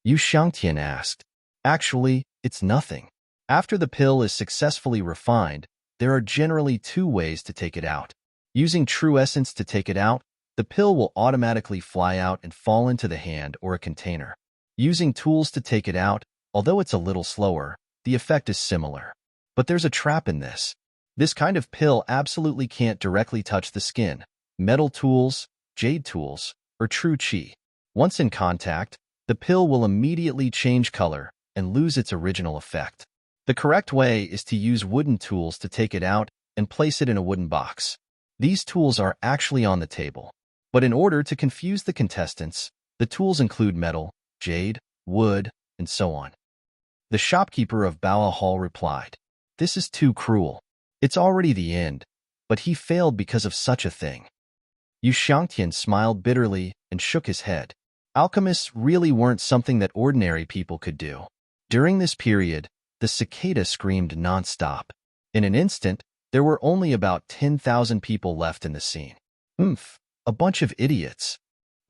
Yu Shangtian asked. Actually, it's nothing. After the pill is successfully refined, there are generally 2 ways to take it out. Using true essence to take it out, the pill will automatically fly out and fall into the hand or a container. Using tools to take it out, although it's a little slower, the effect is similar. But there's a trap in this. This kind of pill absolutely can't directly touch the skin, metal tools, jade tools, or true qi. Once in contact, the pill will immediately change color and lose its original effect. The correct way is to use wooden tools to take it out and place it in a wooden box. These tools are actually on the table. But in order to confuse the contestants, the tools include metal, jade, wood, and so on. The shopkeeper of Baoha Hall replied, This is too cruel. It's already the end, but he failed because of such a thing. Yu Shangtian smiled bitterly and shook his head. Alchemists really weren't something that ordinary people could do. During this period, the cicada screamed nonstop. In an instant, there were only about 10,000 people left in the scene. A bunch of idiots.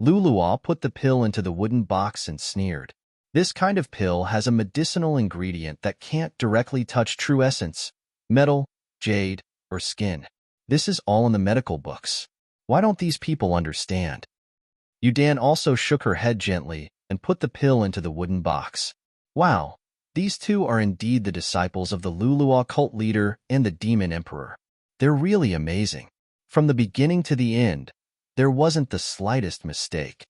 Lulua put the pill into the wooden box and sneered. This kind of pill has a medicinal ingredient that can't directly touch true essence, metal, jade, or skin. This is all in the medical books. Why don't these people understand? Yudan also shook her head gently and put the pill into the wooden box. Wow, these two are indeed the disciples of the Lulua cult leader and the demon emperor. They're really amazing. From the beginning to the end, there wasn't the slightest mistake.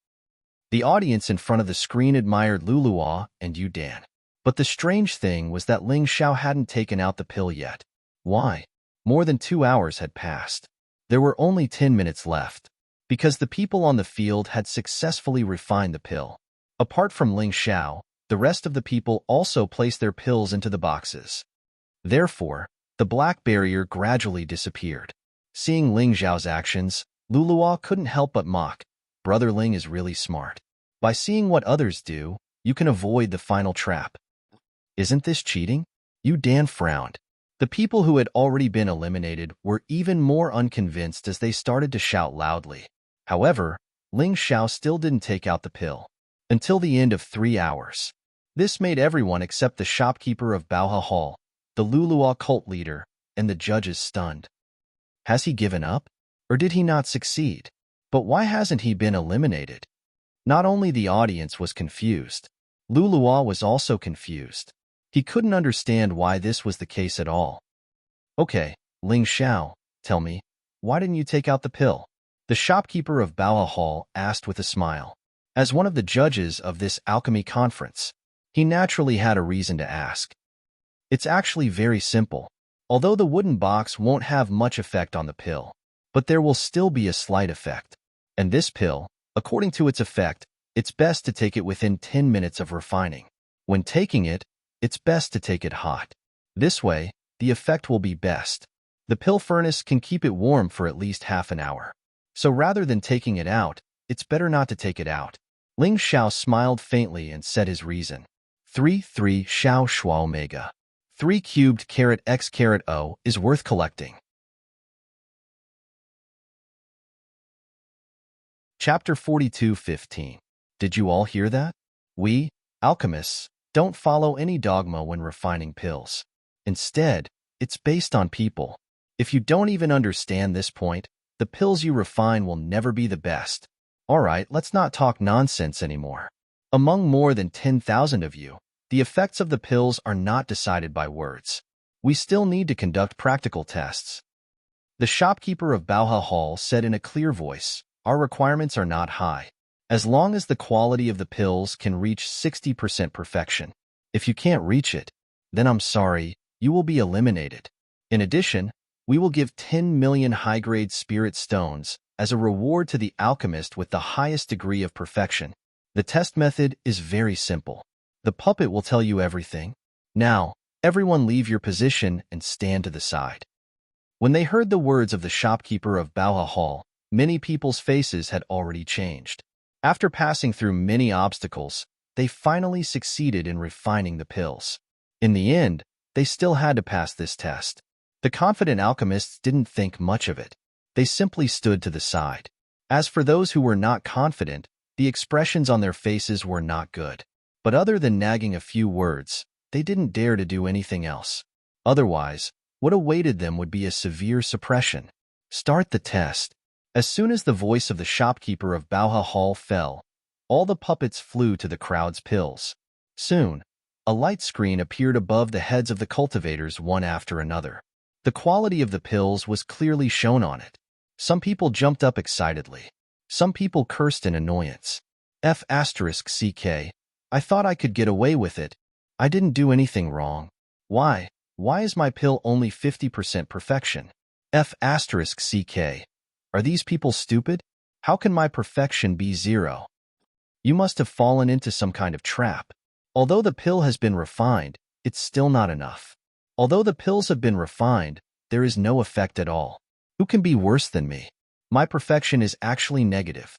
The audience in front of the screen admired Lulua and Yudan. But the strange thing was that Ling Xiao hadn't taken out the pill yet. Why? More than 2 hours had passed. There were only 10 minutes left, because the people on the field had successfully refined the pill. Apart from Ling Xiao, the rest of the people also placed their pills into the boxes. Therefore, the black barrier gradually disappeared. Seeing Ling Xiao's actions, Luluo couldn't help but mock. Brother Ling is really smart. By seeing what others do, you can avoid the final trap. Isn't this cheating? Yu Dan frowned. The people who had already been eliminated were even more unconvinced as they started to shout loudly. However, Ling Xiao still didn't take out the pill until the end of 3 hours. This made everyone except the shopkeeper of Baohe Hall, the Luluo cult leader, and the judges stunned. Has he given up? Or did he not succeed? But why hasn't he been eliminated? Not only the audience was confused, Luluo was also confused. He couldn't understand why this was the case at all. Okay, Ling Xiao, tell me, why didn't you take out the pill? The shopkeeper of Baohe Hall asked with a smile. As one of the judges of this alchemy conference, he naturally had a reason to ask. It's actually very simple. Although the wooden box won't have much effect on the pill, but there will still be a slight effect. And this pill, according to its effect, it's best to take it within 10 minutes of refining. When taking it, it's best to take it hot. This way, the effect will be best. The pill furnace can keep it warm for at least half an hour. So rather than taking it out, it's better not to take it out. Ling Xiao smiled faintly and said his reason. 3 Xiao Shua Omega. 3 cubed carat x carat O is worth collecting. Chapter 42:15. Did you all hear that? We, alchemists, don't follow any dogma when refining pills. Instead, it's based on people. If you don't even understand this point, the pills you refine will never be the best. Alright, let's not talk nonsense anymore. Among more than 10,000 of you, the effects of the pills are not decided by words. We still need to conduct practical tests. The shopkeeper of Baohe Hall said in a clear voice, our requirements are not high. As long as the quality of the pills can reach 60% perfection. If you can't reach it, then I'm sorry, you will be eliminated. In addition, we will give 10 million high-grade spirit stones as a reward to the alchemist with the highest degree of perfection. The test method is very simple. The puppet will tell you everything. Now, everyone leave your position and stand to the side. When they heard the words of the shopkeeper of Baohe Hall, many people's faces had already changed. After passing through many obstacles, they finally succeeded in refining the pills. In the end, they still had to pass this test. The confident alchemists didn't think much of it. They simply stood to the side. As for those who were not confident, the expressions on their faces were not good. But other than nagging a few words, they didn't dare to do anything else. Otherwise, what awaited them would be a severe suppression. Start the test. As soon as the voice of the shopkeeper of Baohe Hall fell, all the puppets flew to the crowd's pills. Soon, a light screen appeared above the heads of the cultivators one after another. The quality of the pills was clearly shown on it. Some people jumped up excitedly. Some people cursed in annoyance. F***CK. I thought I could get away with it. I didn't do anything wrong. Why? Why is my pill only 50% perfection? F***CK. Are these people stupid? How can my perfection be 0? You must have fallen into some kind of trap. Although the pill has been refined, it's still not enough. Although the pills have been refined, there is no effect at all. Who can be worse than me? My perfection is actually negative.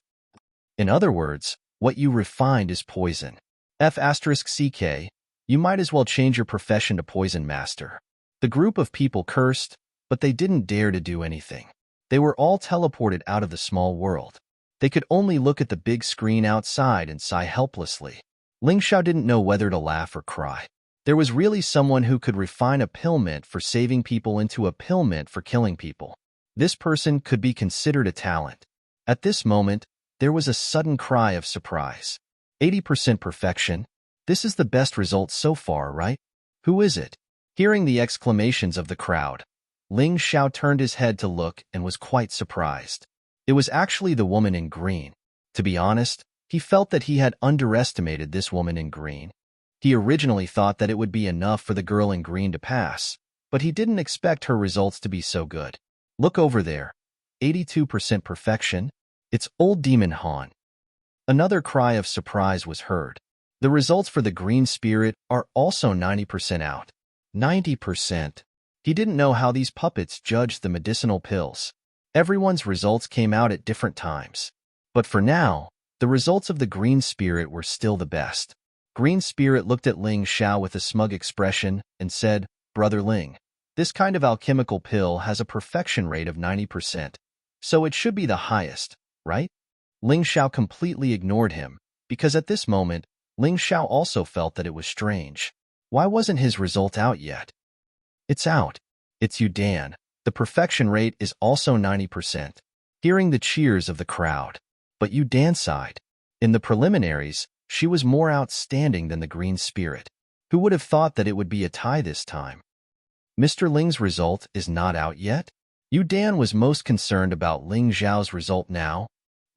In other words, what you refined is poison. F***CK. You might as well change your profession to Poison Master. The group of people cursed, but they didn't dare to do anything. They were all teleported out of the small world. They could only look at the big screen outside and sigh helplessly. Ling Xiao didn't know whether to laugh or cry. There was really someone who could refine a pill mint for saving people into a pill mint for killing people. This person could be considered a talent. At this moment, there was a sudden cry of surprise. 80% perfection? This is the best result so far, right? Who is it? Hearing the exclamations of the crowd, Ling Xiao turned his head to look and was quite surprised. It was actually the woman in green. To be honest, he felt that he had underestimated this woman in green. He originally thought that it would be enough for the girl in green to pass, but he didn't expect her results to be so good. Look over there. 82% perfection. It's old demon Han. Another cry of surprise was heard. The results for the green spirit are also 90% out. 90%. He didn't know how these puppets judged the medicinal pills. Everyone's results came out at different times. But for now, the results of the green spirit were still the best. Green spirit looked at Ling Xiao with a smug expression and said, "Brother Ling, this kind of alchemical pill has a perfection rate of 90%, so it should be the highest, right?" Ling Xiao completely ignored him, because at this moment, Ling Xiao also felt that it was strange. Why wasn't his result out yet? It's out. It's you, Dan. The perfection rate is also 90%. Hearing the cheers of the crowd. But you, Dan, sighed. In the preliminaries, she was more outstanding than the green spirit. Who would have thought that it would be a tie this time? Mr. Ling's result is not out yet? Yu Dan was most concerned about Ling Xiao's result now.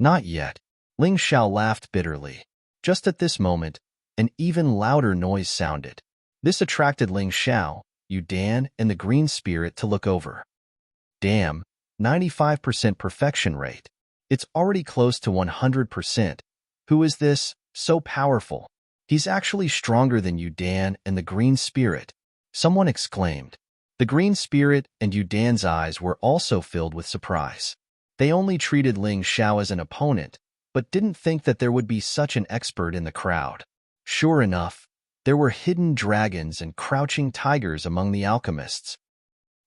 Not yet. Ling Xiao laughed bitterly. Just at this moment, an even louder noise sounded. This attracted Ling Xiao, Yu Dan, and the green spirit to look over. Damn, 95% perfection rate. It's already close to 100%. Who is this? So powerful. He's actually stronger than Yu Dan and the green spirit. Someone exclaimed. The green spirit and Yu Dan's eyes were also filled with surprise. They only treated Ling Xiao as an opponent, but didn't think that there would be such an expert in the crowd. Sure enough, there were hidden dragons and crouching tigers among the alchemists.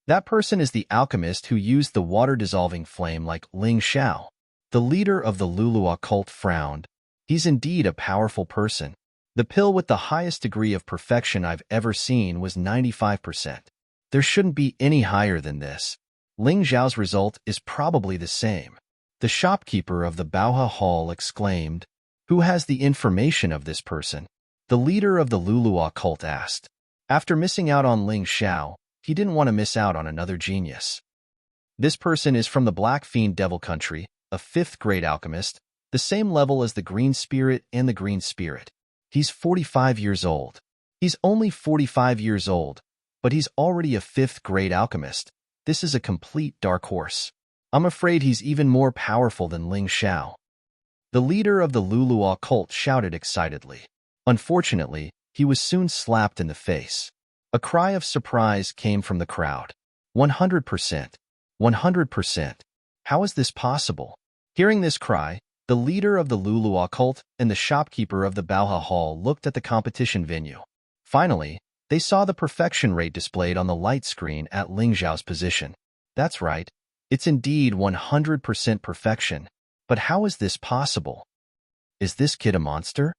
That person is the alchemist who used the water-dissolving flame like Ling Xiao. The leader of the Lulua cult frowned. He's indeed a powerful person. The pill with the highest degree of perfection I've ever seen was 95%. There shouldn't be any higher than this. Ling Xiao's result is probably the same. The shopkeeper of the Baoha Hall exclaimed, "Who has the information of this person?" The leader of the Lulua cult asked. After missing out on Ling Xiao, he didn't want to miss out on another genius. This person is from the Black Fiend Devil Country, a 5th-grade alchemist, the same level as the Green Spirit and the Green Spirit. He's 45 years old. He's only 45 years old, but he's already a 5th-grade alchemist. This is a complete dark horse. I'm afraid he's even more powerful than Ling Xiao. The leader of the Lulua cult shouted excitedly. Unfortunately, he was soon slapped in the face. A cry of surprise came from the crowd. 100%. 100%. How is this possible? Hearing this cry, the leader of the Lulua cult and the shopkeeper of the Baoha Hall looked at the competition venue. Finally, they saw the perfection rate displayed on the light screen at Ling Xiao's position. That's right. It's indeed 100% perfection. But how is this possible? Is this kid a monster?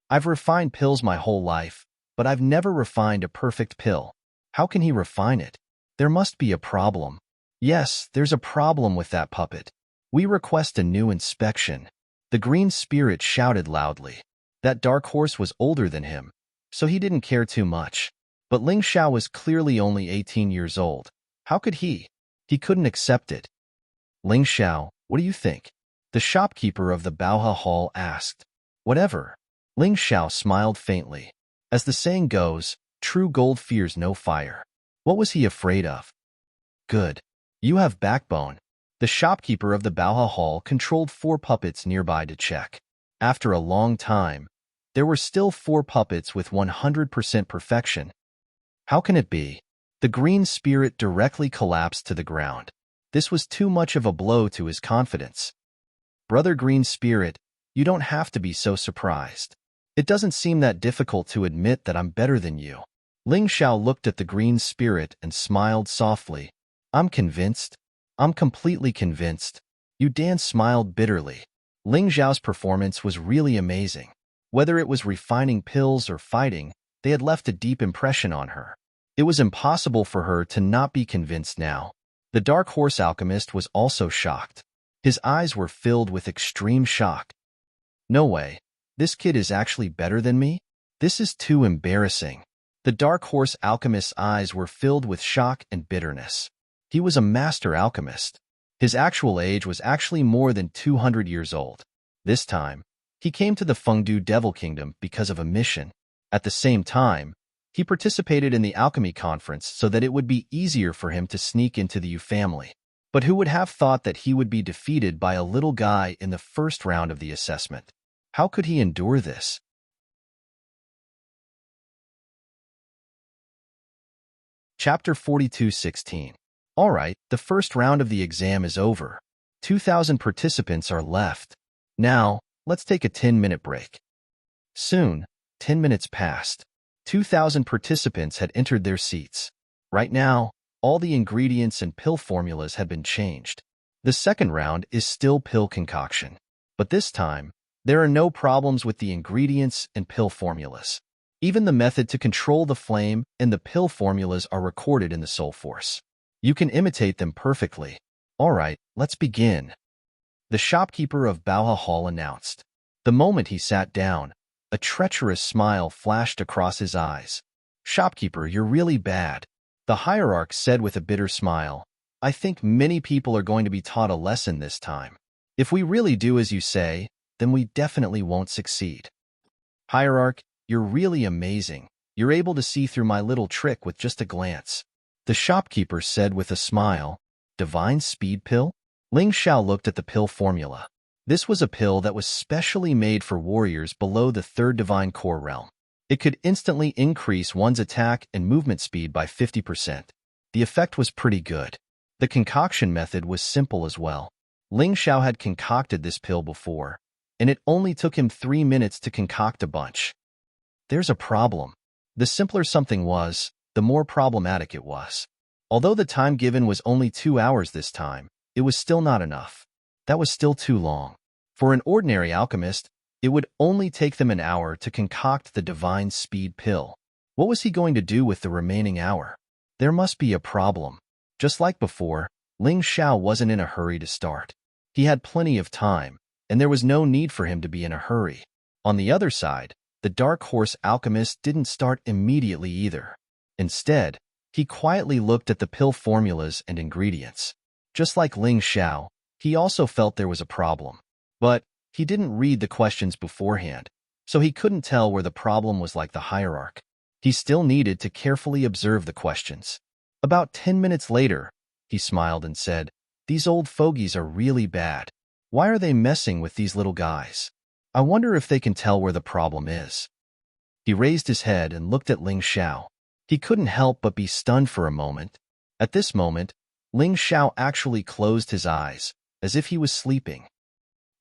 I've refined pills my whole life, but I've never refined a perfect pill. How can he refine it? There must be a problem. Yes, there's a problem with that puppet. We request a new inspection. The green spirit shouted loudly. That dark horse was older than him, so he didn't care too much. But Ling Xiao was clearly only 18 years old. How could he? He couldn't accept it. Ling Xiao, what do you think? The shopkeeper of the Baoha Hall asked. Whatever. Ling Xiao smiled faintly. As the saying goes, true gold fears no fire. What was he afraid of? Good. You have backbone. The shopkeeper of the Baoha Hall controlled 4 puppets nearby to check. After a long time, there were still 4 puppets with 100% perfection. How can it be? The green spirit directly collapsed to the ground. This was too much of a blow to his confidence. Brother Green Spirit, you don't have to be so surprised. It doesn't seem that difficult to admit that I'm better than you. Ling Xiao looked at the green spirit and smiled softly. I'm convinced. I'm completely convinced. Yu Dan smiled bitterly. Ling Xiao's performance was really amazing. Whether it was refining pills or fighting, they had left a deep impression on her. It was impossible for her to not be convinced now. The Dark Horse Alchemist was also shocked. His eyes were filled with extreme shock. No way. This kid is actually better than me? This is too embarrassing. The Dark Horse Alchemist's eyes were filled with shock and bitterness. He was a master alchemist. His actual age was actually more than 200 years old. This time, he came to the Fengdu Devil Kingdom because of a mission. At the same time, he participated in the alchemy conference so that it would be easier for him to sneak into the Yu family. But who would have thought that he would be defeated by a little guy in the first round of the assessment? How could he endure this? Chapter 42:16. All right, the first round of the exam is over. 2,000 participants are left. Now, let's take a 10-minute break. Soon, 10 minutes passed. 2,000 participants had entered their seats. Right now, all the ingredients and pill formulas had been changed. The second round is still pill concoction. But this time, there are no problems with the ingredients and pill formulas. Even the method to control the flame and the pill formulas are recorded in the soul force. You can imitate them perfectly. All right, let's begin. The shopkeeper of Bauha Hall announced. The moment he sat down, a treacherous smile flashed across his eyes. Shopkeeper, you're really bad. The hierarch said with a bitter smile. I think many people are going to be taught a lesson this time. If we really do as you say, then we definitely won't succeed. Hierarch, you're really amazing. You're able to see through my little trick with just a glance. The shopkeeper said with a smile. Divine speed pill? Ling Xiao looked at the pill formula. This was a pill that was specially made for warriors below the third divine core realm. It could instantly increase one's attack and movement speed by 50%. The effect was pretty good. The concoction method was simple as well. Ling Xiao had concocted this pill before, and it only took him 3 minutes to concoct a bunch. There's a problem. The simpler something was, the more problematic it was. Although the time given was only 2 hours this time, it was still not enough. That was still too long. For an ordinary alchemist, it would only take them an hour to concoct the divine speed pill. What was he going to do with the remaining hour? There must be a problem. Just like before, Ling Xiao wasn't in a hurry to start. He had plenty of time, and there was no need for him to be in a hurry. On the other side, the Dark Horse alchemist didn't start immediately either. Instead, he quietly looked at the pill formulas and ingredients. Just like Ling Xiao, he also felt there was a problem. But he didn't read the questions beforehand, so he couldn't tell where the problem was like the hierarch. He still needed to carefully observe the questions. About 10 minutes later, he smiled and said, These old fogies are really bad. Why are they messing with these little guys? I wonder if they can tell where the problem is. He raised his head and looked at Ling Xiao. He couldn't help but be stunned for a moment. At this moment, Ling Xiao actually closed his eyes, as if he was sleeping.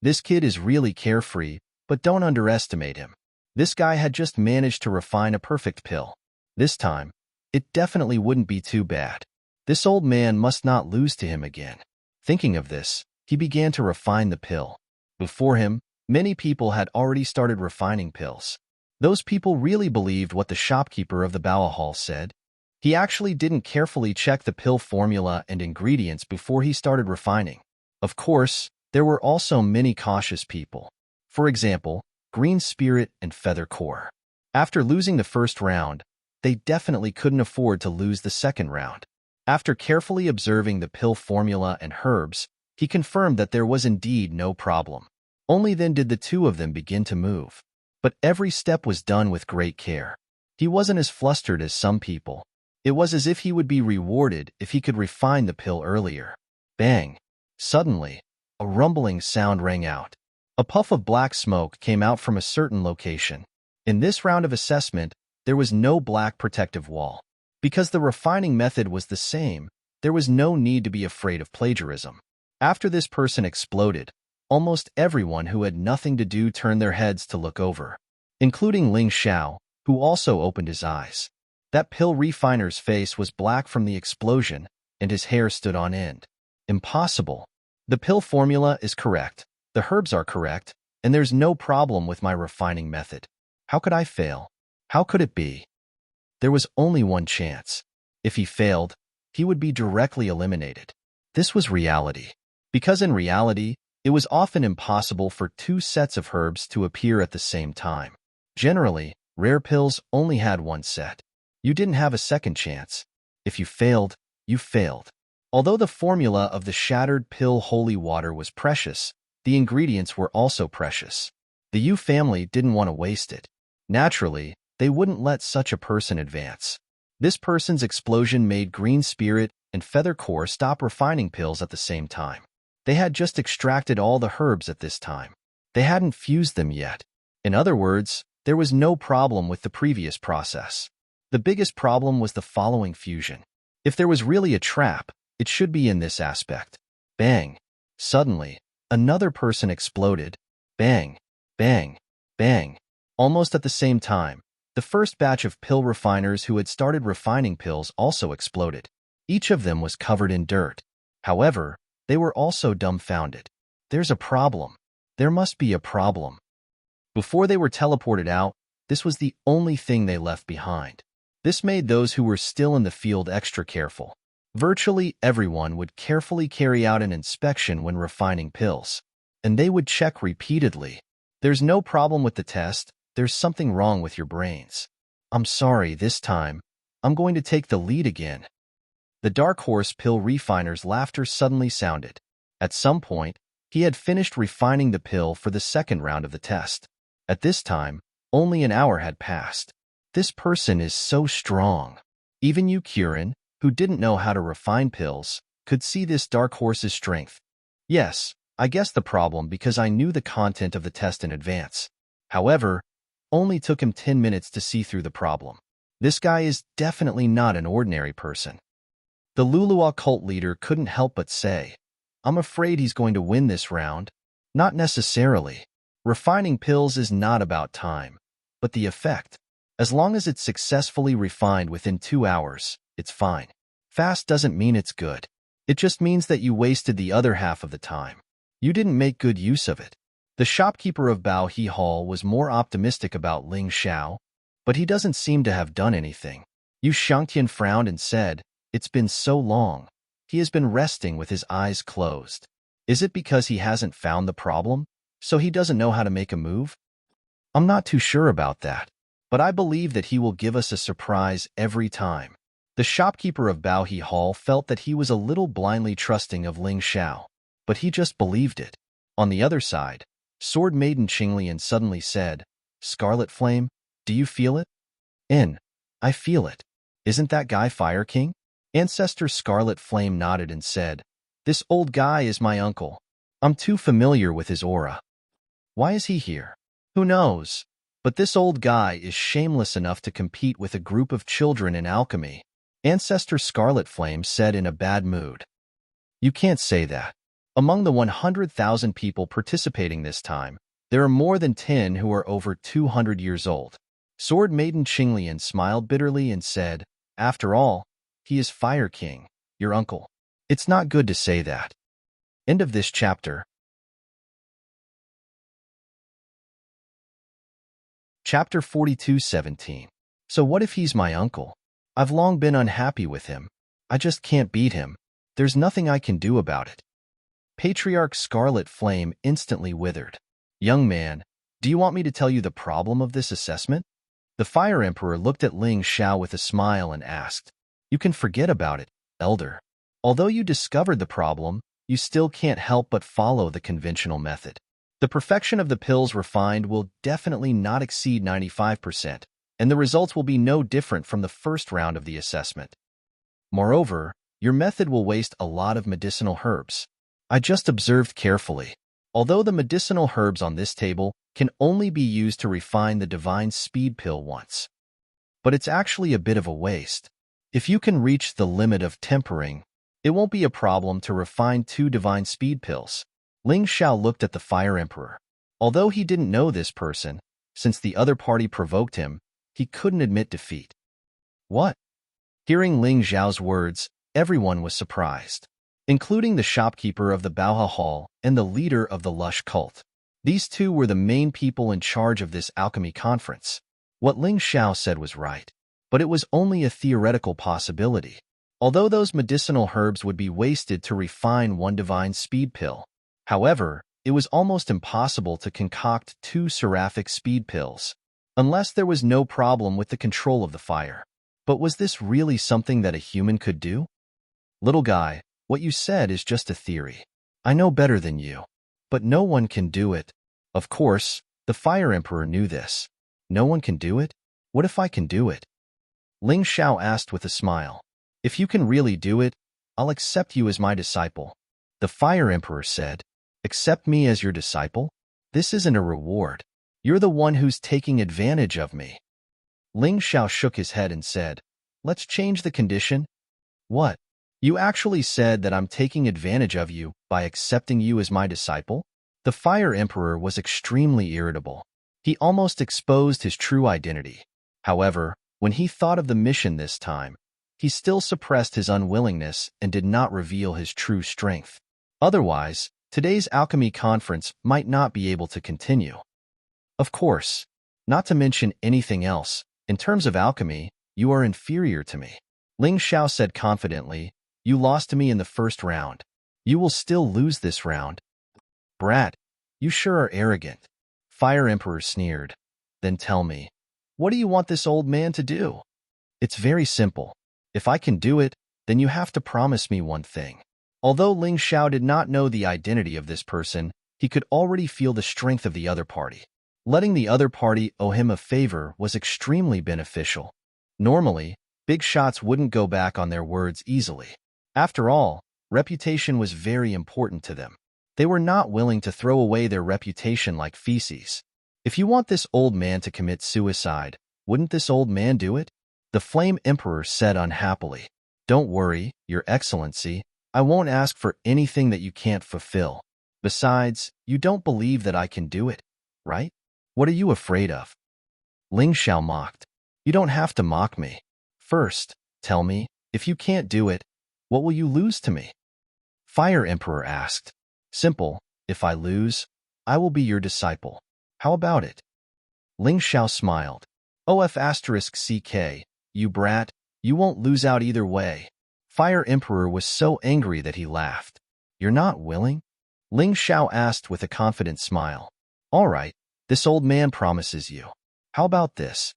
This kid is really carefree, but don't underestimate him. This guy had just managed to refine a perfect pill. This time, it definitely wouldn't be too bad. This old man must not lose to him again. Thinking of this, he began to refine the pill. Before him, many people had already started refining pills. Those people really believed what the shopkeeper of the Bauha Hall said. He actually didn't carefully check the pill formula and ingredients before he started refining. Of course, there were also many cautious people. For example, Green Spirit and Feather Core. After losing the first round, they definitely couldn't afford to lose the second round. After carefully observing the pill formula and herbs, he confirmed that there was indeed no problem. Only then did the two of them begin to move. But every step was done with great care. He wasn't as flustered as some people. It was as if he would be rewarded if he could refine the pill earlier. Bang! Suddenly, a rumbling sound rang out. A puff of black smoke came out from a certain location. In this round of assessment, there was no black protective wall. Because the refining method was the same, there was no need to be afraid of plagiarism. After this person exploded, almost everyone who had nothing to do turned their heads to look over, including Ling Xiao, who also opened his eyes. That pill refiner's face was black from the explosion, and his hair stood on end. Impossible. The pill formula is correct, the herbs are correct, and there's no problem with my refining method. How could I fail? How could it be? There was only one chance. If he failed, he would be directly eliminated. This was reality. Because in reality, it was often impossible for two sets of herbs to appear at the same time. Generally, rare pills only had one set. You didn't have a second chance. If you failed, you failed. Although the formula of the shattered pill holy water was precious, the ingredients were also precious. The Yu family didn't want to waste it. Naturally, they wouldn't let such a person advance. This person's explosion made Green Spirit and Feathercore stop refining pills at the same time. They had just extracted all the herbs at this time. They hadn't fused them yet. In other words, there was no problem with the previous process. The biggest problem was the following fusion. If there was really a trap, it should be in this aspect. Bang! Suddenly, another person exploded. Bang! Bang! Bang! Almost at the same time, the first batch of pill refiners who had started refining pills also exploded. Each of them was covered in dirt. However, they were also dumbfounded. There's a problem. There must be a problem. Before they were teleported out, this was the only thing they left behind. This made those who were still in the field extra careful. Virtually everyone would carefully carry out an inspection when refining pills, and they would check repeatedly. There's no problem with the test. There's something wrong with your brains. I'm sorry, this time, I'm going to take the lead again. The Dark Horse pill refiner's laughter suddenly sounded. At some point, he had finished refining the pill for the second round of the test. At this time, only an hour had passed. This person is so strong. Even you, Kieran, who didn't know how to refine pills, could see this Dark Horse's strength. Yes, I guessed the problem because I knew the content of the test in advance. However, only took him 10 minutes to see through the problem. This guy is definitely not an ordinary person. The Lulua cult leader couldn't help but say, I'm afraid he's going to win this round. Not necessarily. Refining pills is not about time, but the effect. As long as it's successfully refined within 2 hours, it's fine. Fast doesn't mean it's good. It just means that you wasted the other half of the time. You didn't make good use of it. The shopkeeper of Bao He Hall was more optimistic about Ling Xiao, but he doesn't seem to have done anything. Yu Shangtian frowned and said, It's been so long. He has been resting with his eyes closed. Is it because he hasn't found the problem, so he doesn't know how to make a move? I'm not too sure about that, but I believe that he will give us a surprise every time. The shopkeeper of Bao He Hall felt that he was a little blindly trusting of Ling Xiao, but he just believed it. On the other side, Sword Maiden Qinglian suddenly said, Scarlet Flame, do you feel it? I feel it. Isn't that guy Fire King? Ancestor Scarlet Flame nodded and said, This old guy is my uncle. I'm too familiar with his aura. Why is he here? Who knows? But this old guy is shameless enough to compete with a group of children in alchemy. Ancestor Scarlet Flame said in a bad mood. You can't say that. Among the 100,000 people participating this time, there are more than 10 who are over 200 years old. Sword Maiden Qinglian smiled bitterly and said, After all, he is Fire King, your uncle. It's not good to say that. End of this chapter. Chapter 42:17. So what if he's my uncle? I've long been unhappy with him. I just can't beat him. There's nothing I can do about it. Patriarch Scarlet Flame instantly withered. Young man, do you want me to tell you the problem of this assessment? The Fire Emperor looked at Ling Xiao with a smile and asked, You can forget about it, Elder. Although you discovered the problem, you still can't help but follow the conventional method. The perfection of the pills refined will definitely not exceed 95%, and the results will be no different from the first round of the assessment. Moreover, your method will waste a lot of medicinal herbs. I just observed carefully. Although the medicinal herbs on this table can only be used to refine the divine speed pill once. But it's actually a bit of a waste. If you can reach the limit of tempering, it won't be a problem to refine 2 divine speed pills. Ling Xiao looked at the Fire Emperor. Although he didn't know this person, since the other party provoked him, he couldn't admit defeat. What? Hearing Ling Xiao's words, everyone was surprised, including the shopkeeper of the Baoha Hall and the leader of the Lush cult. These two were the main people in charge of this alchemy conference. What Ling Xiao said was right, but it was only a theoretical possibility. Although those medicinal herbs would be wasted to refine 1 divine speed pill. However, it was almost impossible to concoct 2 seraphic speed pills, unless there was no problem with the control of the fire. But was this really something that a human could do? Little guy, what you said is just a theory. I know better than you. But no one can do it. Of course, the Fire Emperor knew this. No one can do it? What if I can do it? Ling Xiao asked with a smile. If you can really do it, I'll accept you as my disciple. The Fire Emperor said, accept me as your disciple? This isn't a reward. You're the one who's taking advantage of me. Ling Xiao shook his head and said, let's change the condition. What? You actually said that I'm taking advantage of you by accepting you as my disciple? The Fire Emperor was extremely irritable. He almost exposed his true identity. However, when he thought of the mission this time, he still suppressed his unwillingness and did not reveal his true strength. Otherwise, today's alchemy conference might not be able to continue. Of course, not to mention anything else, in terms of alchemy, you are inferior to me. Ling Xiao said confidently, you lost to me in the first round. You will still lose this round. Brat, you sure are arrogant. Fire Emperor sneered. Then tell me, what do you want this old man to do? It's very simple. If I can do it, then you have to promise me one thing. Although Ling Xiao did not know the identity of this person, he could already feel the strength of the other party. Letting the other party owe him a favor was extremely beneficial. Normally, big shots wouldn't go back on their words easily. After all, reputation was very important to them. They were not willing to throw away their reputation like feces. If you want this old man to commit suicide, wouldn't this old man do it? The Flame Emperor said unhappily. Don't worry, Your Excellency. I won't ask for anything that you can't fulfill. Besides, you don't believe that I can do it, right? What are you afraid of? Ling Xiao mocked. You don't have to mock me. First, tell me, if you can't do it, what will you lose to me? Fire Emperor asked. Simple, if I lose, I will be your disciple. How about it? Ling Xiao smiled. OF*CK, you brat, you won't lose out either way. Fire Emperor was so angry that he laughed. You're not willing? Ling Xiao asked with a confident smile. All right, this old man promises you. How about this?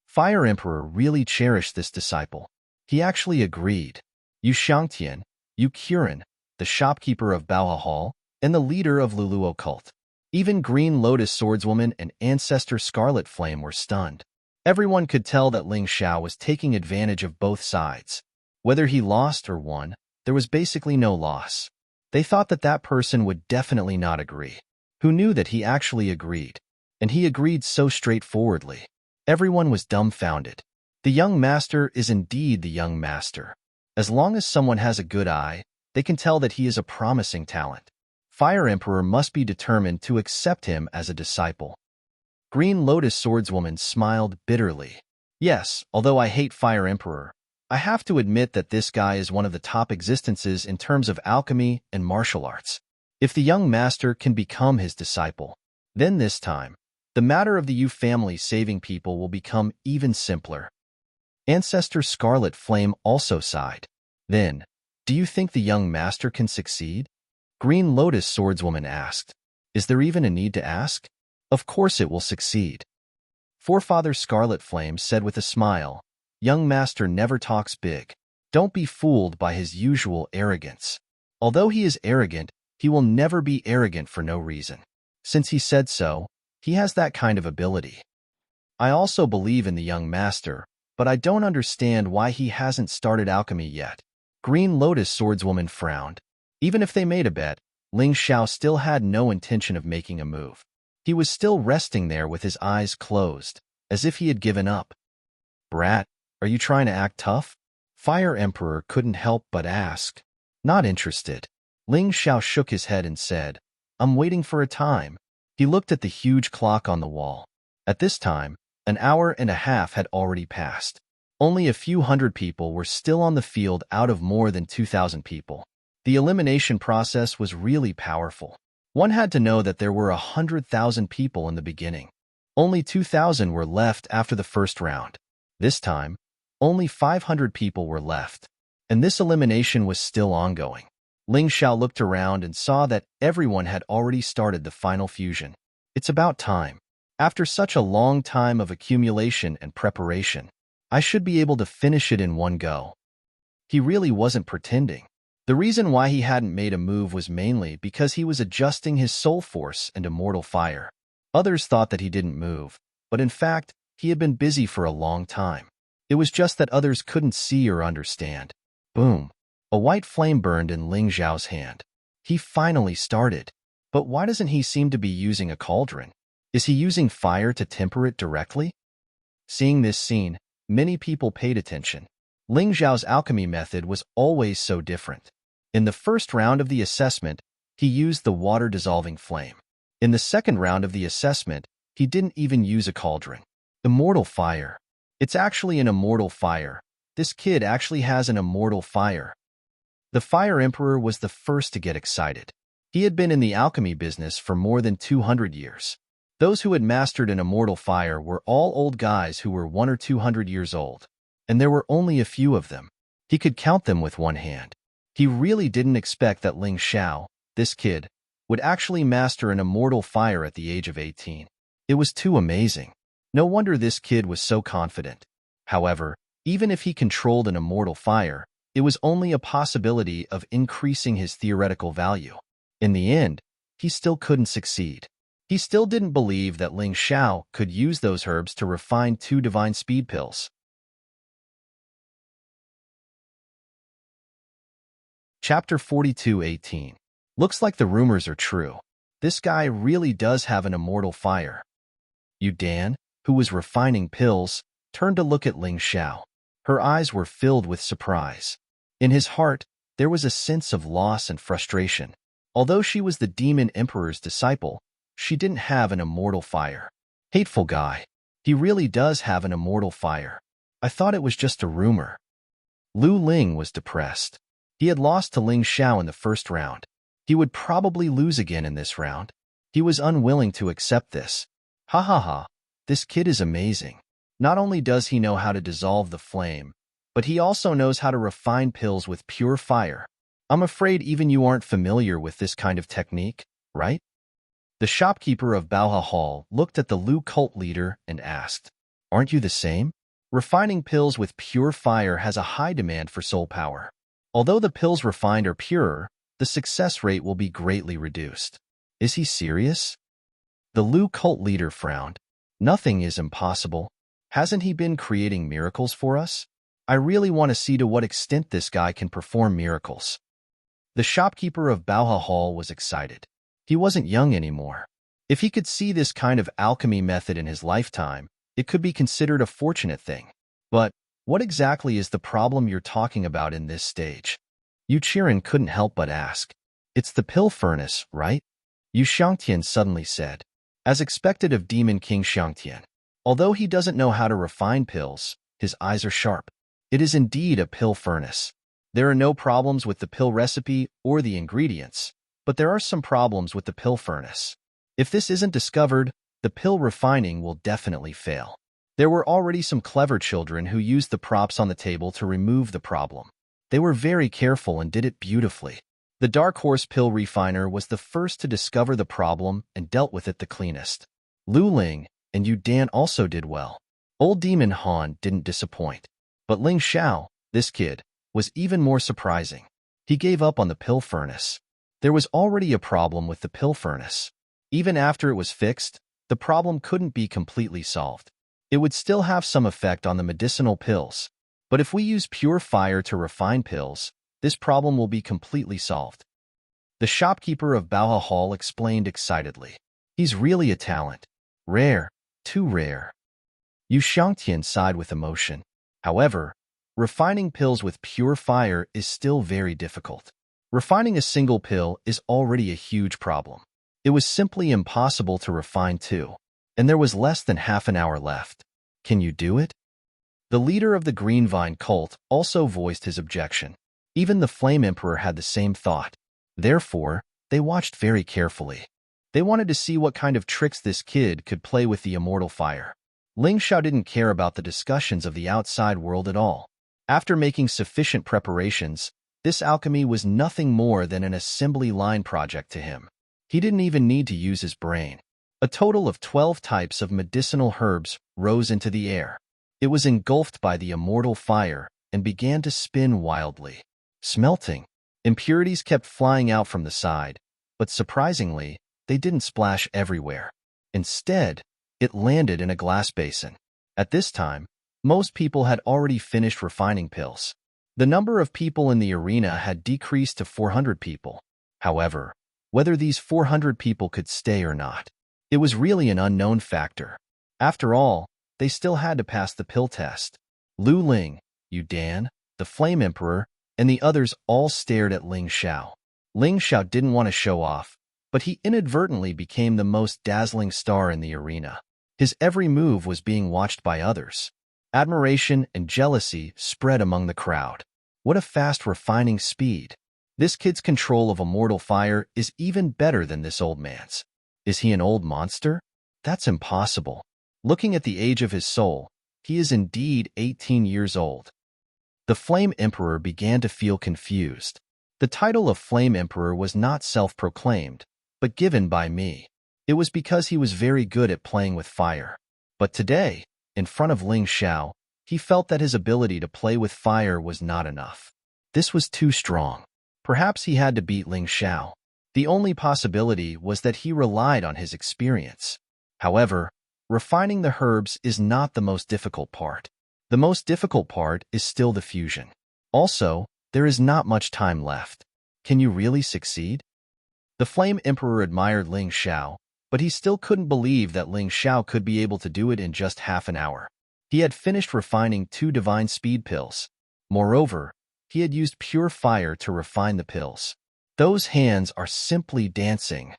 Fire Emperor really cherished this disciple. He actually agreed. Yu Shangtian, Yu Qiren, the shopkeeper of Baoha Hall, and the leader of Luluo cult. Even Green Lotus Swordswoman and Ancestor Scarlet Flame were stunned. Everyone could tell that Ling Xiao was taking advantage of both sides. Whether he lost or won, there was basically no loss. They thought that that person would definitely not agree. Who knew that he actually agreed? And he agreed so straightforwardly. Everyone was dumbfounded. The young master is indeed the young master. As long as someone has a good eye, they can tell that he is a promising talent. Fire Emperor must be determined to accept him as a disciple. Green Lotus Swordswoman smiled bitterly. Yes, although I hate Fire Emperor, I have to admit that this guy is one of the top existences in terms of alchemy and martial arts. If the young master can become his disciple, then this time, the matter of the Yu family saving people will become even simpler. Ancestor Scarlet Flame also sighed. Then, do you think the young master can succeed? Green Lotus Swordswoman asked. Is there even a need to ask? Of course it will succeed. Forefather Scarlet Flame said with a smile, young master never talks big. Don't be fooled by his usual arrogance. Although he is arrogant, he will never be arrogant for no reason. Since he said so, he has that kind of ability. I also believe in the young master, but I don't understand why he hasn't started alchemy yet. Green Lotus Swordswoman frowned. Even if they made a bet, Ling Xiao still had no intention of making a move. He was still resting there with his eyes closed, as if he had given up. Brat, are you trying to act tough? Fire Emperor couldn't help but ask. Not interested. Ling Xiao shook his head and said, I'm waiting for a time. He looked at the huge clock on the wall. At this time, an hour and a half had already passed. Only a few hundred people were still on the field out of more than 2,000 people. The elimination process was really powerful. One had to know that there were 100,000 people in the beginning. Only 2,000 were left after the first round. This time, only 500 people were left. And this elimination was still ongoing. Ling Xiao looked around and saw that everyone had already started the final fusion. It's about time. After such a long time of accumulation and preparation, I should be able to finish it in one go. He really wasn't pretending. The reason why he hadn't made a move was mainly because he was adjusting his soul force and immortal fire. Others thought that he didn't move, but in fact, he had been busy for a long time. It was just that others couldn't see or understand. Boom. A white flame burned in Ling Xiao's hand. He finally started. But why doesn't he seem to be using a cauldron? Is he using fire to temper it directly? Seeing this scene, many people paid attention. Ling Xiao's alchemy method was always so different. In the first round of the assessment, he used the water-dissolving flame. In the second round of the assessment, he didn't even use a cauldron. Immortal fire. It's actually an immortal fire. This kid actually has an immortal fire. The Fire Emperor was the first to get excited. He had been in the alchemy business for more than 200 years. Those who had mastered an immortal fire were all old guys who were 100 or 200 years old. And there were only a few of them. He could count them with one hand. He really didn't expect that Ling Xiao, this kid, would actually master an immortal fire at the age of 18. It was too amazing. No wonder this kid was so confident. However, even if he controlled an immortal fire, it was only a possibility of increasing his theoretical value. In the end, he still couldn't succeed. He still didn't believe that Ling Xiao could use those herbs to refine 2 divine speed pills. Chapter 42:18. Looks like the rumors are true. This guy really does have an immortal fire. Yu Dan, who was refining pills, turned to look at Ling Xiao. Her eyes were filled with surprise. In his heart, there was a sense of loss and frustration. Although she was the Demon Emperor's disciple, she didn't have an immortal fire. Hateful guy. He really does have an immortal fire. I thought it was just a rumor. Lu Ling was depressed. He had lost to Ling Xiao in the first round. He would probably lose again in this round. He was unwilling to accept this. Ha ha ha, this kid is amazing. Not only does he know how to dissolve the flame, but he also knows how to refine pills with pure fire. I'm afraid even you aren't familiar with this kind of technique, right? The shopkeeper of Baoha Hall looked at the Lu cult leader and asked, "Aren't you the same?" Refining pills with pure fire has a high demand for soul power. Although the pills refined are purer, the success rate will be greatly reduced. Is he serious? The Lu cult leader frowned. Nothing is impossible. Hasn't he been creating miracles for us? I really want to see to what extent this guy can perform miracles. The shopkeeper of Baoha Hall was excited. He wasn't young anymore. If he could see this kind of alchemy method in his lifetime, it could be considered a fortunate thing. But what exactly is the problem you're talking about in this stage? Yu Qiren couldn't help but ask. It's the pill furnace, right? Yu Xiangtian suddenly said. As expected of Demon King Xiangtian. Although he doesn't know how to refine pills, his eyes are sharp. It is indeed a pill furnace. There are no problems with the pill recipe or the ingredients, but there are some problems with the pill furnace. If this isn't discovered, the pill refining will definitely fail. There were already some clever children who used the props on the table to remove the problem. They were very careful and did it beautifully. The Dark Horse pill refiner was the first to discover the problem and dealt with it the cleanest. Lu Ling and Yu Dan also did well. Old Demon Han didn't disappoint. But Ling Xiao, this kid, was even more surprising. He gave up on the pill furnace. There was already a problem with the pill furnace. Even after it was fixed, the problem couldn't be completely solved. It would still have some effect on the medicinal pills. But if we use pure fire to refine pills, this problem will be completely solved. The shopkeeper of Baoha Hall explained excitedly. He's really a talent. Rare, too rare. Yu Xiangtian sighed with emotion. However, refining pills with pure fire is still very difficult. Refining a single pill is already a huge problem. It was simply impossible to refine 2, and there was less than half an hour left. Can you do it? The leader of the Green Vine cult also voiced his objection. Even the Flame Emperor had the same thought. Therefore, they watched very carefully. They wanted to see what kind of tricks this kid could play with the immortal fire. Ling Xiao didn't care about the discussions of the outside world at all. After making sufficient preparations, this alchemy was nothing more than an assembly line project to him. He didn't even need to use his brain. A total of 12 types of medicinal herbs rose into the air. It was engulfed by the immortal fire and began to spin wildly. Smelting. Impurities kept flying out from the side, but surprisingly, they didn't splash everywhere. Instead, it landed in a glass basin. At this time, most people had already finished refining pills. The number of people in the arena had decreased to 400 people. However, whether these 400 people could stay or not, it was really an unknown factor. After all, they still had to pass the pill test. Lu Ling, Yu Dan, the Flame Emperor, and the others all stared at Ling Xiao. Ling Xiao didn't want to show off, but he inadvertently became the most dazzling star in the arena. His every move was being watched by others. Admiration and jealousy spread among the crowd. What a fast refining speed. This kid's control of immortal fire is even better than this old man's. Is he an old monster? That's impossible. Looking at the age of his soul, he is indeed 18 years old. The Flame Emperor began to feel confused. The title of Flame Emperor was not self-proclaimed, but given by me. It was because he was very good at playing with fire. But today, in front of Ling Xiao, he felt that his ability to play with fire was not enough. This was too strong. Perhaps he had to beat Ling Xiao. The only possibility was that he relied on his experience. However, refining the herbs is not the most difficult part. The most difficult part is still the fusion. Also, there is not much time left. Can you really succeed? The Flame Emperor admired Ling Xiao, but he still couldn't believe that Ling Xiao could be able to do it in just half an hour. He had finished refining 2 divine speed pills. Moreover, he had used pure fire to refine the pills. Those hands are simply dancing.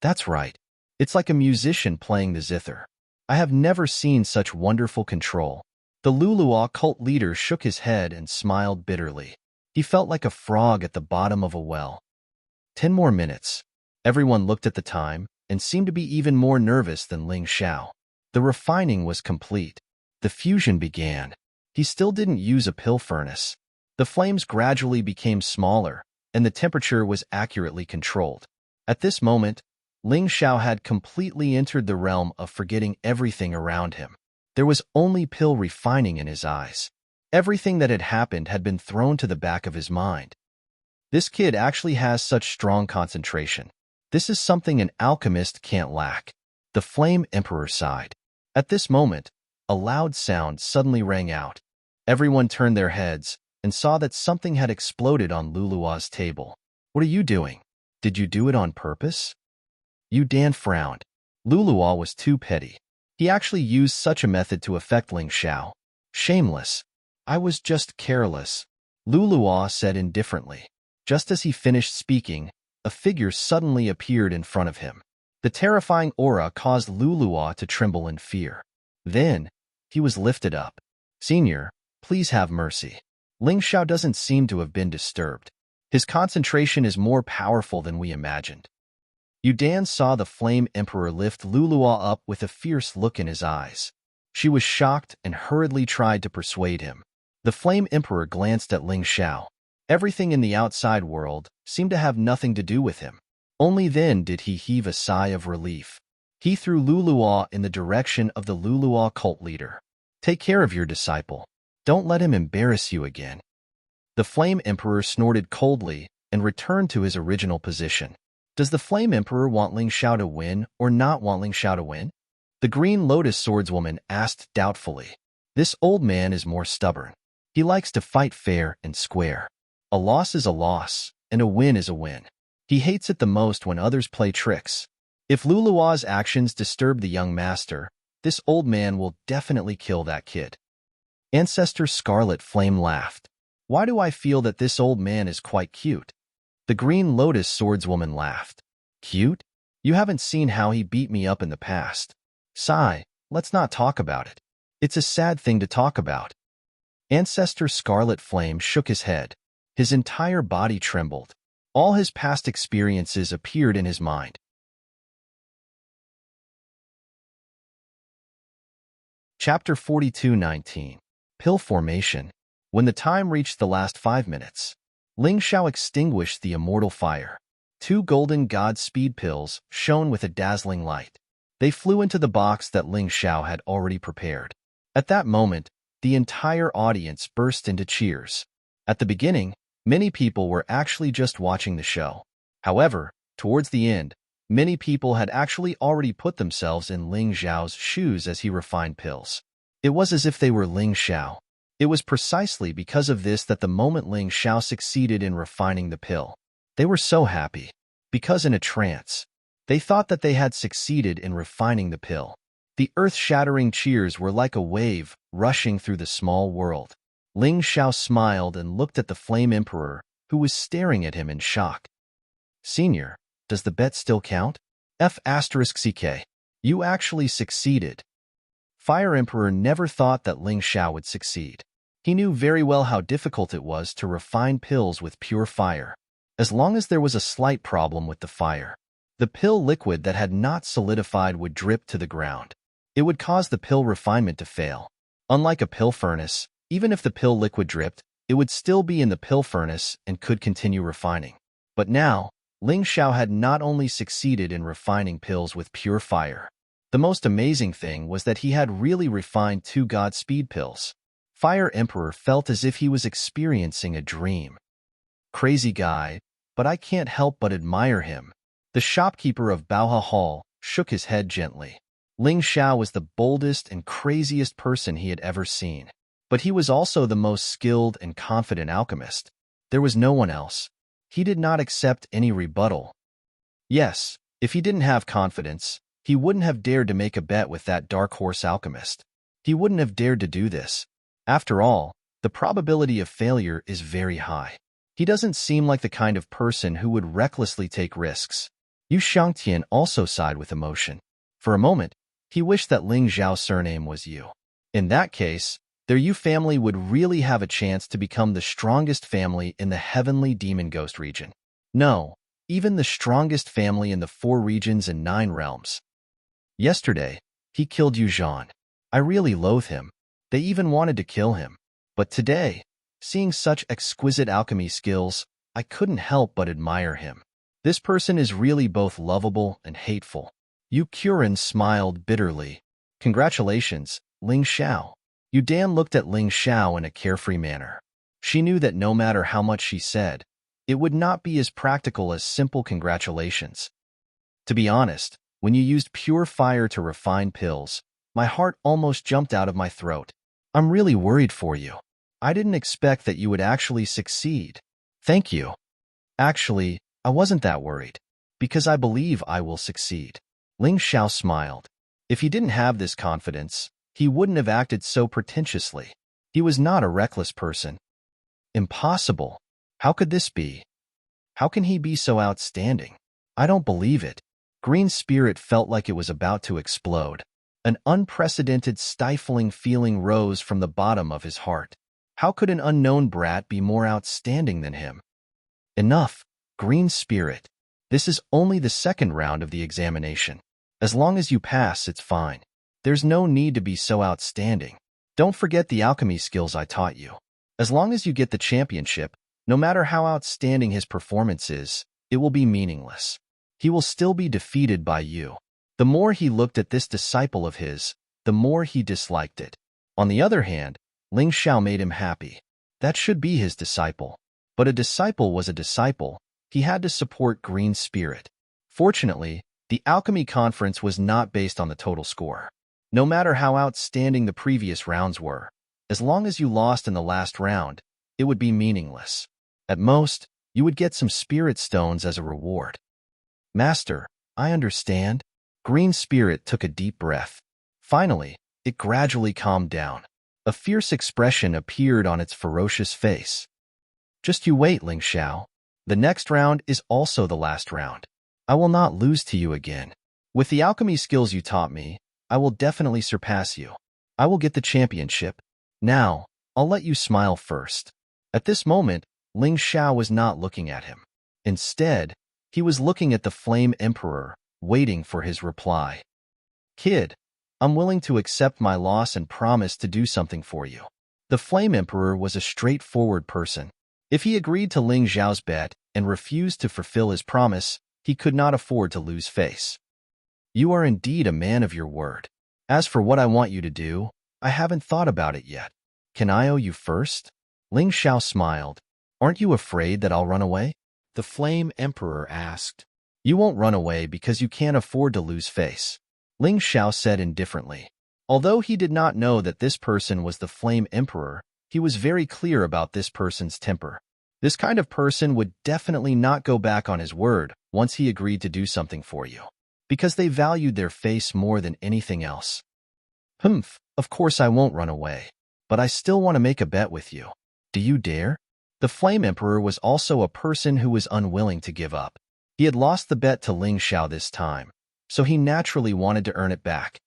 That's right. It's like a musician playing the zither. I have never seen such wonderful control. The Lulua cult leader shook his head and smiled bitterly. He felt like a frog at the bottom of a well. 10 more minutes. Everyone looked at the time and seemed to be even more nervous than Ling Xiao. The refining was complete. The fusion began. He still didn't use a pill furnace. The flames gradually became smaller, and the temperature was accurately controlled. At this moment, Ling Xiao had completely entered the realm of forgetting everything around him. There was only pill refining in his eyes. Everything that had happened had been thrown to the back of his mind. This kid actually has such strong concentration. This is something an alchemist can't lack. The Flame Emperor sighed. At this moment, a loud sound suddenly rang out. Everyone turned their heads and saw that something had exploded on Lulua's table. What are you doing? Did you do it on purpose? Yu Dan frowned. Lulua was too petty. He actually used such a method to affect Ling Xiao. Shameless. I was just careless, Lulua said indifferently. Just as he finished speaking, a figure suddenly appeared in front of him. The terrifying aura caused Lulua to tremble in fear. Then, he was lifted up. Senior, please have mercy. Ling Xiao doesn't seem to have been disturbed. His concentration is more powerful than we imagined. Yu Dan saw the Flame Emperor lift Lulua up with a fierce look in his eyes. She was shocked and hurriedly tried to persuade him. The Flame Emperor glanced at Ling Xiao. Everything in the outside world seemed to have nothing to do with him. Only then did he heave a sigh of relief. He threw Lulua in the direction of the Lulua cult leader. Take care of your disciple. Don't let him embarrass you again. The Flame Emperor snorted coldly and returned to his original position. Does the Flame Emperor want Ling Xiao to win or not want Ling Xiao to win? The Green Lotus swordswoman asked doubtfully. This old man is more stubborn. He likes to fight fair and square. A loss is a loss, and a win is a win. He hates it the most when others play tricks. If Lulua's actions disturb the young master, this old man will definitely kill that kid. Ancestor Scarlet Flame laughed. Why do I feel that this old man is quite cute? The Green Lotus swordswoman laughed. Cute? You haven't seen how he beat me up in the past. Sigh, let's not talk about it. It's a sad thing to talk about. Ancestor Scarlet Flame shook his head. His entire body trembled. All his past experiences appeared in his mind. Chapter 42:19. Pill Formation. When the time reached the last 5 minutes, Ling Xiao extinguished the immortal fire. 2 golden god speed pills shone with a dazzling light. They flew into the box that Ling Xiao had already prepared. At that moment, the entire audience burst into cheers. At the beginning, many people were actually just watching the show. However, towards the end, many people had actually already put themselves in Ling Xiao's shoes as he refined pills. It was as if they were Ling Xiao. It was precisely because of this that the moment Ling Xiao succeeded in refining the pill, they were so happy, because in a trance, they thought that they had succeeded in refining the pill. The earth-shattering cheers were like a wave rushing through the small world. Ling Xiao smiled and looked at the Flame Emperor, who was staring at him in shock. Senior, does the bet still count? F***CK. You actually succeeded. Fire Emperor never thought that Ling Xiao would succeed. He knew very well how difficult it was to refine pills with pure fire. As long as there was a slight problem with the fire, the pill liquid that had not solidified would drip to the ground. It would cause the pill refinement to fail. Unlike a pill furnace, even if the pill liquid dripped, it would still be in the pill furnace and could continue refining. But now, Ling Xiao had not only succeeded in refining pills with pure fire. The most amazing thing was that he had really refined 2 Godspeed pills. Fire Emperor felt as if he was experiencing a dream. Crazy guy, but I can't help but admire him. The shopkeeper of Baoha Hall shook his head gently. Ling Xiao was the boldest and craziest person he had ever seen. But he was also the most skilled and confident alchemist. There was no one else. He did not accept any rebuttal. Yes, if he didn't have confidence, he wouldn't have dared to make a bet with that dark horse alchemist. He wouldn't have dared to do this. After all, the probability of failure is very high. He doesn't seem like the kind of person who would recklessly take risks. Yu Shangtian also sighed with emotion. For a moment, he wished that Ling Xiao's surname was Yu. In that case, their Yu family would really have a chance to become the strongest family in the heavenly demon ghost region. No, even the strongest family in the 4 regions and 9 realms. Yesterday, he killed Yu Zhan. I really loathe him. They even wanted to kill him. But today, seeing such exquisite alchemy skills, I couldn't help but admire him. This person is really both lovable and hateful. Yu Qiren smiled bitterly. Congratulations, Ling Xiao. Yu Dan looked at Ling Xiao in a carefree manner. She knew that no matter how much she said, it would not be as practical as simple congratulations. To be honest, when you used pure fire to refine pills, my heart almost jumped out of my throat. I'm really worried for you. I didn't expect that you would actually succeed. Thank you. Actually, I wasn't that worried, because I believe I will succeed. Ling Xiao smiled. If he didn't have this confidence, he wouldn't have acted so pretentiously. He was not a reckless person. Impossible. How could this be? How can he be so outstanding? I don't believe it. Green Spirit felt like it was about to explode. An unprecedented stifling feeling rose from the bottom of his heart. How could an unknown brat be more outstanding than him? Enough, Green Spirit. This is only the 2nd round of the examination. As long as you pass, it's fine. There's no need to be so outstanding. Don't forget the alchemy skills I taught you. As long as you get the championship, no matter how outstanding his performance is, it will be meaningless. He will still be defeated by you. The more he looked at this disciple of his, the more he disliked it. On the other hand, Ling Xiao made him happy. That should be his disciple. But a disciple was a disciple. He had to support Green Spirit. Fortunately, the alchemy conference was not based on the total score. No matter how outstanding the previous rounds were, as long as you lost in the last round, it would be meaningless. At most, you would get some spirit stones as a reward. Master, I understand. Green Spirit took a deep breath. Finally, it gradually calmed down. A fierce expression appeared on its ferocious face. Just you wait, Ling Xiao. The next round is also the last round. I will not lose to you again. With the alchemy skills you taught me, I will definitely surpass you. I will get the championship. Now, I'll let you smile first. At this moment, Ling Xiao was not looking at him. Instead, he was looking at the Flame Emperor, waiting for his reply. Kid, I'm willing to accept my loss and promise to do something for you. The Flame Emperor was a straightforward person. If he agreed to Ling Xiao's bet and refused to fulfill his promise, he could not afford to lose face. You are indeed a man of your word. As for what I want you to do, I haven't thought about it yet. Can I owe you first? Ling Xiao smiled. Aren't you afraid that I'll run away? The Flame Emperor asked. You won't run away because you can't afford to lose face. Ling Xiao said indifferently. Although he did not know that this person was the Flame Emperor, He was very clear about this person's temper. This kind of person would definitely not go back on his word once he agreed to do something for you, because they valued their face more than anything else. Humph, of course I won't run away, but I still want to make a bet with you. Do you dare? The Flame Emperor was also a person who was unwilling to give up. He had lost the bet to Ling Xiao this time, so he naturally wanted to earn it back.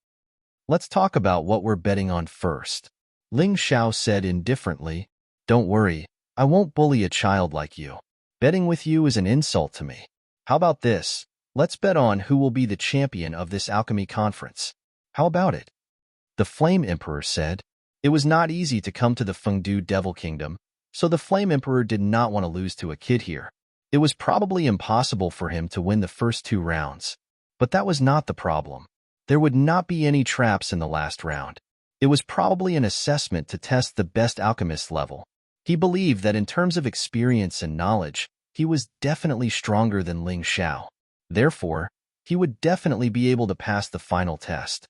Let's talk about what we're betting on first. Ling Xiao said indifferently, Don't worry, I won't bully a child like you. Betting with you is an insult to me. How about this? Let's bet on who will be the champion of this alchemy conference. How about it? The Flame Emperor said. It was not easy to come to the Fengdu Devil Kingdom, so the Flame Emperor did not want to lose to a kid here. It was probably impossible for him to win the first 2 rounds. But that was not the problem. There would not be any traps in the last round. It was probably an assessment to test the best alchemist level. He believed that in terms of experience and knowledge, he was definitely stronger than Ling Xiao. Therefore, he would definitely be able to pass the final test.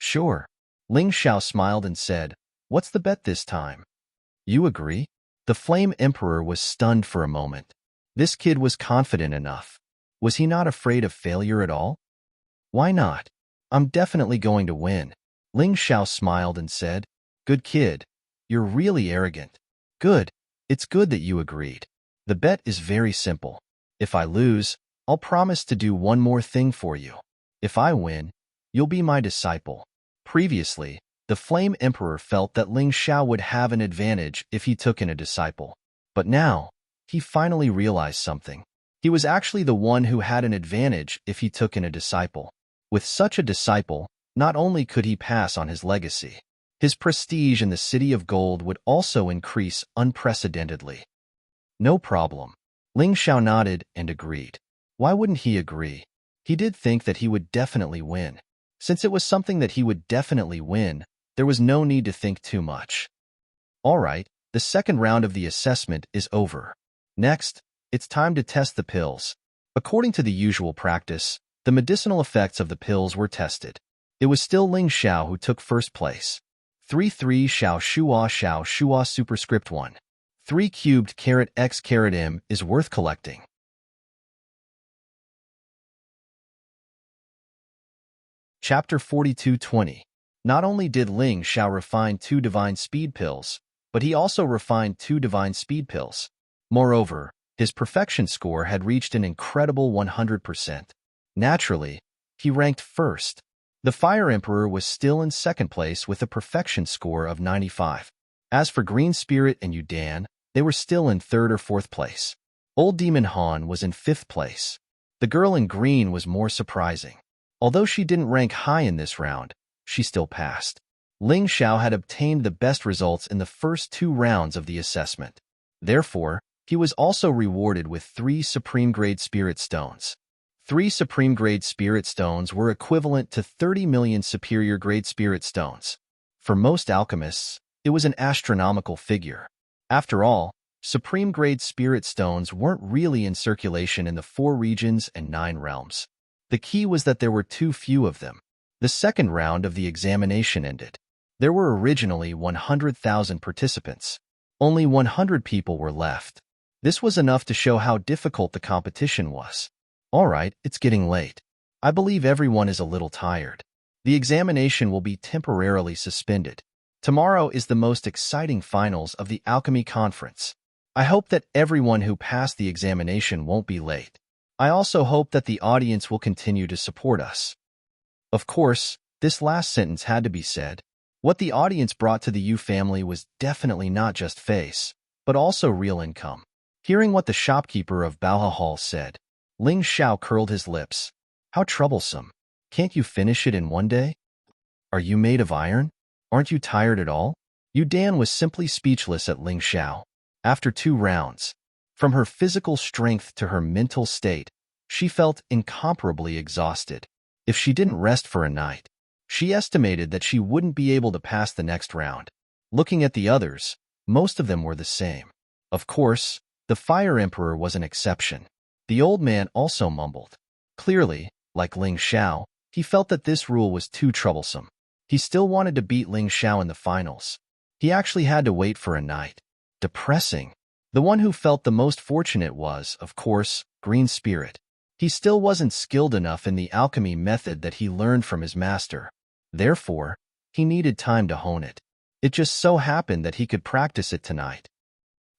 Sure. Ling Xiao smiled and said, What's the bet this time? You agree? The Flame Emperor was stunned for a moment. This kid was confident enough. Was he not afraid of failure at all? Why not? I'm definitely going to win. Ling Xiao smiled and said, Good kid. You're really arrogant. Good. It's good that you agreed. The bet is very simple. If I lose, I'll promise to do one more thing for you. If I win, you'll be my disciple. Previously, the Flame Emperor felt that Ling Xiao would have an advantage if he took in a disciple. But now, he finally realized something. He was actually the one who had an advantage if he took in a disciple. With such a disciple, not only could he pass on his legacy, his prestige in the City of Gold would also increase unprecedentedly. No problem. Ling Xiao nodded and agreed. Why wouldn't he agree? He did think that he would definitely win. Since it was something that he would definitely win, there was no need to think too much. All right, the second round of the assessment is over. Next, it's time to test the pills. According to the usual practice, the medicinal effects of the pills were tested. It was still Ling Xiao who took first place. 3-3 Xiao Shua superscript 1. 3 cubed carat x carat m is worth collecting. Chapter 42:20. Not only did Ling Xiao refine 2 divine speed pills, but he also refined 2 divine speed pills. Moreover, his perfection score had reached an incredible 100%. Naturally, he ranked first. The Fire Emperor was still in second place with a perfection score of 95. As for Green Spirit and Yudan, they were still in third or fourth place. Old Demon Han was in fifth place. The girl in green was more surprising. Although she didn't rank high in this round, she still passed. Ling Xiao had obtained the best results in the first 2 rounds of the assessment. Therefore, he was also rewarded with 3 Supreme-Grade Spirit Stones. 3 Supreme-Grade Spirit Stones were equivalent to 30 million Superior-Grade Spirit Stones. For most alchemists, it was an astronomical figure. After all, Supreme-Grade Spirit Stones weren't really in circulation in the 4 regions and 9 realms. The key was that there were too few of them. The second round of the examination ended. There were originally 100,000 participants. Only 100 people were left. This was enough to show how difficult the competition was. All right, it's getting late. I believe everyone is a little tired. The examination will be temporarily suspended. Tomorrow is the most exciting finals of the Alchemy Conference. I hope that everyone who passed the examination won't be late. I also hope that the audience will continue to support us. Of course, this last sentence had to be said. What the audience brought to the Yu family was definitely not just face, but also real income. Hearing what the shopkeeper of Baoha Hall said, Ling Xiao curled his lips. How troublesome. Can't you finish it in one day? Are you made of iron? Aren't you tired at all? Yu Dan was simply speechless at Ling Xiao. After 2 rounds, from her physical strength to her mental state, she felt incomparably exhausted. If she didn't rest for a night, she estimated that she wouldn't be able to pass the next round. Looking at the others, most of them were the same. Of course, the Fire Emperor was an exception. The old man also mumbled. Clearly, like Ling Xiao, he felt that this rule was too troublesome. He still wanted to beat Ling Xiao in the finals. He actually had to wait for a night. Depressing. The one who felt the most fortunate was, of course, Green Spirit. He still wasn't skilled enough in the alchemy method that he learned from his master. Therefore, he needed time to hone it. It just so happened that he could practice it tonight.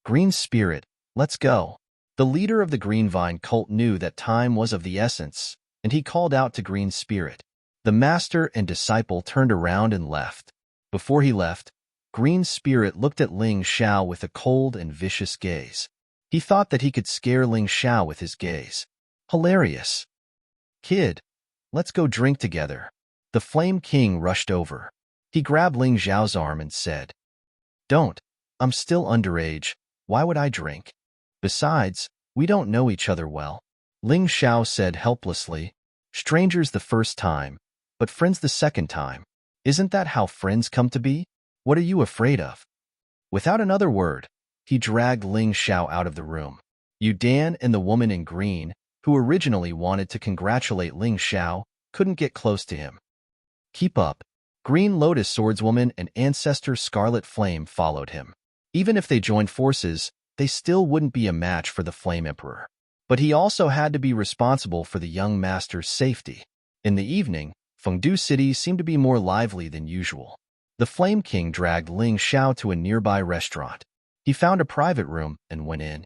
Green Spirit, let's go. The leader of the Green Vine cult knew that time was of the essence, and he called out to Green Spirit. The master and disciple turned around and left. Before he left, Green Spirit looked at Ling Xiao with a cold and vicious gaze. He thought that he could scare Ling Xiao with his gaze. Hilarious. Kid, let's go drink together. The Flame King rushed over. He grabbed Ling Xiao's arm and said, Don't. I'm still underage. Why would I drink? Besides, we don't know each other well. Ling Xiao said helplessly, Strangers the first time, but friends the second time. Isn't that how friends come to be? What are you afraid of? Without another word, he dragged Ling Xiao out of the room. Yu Dan and the woman in green, who originally wanted to congratulate Ling Xiao, couldn't get close to him. Keep up. Green Lotus Swordswoman and Ancestor Scarlet Flame followed him. Even if they joined forces, they still wouldn't be a match for the Flame Emperor. But he also had to be responsible for the young master's safety. In the evening, Fengdu City seemed to be more lively than usual. The Flame King dragged Ling Xiao to a nearby restaurant. He found a private room and went in.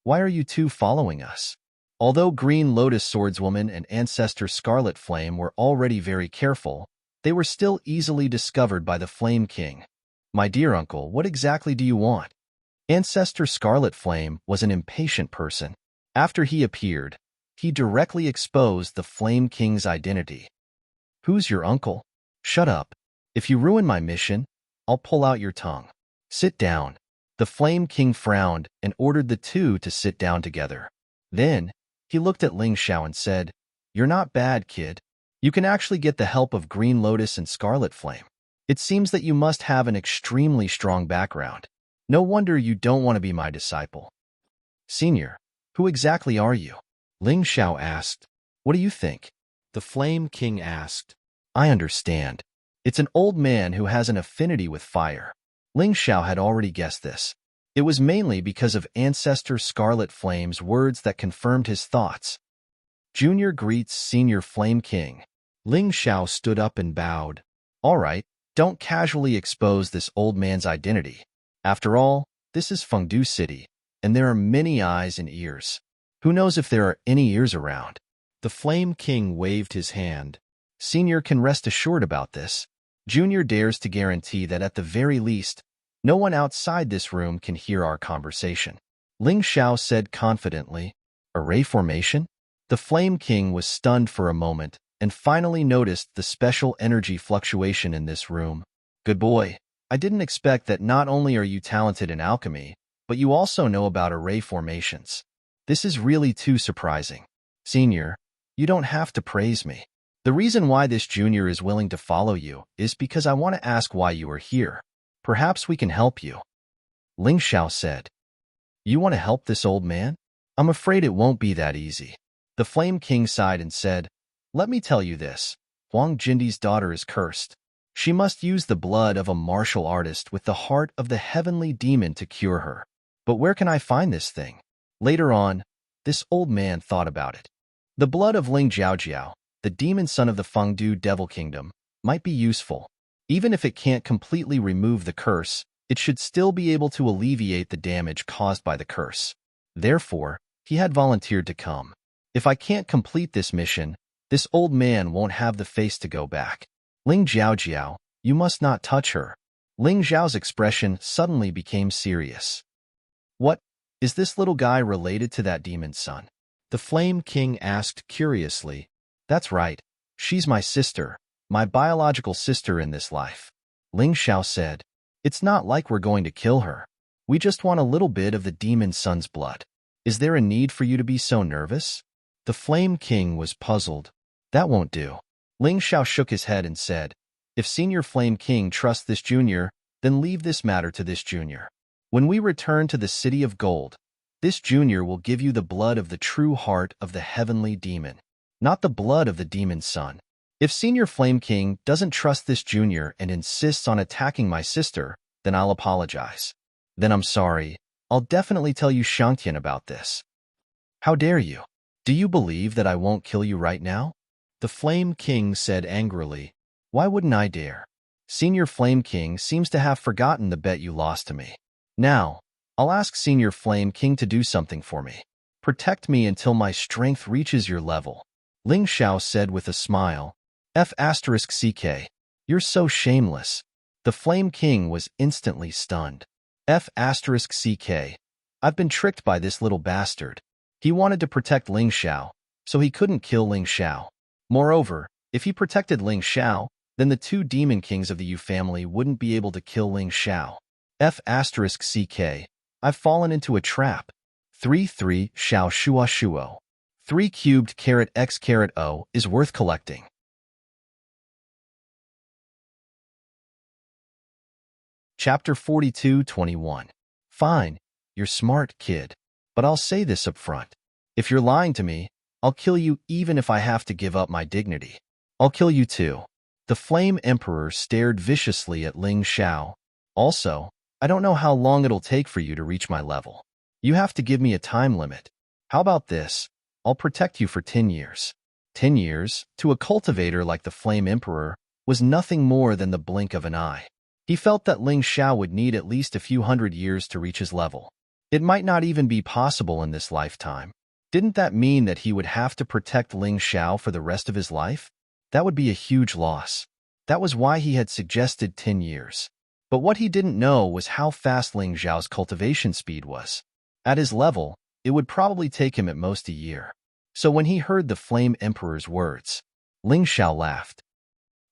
Why are you two following us? Although Green Lotus Swordswoman and Ancestor Scarlet Flame were already very careful, they were still easily discovered by the Flame King. My dear uncle, what exactly do you want? Ancestor Scarlet Flame was an impatient person. After he appeared, he directly exposed the Flame King's identity. Who's your uncle? Shut up. If you ruin my mission, I'll pull out your tongue. Sit down. The Flame King frowned and ordered the two to sit down together. Then, he looked at Ling Xiao and said, You're not bad, kid. You can actually get the help of Green Lotus and Scarlet Flame. It seems that you must have an extremely strong background. No wonder you don't want to be my disciple. Senior, who exactly are you? Ling Xiao asked. What do you think? The Flame King asked. I understand. It's an old man who has an affinity with fire. Ling Xiao had already guessed this. It was mainly because of Ancestor Scarlet Flame's words that confirmed his thoughts. Junior greets Senior Flame King. Ling Xiao stood up and bowed. All right, don't casually expose this old man's identity. After all, this is Fengdu City, and there are many eyes and ears. Who knows if there are any ears around? The Flame King waved his hand. Senior can rest assured about this. Junior dares to guarantee that at the very least, no one outside this room can hear our conversation. Ling Xiao said confidently, Array formation? The Flame King was stunned for a moment and finally noticed the special energy fluctuation in this room. Good boy. I didn't expect that not only are you talented in alchemy, but you also know about array formations. This is really too surprising. Senior, you don't have to praise me. The reason why this junior is willing to follow you is because I want to ask why you are here. Perhaps we can help you. Ling Xiao said. You want to help this old man? I'm afraid it won't be that easy. The Flame King sighed and said, Let me tell you this. Huang Jindi's daughter is cursed. She must use the blood of a martial artist with the heart of the heavenly demon to cure her. But where can I find this thing? Later on, this old man thought about it. The blood of Ling Jiaojiao, the demon son of the Fengdu Devil Kingdom, might be useful. Even if it can't completely remove the curse, it should still be able to alleviate the damage caused by the curse. Therefore, he had volunteered to come. If I can't complete this mission, this old man won't have the face to go back. Ling Jiaojiao, you must not touch her. Ling Zhao's expression suddenly became serious. What? Is this little guy related to that demon's son? The Flame King asked curiously. That's right. She's my sister, my biological sister in this life. Ling Xiao said. It's not like we're going to kill her. We just want a little bit of the demon's son's blood. Is there a need for you to be so nervous? The Flame King was puzzled. That won't do. Ling Xiao shook his head and said, If Senior Flame King trusts this junior, then leave this matter to this junior. When we return to the City of Gold, this junior will give you the blood of the true heart of the heavenly demon, not the blood of the demon's son. If Senior Flame King doesn't trust this junior and insists on attacking my sister, then I'll apologize. Then I'm sorry. I'll definitely tell you Shangtian about this. How dare you? Do you believe that I won't kill you right now? The Flame King said angrily. Why wouldn't I dare? Senior Flame King seems to have forgotten the bet you lost to me. Now, I'll ask Senior Flame King to do something for me. Protect me until my strength reaches your level. Ling Xiao said with a smile. F***CK. You're so shameless. The Flame King was instantly stunned. F***CK. I've been tricked by this little bastard. He wanted to protect Ling Xiao, so he couldn't kill Ling Xiao. Moreover, if he protected Ling Xiao, then the two demon kings of the Yu family wouldn't be able to kill Ling Xiao. F***CK. I've fallen into a trap. 3-3 Xiao Shua Shuo. 3 cubed carat x carat O is worth collecting. Chapter 42:21. Fine, you're smart, kid. But I'll say this up front. If you're lying to me, I'll kill you even if I have to give up my dignity. I'll kill you too. The Flame Emperor stared viciously at Ling Xiao. Also, I don't know how long it'll take for you to reach my level. You have to give me a time limit. How about this? I'll protect you for 10 years. 10 years, to a cultivator like the Flame Emperor, was nothing more than the blink of an eye. He felt that Ling Xiao would need at least a few hundred years to reach his level. It might not even be possible in this lifetime. Didn't that mean that he would have to protect Ling Xiao for the rest of his life? That would be a huge loss. That was why he had suggested 10 years. But what he didn't know was how fast Ling Xiao's cultivation speed was. At his level, it would probably take him at most a year. So when he heard the Flame Emperor's words, Ling Xiao laughed.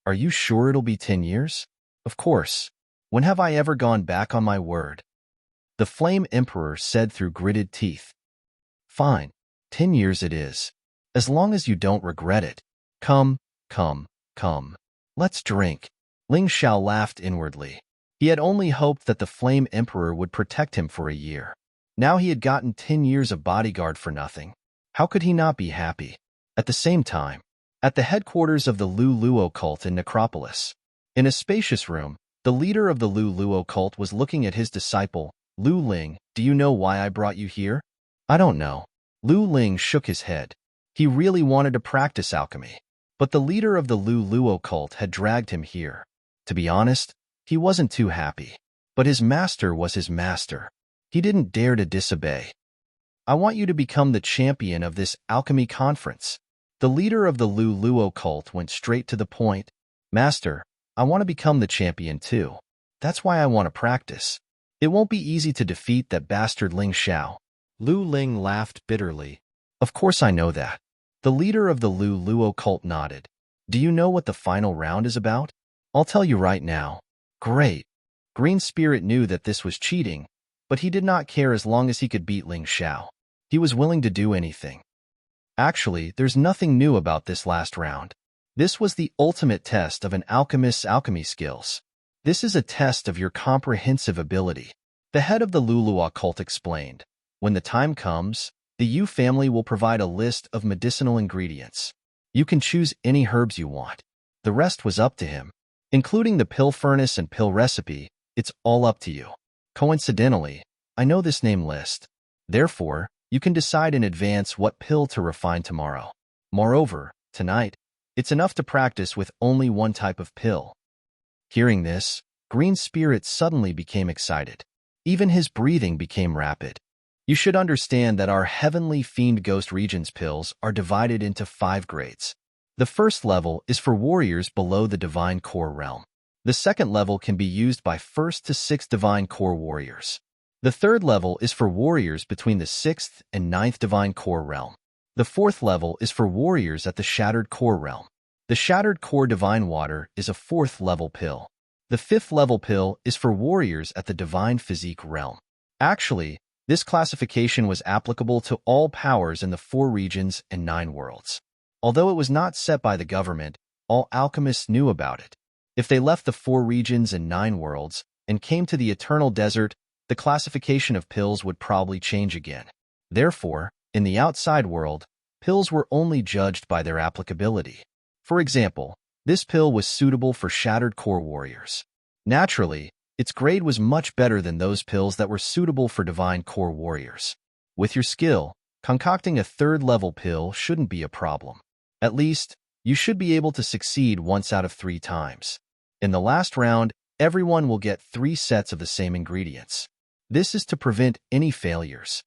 Are you sure it'll be 10 years? Of course. When have I ever gone back on my word? The Flame Emperor said through gritted teeth. Fine, 10 years it is. As long as you don't regret it. Come. Let's drink. Ling Xiao laughed inwardly. He had only hoped that the Flame Emperor would protect him for a year. Now he had gotten 10 years of bodyguard for nothing. How could he not be happy? At the same time, at the headquarters of the Lu Luo cult in Necropolis, in a spacious room, the leader of the Lu Luo cult was looking at his disciple, Lu Ling. Do you know why I brought you here? I don't know. Lu Ling shook his head. He really wanted to practice alchemy. But the leader of the Lu Luo cult had dragged him here. To be honest, he wasn't too happy. But his master was his master. He didn't dare to disobey. I want you to become the champion of this alchemy conference. The leader of the Lu Luo cult went straight to the point. Master, I want to become the champion too. That's why I want to practice. It won't be easy to defeat that bastard Ling Xiao. Lu Ling laughed bitterly. Of course I know that. The leader of the Lu Luo cult nodded. Do you know what the final round is about? I'll tell you right now. Great. Green Spirit knew that this was cheating, but he did not care as long as he could beat Ling Xiao. He was willing to do anything. Actually, there's nothing new about this last round. This was the ultimate test of an alchemist's alchemy skills. This is a test of your comprehensive ability. The head of the Lu Luo cult explained. When the time comes, the Yu family will provide a list of medicinal ingredients. You can choose any herbs you want. The rest was up to him. Including the pill furnace and pill recipe, it's all up to you. Coincidentally, I know this name list. Therefore, you can decide in advance what pill to refine tomorrow. Moreover, tonight, it's enough to practice with only one type of pill. Hearing this, Green Spirit suddenly became excited. Even his breathing became rapid. You should understand that our Heavenly Fiend Ghost Regions pills are divided into 5 grades. The first level is for warriors below the Divine Core realm. The second level can be used by 1st to 6th Divine Core warriors. The third level is for warriors between the 6th and 9th Divine Core realm. The fourth level is for warriors at the Shattered Core realm. The Shattered Core Divine Water is a 4th level pill. The 5th level pill is for warriors at the Divine Physique realm. Actually, this classification was applicable to all powers in the 4 regions and 9 worlds. Although it was not set by the government, all alchemists knew about it. If they left the 4 regions and 9 worlds and came to the Eternal Desert, the classification of pills would probably change again. Therefore, in the outside world, pills were only judged by their applicability. For example, this pill was suitable for Shattered Core warriors. Naturally, Its grade was much better than those pills that were suitable for divine core warriors. With your skill, concocting a third-level pill shouldn't be a problem. At least, you should be able to succeed once out of 3 times. In the last round, everyone will get 3 sets of the same ingredients. This is to prevent any failures.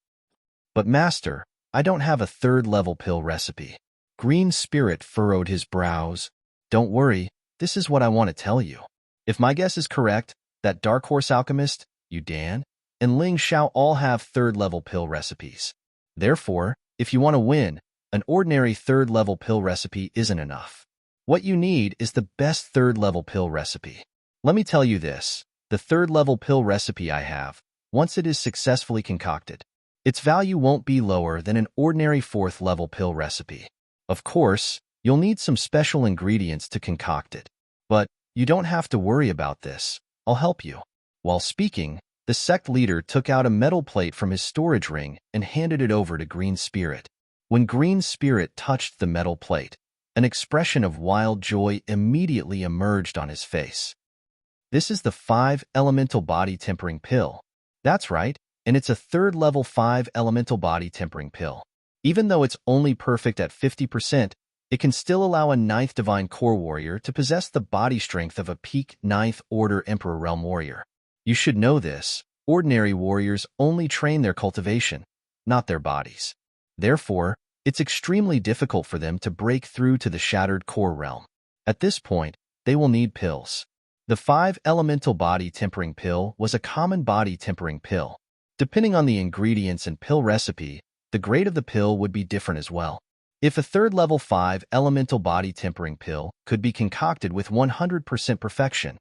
But Master, I don't have a third-level pill recipe. Green Spirit furrowed his brows. Don't worry, this is what I want to tell you. If my guess is correct, that Dark Horse Alchemist, you Dan, and Ling Xiao all have third-level pill recipes. Therefore, if you want to win, an ordinary third-level pill recipe isn't enough. What you need is the best third-level pill recipe. Let me tell you this, the third-level pill recipe I have, once it is successfully concocted, its value won't be lower than an ordinary fourth-level pill recipe. Of course, you'll need some special ingredients to concoct it. But you don't have to worry about this. I'll help you. While speaking, the sect leader took out a metal plate from his storage ring and handed it over to Green Spirit. When Green Spirit touched the metal plate, an expression of wild joy immediately emerged on his face. This is the 5-elemental body tempering pill. That's right, and it's a third-level 5-elemental body tempering pill. Even though it's only perfect at 50%, it can still allow a 9th Divine Core Warrior to possess the body strength of a peak 9th Order Emperor Realm Warrior. You should know this. Ordinary warriors only train their cultivation, not their bodies. Therefore, it's extremely difficult for them to break through to the Shattered Core Realm. At this point, they will need pills. The 5-elemental body tempering pill was a common body tempering pill. Depending on the ingredients and pill recipe, the grade of the pill would be different as well. If a third-level 5-elemental body tempering pill could be concocted with 100% perfection,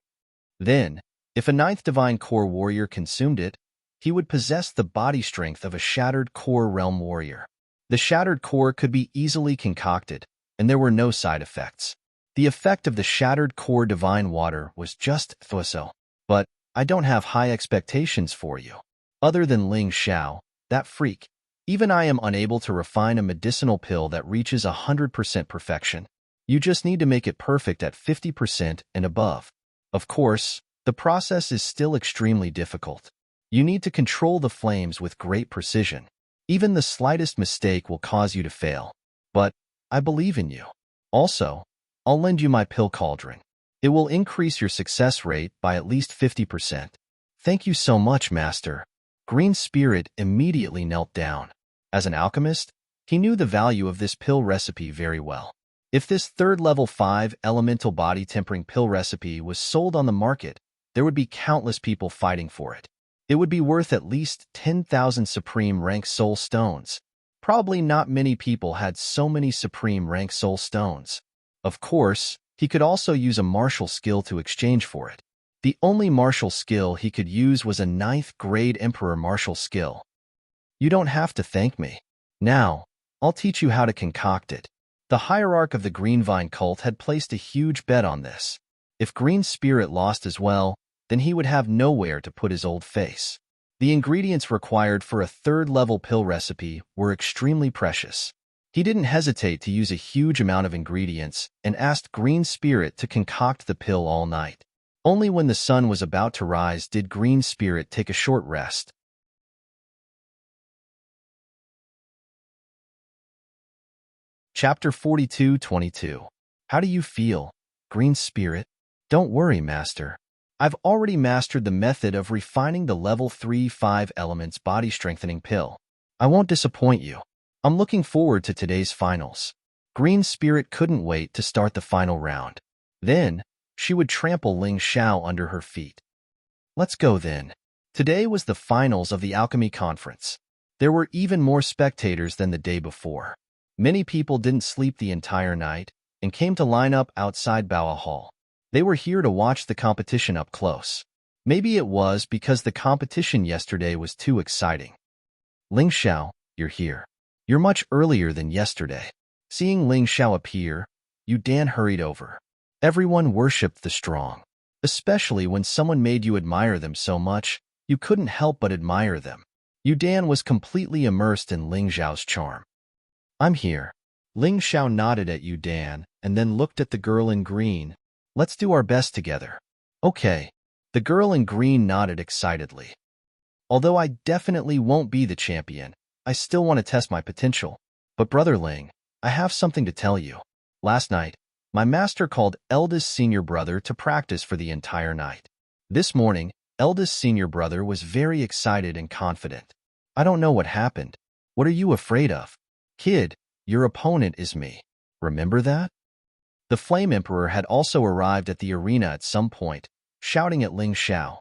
then, if a 9th Divine Core Warrior consumed it, he would possess the body strength of a Shattered Core Realm Warrior. The Shattered Core could be easily concocted, and there were no side effects. The effect of the Shattered Core Divine Water was just so. But I don't have high expectations for you. Other than Ling Xiao, that freak, even I am unable to refine a medicinal pill that reaches 100% perfection. You just need to make it perfect at 50% and above. Of course, the process is still extremely difficult. You need to control the flames with great precision. Even the slightest mistake will cause you to fail. But I believe in you. Also, I'll lend you my pill cauldron. It will increase your success rate by at least 50%. Thank you so much, Master. Green Spirit immediately knelt down. As an alchemist, he knew the value of this pill recipe very well. If this third-level 5-elemental body tempering pill recipe was sold on the market, there would be countless people fighting for it. It would be worth at least 10,000 Supreme Rank Soul Stones. Probably not many people had so many Supreme Rank Soul Stones. Of course, he could also use a martial skill to exchange for it. The only martial skill he could use was a 9th grade Emperor martial skill. You don't have to thank me. Now, I'll teach you how to concoct it. The hierarch of the Green Vine cult had placed a huge bet on this. If Green Spirit lost as well, then he would have nowhere to put his old face. The ingredients required for a third-level pill recipe were extremely precious. He didn't hesitate to use a huge amount of ingredients and asked Green Spirit to concoct the pill all night. Only when the sun was about to rise did Green Spirit take a short rest. Chapter 42-22. How do you feel, Green Spirit? Don't worry, Master. I've already mastered the method of refining the level 3 5 elements body strengthening pill. I won't disappoint you. I'm looking forward to today's finals. Green Spirit couldn't wait to start the final round. Then, she would trample Ling Xiao under her feet. Let's go then. Today was the finals of the Alchemy Conference. There were even more spectators than the day before. Many people didn't sleep the entire night and came to line up outside Boa Hall. They were here to watch the competition up close. Maybe it was because the competition yesterday was too exciting. Ling Xiao, you're here. You're much earlier than yesterday. Seeing Ling Xiao appear, Yu Dan hurried over. Everyone worshipped the strong. Especially when someone made you admire them so much, you couldn't help but admire them. Yu Dan was completely immersed in Ling Xiao's charm. I'm here. Ling Xiao nodded at Yu Dan and then looked at the girl in green. Let's do our best together. Okay. The girl in green nodded excitedly. Although I definitely won't be the champion, I still want to test my potential. But Brother Ling, I have something to tell you. Last night, my master called eldest senior brother to practice for the entire night. This morning, eldest senior brother was very excited and confident. I don't know what happened. What are you afraid of? Kid, your opponent is me. Remember that? The Flame Emperor had also arrived at the arena at some point, shouting at Ling Xiao.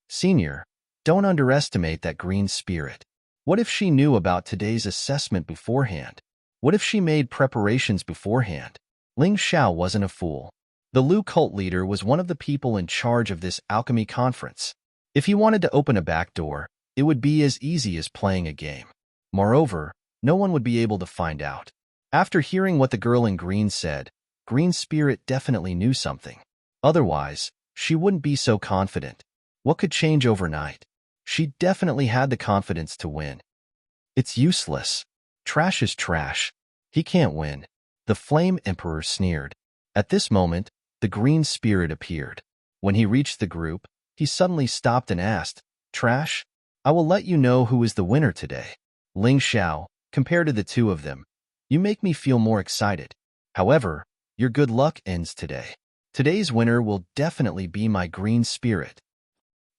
Senior, don't underestimate that green spirit. What if she knew about today's assessment beforehand? What if she made preparations beforehand? Ling Xiao wasn't a fool. The Lu cult leader was one of the people in charge of this alchemy conference. If he wanted to open a back door, it would be as easy as playing a game. Moreover, no one would be able to find out. After hearing what the girl in green said, Green Spirit definitely knew something. Otherwise, she wouldn't be so confident. What could change overnight? She definitely had the confidence to win. It's useless. Trash is trash. He can't win. The Flame Emperor sneered. At this moment, the Green Spirit appeared. When he reached the group, he suddenly stopped and asked, Trash? I will let you know who is the winner today. Ling Xiao, compared to the two of them, you make me feel more excited. However, your good luck ends today. Today's winner will definitely be my Green Spirit.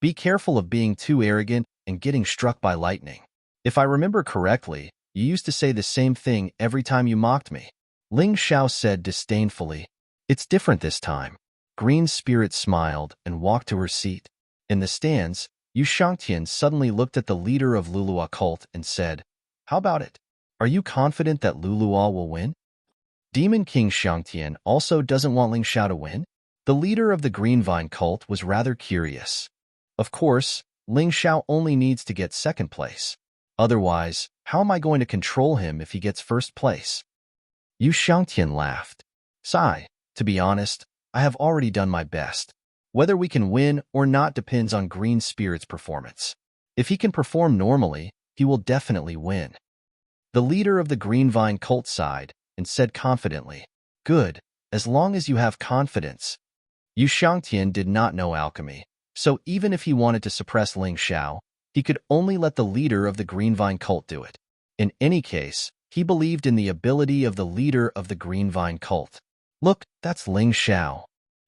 Be careful of being too arrogant and getting struck by lightning. If I remember correctly, you used to say the same thing every time you mocked me. Ling Xiao said disdainfully. It's different this time. Green Spirit smiled and walked to her seat. In the stands, Yu Shangtian suddenly looked at the leader of Lulua cult and said, How about it? Are you confident that Lulua will win? Demon King Shangtian also doesn't want Ling Xiao to win? The leader of the Green Vine cult was rather curious. Of course, Ling Xiao only needs to get second place. Otherwise, how am I going to control him if he gets first place? Yu Shangtian laughed. Sigh, to be honest, I have already done my best. Whether we can win or not depends on Green Spirit's performance. If he can perform normally, he will definitely win. The leader of the Green Vine cult sighed and said confidently, Good, as long as you have confidence. Yu Shangtian did not know alchemy, so even if he wanted to suppress Ling Xiao, he could only let the leader of the Green Vine cult do it. In any case, he believed in the ability of the leader of the Green Vine cult. Look, that's Ling Xiao.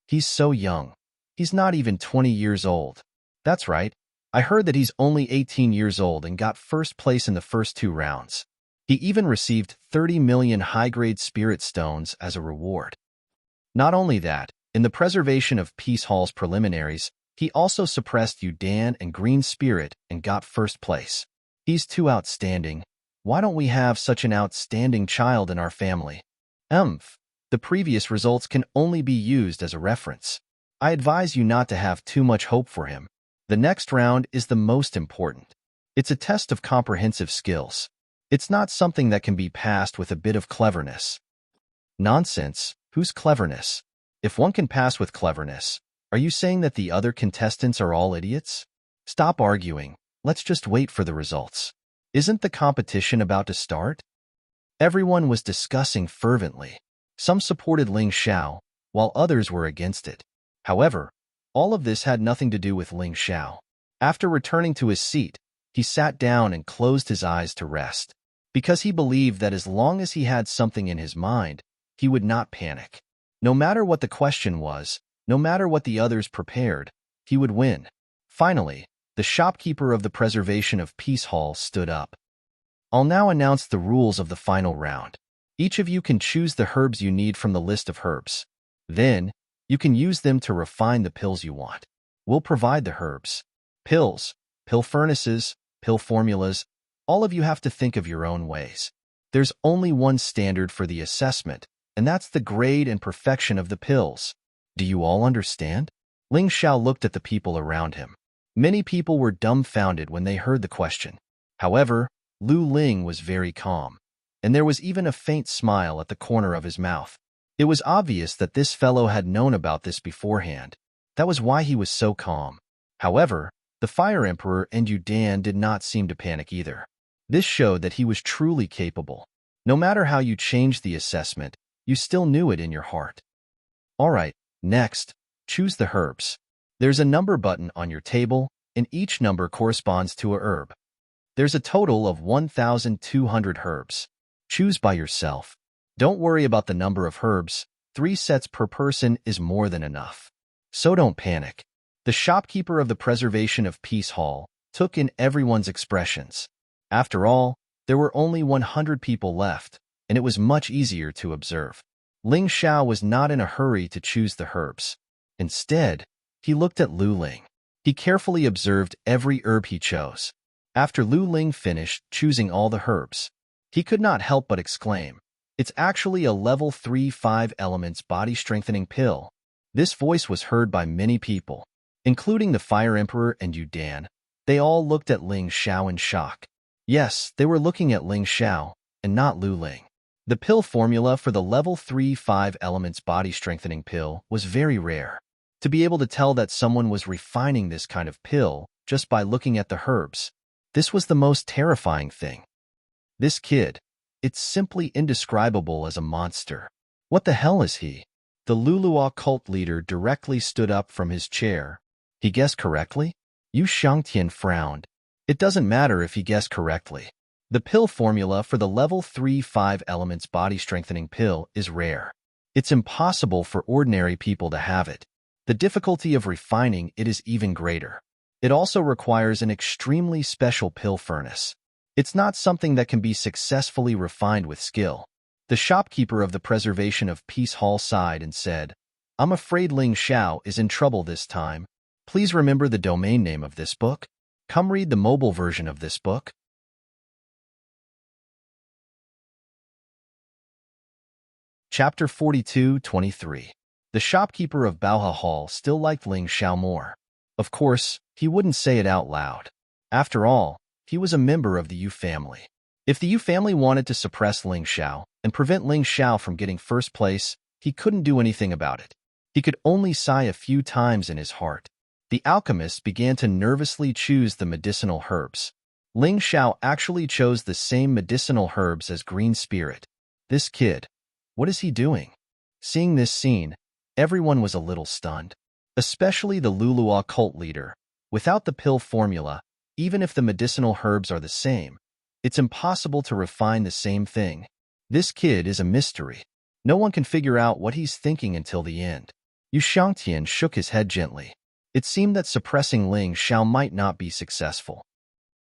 He's so young. He's not even 20 years old. That's right. I heard that he's only 18 years old and got first place in the first 2 rounds. He even received 30 million high-grade spirit stones as a reward. Not only that, in the preservation of Peace Hall's preliminaries, he also suppressed Yudan and Green Spirit and got first place. He's too outstanding. Why don't we have such an outstanding child in our family? The previous results can only be used as a reference. I advise you not to have too much hope for him. The next round is the most important. It's a test of comprehensive skills. It's not something that can be passed with a bit of cleverness. Nonsense. Whose cleverness? If one can pass with cleverness, are you saying that the other contestants are all idiots? Stop arguing. Let's just wait for the results. Isn't the competition about to start? Everyone was discussing fervently. Some supported Ling Xiao, while others were against it. However, all of this had nothing to do with Ling Xiao. After returning to his seat, he sat down and closed his eyes to rest, because he believed that as long as he had something in his mind, he would not panic. No matter what the question was, no matter what the others prepared, he would win. Finally, the shopkeeper of the Preservation of Peace Hall stood up. I'll now announce the rules of the final round. Each of you can choose the herbs you need from the list of herbs. Then, you can use them to refine the pills you want. We'll provide the herbs. Pills, pill furnaces, pill formulas, all of you have to think of your own ways. There's only one standard for the assessment, and that's the grade and perfection of the pills. Do you all understand? Ling Xiao looked at the people around him. Many people were dumbfounded when they heard the question. However, Lu Ling was very calm, and there was even a faint smile at the corner of his mouth. It was obvious that this fellow had known about this beforehand. That was why he was so calm. However, the Fire Emperor and Yudan did not seem to panic either. This showed that he was truly capable. No matter how you changed the assessment, you still knew it in your heart. All right, next, choose the herbs. There's a number button on your table, and each number corresponds to a herb. There's a total of 1,200 herbs. Choose by yourself. Don't worry about the number of herbs. 3 sets per person is more than enough. So don't panic. The shopkeeper of the Preservation of Peace Hall took in everyone's expressions. After all, there were only 100 people left, and it was much easier to observe. Ling Xiao was not in a hurry to choose the herbs. Instead, he looked at Lu Ling. He carefully observed every herb he chose. After Lu Ling finished choosing all the herbs, he could not help but exclaim, "It's actually a level 3 5 elements body-strengthening pill." This voice was heard by many people, including the Fire Emperor and Yu Dan. They all looked at Ling Xiao in shock. Yes, they were looking at Ling Xiao, and not Lu Ling. The pill formula for the level 3 5 elements body-strengthening pill was very rare. To be able to tell that someone was refining this kind of pill just by looking at the herbs, this was the most terrifying thing. This kid, it's simply indescribable as a monster. What the hell is he? The Lulua cult leader directly stood up from his chair. He guessed correctly? Yu Shangtian frowned. It doesn't matter if he guessed correctly. The pill formula for the level 3 5 elements body-strengthening pill is rare. It's impossible for ordinary people to have it. The difficulty of refining it is even greater. It also requires an extremely special pill furnace. It's not something that can be successfully refined with skill. The shopkeeper of the Preservation of Peace Hall sighed and said, "I'm afraid Ling Xiao is in trouble this time. Please remember the domain name of this book. Come read the mobile version of this book." Chapter 42-23. The shopkeeper of Baoha Hall still liked Ling Xiao more. Of course, he wouldn't say it out loud. After all, he was a member of the Yu family. If the Yu family wanted to suppress Ling Xiao and prevent Ling Xiao from getting first place, he couldn't do anything about it. He could only sigh a few times in his heart. The alchemists began to nervously choose the medicinal herbs. Ling Xiao actually chose the same medicinal herbs as Green Spirit. This kid, what is he doing? Seeing this scene, everyone was a little stunned, especially the Lulua cult leader. Without the pill formula, even if the medicinal herbs are the same, it's impossible to refine the same thing. This kid is a mystery. No one can figure out what he's thinking until the end. Yu Shangtian shook his head gently. It seemed that suppressing Ling Xiao might not be successful.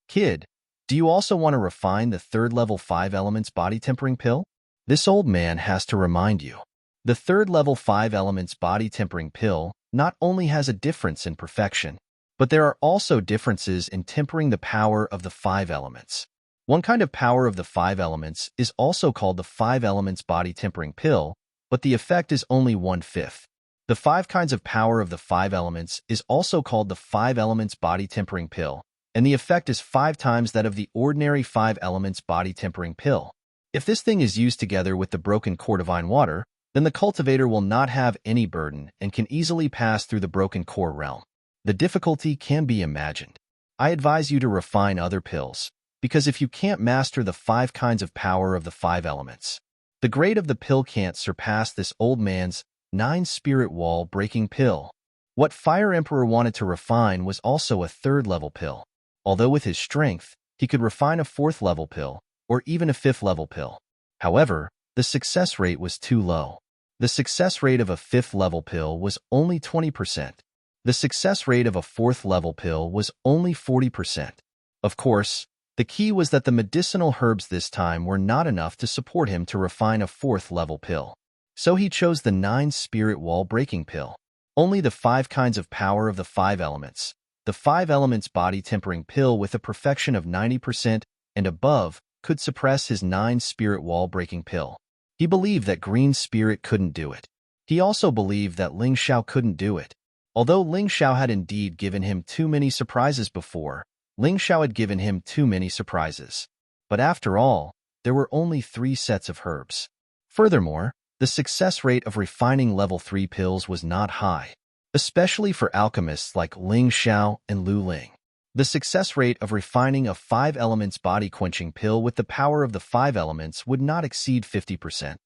Kid, do you also want to refine the 3rd level 5 elements body tempering pill? This old man has to remind you. The 3rd level 5 elements body tempering pill not only has a difference in perfection, but there are also differences in tempering the power of the 5 elements. One kind of power of the 5 elements is also called the 5 elements body tempering pill, but the effect is only 1/5. The 5 kinds of power of the 5 elements is also called the 5 elements body tempering pill, and the effect is 5 times that of the ordinary 5 elements body tempering pill. If this thing is used together with the broken core divine water, then the cultivator will not have any burden and can easily pass through the broken core realm. The difficulty can be imagined. I advise you to refine other pills, because if you can't master the 5 kinds of power of the 5 elements, the grade of the pill can't surpass this old man's 9 spirit wall breaking pill. What Fire Emperor wanted to refine was also a 3rd level pill. Although with his strength, he could refine a 4th level pill, or even a 5th level pill. However, the success rate was too low. The success rate of a 5th level pill was only 20%. The success rate of a 4th level pill was only 40%. Of course, the key was that the medicinal herbs this time were not enough to support him to refine a 4th level pill. So he chose the 9 spirit wall breaking pill. Only the 5 kinds of power of the 5 elements, the 5 elements body tempering pill with a perfection of 90% and above, could suppress his 9 spirit wall breaking pill. He believed that Green Spirit couldn't do it. He also believed that Ling Xiao couldn't do it. Although Ling Xiao had indeed given him too many surprises before, Ling Xiao had given him too many surprises. But after all, there were only 3 sets of herbs. Furthermore, the success rate of refining level 3 pills was not high, especially for alchemists like Ling Xiao and Lu Ling. The success rate of refining a 5 elements body quenching pill with the power of the 5 elements would not exceed 50%.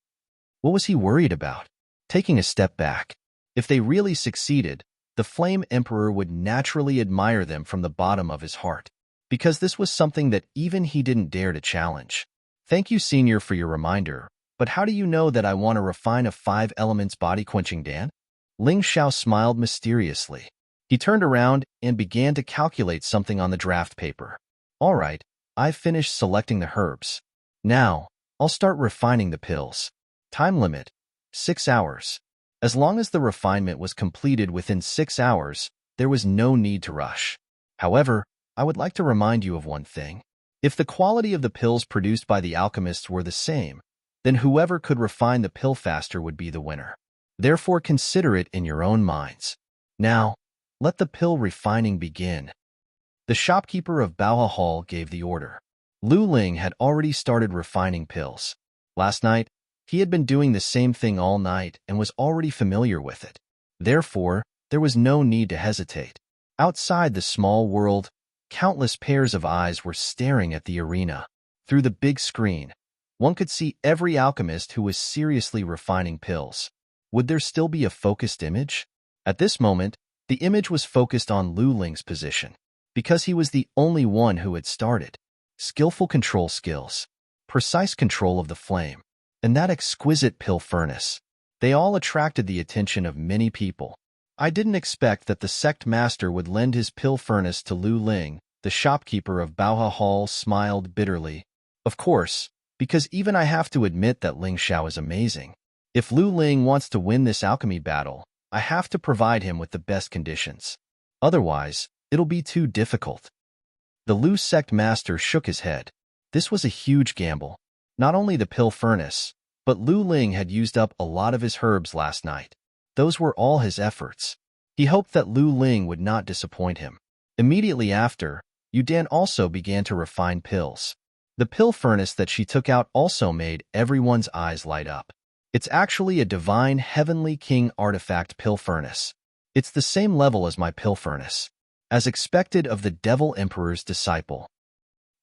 What was he worried about? Taking a step back. If they really succeeded, The Flame Emperor would naturally admire them from the bottom of his heart, because this was something that even he didn't dare to challenge. Thank you, Senior, for your reminder, but how do you know that I want to refine a 5 elements body-quenching dance? Ling Xiao smiled mysteriously. He turned around and began to calculate something on the draft paper. All right, I've finished selecting the herbs. Now, I'll start refining the pills. Time limit, 6 hours. As long as the refinement was completed within 6 hours, there was no need to rush. However, I would like to remind you of one thing. If the quality of the pills produced by the alchemists were the same, then whoever could refine the pill faster would be the winner. Therefore, consider it in your own minds. Now, let the pill refining begin. The shopkeeper of Baoha Hall gave the order. Lu Ling had already started refining pills. Last night, he had been doing the same thing all night and was already familiar with it. Therefore, there was no need to hesitate. Outside the small world, countless pairs of eyes were staring at the arena. Through the big screen, one could see every alchemist who was seriously refining pills. Would there still be a focused image? At this moment, the image was focused on Lu Ling's position, because he was the only one who had started. Skillful control skills, precise control of the flame, and that exquisite pill furnace. They all attracted the attention of many people. I didn't expect that the sect master would lend his pill furnace to Lu Ling. The shopkeeper of Baoha Hall smiled bitterly. Of course, because even I have to admit that Ling Xiao is amazing. If Lu Ling wants to win this alchemy battle, I have to provide him with the best conditions. Otherwise, it'll be too difficult. The Lu sect master shook his head. This was a huge gamble. Not only the pill furnace, but Lu Ling had used up a lot of his herbs last night. Those were all his efforts. He hoped that Lu Ling would not disappoint him. Immediately after, Yudan also began to refine pills. The pill furnace that she took out also made everyone's eyes light up. It's actually a divine heavenly king artifact pill furnace. It's the same level as my pill furnace, as expected of the Devil Emperor's disciple.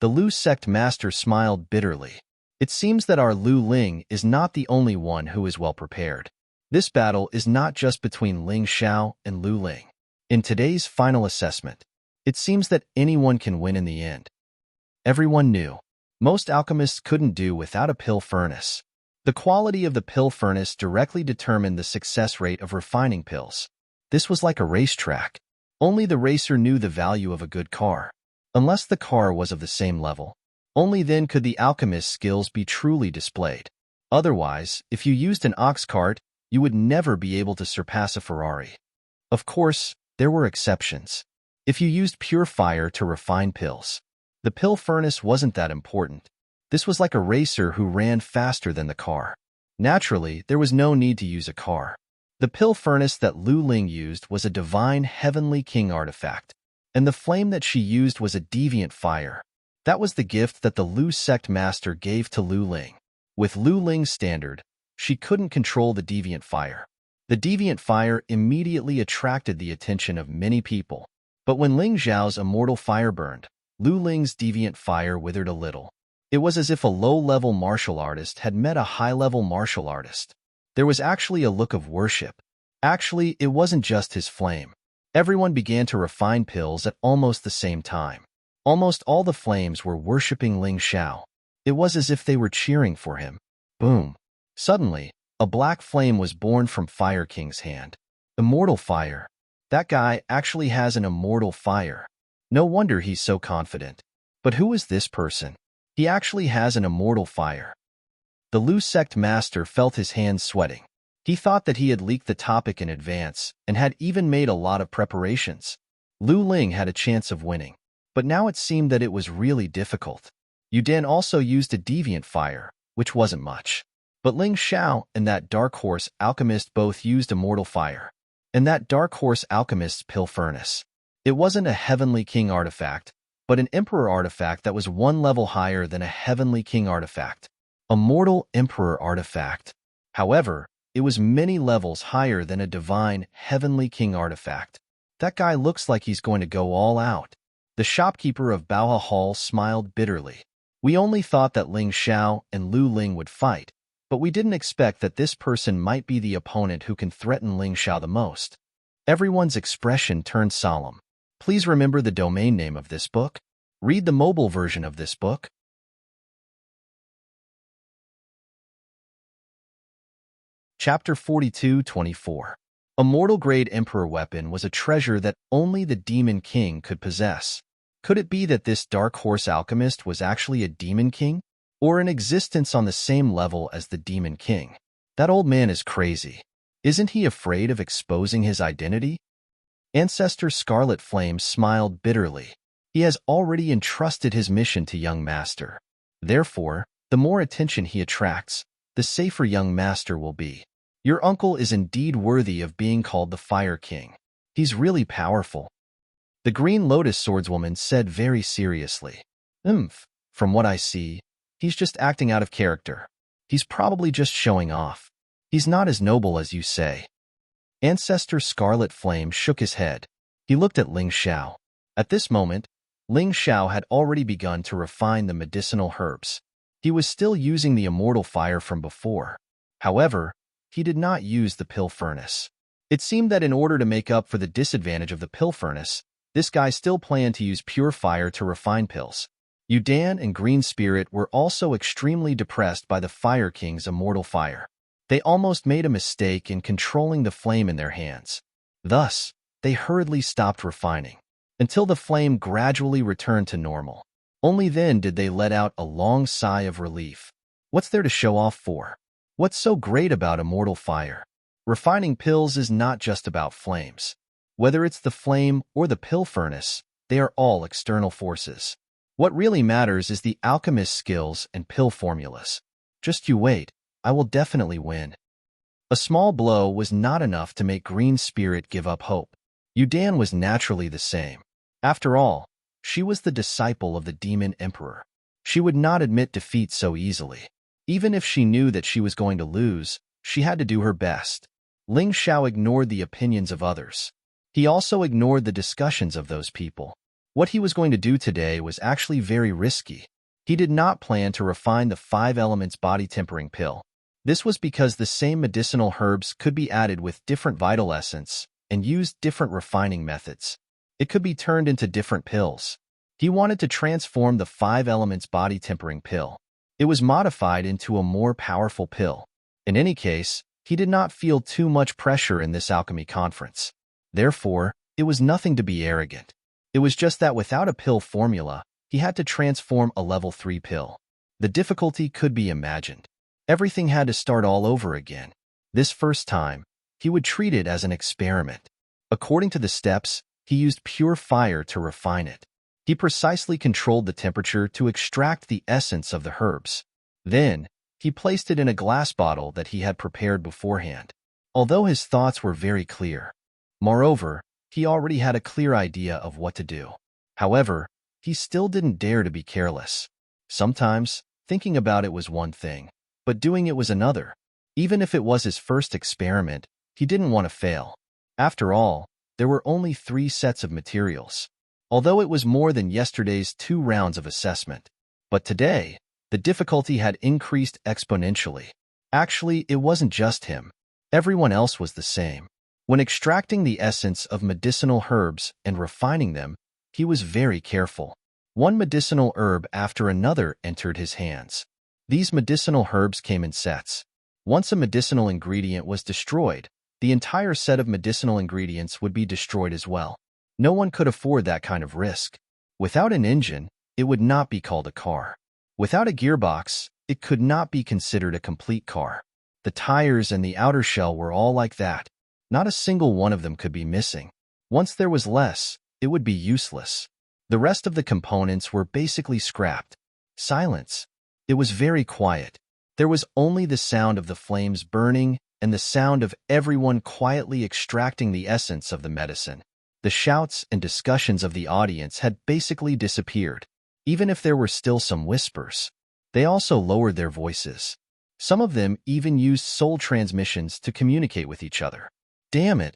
The Lu sect master smiled bitterly. It seems that our Lu Ling is not the only one who is well prepared. This battle is not just between Ling Xiao and Lu Ling. In today's final assessment, it seems that anyone can win in the end. Everyone knew. Most alchemists couldn't do without a pill furnace. The quality of the pill furnace directly determined the success rate of refining pills. This was like a racetrack. Only the racer knew the value of a good car. Unless the car was of the same level, only then could the alchemist's skills be truly displayed. Otherwise, if you used an ox cart, you would never be able to surpass a Ferrari. Of course, there were exceptions. If you used pure fire to refine pills, the pill furnace wasn't that important. This was like a racer who ran faster than the car. Naturally, there was no need to use a car. The pill furnace that Lu Ling used was a divine heavenly king artifact, and the flame that she used was a deviant fire. That was the gift that the Lu sect master gave to Lu Ling. With Lu Ling's standard, she couldn't control the deviant fire. The deviant fire immediately attracted the attention of many people. But when Ling Xiao's immortal fire burned, Lu Ling's deviant fire withered a little. It was as if a low-level martial artist had met a high-level martial artist. There was actually a look of worship. Actually, it wasn't just his flame. Everyone began to refine pills at almost the same time. Almost all the flames were worshipping Ling Xiao. It was as if they were cheering for him. Boom. Suddenly, a black flame was born from Fire King's hand. Immortal fire. That guy actually has an immortal fire. No wonder he's so confident. But who is this person? He actually has an immortal fire. The Lu sect master felt his hands sweating. He thought that he had leaked the topic in advance and had even made a lot of preparations. Lu Ling had a chance of winning, but now it seemed that it was really difficult. Yudan also used a deviant fire, which wasn't much. But Ling Xiao and that dark horse alchemist both used immortal fire. And that dark horse alchemist's pill furnace. It wasn't a heavenly king artifact, but an emperor artifact that was one level higher than a heavenly king artifact. A mortal emperor artifact. However, it was many levels higher than a divine heavenly king artifact. That guy looks like he's going to go all out. The shopkeeper of Baoha Hall smiled bitterly. We only thought that Ling Xiao and Lu Ling would fight, but we didn't expect that this person might be the opponent who can threaten Ling Xiao the most. Everyone's expression turned solemn. Please remember the domain name of this book. Read the mobile version of this book. Chapter 42-24. A mortal-grade Emperor weapon was a treasure that only the Demon King could possess. Could it be that this dark horse alchemist was actually a Demon King? Or an existence on the same level as the Demon King? That old man is crazy. Isn't he afraid of exposing his identity? Ancestor Scarlet Flame smiled bitterly. He has already entrusted his mission to young master. Therefore, the more attention he attracts, the safer young master will be. Your uncle is indeed worthy of being called the Fire King. He's really powerful. The Green Lotus swordswoman said very seriously. From what I see, he's just acting out of character. He's probably just showing off. He's not as noble as you say. Ancestor Scarlet Flame shook his head. He looked at Ling Xiao. At this moment, Ling Xiao had already begun to refine the medicinal herbs. He was still using the immortal fire from before. However, he did not use the pill furnace. It seemed that in order to make up for the disadvantage of the pill furnace, this guy still planned to use pure fire to refine pills. Yudan and Green Spirit were also extremely depressed by the Fire King's immortal fire. They almost made a mistake in controlling the flame in their hands. Thus, they hurriedly stopped refining, until the flame gradually returned to normal. Only then did they let out a long sigh of relief. What's there to show off for? What's so great about immortal fire? Refining pills is not just about flames. Whether it's the flame or the pill furnace, they are all external forces. What really matters is the alchemist's skills and pill formulas. Just you wait, I will definitely win. A small blow was not enough to make Green Spirit give up hope. Yudan was naturally the same. After all, she was the disciple of the Demon Emperor. She would not admit defeat so easily. Even if she knew that she was going to lose, she had to do her best. Ling Xiao ignored the opinions of others. He also ignored the discussions of those people. What he was going to do today was actually very risky. He did not plan to refine the 5 elements body tempering pill. This was because the same medicinal herbs could be added with different vital essence and used different refining methods. It could be turned into different pills. He wanted to transform the 5 elements body tempering pill. It was modified into a more powerful pill. In any case, he did not feel too much pressure in this alchemy conference. Therefore, it was nothing to be arrogant. It was just that without a pill formula, he had to transform a level 3 pill. The difficulty could be imagined. Everything had to start all over again. This first time, he would treat it as an experiment. According to the steps, he used pure fire to refine it. He precisely controlled the temperature to extract the essence of the herbs. Then, he placed it in a glass bottle that he had prepared beforehand. Although his thoughts were very clear. Moreover, he already had a clear idea of what to do. However, he still didn't dare to be careless. Sometimes, thinking about it was one thing, but doing it was another. Even if it was his first experiment, he didn't want to fail. After all, there were only 3 sets of materials. Although it was more than yesterday's 2 rounds of assessment. But today, the difficulty had increased exponentially. Actually, it wasn't just him. Everyone else was the same. When extracting the essence of medicinal herbs and refining them, he was very careful. One medicinal herb after another entered his hands. These medicinal herbs came in sets. Once a medicinal ingredient was destroyed, the entire set of medicinal ingredients would be destroyed as well. No one could afford that kind of risk. Without an engine, it would not be called a car. Without a gearbox, it could not be considered a complete car. The tires and the outer shell were all like that. Not a single one of them could be missing. Once there was less, it would be useless. The rest of the components were basically scrapped. Silence. It was very quiet. There was only the sound of the flames burning and the sound of everyone quietly extracting the essence of the medicine. The shouts and discussions of the audience had basically disappeared. Even if there were still some whispers, they also lowered their voices. Some of them even used soul transmissions to communicate with each other. Damn it!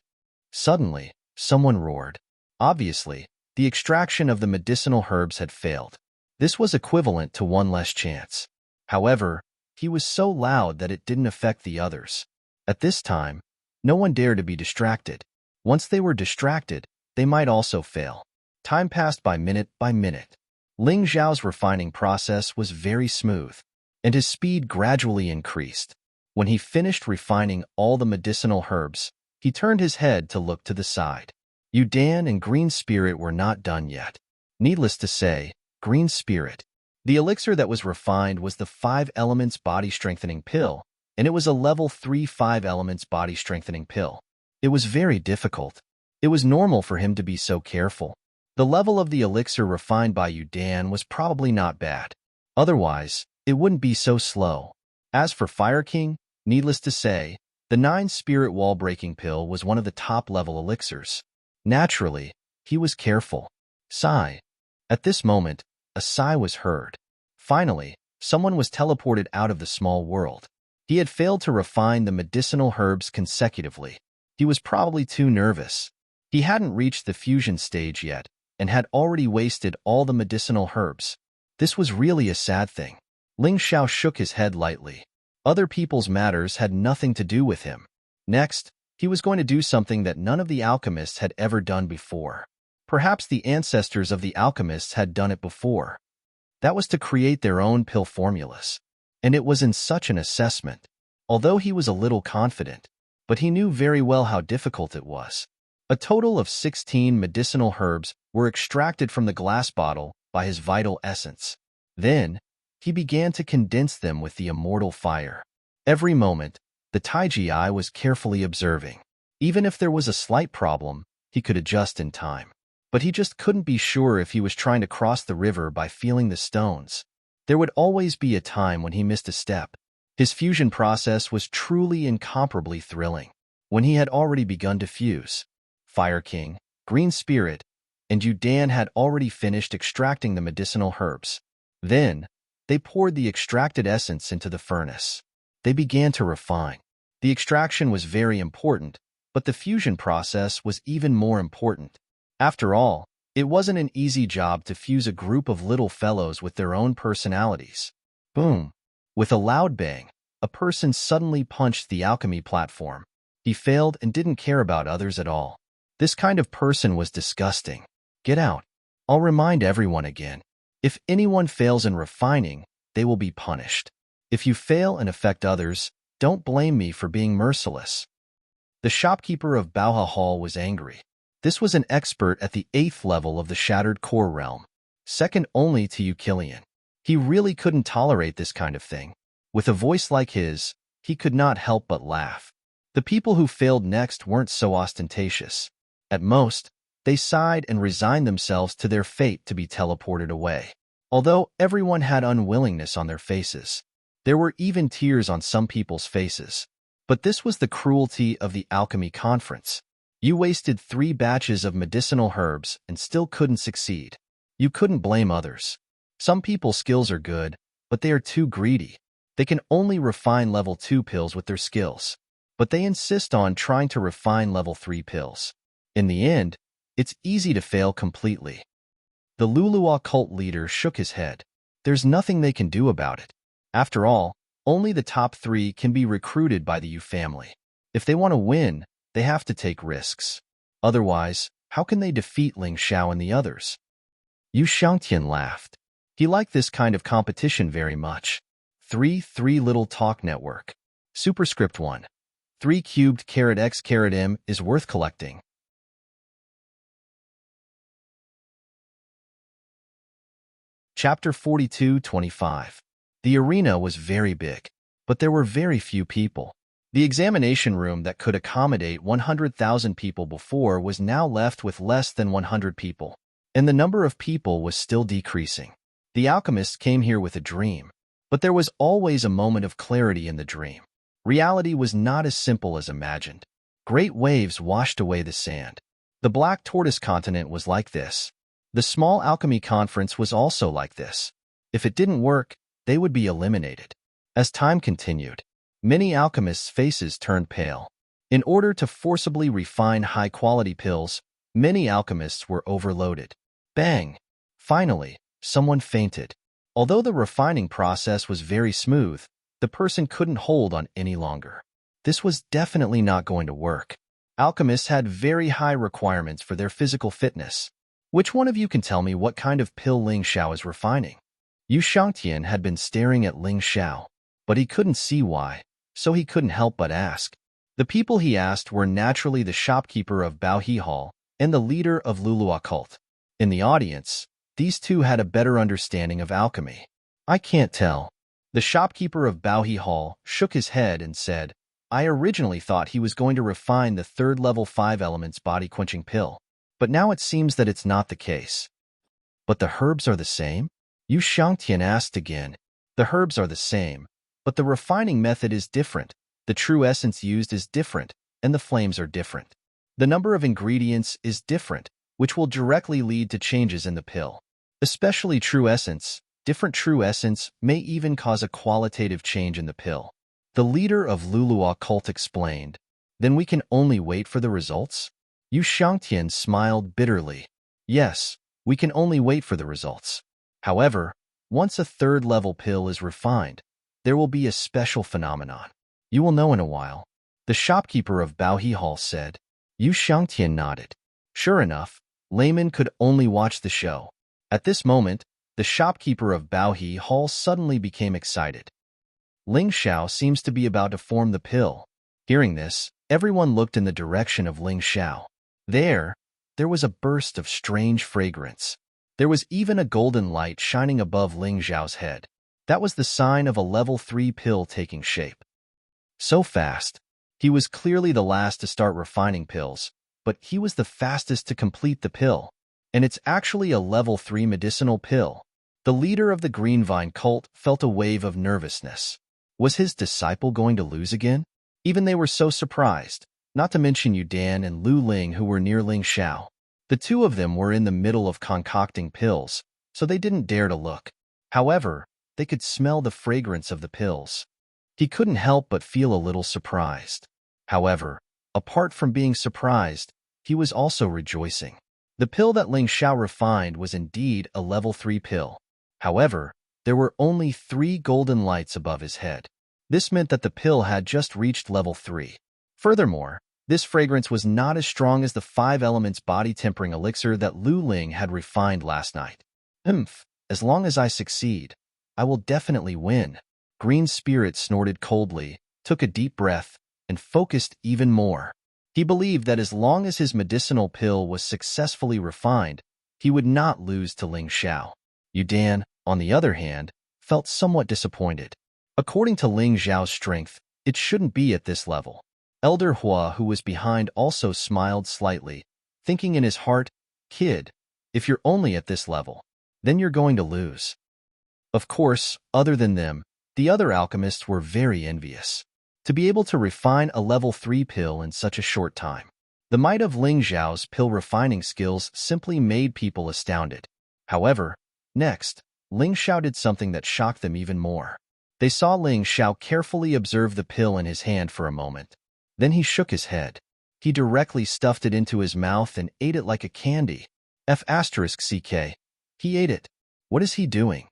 Suddenly, someone roared. Obviously, the extraction of the medicinal herbs had failed. This was equivalent to one less chance. However, he was so loud that it didn't affect the others. At this time, no one dared to be distracted. Once they were distracted, they might also fail. Time passed by minute. Ling Xiao's refining process was very smooth, and his speed gradually increased. When he finished refining all the medicinal herbs, he turned his head to look to the side. Yudan and Green Spirit were not done yet. Needless to say, Green Spirit. The elixir that was refined was the 5 elements body strengthening pill, and it was a level 3 5 elements body strengthening pill. It was very difficult. It was normal for him to be so careful. The level of the elixir refined by Yudan was probably not bad. Otherwise, it wouldn't be so slow. As for Fire King, needless to say, the 9 spirit wall-breaking pill was one of the top-level elixirs. Naturally, he was careful. Sigh. At this moment, a sigh was heard. Finally, someone was teleported out of the small world. He had failed to refine the medicinal herbs consecutively. He was probably too nervous. He hadn't reached the fusion stage yet and had already wasted all the medicinal herbs. This was really a sad thing. Ling Xiao shook his head lightly. Other people's matters had nothing to do with him. Next, he was going to do something that none of the alchemists had ever done before. Perhaps the ancestors of the alchemists had done it before. That was to create their own pill formulas. And it was in such an assessment. Although he was a little confident, but he knew very well how difficult it was. A total of 16 medicinal herbs were extracted from the glass bottle by his vital essence. Then, he began to condense them with the immortal fire. Every moment, the Taiji was carefully observing. Even if there was a slight problem, he could adjust in time. But he just couldn't be sure if he was trying to cross the river by feeling the stones. There would always be a time when he missed a step. His fusion process was truly incomparably thrilling. When he had already begun to fuse, Fire King, Green Spirit, and Yudan had already finished extracting the medicinal herbs. Then, they poured the extracted essence into the furnace. They began to refine. The extraction was very important, but the fusion process was even more important. After all, it wasn't an easy job to fuse a group of little fellows with their own personalities. Boom! With a loud bang, a person suddenly punched the alchemy platform. He failed and didn't care about others at all. This kind of person was disgusting. Get out. I'll remind everyone again. If anyone fails in refining, they will be punished. If you fail and affect others, don't blame me for being merciless. The shopkeeper of Baoha Hall was angry. This was an expert at the 8th level of the Shattered Core realm, second only to Euclidean. He really couldn't tolerate this kind of thing. With a voice like his, he could not help but laugh. The people who failed next weren't so ostentatious. At most, they sighed and resigned themselves to their fate to be teleported away. Although everyone had unwillingness on their faces, there were even tears on some people's faces. But this was the cruelty of the alchemy conference. You wasted 3 batches of medicinal herbs and still couldn't succeed. You couldn't blame others. Some people's skills are good, but they are too greedy. They can only refine level 2 pills with their skills, but they insist on trying to refine level 3 pills. In the end, it's easy to fail completely. The Lulua cult leader shook his head. There's nothing they can do about it. After all, only the top 3 can be recruited by the Yu family. If they want to win, they have to take risks. Otherwise, how can they defeat Ling Xiao and the others? Yu Shangtian laughed. He liked this kind of competition very much. 3 Little Talk Network. Superscript 1. 3 cubed x m is worth collecting. Chapter 42-25. The arena was very big, but there were very few people. The examination room that could accommodate 100,000 people before was now left with less than 100 people, and the number of people was still decreasing. The alchemists came here with a dream, but there was always a moment of clarity in the dream. Reality was not as simple as imagined. Great waves washed away the sand. The Black Tortoise continent was like this. The small alchemy conference was also like this. If it didn't work, they would be eliminated. As time continued, many alchemists' faces turned pale. In order to forcibly refine high-quality pills, many alchemists were overloaded. Bang! Finally, someone fainted. Although the refining process was very smooth, the person couldn't hold on any longer. This was definitely not going to work. Alchemists had very high requirements for their physical fitness. Which one of you can tell me what kind of pill Ling Xiao is refining? Yu Shangtian had been staring at Ling Xiao, but he couldn't see why, so he couldn't help but ask. The people he asked were naturally the shopkeeper of Baohe Hall and the leader of Lulua cult. In the audience, these two had a better understanding of alchemy. I can't tell. The shopkeeper of Baohe Hall shook his head and said, I originally thought he was going to refine the third level 5 elements body-quenching pill, but now it seems that it's not the case. But the herbs are the same? Yu Shangtian asked again. The herbs are the same, but the refining method is different. The true essence used is different, and the flames are different. The number of ingredients is different, which will directly lead to changes in the pill. Especially true essence. Different true essence may even cause a qualitative change in the pill. The leader of Lulua cult explained. Then we can only wait for the results? Yu Shangtian smiled bitterly. Yes, we can only wait for the results. However, once a third-level pill is refined, there will be a special phenomenon. You will know in a while. The shopkeeper of Baohe Hall said. Yu Shangtian nodded. Sure enough, laymen could only watch the show. At this moment, the shopkeeper of Baohe Hall suddenly became excited. Ling Xiao seems to be about to form the pill. Hearing this, everyone looked in the direction of Ling Xiao. There was a burst of strange fragrance. There was even a golden light shining above Ling Xiao's head. That was the sign of a level 3 pill taking shape. So fast. He was clearly the last to start refining pills, but he was the fastest to complete the pill. And it's actually a level 3 medicinal pill. The leader of the Green Vine cult felt a wave of nervousness. Was his disciple going to lose again? Even they were so surprised, not to mention Yu Dan and Lu Ling who were near Ling Xiao. The two of them were in the middle of concocting pills, so they didn't dare to look. However, they could smell the fragrance of the pills. He couldn't help but feel a little surprised. However, apart from being surprised, he was also rejoicing. The pill that Ling Xiao refined was indeed a level 3 pill. However, there were only 3 golden lights above his head. This meant that the pill had just reached level 3. Furthermore, this fragrance was not as strong as the 5 elements body-tempering elixir that Lu Ling had refined last night. As long as I succeed, I will definitely win. Green Spirit snorted coldly, took a deep breath, and focused even more. He believed that as long as his medicinal pill was successfully refined, he would not lose to Ling Xiao. Yu Dan, on the other hand, felt somewhat disappointed. According to Ling Xiao's strength, it shouldn't be at this level. Elder Hua, who was behind, also smiled slightly, thinking in his heart, Kid, if you're only at this level, then you're going to lose. Of course, other than them, the other alchemists were very envious. To be able to refine a level 3 pill in such a short time. The might of Ling Xiao's pill refining skills simply made people astounded. However, next, Ling Xiao did something that shocked them even more. They saw Ling Xiao carefully observe the pill in his hand for a moment. Then he shook his head. He directly stuffed it into his mouth and ate it like a candy. F***CK. He ate it. What is he doing?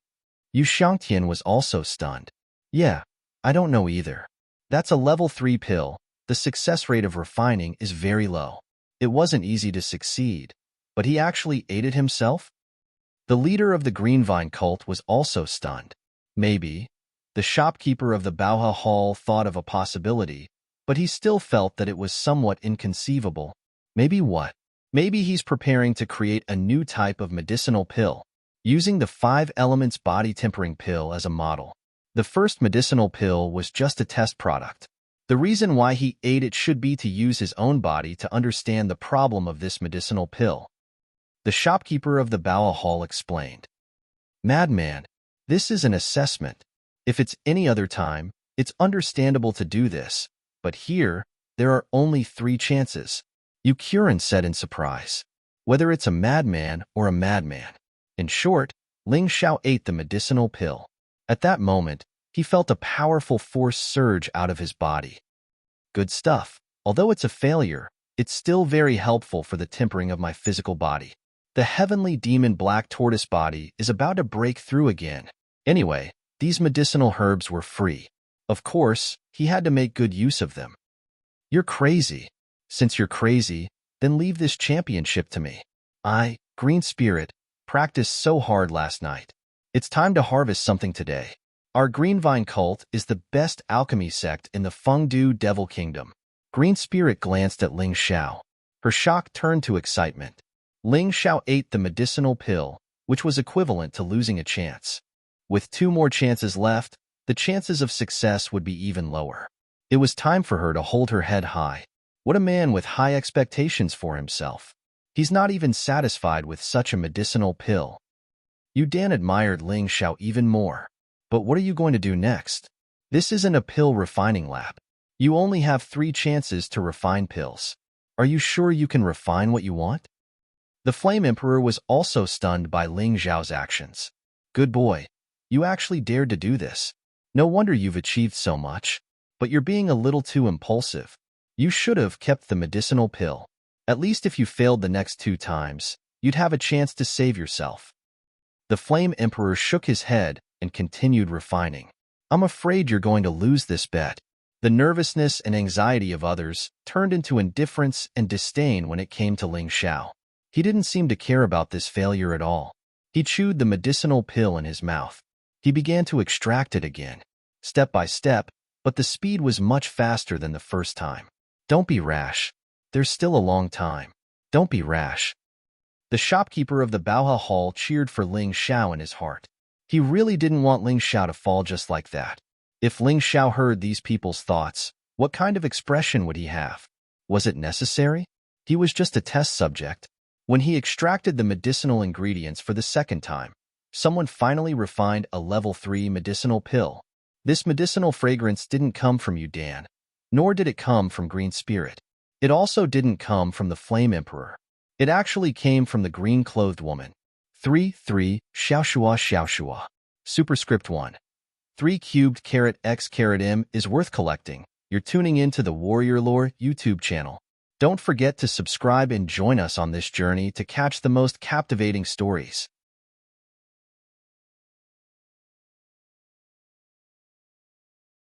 Yu Shangtian was also stunned. Yeah, I don't know either. That's a level 3 pill. The success rate of refining is very low. It wasn't easy to succeed, but he actually ate it himself? The leader of the Green Vine cult was also stunned. Maybe. The shopkeeper of the Baohe Hall thought of a possibility, but he still felt that it was somewhat inconceivable. Maybe what? Maybe he's preparing to create a new type of medicinal pill, using the 5 elements body-tempering pill as a model. The first medicinal pill was just a test product. The reason why he ate it should be to use his own body to understand the problem of this medicinal pill. The shopkeeper of the Baohe Hall explained. Madman, this is an assessment. If it's any other time, it's understandable to do this, but here, there are only 3 chances. Yu Qiren said in surprise. Whether it's a madman or a madman. In short, Ling Xiao ate the medicinal pill. At that moment, he felt a powerful force surge out of his body. Good stuff. Although it's a failure, it's still very helpful for the tempering of my physical body. The heavenly demon black tortoise body is about to break through again. Anyway, these medicinal herbs were free. Of course, he had to make good use of them. You're crazy. Since you're crazy, then leave this championship to me. I, Green Spirit, practiced so hard last night. It's time to harvest something today. Our Green Vine cult is the best alchemy sect in the Fengdu Devil Kingdom. Green Spirit glanced at Ling Xiao. Her shock turned to excitement. Ling Xiao ate the medicinal pill, which was equivalent to losing a chance. With 2 more chances left, the chances of success would be even lower. It was time for her to hold her head high. What a man with high expectations for himself. He's not even satisfied with such a medicinal pill. Dan admired Ling Xiao even more. But what are you going to do next? This isn't a pill refining lab. You only have 3 chances to refine pills. Are you sure you can refine what you want? The Flame Emperor was also stunned by Ling Xiao's actions. Good boy. You actually dared to do this. No wonder you've achieved so much. But you're being a little too impulsive. You should have kept the medicinal pill. At least if you failed the next 2 times, you'd have a chance to save yourself. The Flame Emperor shook his head and continued refining. I'm afraid you're going to lose this bet. The nervousness and anxiety of others turned into indifference and disdain when it came to Ling Xiao. He didn't seem to care about this failure at all. He chewed the medicinal pill in his mouth. He began to extract it again, step by step, but the speed was much faster than the first time. Don't be rash. There's still a long time. Don't be rash. The shopkeeper of the Baoha Hall cheered for Ling Xiao in his heart. He really didn't want Ling Xiao to fall just like that. If Ling Xiao heard these people's thoughts, what kind of expression would he have? Was it necessary? He was just a test subject. When he extracted the medicinal ingredients for the second time, someone finally refined a level 3 medicinal pill. This medicinal fragrance didn't come from Dan, nor did it come from Green Spirit. It also didn't come from the Flame Emperor. It actually came from the green-clothed woman. 3 Xiaoshua. Superscript 1. 3 cubed carat x carat m is worth collecting. You're tuning into the Warrior Lore YouTube channel. Don't forget to subscribe and join us on this journey to catch the most captivating stories.